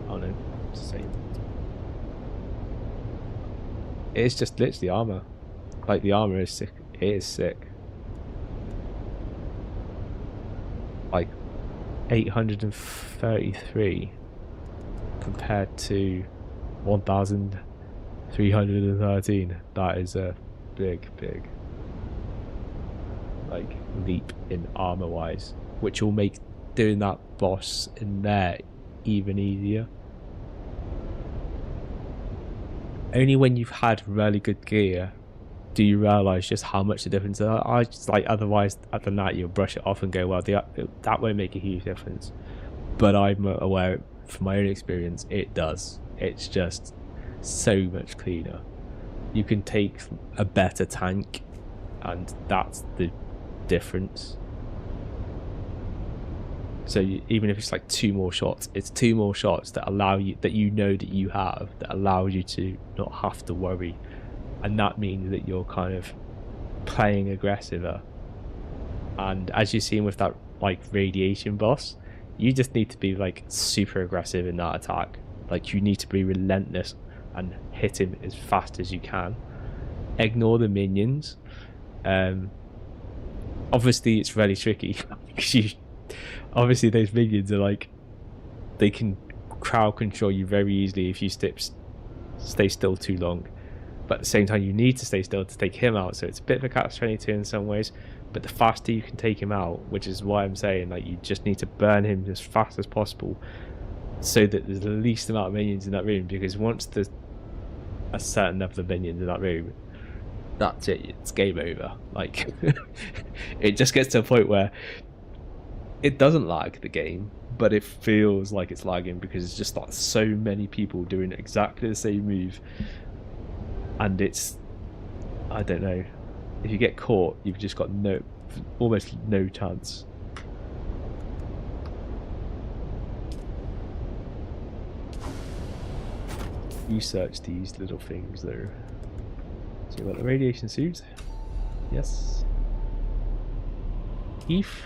Oh no, it's the same. It's just literally armor. Like, the armor is sick. It is sick. Like 833 compared to 1,313. That is a big like leap in armor wise, which will make doing that boss in there even easier. Only when you've had really good gear do you realise just how much the difference is. I just like, otherwise other than that you'll brush it off and go, well, that won't make a huge difference. But I'm aware from my own experience it does. It's just so much cleaner. You can take a better tank and that's the difference. So even if it's like 2 more shots, it's 2 more shots that allow you, that you know that you have, that allows you to not have to worry. And that means that you're kind of playing aggressiver. And as you've seen with that like radiation boss, you just need to be like super aggressive in that attack. Like, you need to be relentless and hit him as fast as you can. Ignore the minions. Obviously it's really tricky because obviously those minions are like, they can crowd control you very easily if you stay still too long. But at the same time you need to stay still to take him out, so it's a bit of a catch-22 in some ways. But the faster you can take him out, which is why I'm saying like you just need to burn him as fast as possible so that there's the least amount of minions in that room, because once there's a certain level of minions in that room, that's it, it's game over. Like it just gets to a point where it doesn't lag the game, but it feels like it's lagging because it's just like so many people doing exactly the same move, and it's, I don't know, if you get caught you've just got almost no chance. Research these little things though. So you've got the radiation suit. Yes. Heath.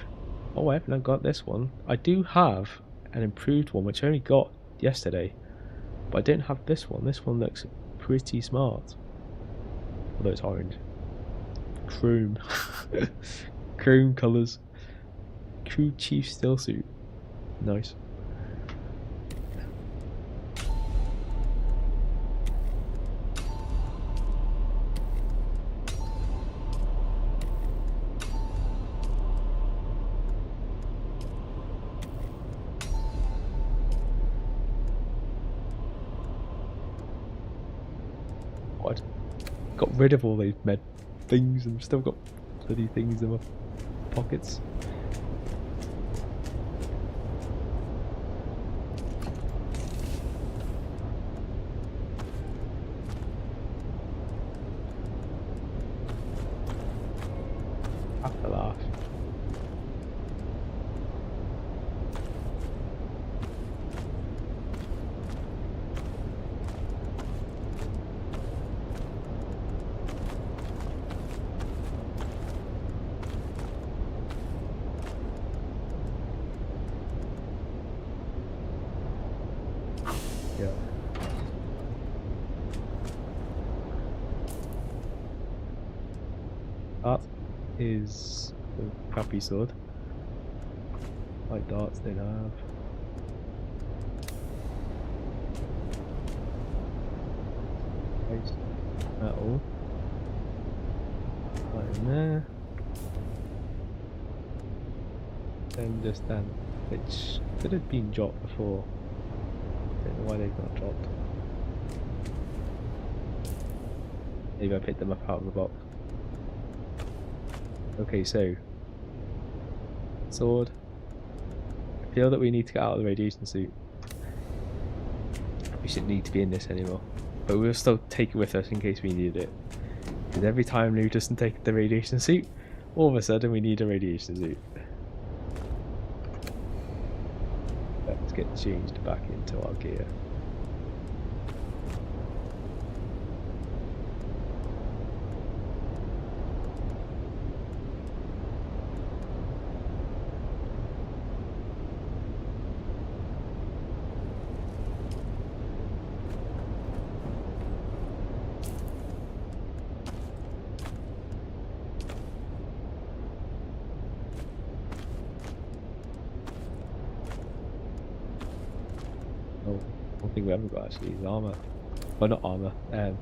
Oh, I haven't got this one. I do have an improved one, which I only got yesterday. But I don't have this one. This one looks pretty smart. Although it's orange. Chrome. Chrome colours. Crew Chief Still Suit. Nice. Got rid of all these med things and still got bloody things in my pockets. Have to laugh. Yeah. That is a crappy sword. Like darts they have. Nice. Metal. Right in there. Then just then, which could have been dropped before. Don't know why they've not dropped. Maybe I picked them up out of the box. Okay, so sword. I feel that we need to get out of the radiation suit. We shouldn't need to be in this anymore, but we'll still take it with us in case we need it. Because every time Lou doesn't take the radiation suit, all of a sudden we need a radiation suit. Let's get changed back into our gear. Oh, one thing we haven't got actually is armor. Well, not armor, ammo.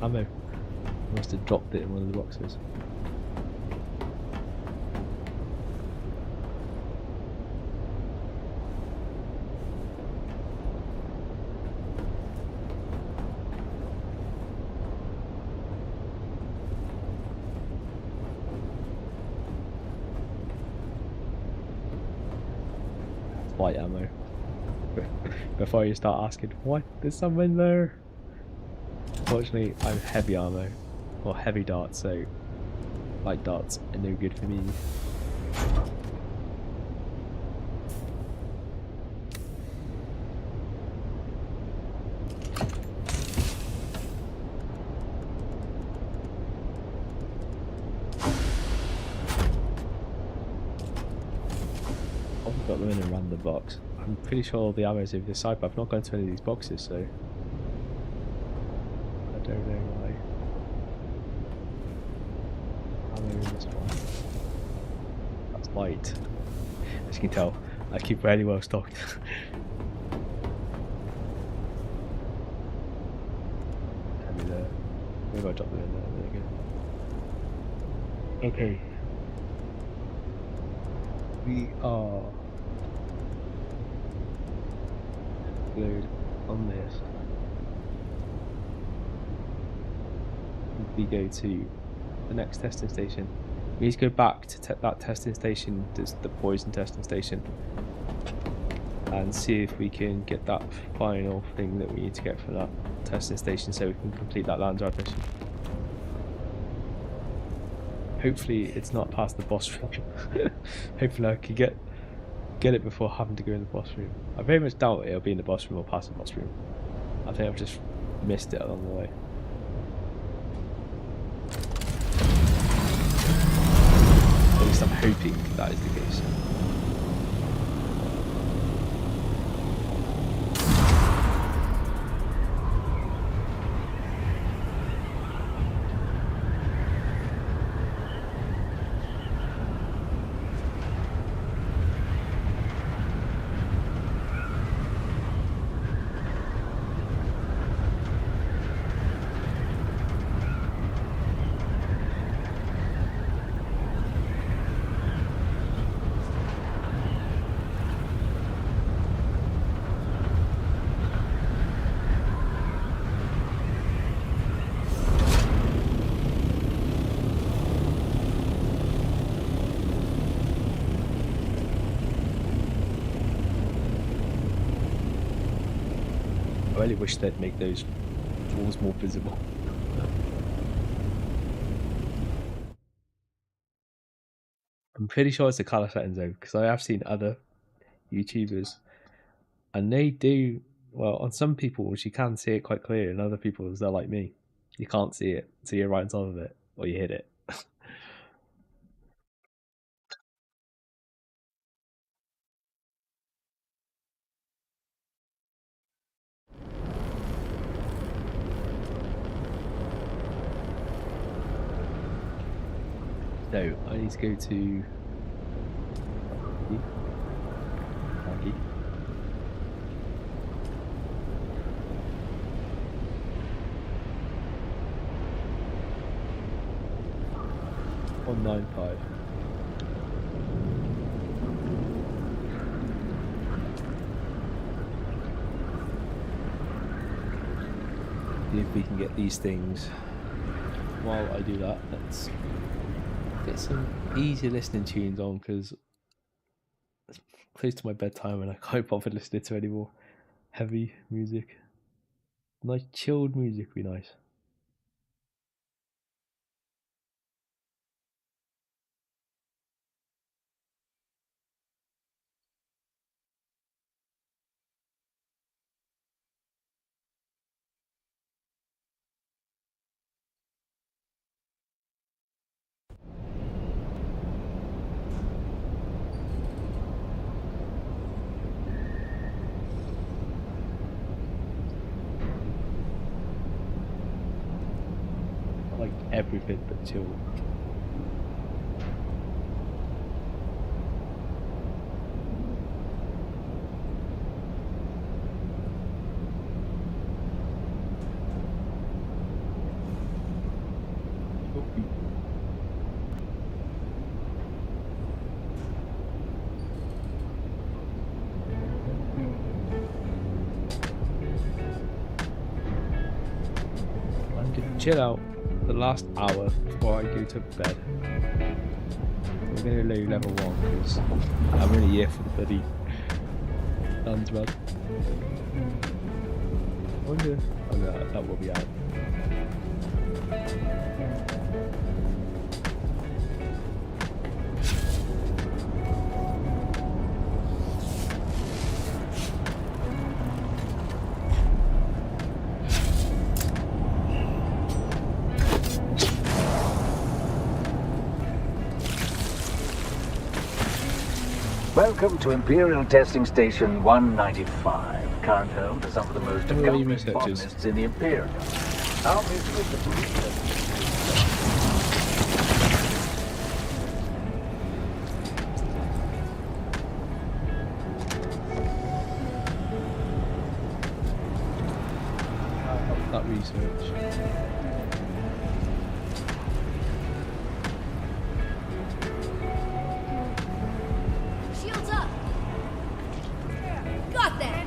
I must have dropped it in one of the boxes. Light ammo. Before you start asking, what? There's someone there? Fortunately, I'm heavy ammo. Or heavy darts, so light darts are no good for me. I've got them in a random box. I'm pretty sure all the ammo's over this side, but I've not gone to any of these boxes, so I don't know why. Ammo in this one. That's light. As you can tell, I keep really well stocked. Heavy there. Maybe I'll drop them in there. There we go. Okay. We are load on this. We go to the next testing station. We need to go back to that testing station, the poison testing station, and see if we can get that final thing that we need to get from that testing station so we can complete that LANDSRAAD mission. Hopefully it's not past the boss room. Hopefully I can get it before having to go in the boss room. I very much doubt it'll be in the boss room or past the boss room. I think I've just missed it along the way. At least I'm hoping that is the case. I really wish they'd make those walls more visible. I'm pretty sure it's the colour settings though, because I have seen other YouTubers and they do, well, on some people's you can see it quite clearly, and other people's they're like me. You can't see it, so you're right on top of it, or you hit it. So I need to go to Maggie. On 9.5. See if we can get these things. While I do that, let's get some easy listening tunes on because it's close to my bedtime and I can't bother listening to any more heavy music. Nice chilled music would be nice. Like every bit but chill. I'm gonna chill out the last hour before I go to bed. I'm gonna do level 1 because I'm only here for the bloody LANDSRAAD. I wonder. Oh no, that will be out. Welcome to Imperial Testing Station 195, current home to some of the most accomplished botanists in the Imperium. Our mission is to prove that that research. Shields up. Got that.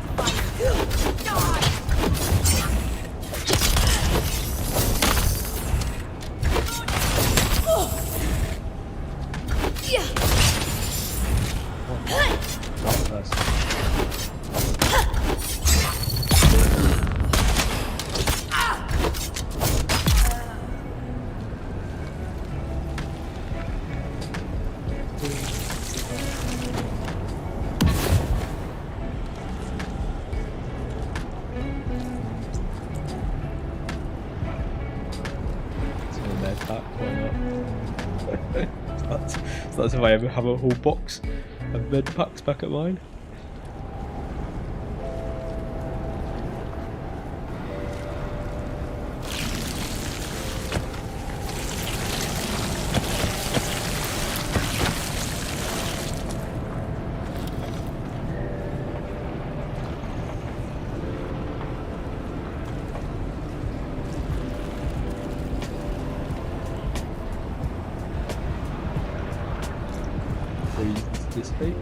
So that's if I ever have a whole box of med packs back at mine. This way.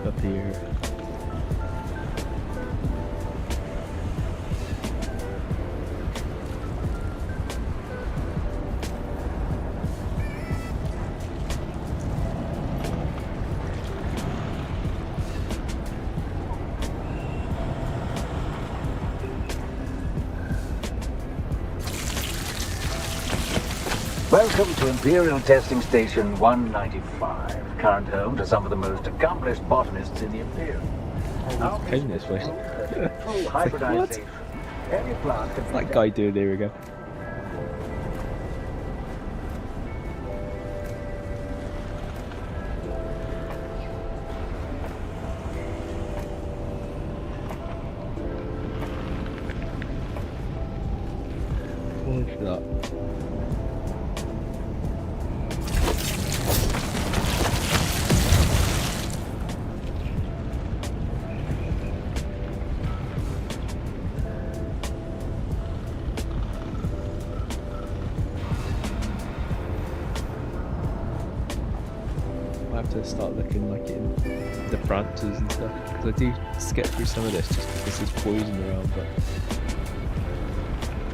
Up here. Welcome to Imperial Testing Station 195. current home to some of the most accomplished botanists in the Imperium. Our Came this way. Through hybridization, any plant can What's that guy doing there again? What's that? I have to start looking like in the branches and stuff, because I do skip through some of this just because there's poison around, but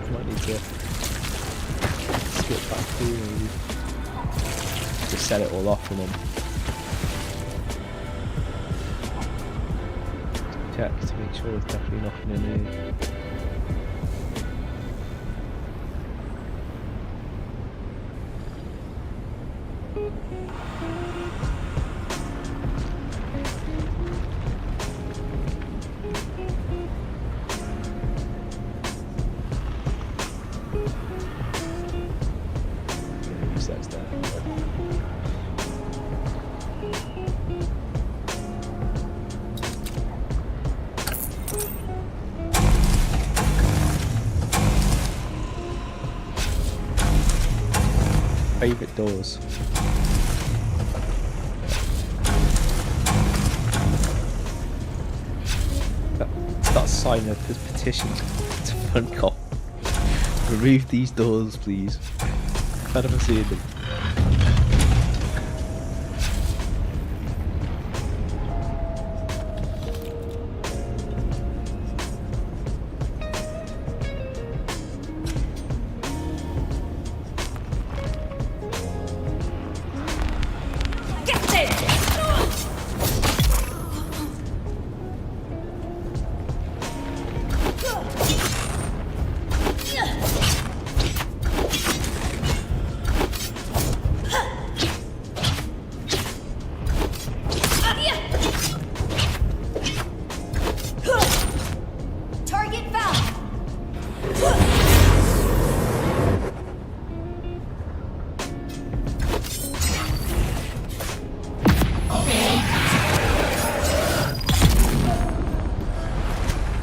I might need to skip back through maybe. Just set it all off and then check to make sure there's definitely nothing in here. Resets there. Favourite doors. That sign of this petition to fuck off. Remove these doors, please. I've never seen them. Target found.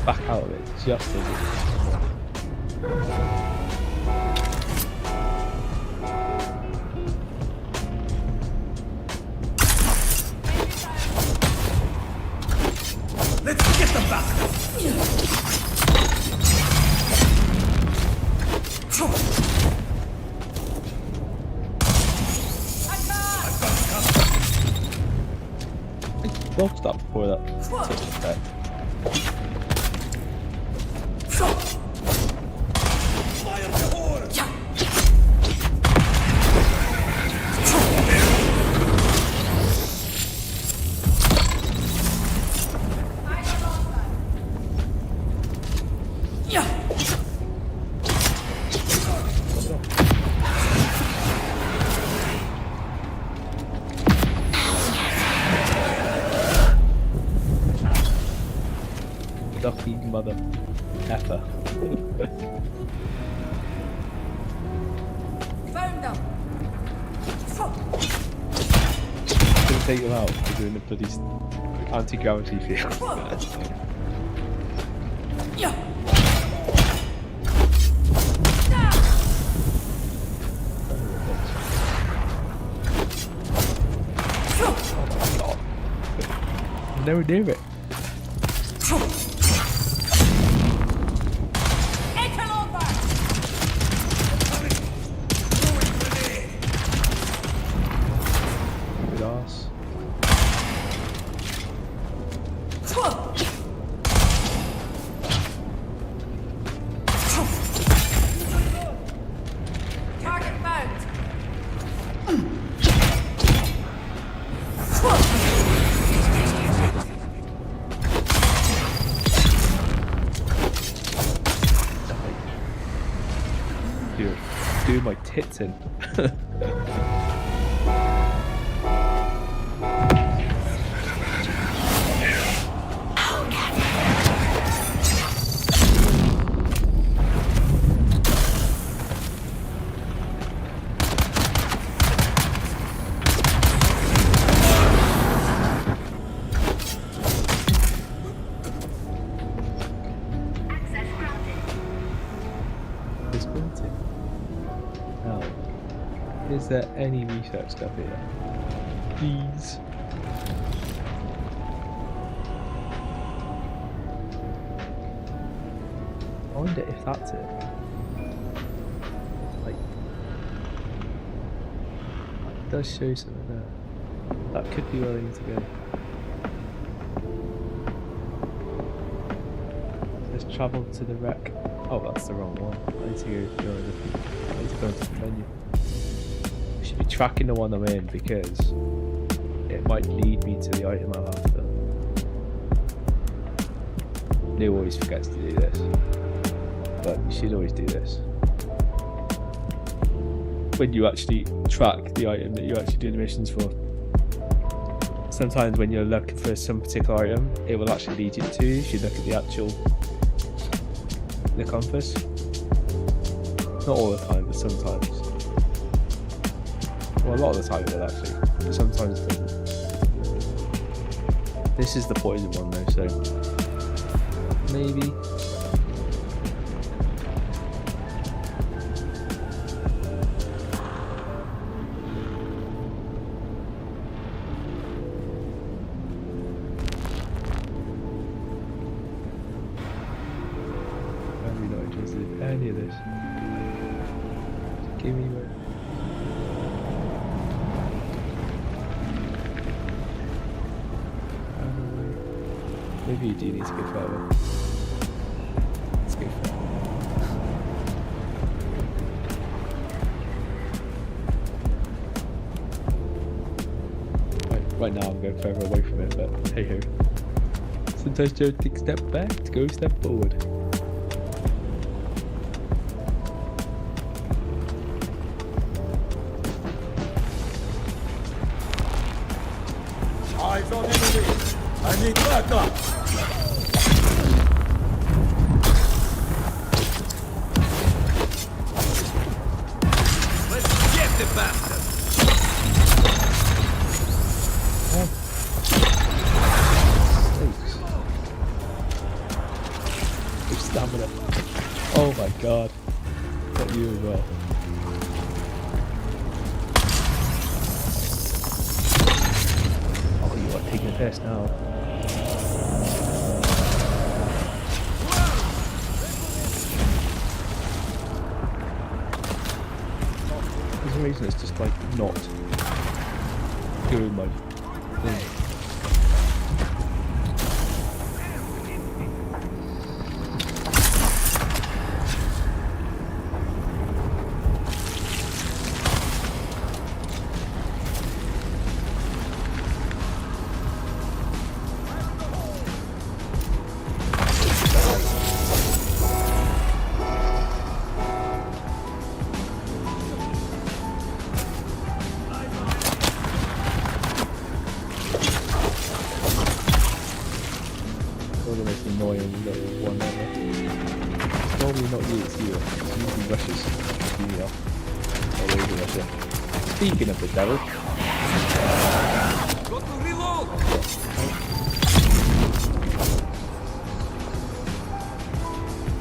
Back out of it, just as it. Let's get the bastard! Block stop before that takes effect. Ducky mother effer. Found them. Gonna take them out for doing the bloody anti-gravity field. Nowhere near it. Good ass. Target found. Dude, do my tits in. just going to. Now, is there any research stuff here? Please. I wonder if that's it. Like, it does show something there. That could be where I need to go. Let's travel to the wreck. Oh, that's the wrong one. I need to go into a different menu. I should be tracking the one I'm in because it might lead me to the item I'm after. Lou always forgets to do this, but you should always do this. When you actually track the item that you actually do the missions for. Sometimes when you're looking for some particular item, it will actually lead you to, if you look at the compass. Not all the time, but sometimes. Well, a lot of the time it will actually, but sometimes it doesn't. This is the poison one though, so maybe. Any of this. Just give me one. Maybe you do need to go further. Let's go further. Right now I'm going further away from it, but hey ho. Sometimes you take a step back to go a step forward. Eyes on enemy! I need backup! Let's get the bastard! With stamina. Oh my god. Got you as well. Taking a piss now. For some reason it's just like not doing my thing. The most annoying little one ever. It's probably not you, it's you. It's usually rushes. Yeah. Always a rusher. Speaking of the devil. Go to reload!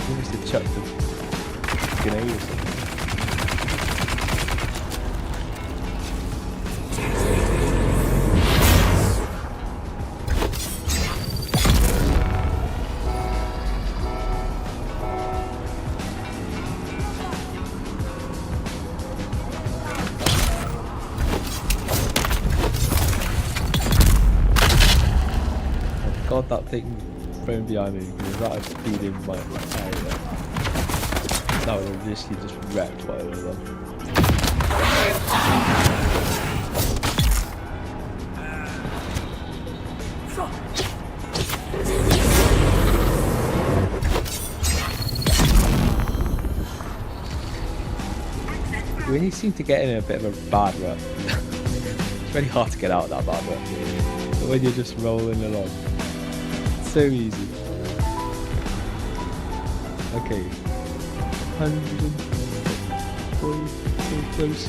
You must have chucked the grenade or something. God, that thing thrown behind me, because that had speed in my area. That would have literally just wrecked what I would have done. We really seem to get in a bit of a bad rut. It's really hard to get out of that bad rut. But when you're just rolling along. So easy. Okay. 140, so close.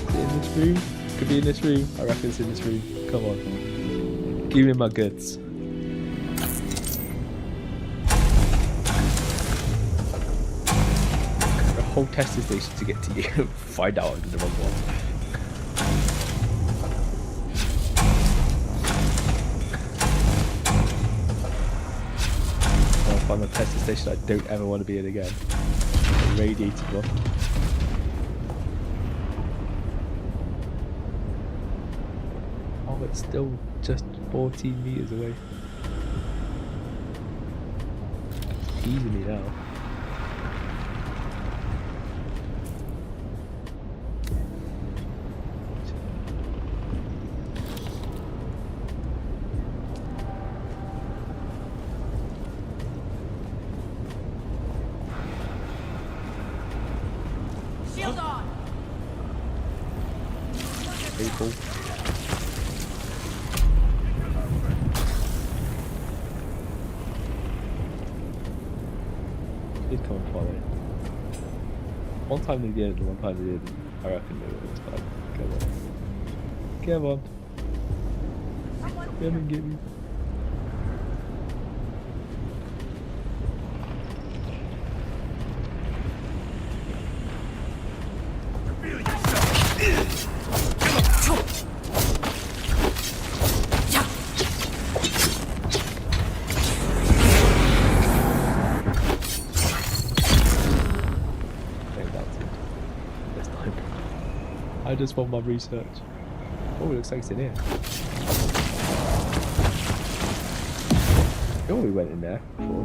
Is it in this room? Could be in this room. I reckon it's in this room. Come on. Give me my goods. whole testing station to get to you. Find out under the wrong one. I'll find the testing station I don't ever want to be in again. The radiator one. Oh, it's still just 14 meters away. Teasing me now. Shield on. People. Did come and follow. One time they did, one time they didn't. I reckon they were this time. Come on. Come on. Come and get me. I just want my research. Oh, it looks like it's in here. Oh, we went in there before.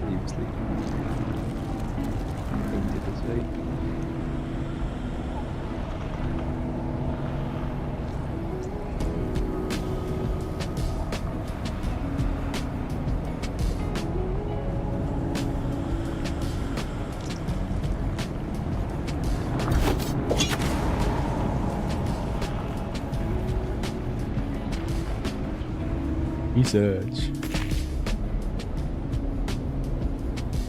Previously. Painted this way. Research.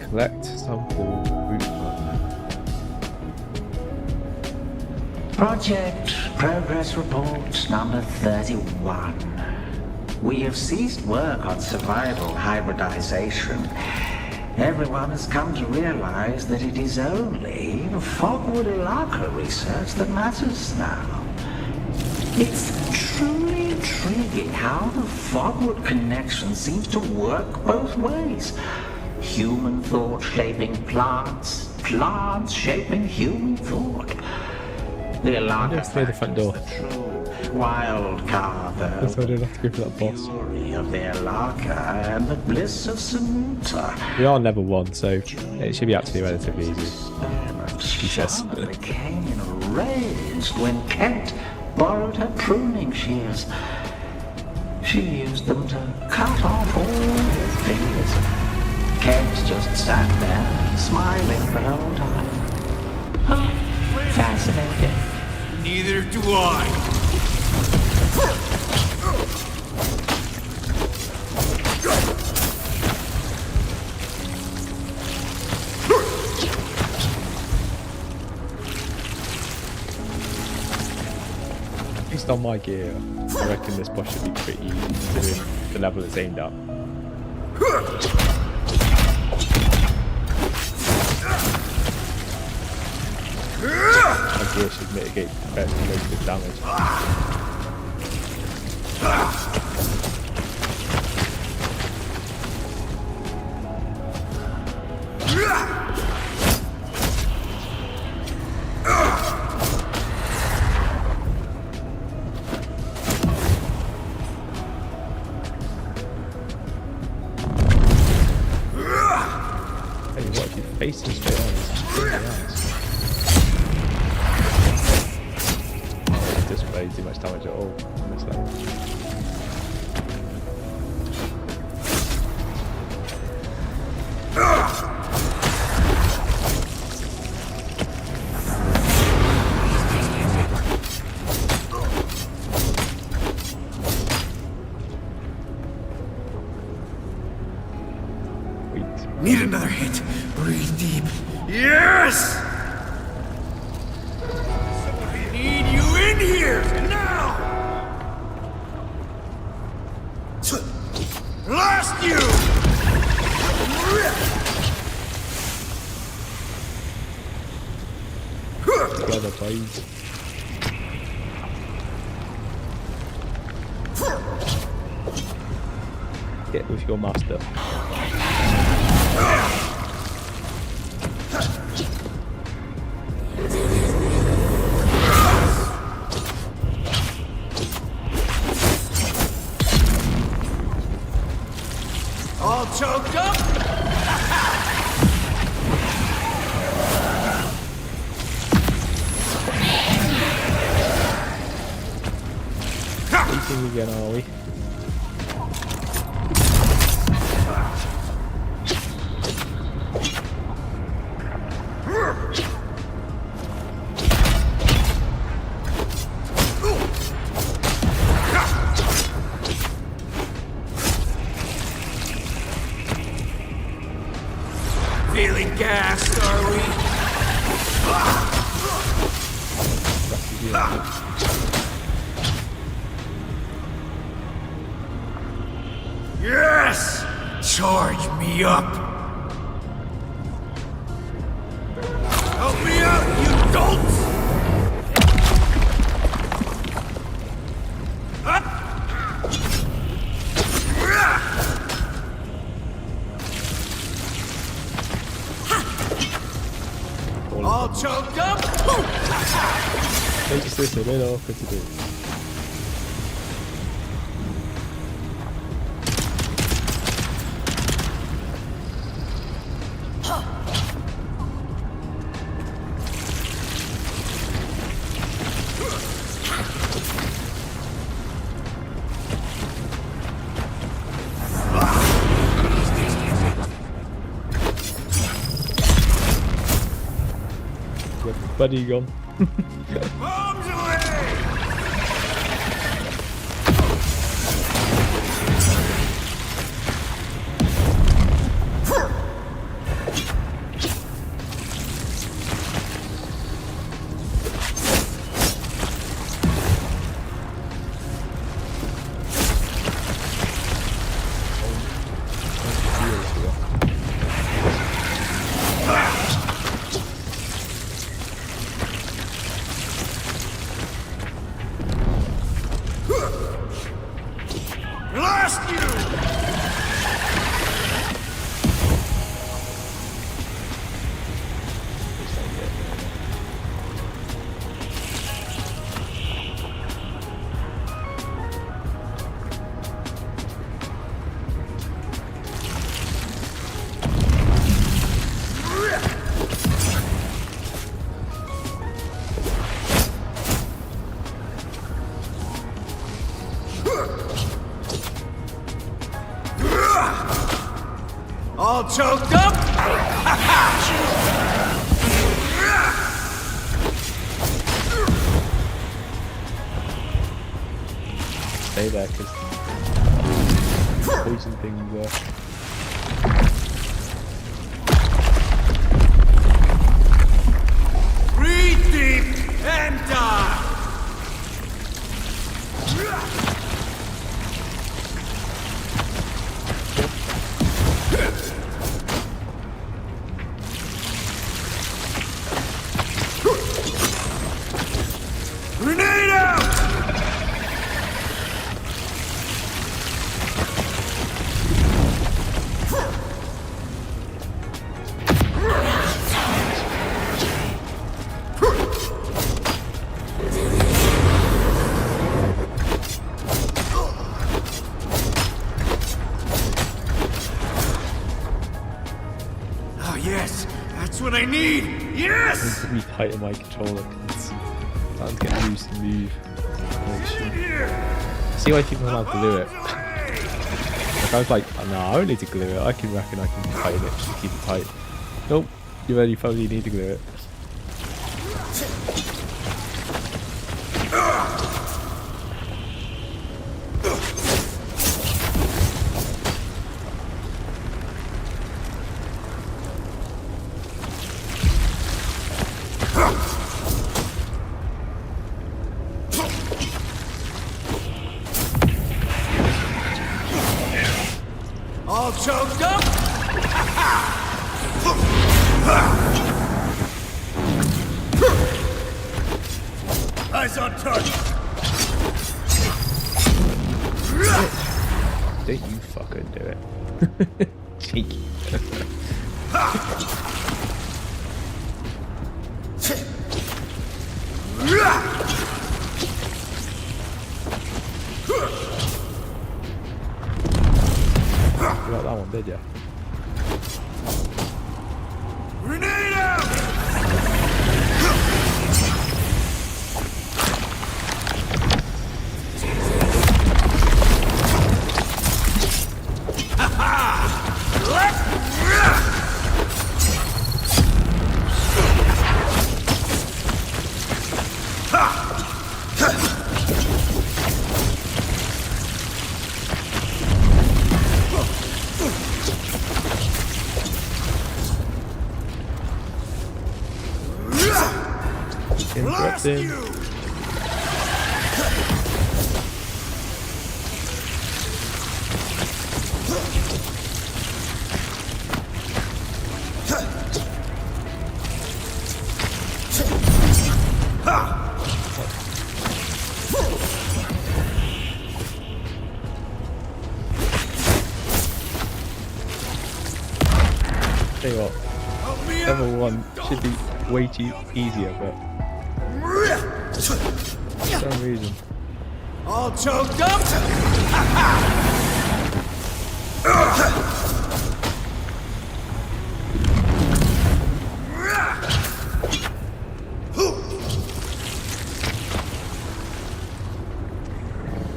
Collect sample root map. Project Progress Report number 31. We have ceased work on survival hybridization. Everyone has come to realize that it is only the Fogwood Ilaka research that matters now. It's truly intriguing how the Fogwood connection seems to work both ways. Human thought shaping plants, plants shaping human thought. The Ilaka Play the front door. wild card, That's why I don't have to go for that boss. fury of the Ilaka and the bliss of Samuta. We are level 1, so it should be actually relatively easy. He says. Became enraged when Kent borrowed her pruning shears. She used them to cut off all his fingers. Kent just sat there, smiling the whole time. Oh, fascinating. Neither do I. Based on my gear, I reckon this boss should be pretty easy considering the level it's aimed at. My gear should mitigate most of the damage. Hey, what if you face him straight on? It doesn't really do much damage at all on this level. Need another hit. Breathe deep. Yes! I need you in here now! Blast you! boys. Get with your master. All choked up? Eating again, are we? Feeling gassed, are we? Yes! Charge me up! Help me out, you dolts! All choked up? It's just a little awkward to do. Buddy gone. Bombs away! Blast you! All choked up? Stay there, because poison things there. Breathe deep and die! Grenade out! Oh yes, that's what I need! Yes! I need to be tight on my controller because it's starting to get loose and move. See why people have to glue it. Like I was like, oh, no, I don't need to glue it. I reckon I can tighten it just to keep it tight. Nope, you really probably need to glue it. All choked up? Eyes on target. Don't you fucking do it. Cheeky. You got that one, did you? Grenade out! Interrupt him. Tell you what, level 1 should be way too easier, but for some reason. All choked up?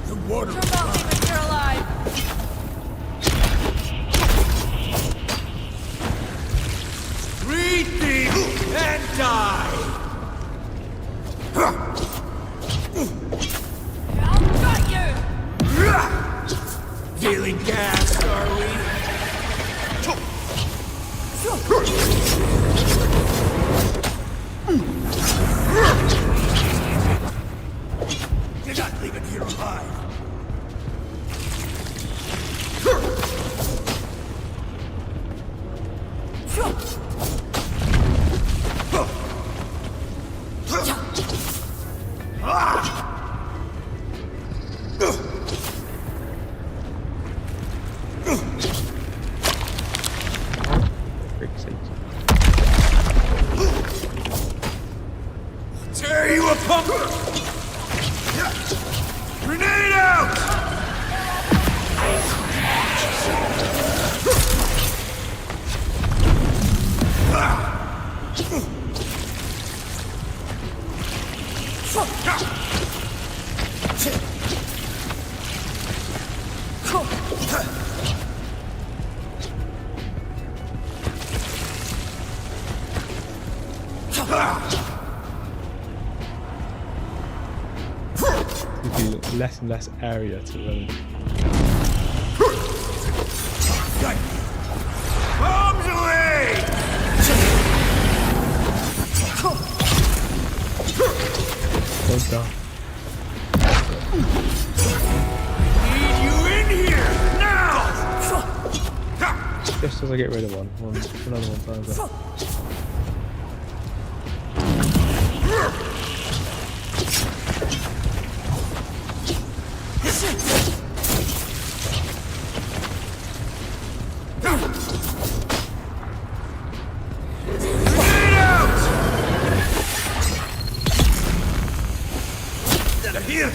The water. Promote him if you're alive. Breathe deep and die. I'll cut you. Feeling gas, are we? You're not leaving here alive. Tear you apart! Grenade out! There'd be less and less area to run. Bombs away! Don't die. Need you in here now! Just as I get rid of one, another one times up. Grenade out! They're here!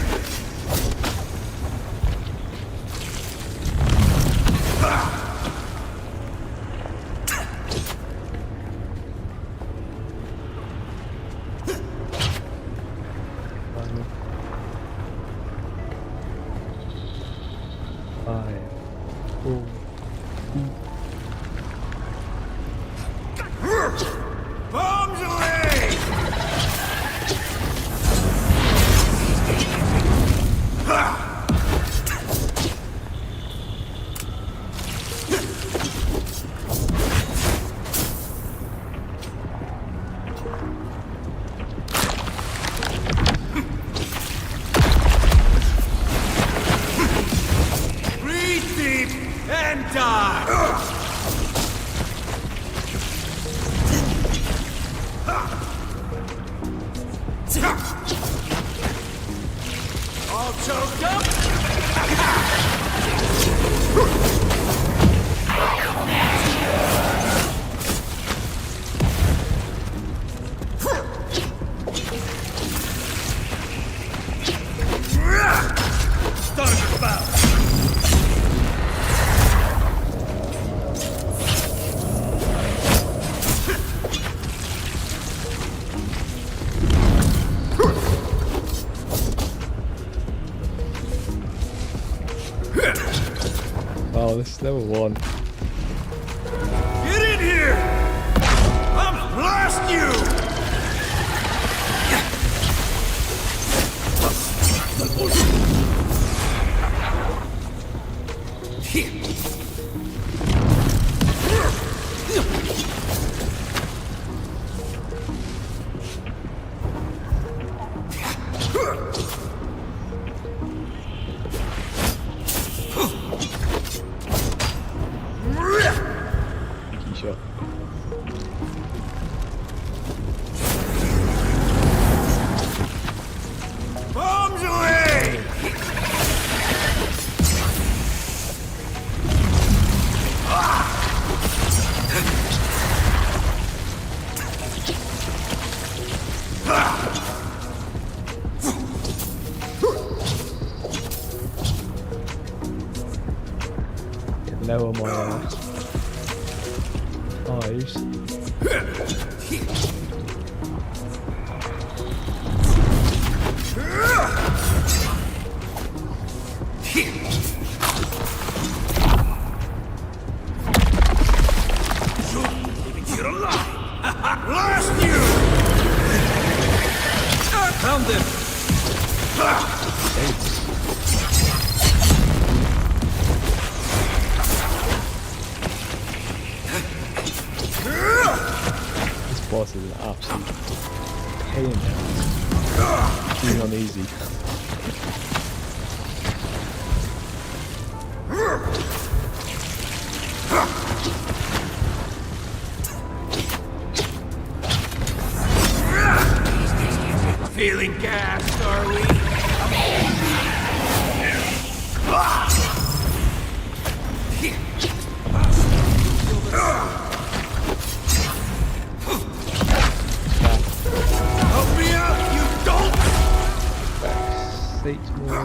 It's level 1. Get in here! I'm gonna blast you! Shot. Bombs away! Lower my eyes. You're alive! Blast you! Found them! This boss is an absolute pain in the ass. Being uneasy. Feeling gassed, are we? Help me out, you dolt! 6 more. I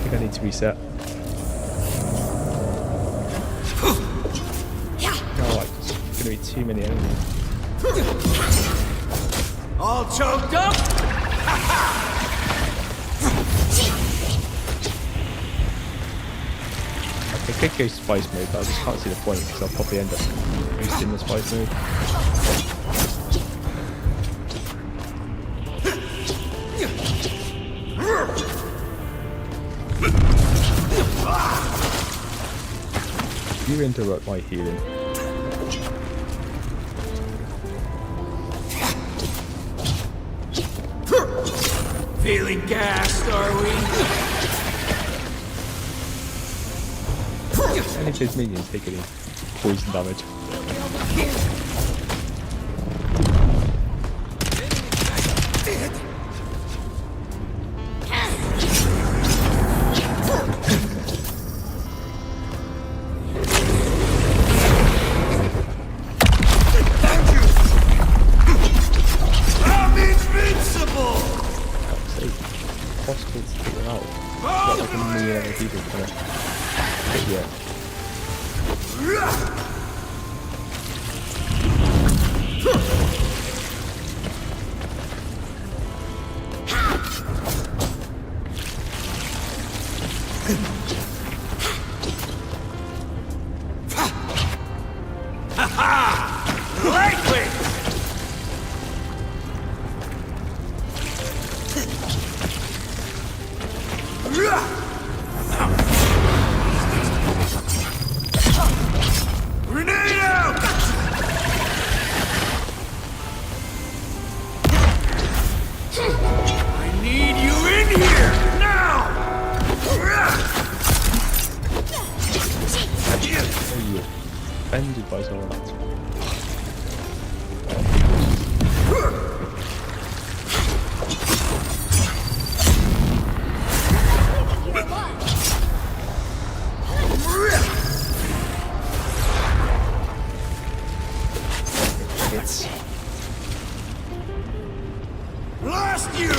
think I need to reset. There's gonna be too many enemies. All choked up? I could go spice mode, but I just can't see the point because I'll probably end up wasting the spice mode. You interrupt my healing. Feeling gassed, are we? Any of his minions take any poison damage. I'm invincible! Possible to take them out. Not like a million other people trying to hit you. Lightweight! Grenade out! I need you in here now! Are you offended by some of that? It's Blast you!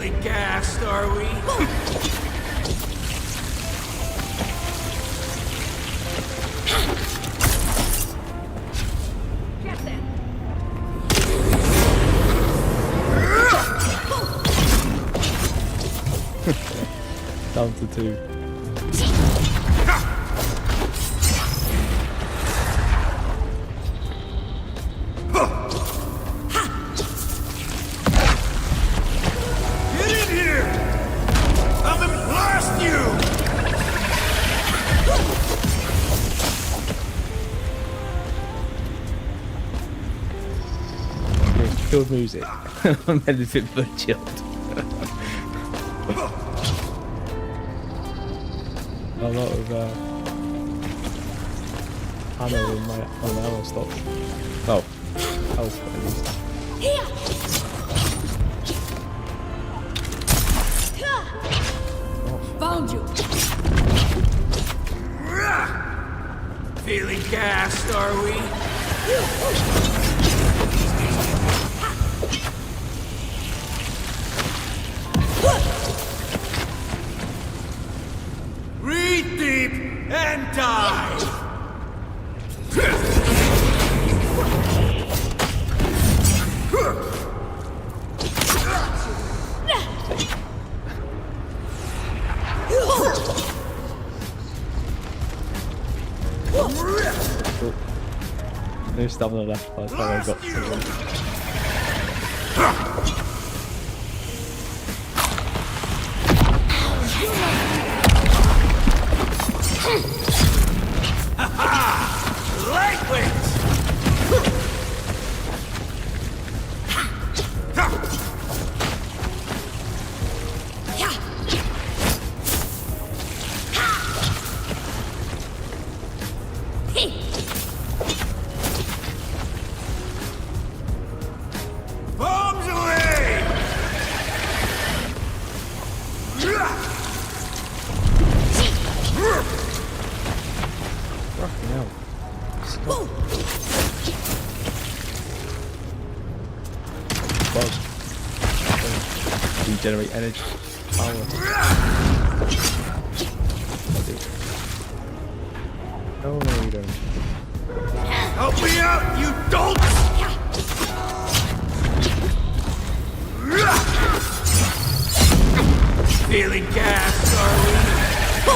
Feeling gassed, are we? Get them. Down to 2. Get in here! I'm gonna blast you! Chilled music. I'm anything but chilled. A lot of ammo in my ammo stock. Oh, health at least. Found you. Feeling gassed, are we? Breathe deep and die! No stamina left by the time I got to the Bombs away! fucking hell. Stop. Buzz. Regenerate energy. Power. Oh no, you don't. Help me out, you dolts! Feeling gassed, are we? Go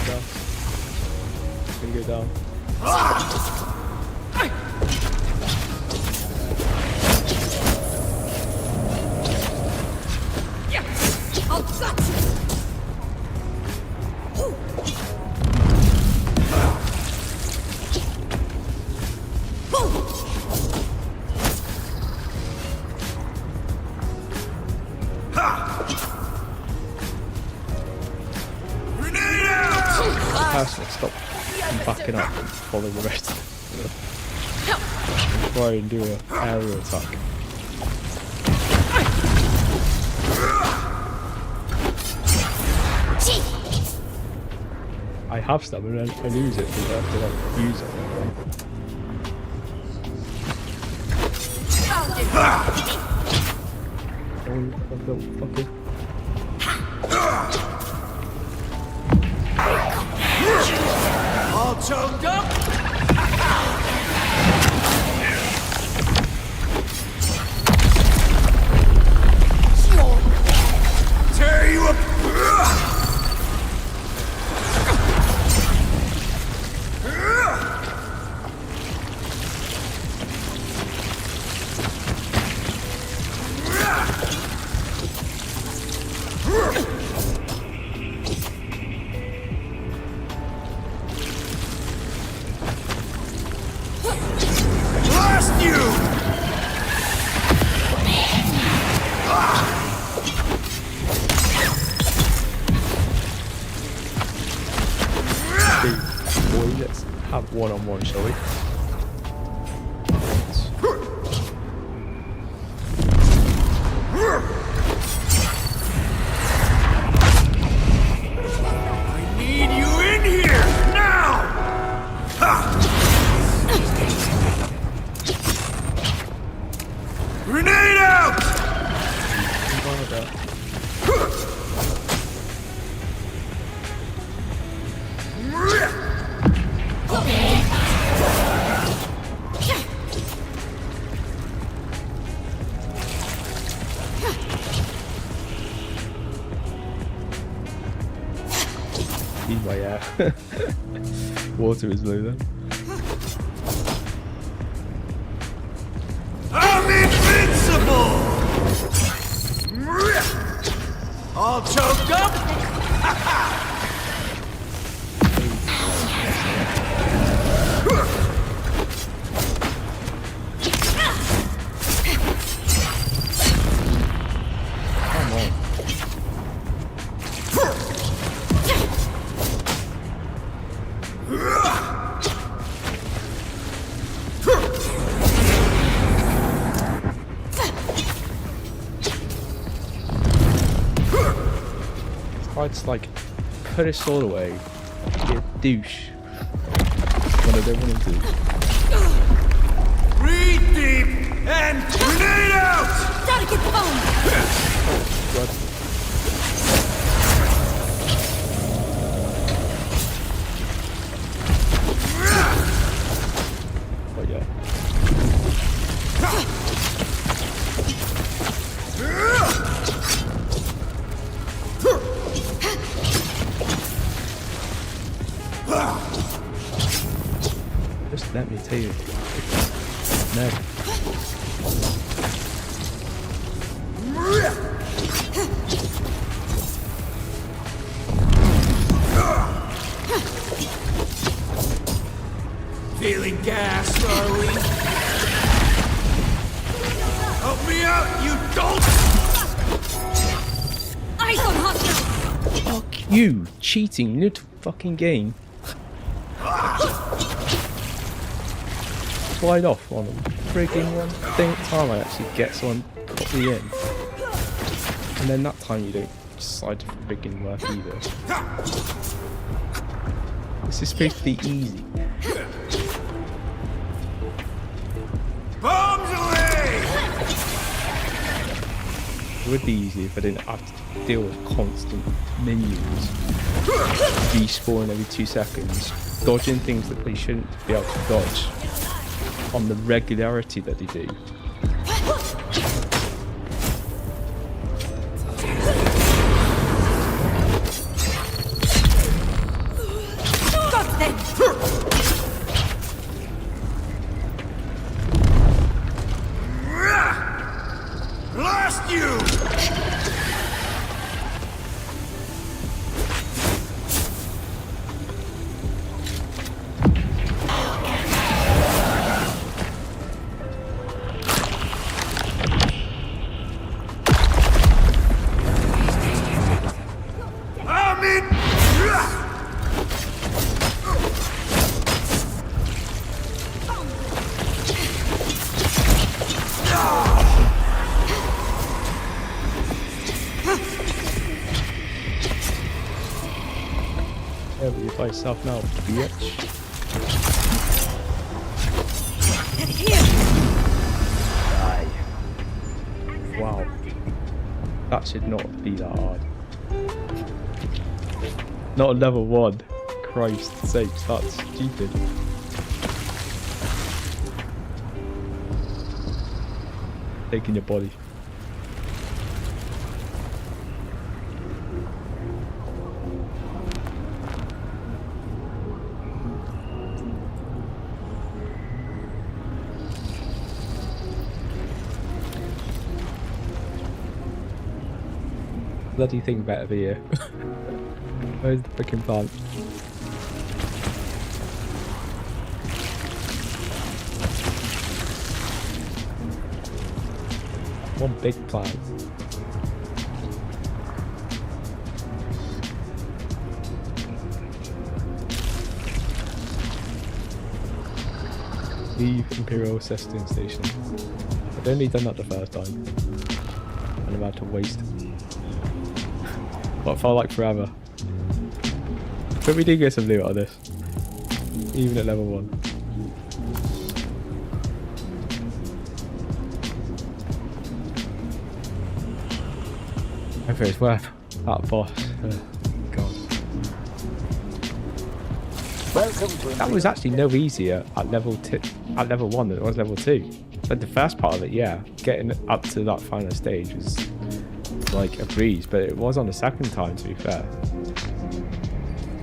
down. Gonna go down. I'll cut you. Grenade out! Personally, stop backing up and follow the rest. Try and do an aerial attack. I have stamina and I lose it because I have to like use it. Oh, little fucker. All choked up? Tear you up! Blast you! Boy, let's have one-on-one, shall we? I need you in here now! Ha! Grenade out! One of them. Excuse my air. Water is low then. I'm invincible! All choked up? Come on. I'd just like put his sword away, be a douche when I don't want him to. Breathe deep and grenade out! Gotta get home! God. Oh yeah. Just let me tell you. No. Feeling gassed, are we? Help me out, you dolt! Eyes on hostile! Fuck you, cheating little fucking game. Slide off on a frigging one thing at a time I actually get someone properly in. And then that time you don't decide to frigging work either. This is supposed to be easy. Bombs away! It would be easy if I didn't have to deal with constant minions despawn every 2 seconds, dodging things that they shouldn't be able to dodge on the regularity that they do. Got them! Blast you! I'm in! Yeah, but you by yourself now, bitch. Get here! Wow. That should not be that hard. Not a level 1. Christ sakes, that's stupid. Taking your body. Bloody thing better be here. Where's the freaking plant? One big plant. Leave Imperial Testing Station. I've only done that the first time. And I'm about to waste. What felt like forever. But we did get some loot out of this. Even at level 1. Hopefully it's worth that boss. God. That was actually no easier at level 1 than it was level 2. But the first part of it, yeah, getting up to that final stage was like a breeze, but it was on the second time, to be fair.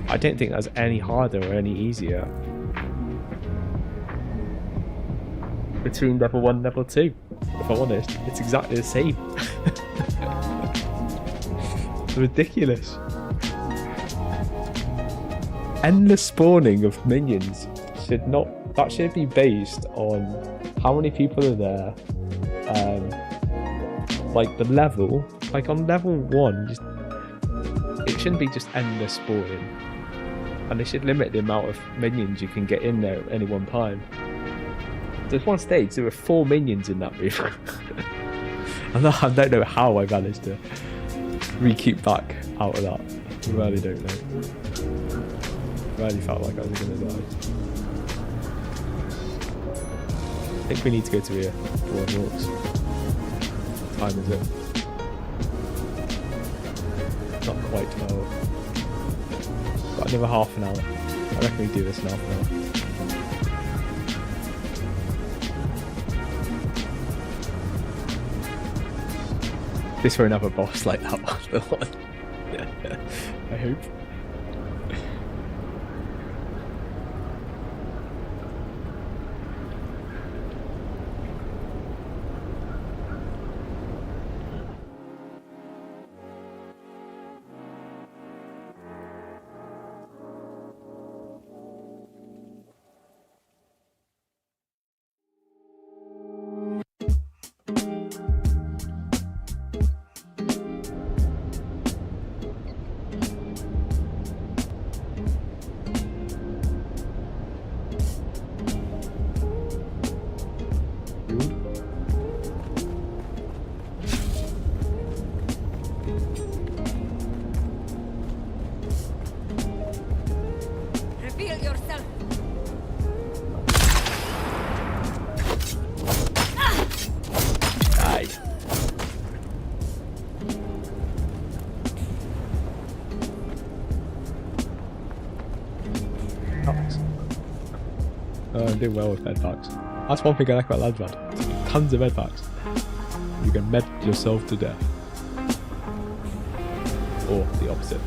I don't think that's any harder or any easier between level 1 and level 2. If I'm honest, it's exactly the same. It's ridiculous. Endless spawning of minions should be based on how many people are there, like the level, like on level 1, it shouldn't be just endless spawning, and they should limit the amount of minions you can get in there at any one time. There's one stage, there were 4 minions in that room. I don't know how I managed to re-keep back out of that. I really don't know. I really felt like I was going to die. I think we need to go to here for our walks. What time is it? Not quite 12. Got another half an hour. I reckon we do this in half an hour. This for another boss like that one. I hope. Reveal yourself. Die. Oh, I'm doing well with med packs. That's one thing I like about LANDSRAAD. Tons of med packs. You can med yourself to death. Or the opposite.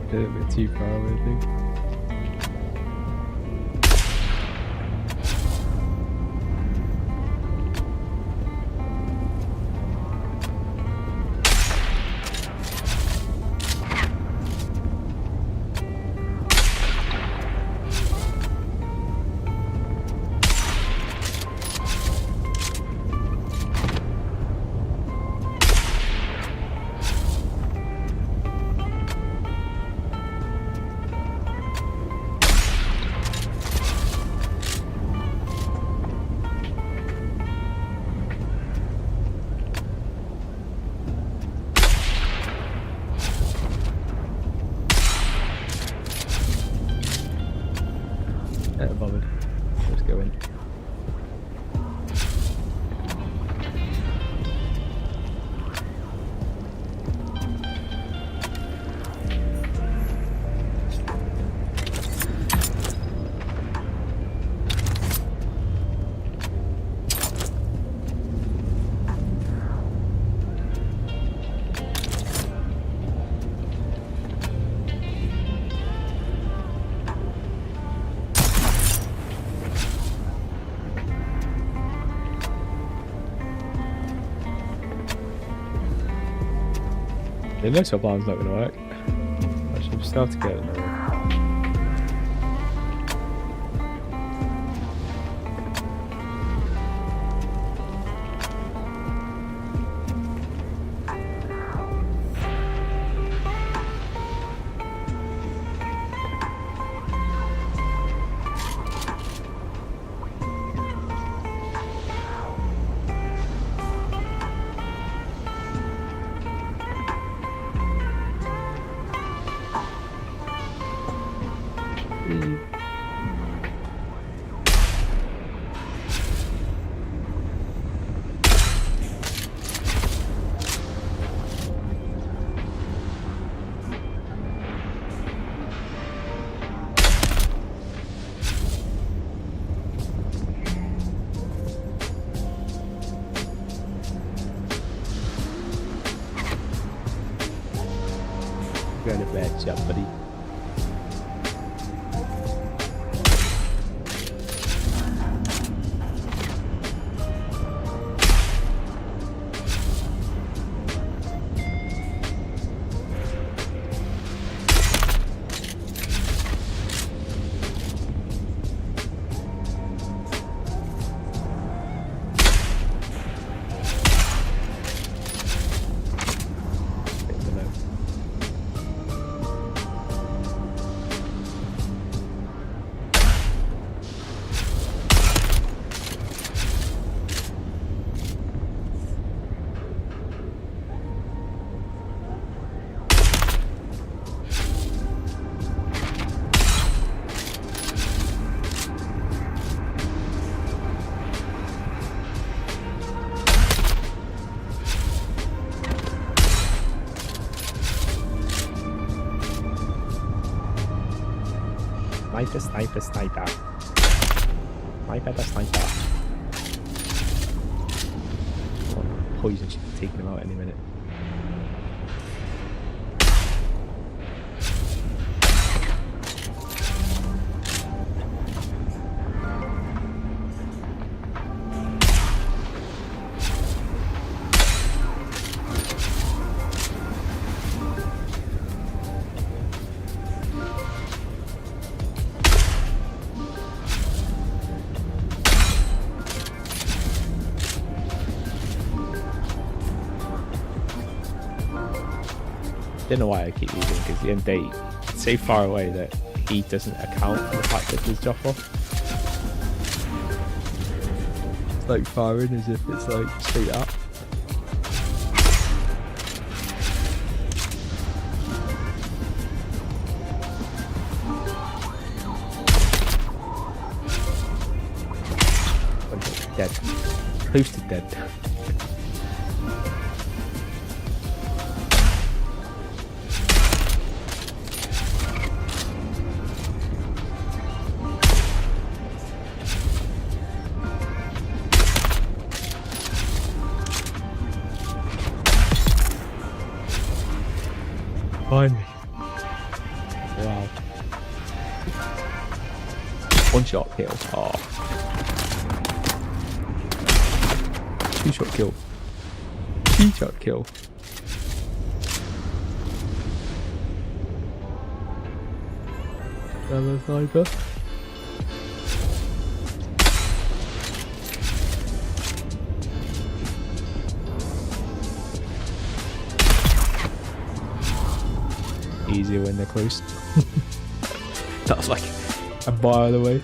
A little bit too far away, I think. The initial plan's not going to work. Actually, we still have to get it. Going to bed, job, buddy. Sniper. Sniper the sniper. Poison should be taking him out any minute. I don't know why I keep using it, because at the end of the day, it's so far away that he doesn't account for the fact that there's drop off. It's like firing as if it's like straight up. Dead. Close to dead. Find me. Wow. One shot kill. Oh. Two shot kill. Three shot kill. Another sniper. Easier when they're close. That was like a mile away.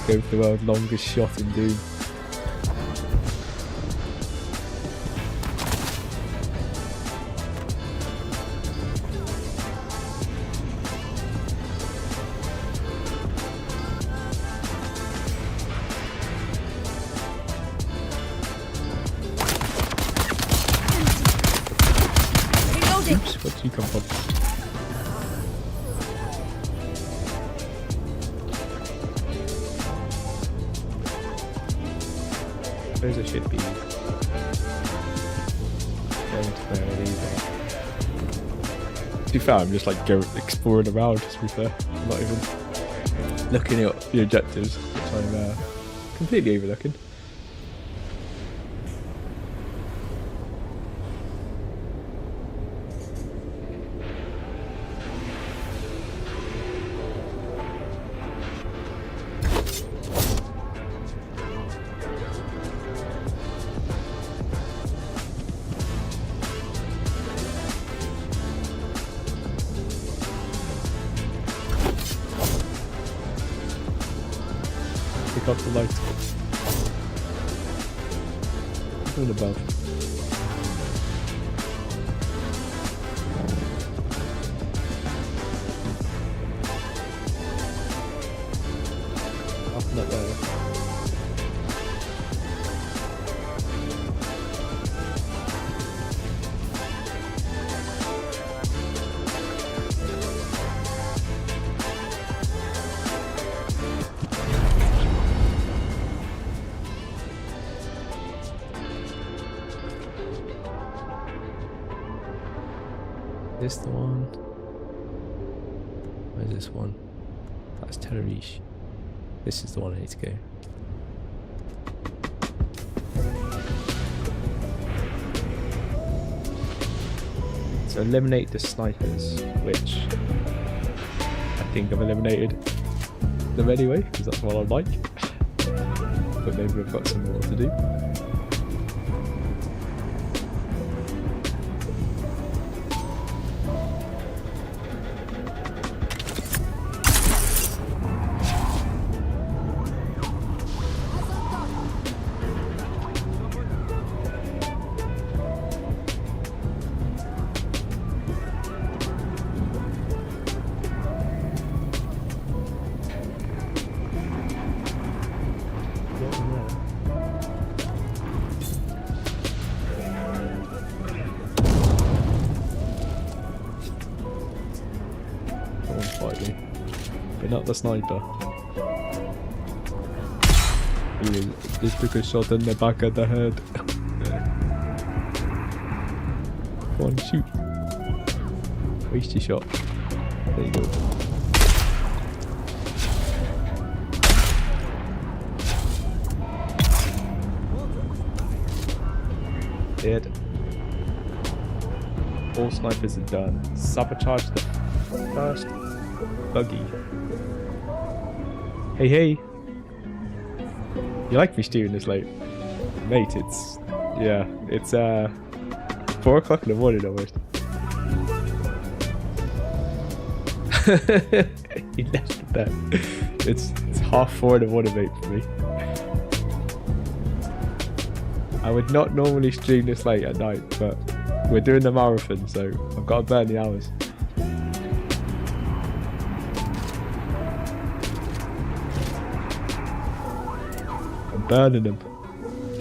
Go for the world's longest shot in Doom. Oops, where did you come from? I suppose I should be going to where these are. To be fair, I'm just like exploring around, to be fair. I'm not even looking at the objectives, which I'm completely overlooking. off the light. Turn above. Up and up there. This the one? Where's this one? That's Tenerife. This is the one I need to go. So eliminate the snipers, which I think I've eliminated them anyway, because that's what I like. But maybe we've got some more to do. But not the sniper. He just took a shot in the back of the head. Come on, shoot. Waste your shot. There you go. Dead. All snipers are done. Sabotage the first buggy. Hey, hey. You like me steering this late? Mate, it's... yeah, it's 4 o'clock in the morning almost. He left it there. It's 4:30 in the morning, mate, for me. I would not normally stream this late at night, but we're doing the marathon, so I've got to burn the hours. I'm burning them.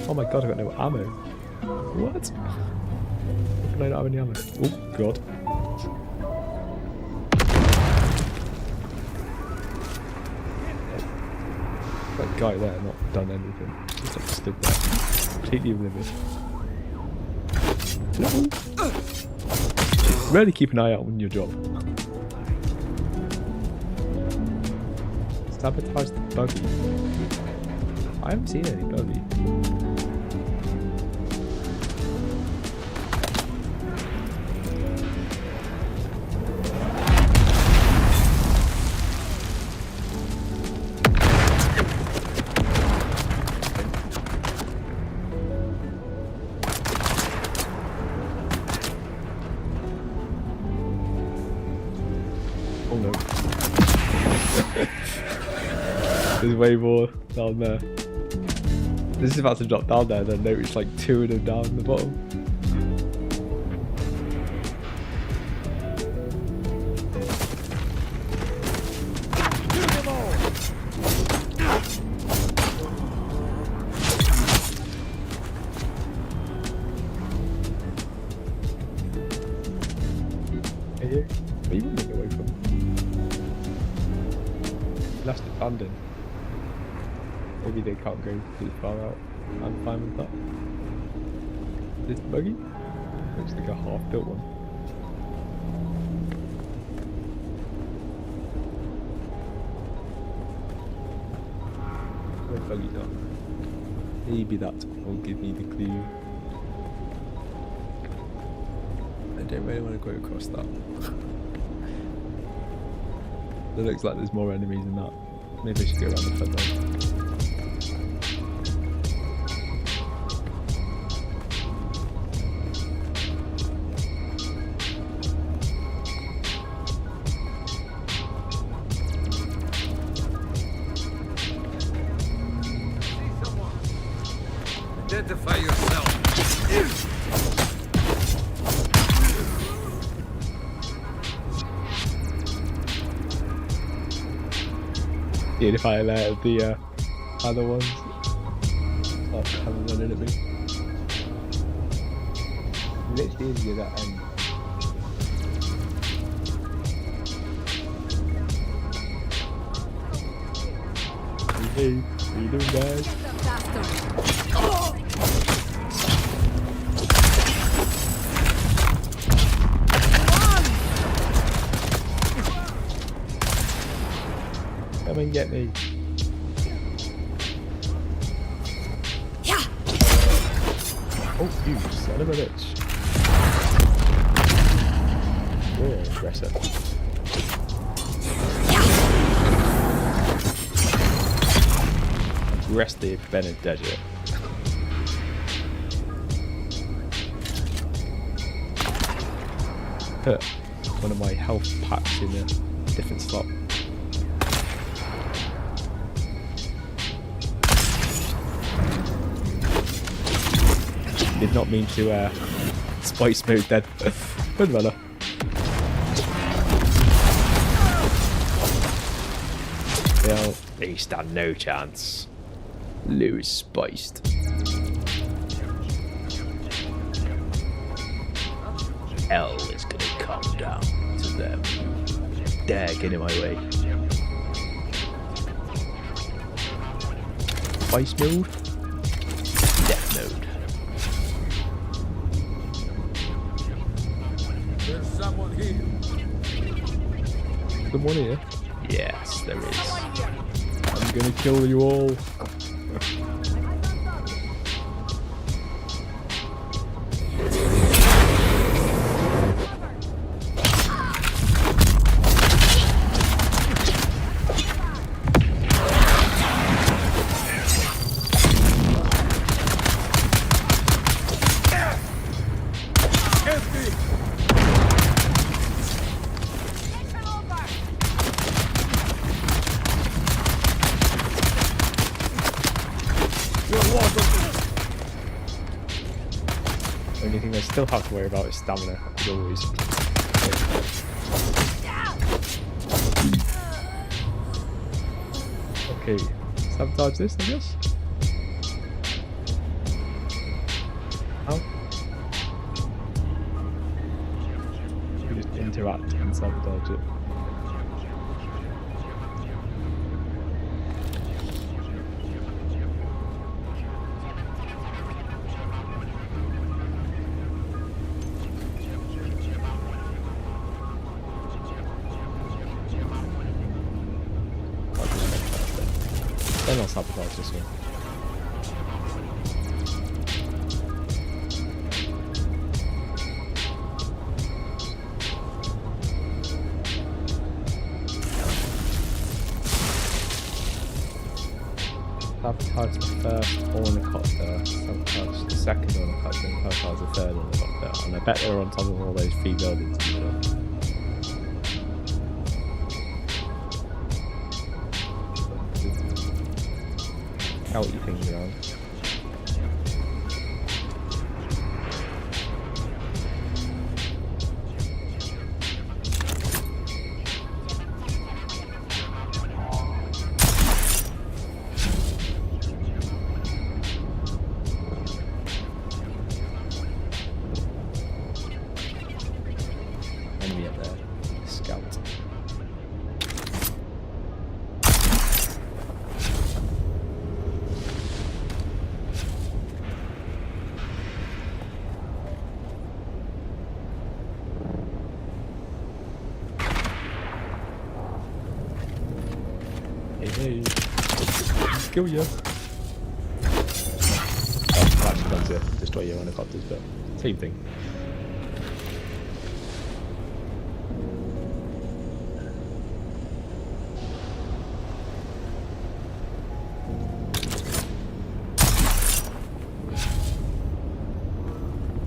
Oh my god, I've got no ammo. What? How can I not have any ammo? Oh god. That guy there not done anything. Just like stood there. Completely oblivious. No. Really keep an eye out on your job. Sabotage the buggy. I haven't seen any buggy. Oh no. There's way more down there. This is about to drop down there, then notice like 2 of them down the bottom. Hey, where are you running away from? Last abandoned. Maybe they can't go too far out. I'm fine with that. This buggy? Looks like a half-built one. Where buggies are? Maybe that will give me the clue. I don't really want to go across that. It looks like there's more enemies than that. Maybe I should go around the front though. identify yourself. Yeah, if I let the other ones stop coming running at me. Literally is near that end. Hey, how you doing, guys? Come and get me. Oh, you son of a bitch. You're an aggressor. Aggressive Benedetto. Put one of my health packs in a different slot. Did not mean to spice mode then. Good runner. Well, they stand no chance. Lose spiced. Hell is gonna come down to them. Dare get in my way. Spice mode. Death mode. There's someone here. Someone here? Yes, there is. I'm gonna kill you all. Only thing I still have to worry about is stamina, as always. Okay, sabotage this, I guess. How? You can just interact and sabotage it. Then I'll sabotage this one. Sabotage the first ornithopter, sabotage the second ornithopter, and sabotage the third ornithopter. And I bet they're on top of all those three buildings in the middle. Outy things around. Enemy up there. Scout. Hey, kill you. Oh, actually done to destroy your helicopters, but same thing.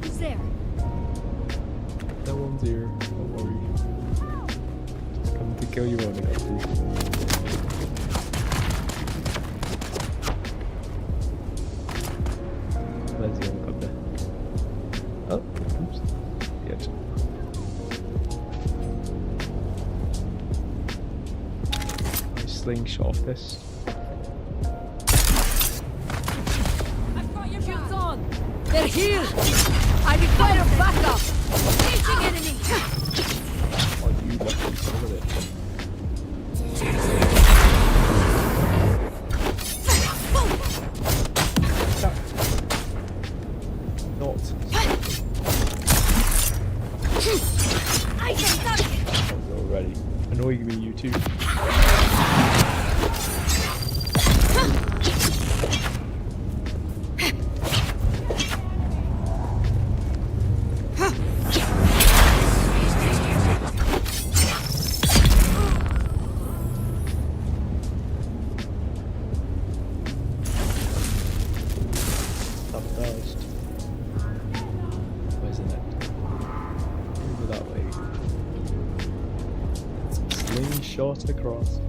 Who's there? No one's here, don't worry. Just come to kill your helicopters. Perfect. I slingshot off this. I've got your shields on. They're here. I require backup. Engaging enemy. Oh, you lucky son of a bitch. Not. I can touch it. Already annoying me, you two. Shot across.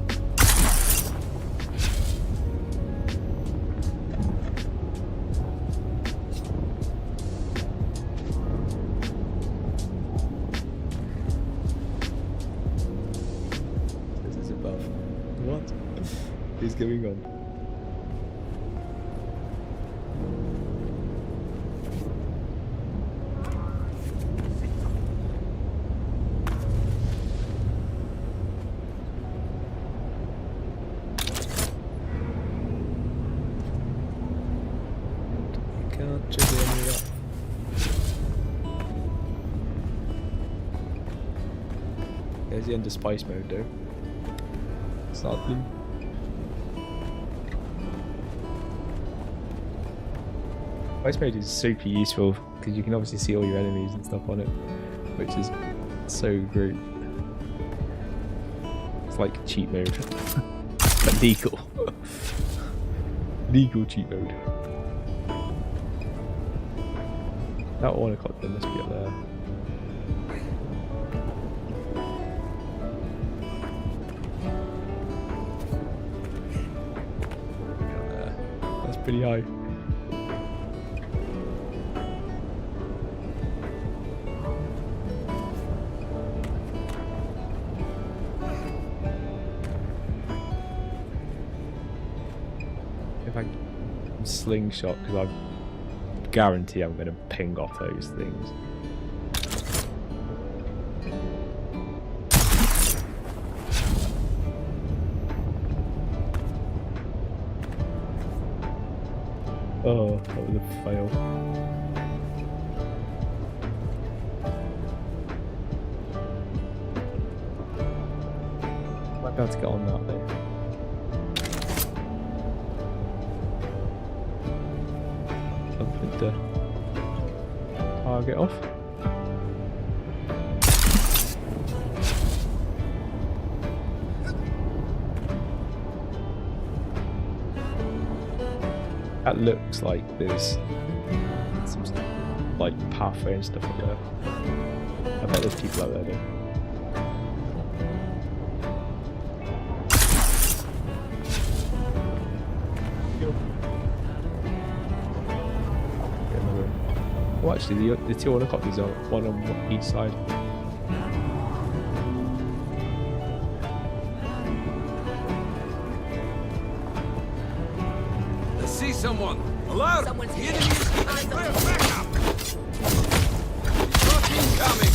This is above. What is going on? Can't jiggle any of that. There's the end of spice mode though. Sadly. Spice mode is super useful because you can obviously see all your enemies and stuff on it, which is so great. It's like cheat mode. But legal. Legal cheat mode. That 1 o'clock then must be up there. Up there. That's pretty high. If I can slingshot, because I guarantee I'm going to ping off those things. Oh, that was a fail. Might be able to get on that though. The target off. That looks like there's some like pathway and stuff up there. I bet there's people out there though. Well, actually, the 2 helicopters are one on each side. I see someone. Alert! Someone's The here. enemy is coming. Back up! Truck incoming!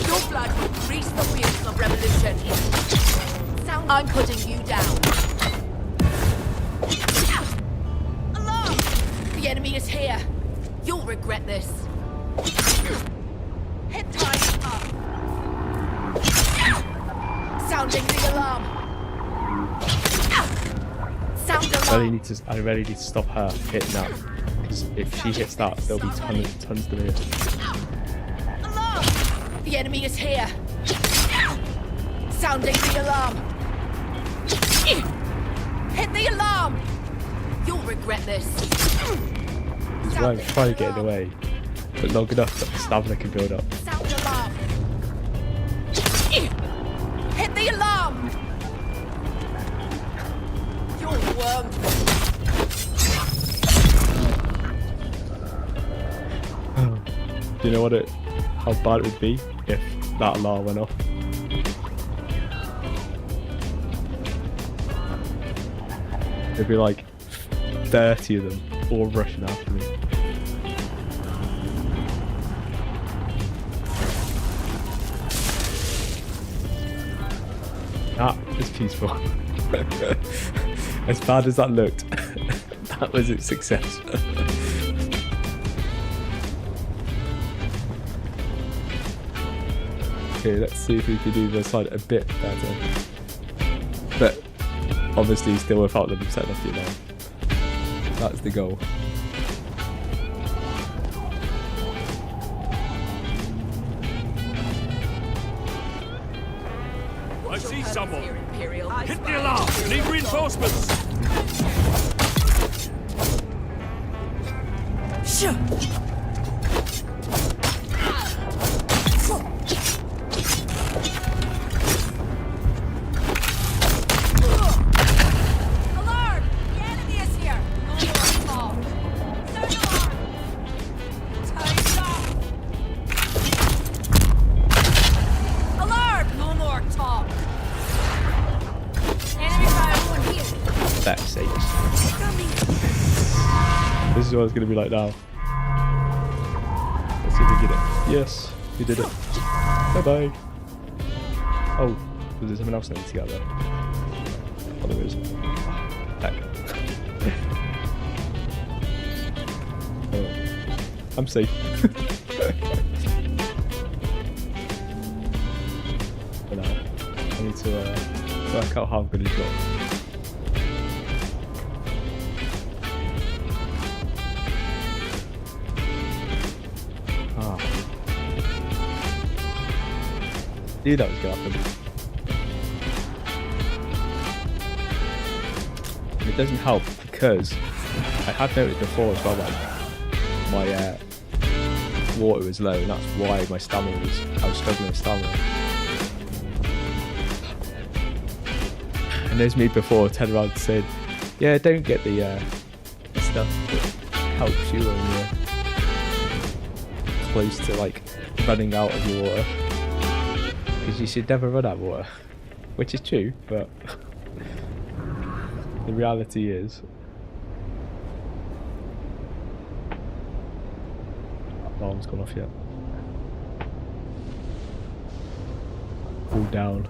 Your blood will grease the wheels of revolution. I'm putting you down. Alarm! The enemy is here. You'll regret this. Head time up. Sounding the alarm. Sound alarm. I really need to stop her hitting that, because if she hits that, there'll be tons to miss. Alarm! The enemy is here. Sounding the alarm. Hit the alarm. You'll regret this. He's trying to get in the way, but long enough that the stamina can build up. Sound alarm. Hit the alarm. You're worm. Do you know how bad it would be if that alarm went off? There'd be like 30 of them all rushing after me. That was peaceful. As bad as that looked, that was a success. Okay, let's see if we can do the side a bit better. But obviously still without them setting off the alarm. That's the goal. I see someone. Hit the alarm. Need reinforcements. Alarm! The enemy is here! No more talk! Sound alarm! Time's up! Alarm! No more talk! Enemy fire one here! That's sakes. This is what it's going to be like now. Let's see if we get it. Yes, we did it. Bye bye. Oh, was there something else that needs to get there? Oh, there is. Heck. Oh, I'm safe. For now, I need to work out how I'm going to drop. Knew that was going to happen. It doesn't help because I had noticed before as well that my water was low, and that's why my stamina was. I was struggling with stamina. And there's me before turning around saying, "Yeah, don't get the stuff that helps you when you're close to like running out of your water." Because you should never run out of water, which is true, but the reality is alarm's gone off yet. All down.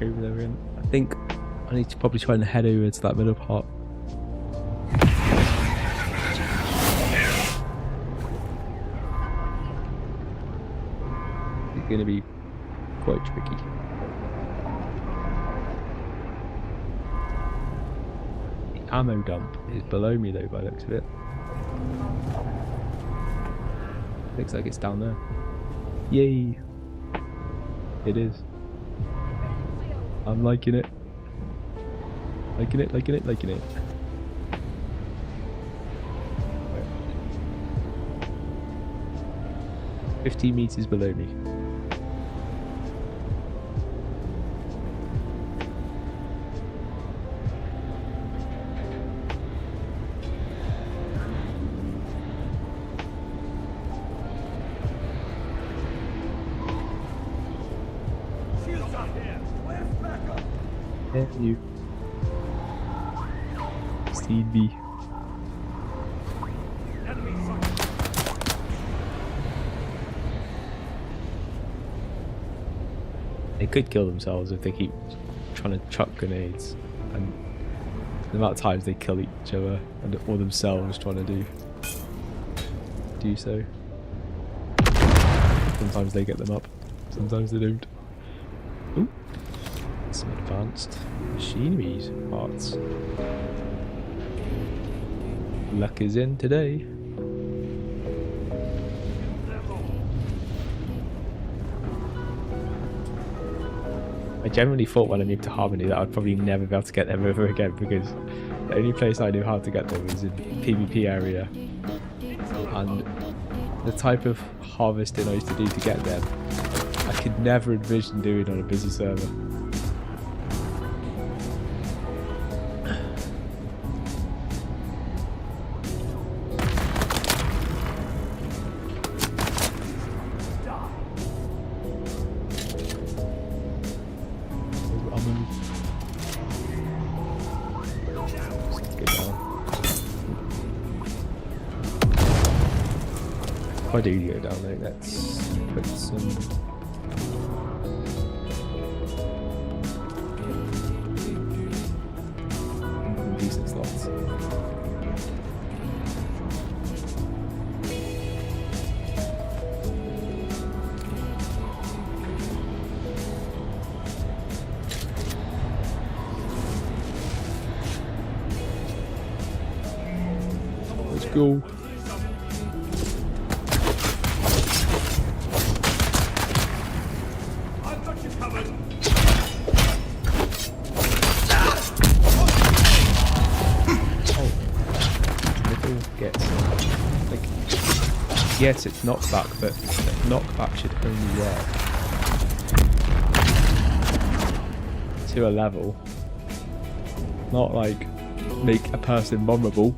Over there in. I think I need to probably try and head over to that middle part. It's going to be quite tricky. The ammo dump is below me though by the looks of it. Looks like it's down there. Yay! It is. I'm liking it. Liking it, liking it, liking it. Right. 15 meters below me. You see me. They could kill themselves if they keep trying to chuck grenades, and the amount of times they kill each other and or themselves trying to do so. Sometimes they get them up, sometimes they don't. Ooh, some advanced machineries parts. Luck is in today. I generally thought when I moved to Harmony that I'd probably never be able to get them ever again, because the only place I knew how to get them was in the PvP area, and the type of harvesting I used to do to get them, I could never envision doing on a busy server. If I do go down there, let's put some decent slots. Let's go. Yes, it's knockback, but knockback should only work to a level, not like make a person vulnerable.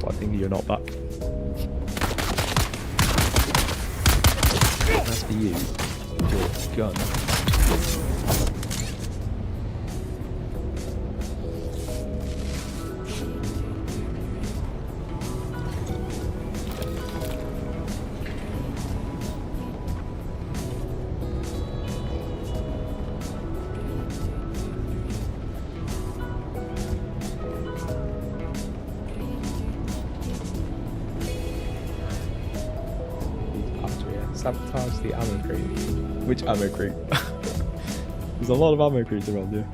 Well, I think you're not back. That's for you. Gun. Sabotage the ammo crate. Which ammo crate? There's a lot of ammo crates around here.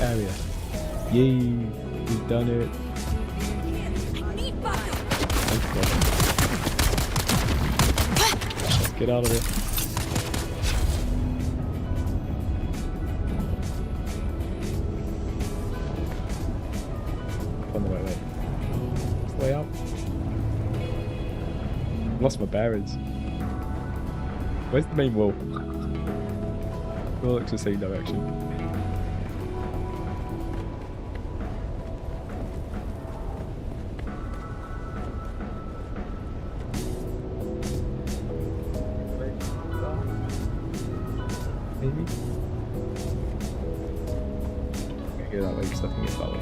Area. Yay! We've done it. Let's get out of here. On the way. It's the way out. Lost my bearings. Where's the main wall? It all looks the same direction. Maybe? I'm gonna go that way because I think it's that way.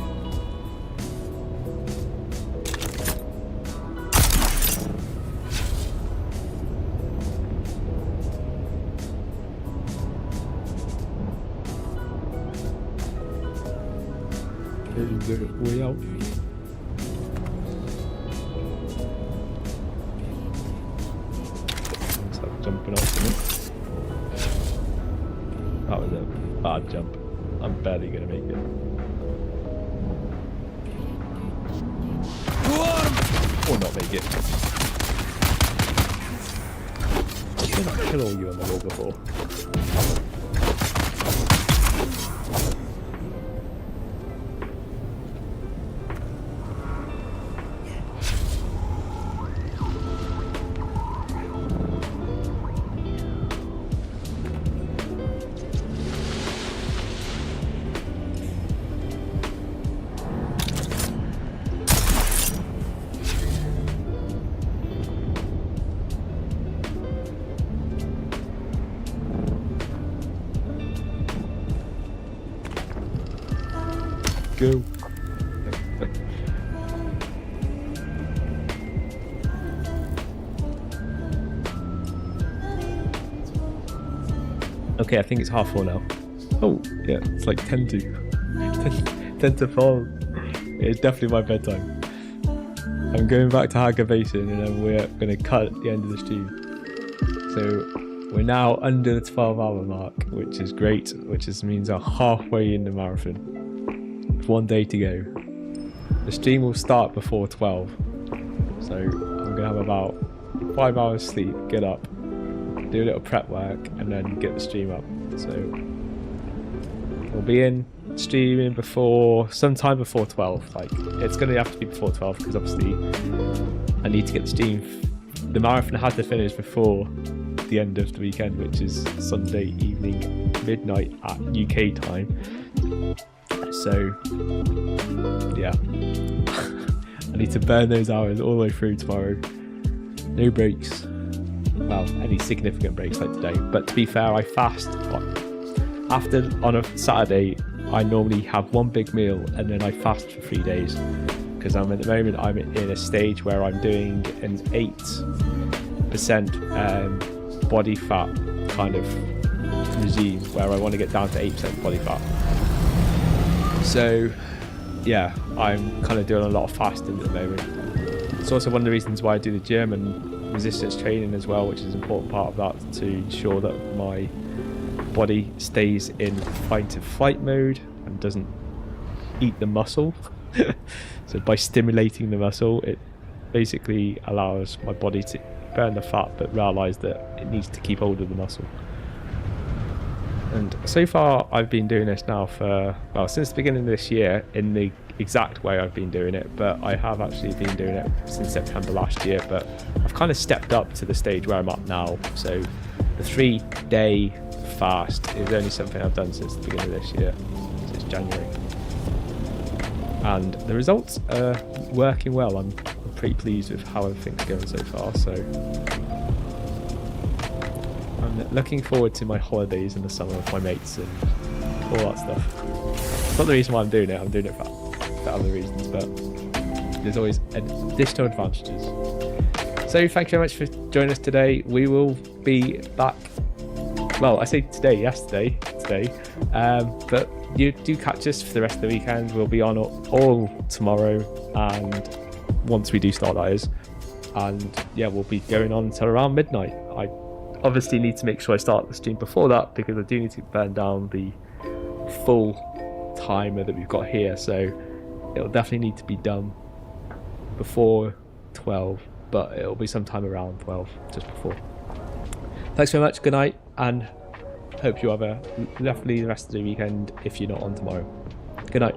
Way out. It's like jumping off from it. That was a bad jump. I'm barely gonna make it. Or not make it. Did I not kill all you on the wall before? go. Okay, I think it's 4:30 now. Oh, yeah, it's like 10 to 12. It's definitely my bedtime. I'm going back to Haga Basin and then we're going to cut at the end of the stream. So we're now under the 12-hour mark, which is great, which means I'm halfway in the marathon. With 1 day to go. The stream will start before 12. So I'm going to have about 5 hours sleep, get up, do a little prep work, and then get the stream up. So we'll be in streaming sometime before 12. Like, it's going to have to be before 12 because obviously I need to get the marathon had to finish before the end of the weekend, which is Sunday evening, midnight at UK time. So yeah, I need to burn those hours all the way through tomorrow. No breaks. Well, any significant breaks like today. But to be fair, I fast on a Saturday. I normally have one big meal and then I fast for 3 days because at the moment I'm in a stage where I'm doing an 8% body fat kind of regime where I want to get down to 8% body fat. So yeah, I'm kind of doing a lot of fasting at the moment. It's also one of the reasons why I do the gym and resistance training as well, which is an important part of that to ensure that my body stays in fight or flight mode and doesn't eat the muscle. So by stimulating the muscle, it basically allows my body to burn the fat but realise that it needs to keep hold of the muscle. And so far I've been doing this now for, well, since the beginning of this year in the exact way I've been doing it, but I have actually been doing it since September last year, but I've kind of stepped up to the stage where I'm at now. So the 3-day fast is only something I've done since the beginning of this year, since January. And the results are working well. I'm pretty pleased with how everything's going so far, so I'm looking forward to my holidays in the summer with my mates and all that stuff. It's not the reason why I'm doing it for other reasons, but there's always additional advantages. So thank you very much for joining us today. We will be back, well, I say today, but you do catch us for the rest of the weekend. We'll be on all tomorrow, and once we do start, that is, and yeah, we'll be going on until around midnight. I obviously need to make sure I start the stream before that because I do need to burn down the full timer that we've got here, so it'll definitely need to be done before 12, but it'll be sometime around 12, just before. Thanks very much, good night, and hope you have a lovely rest of the weekend if you're not on tomorrow. Good night.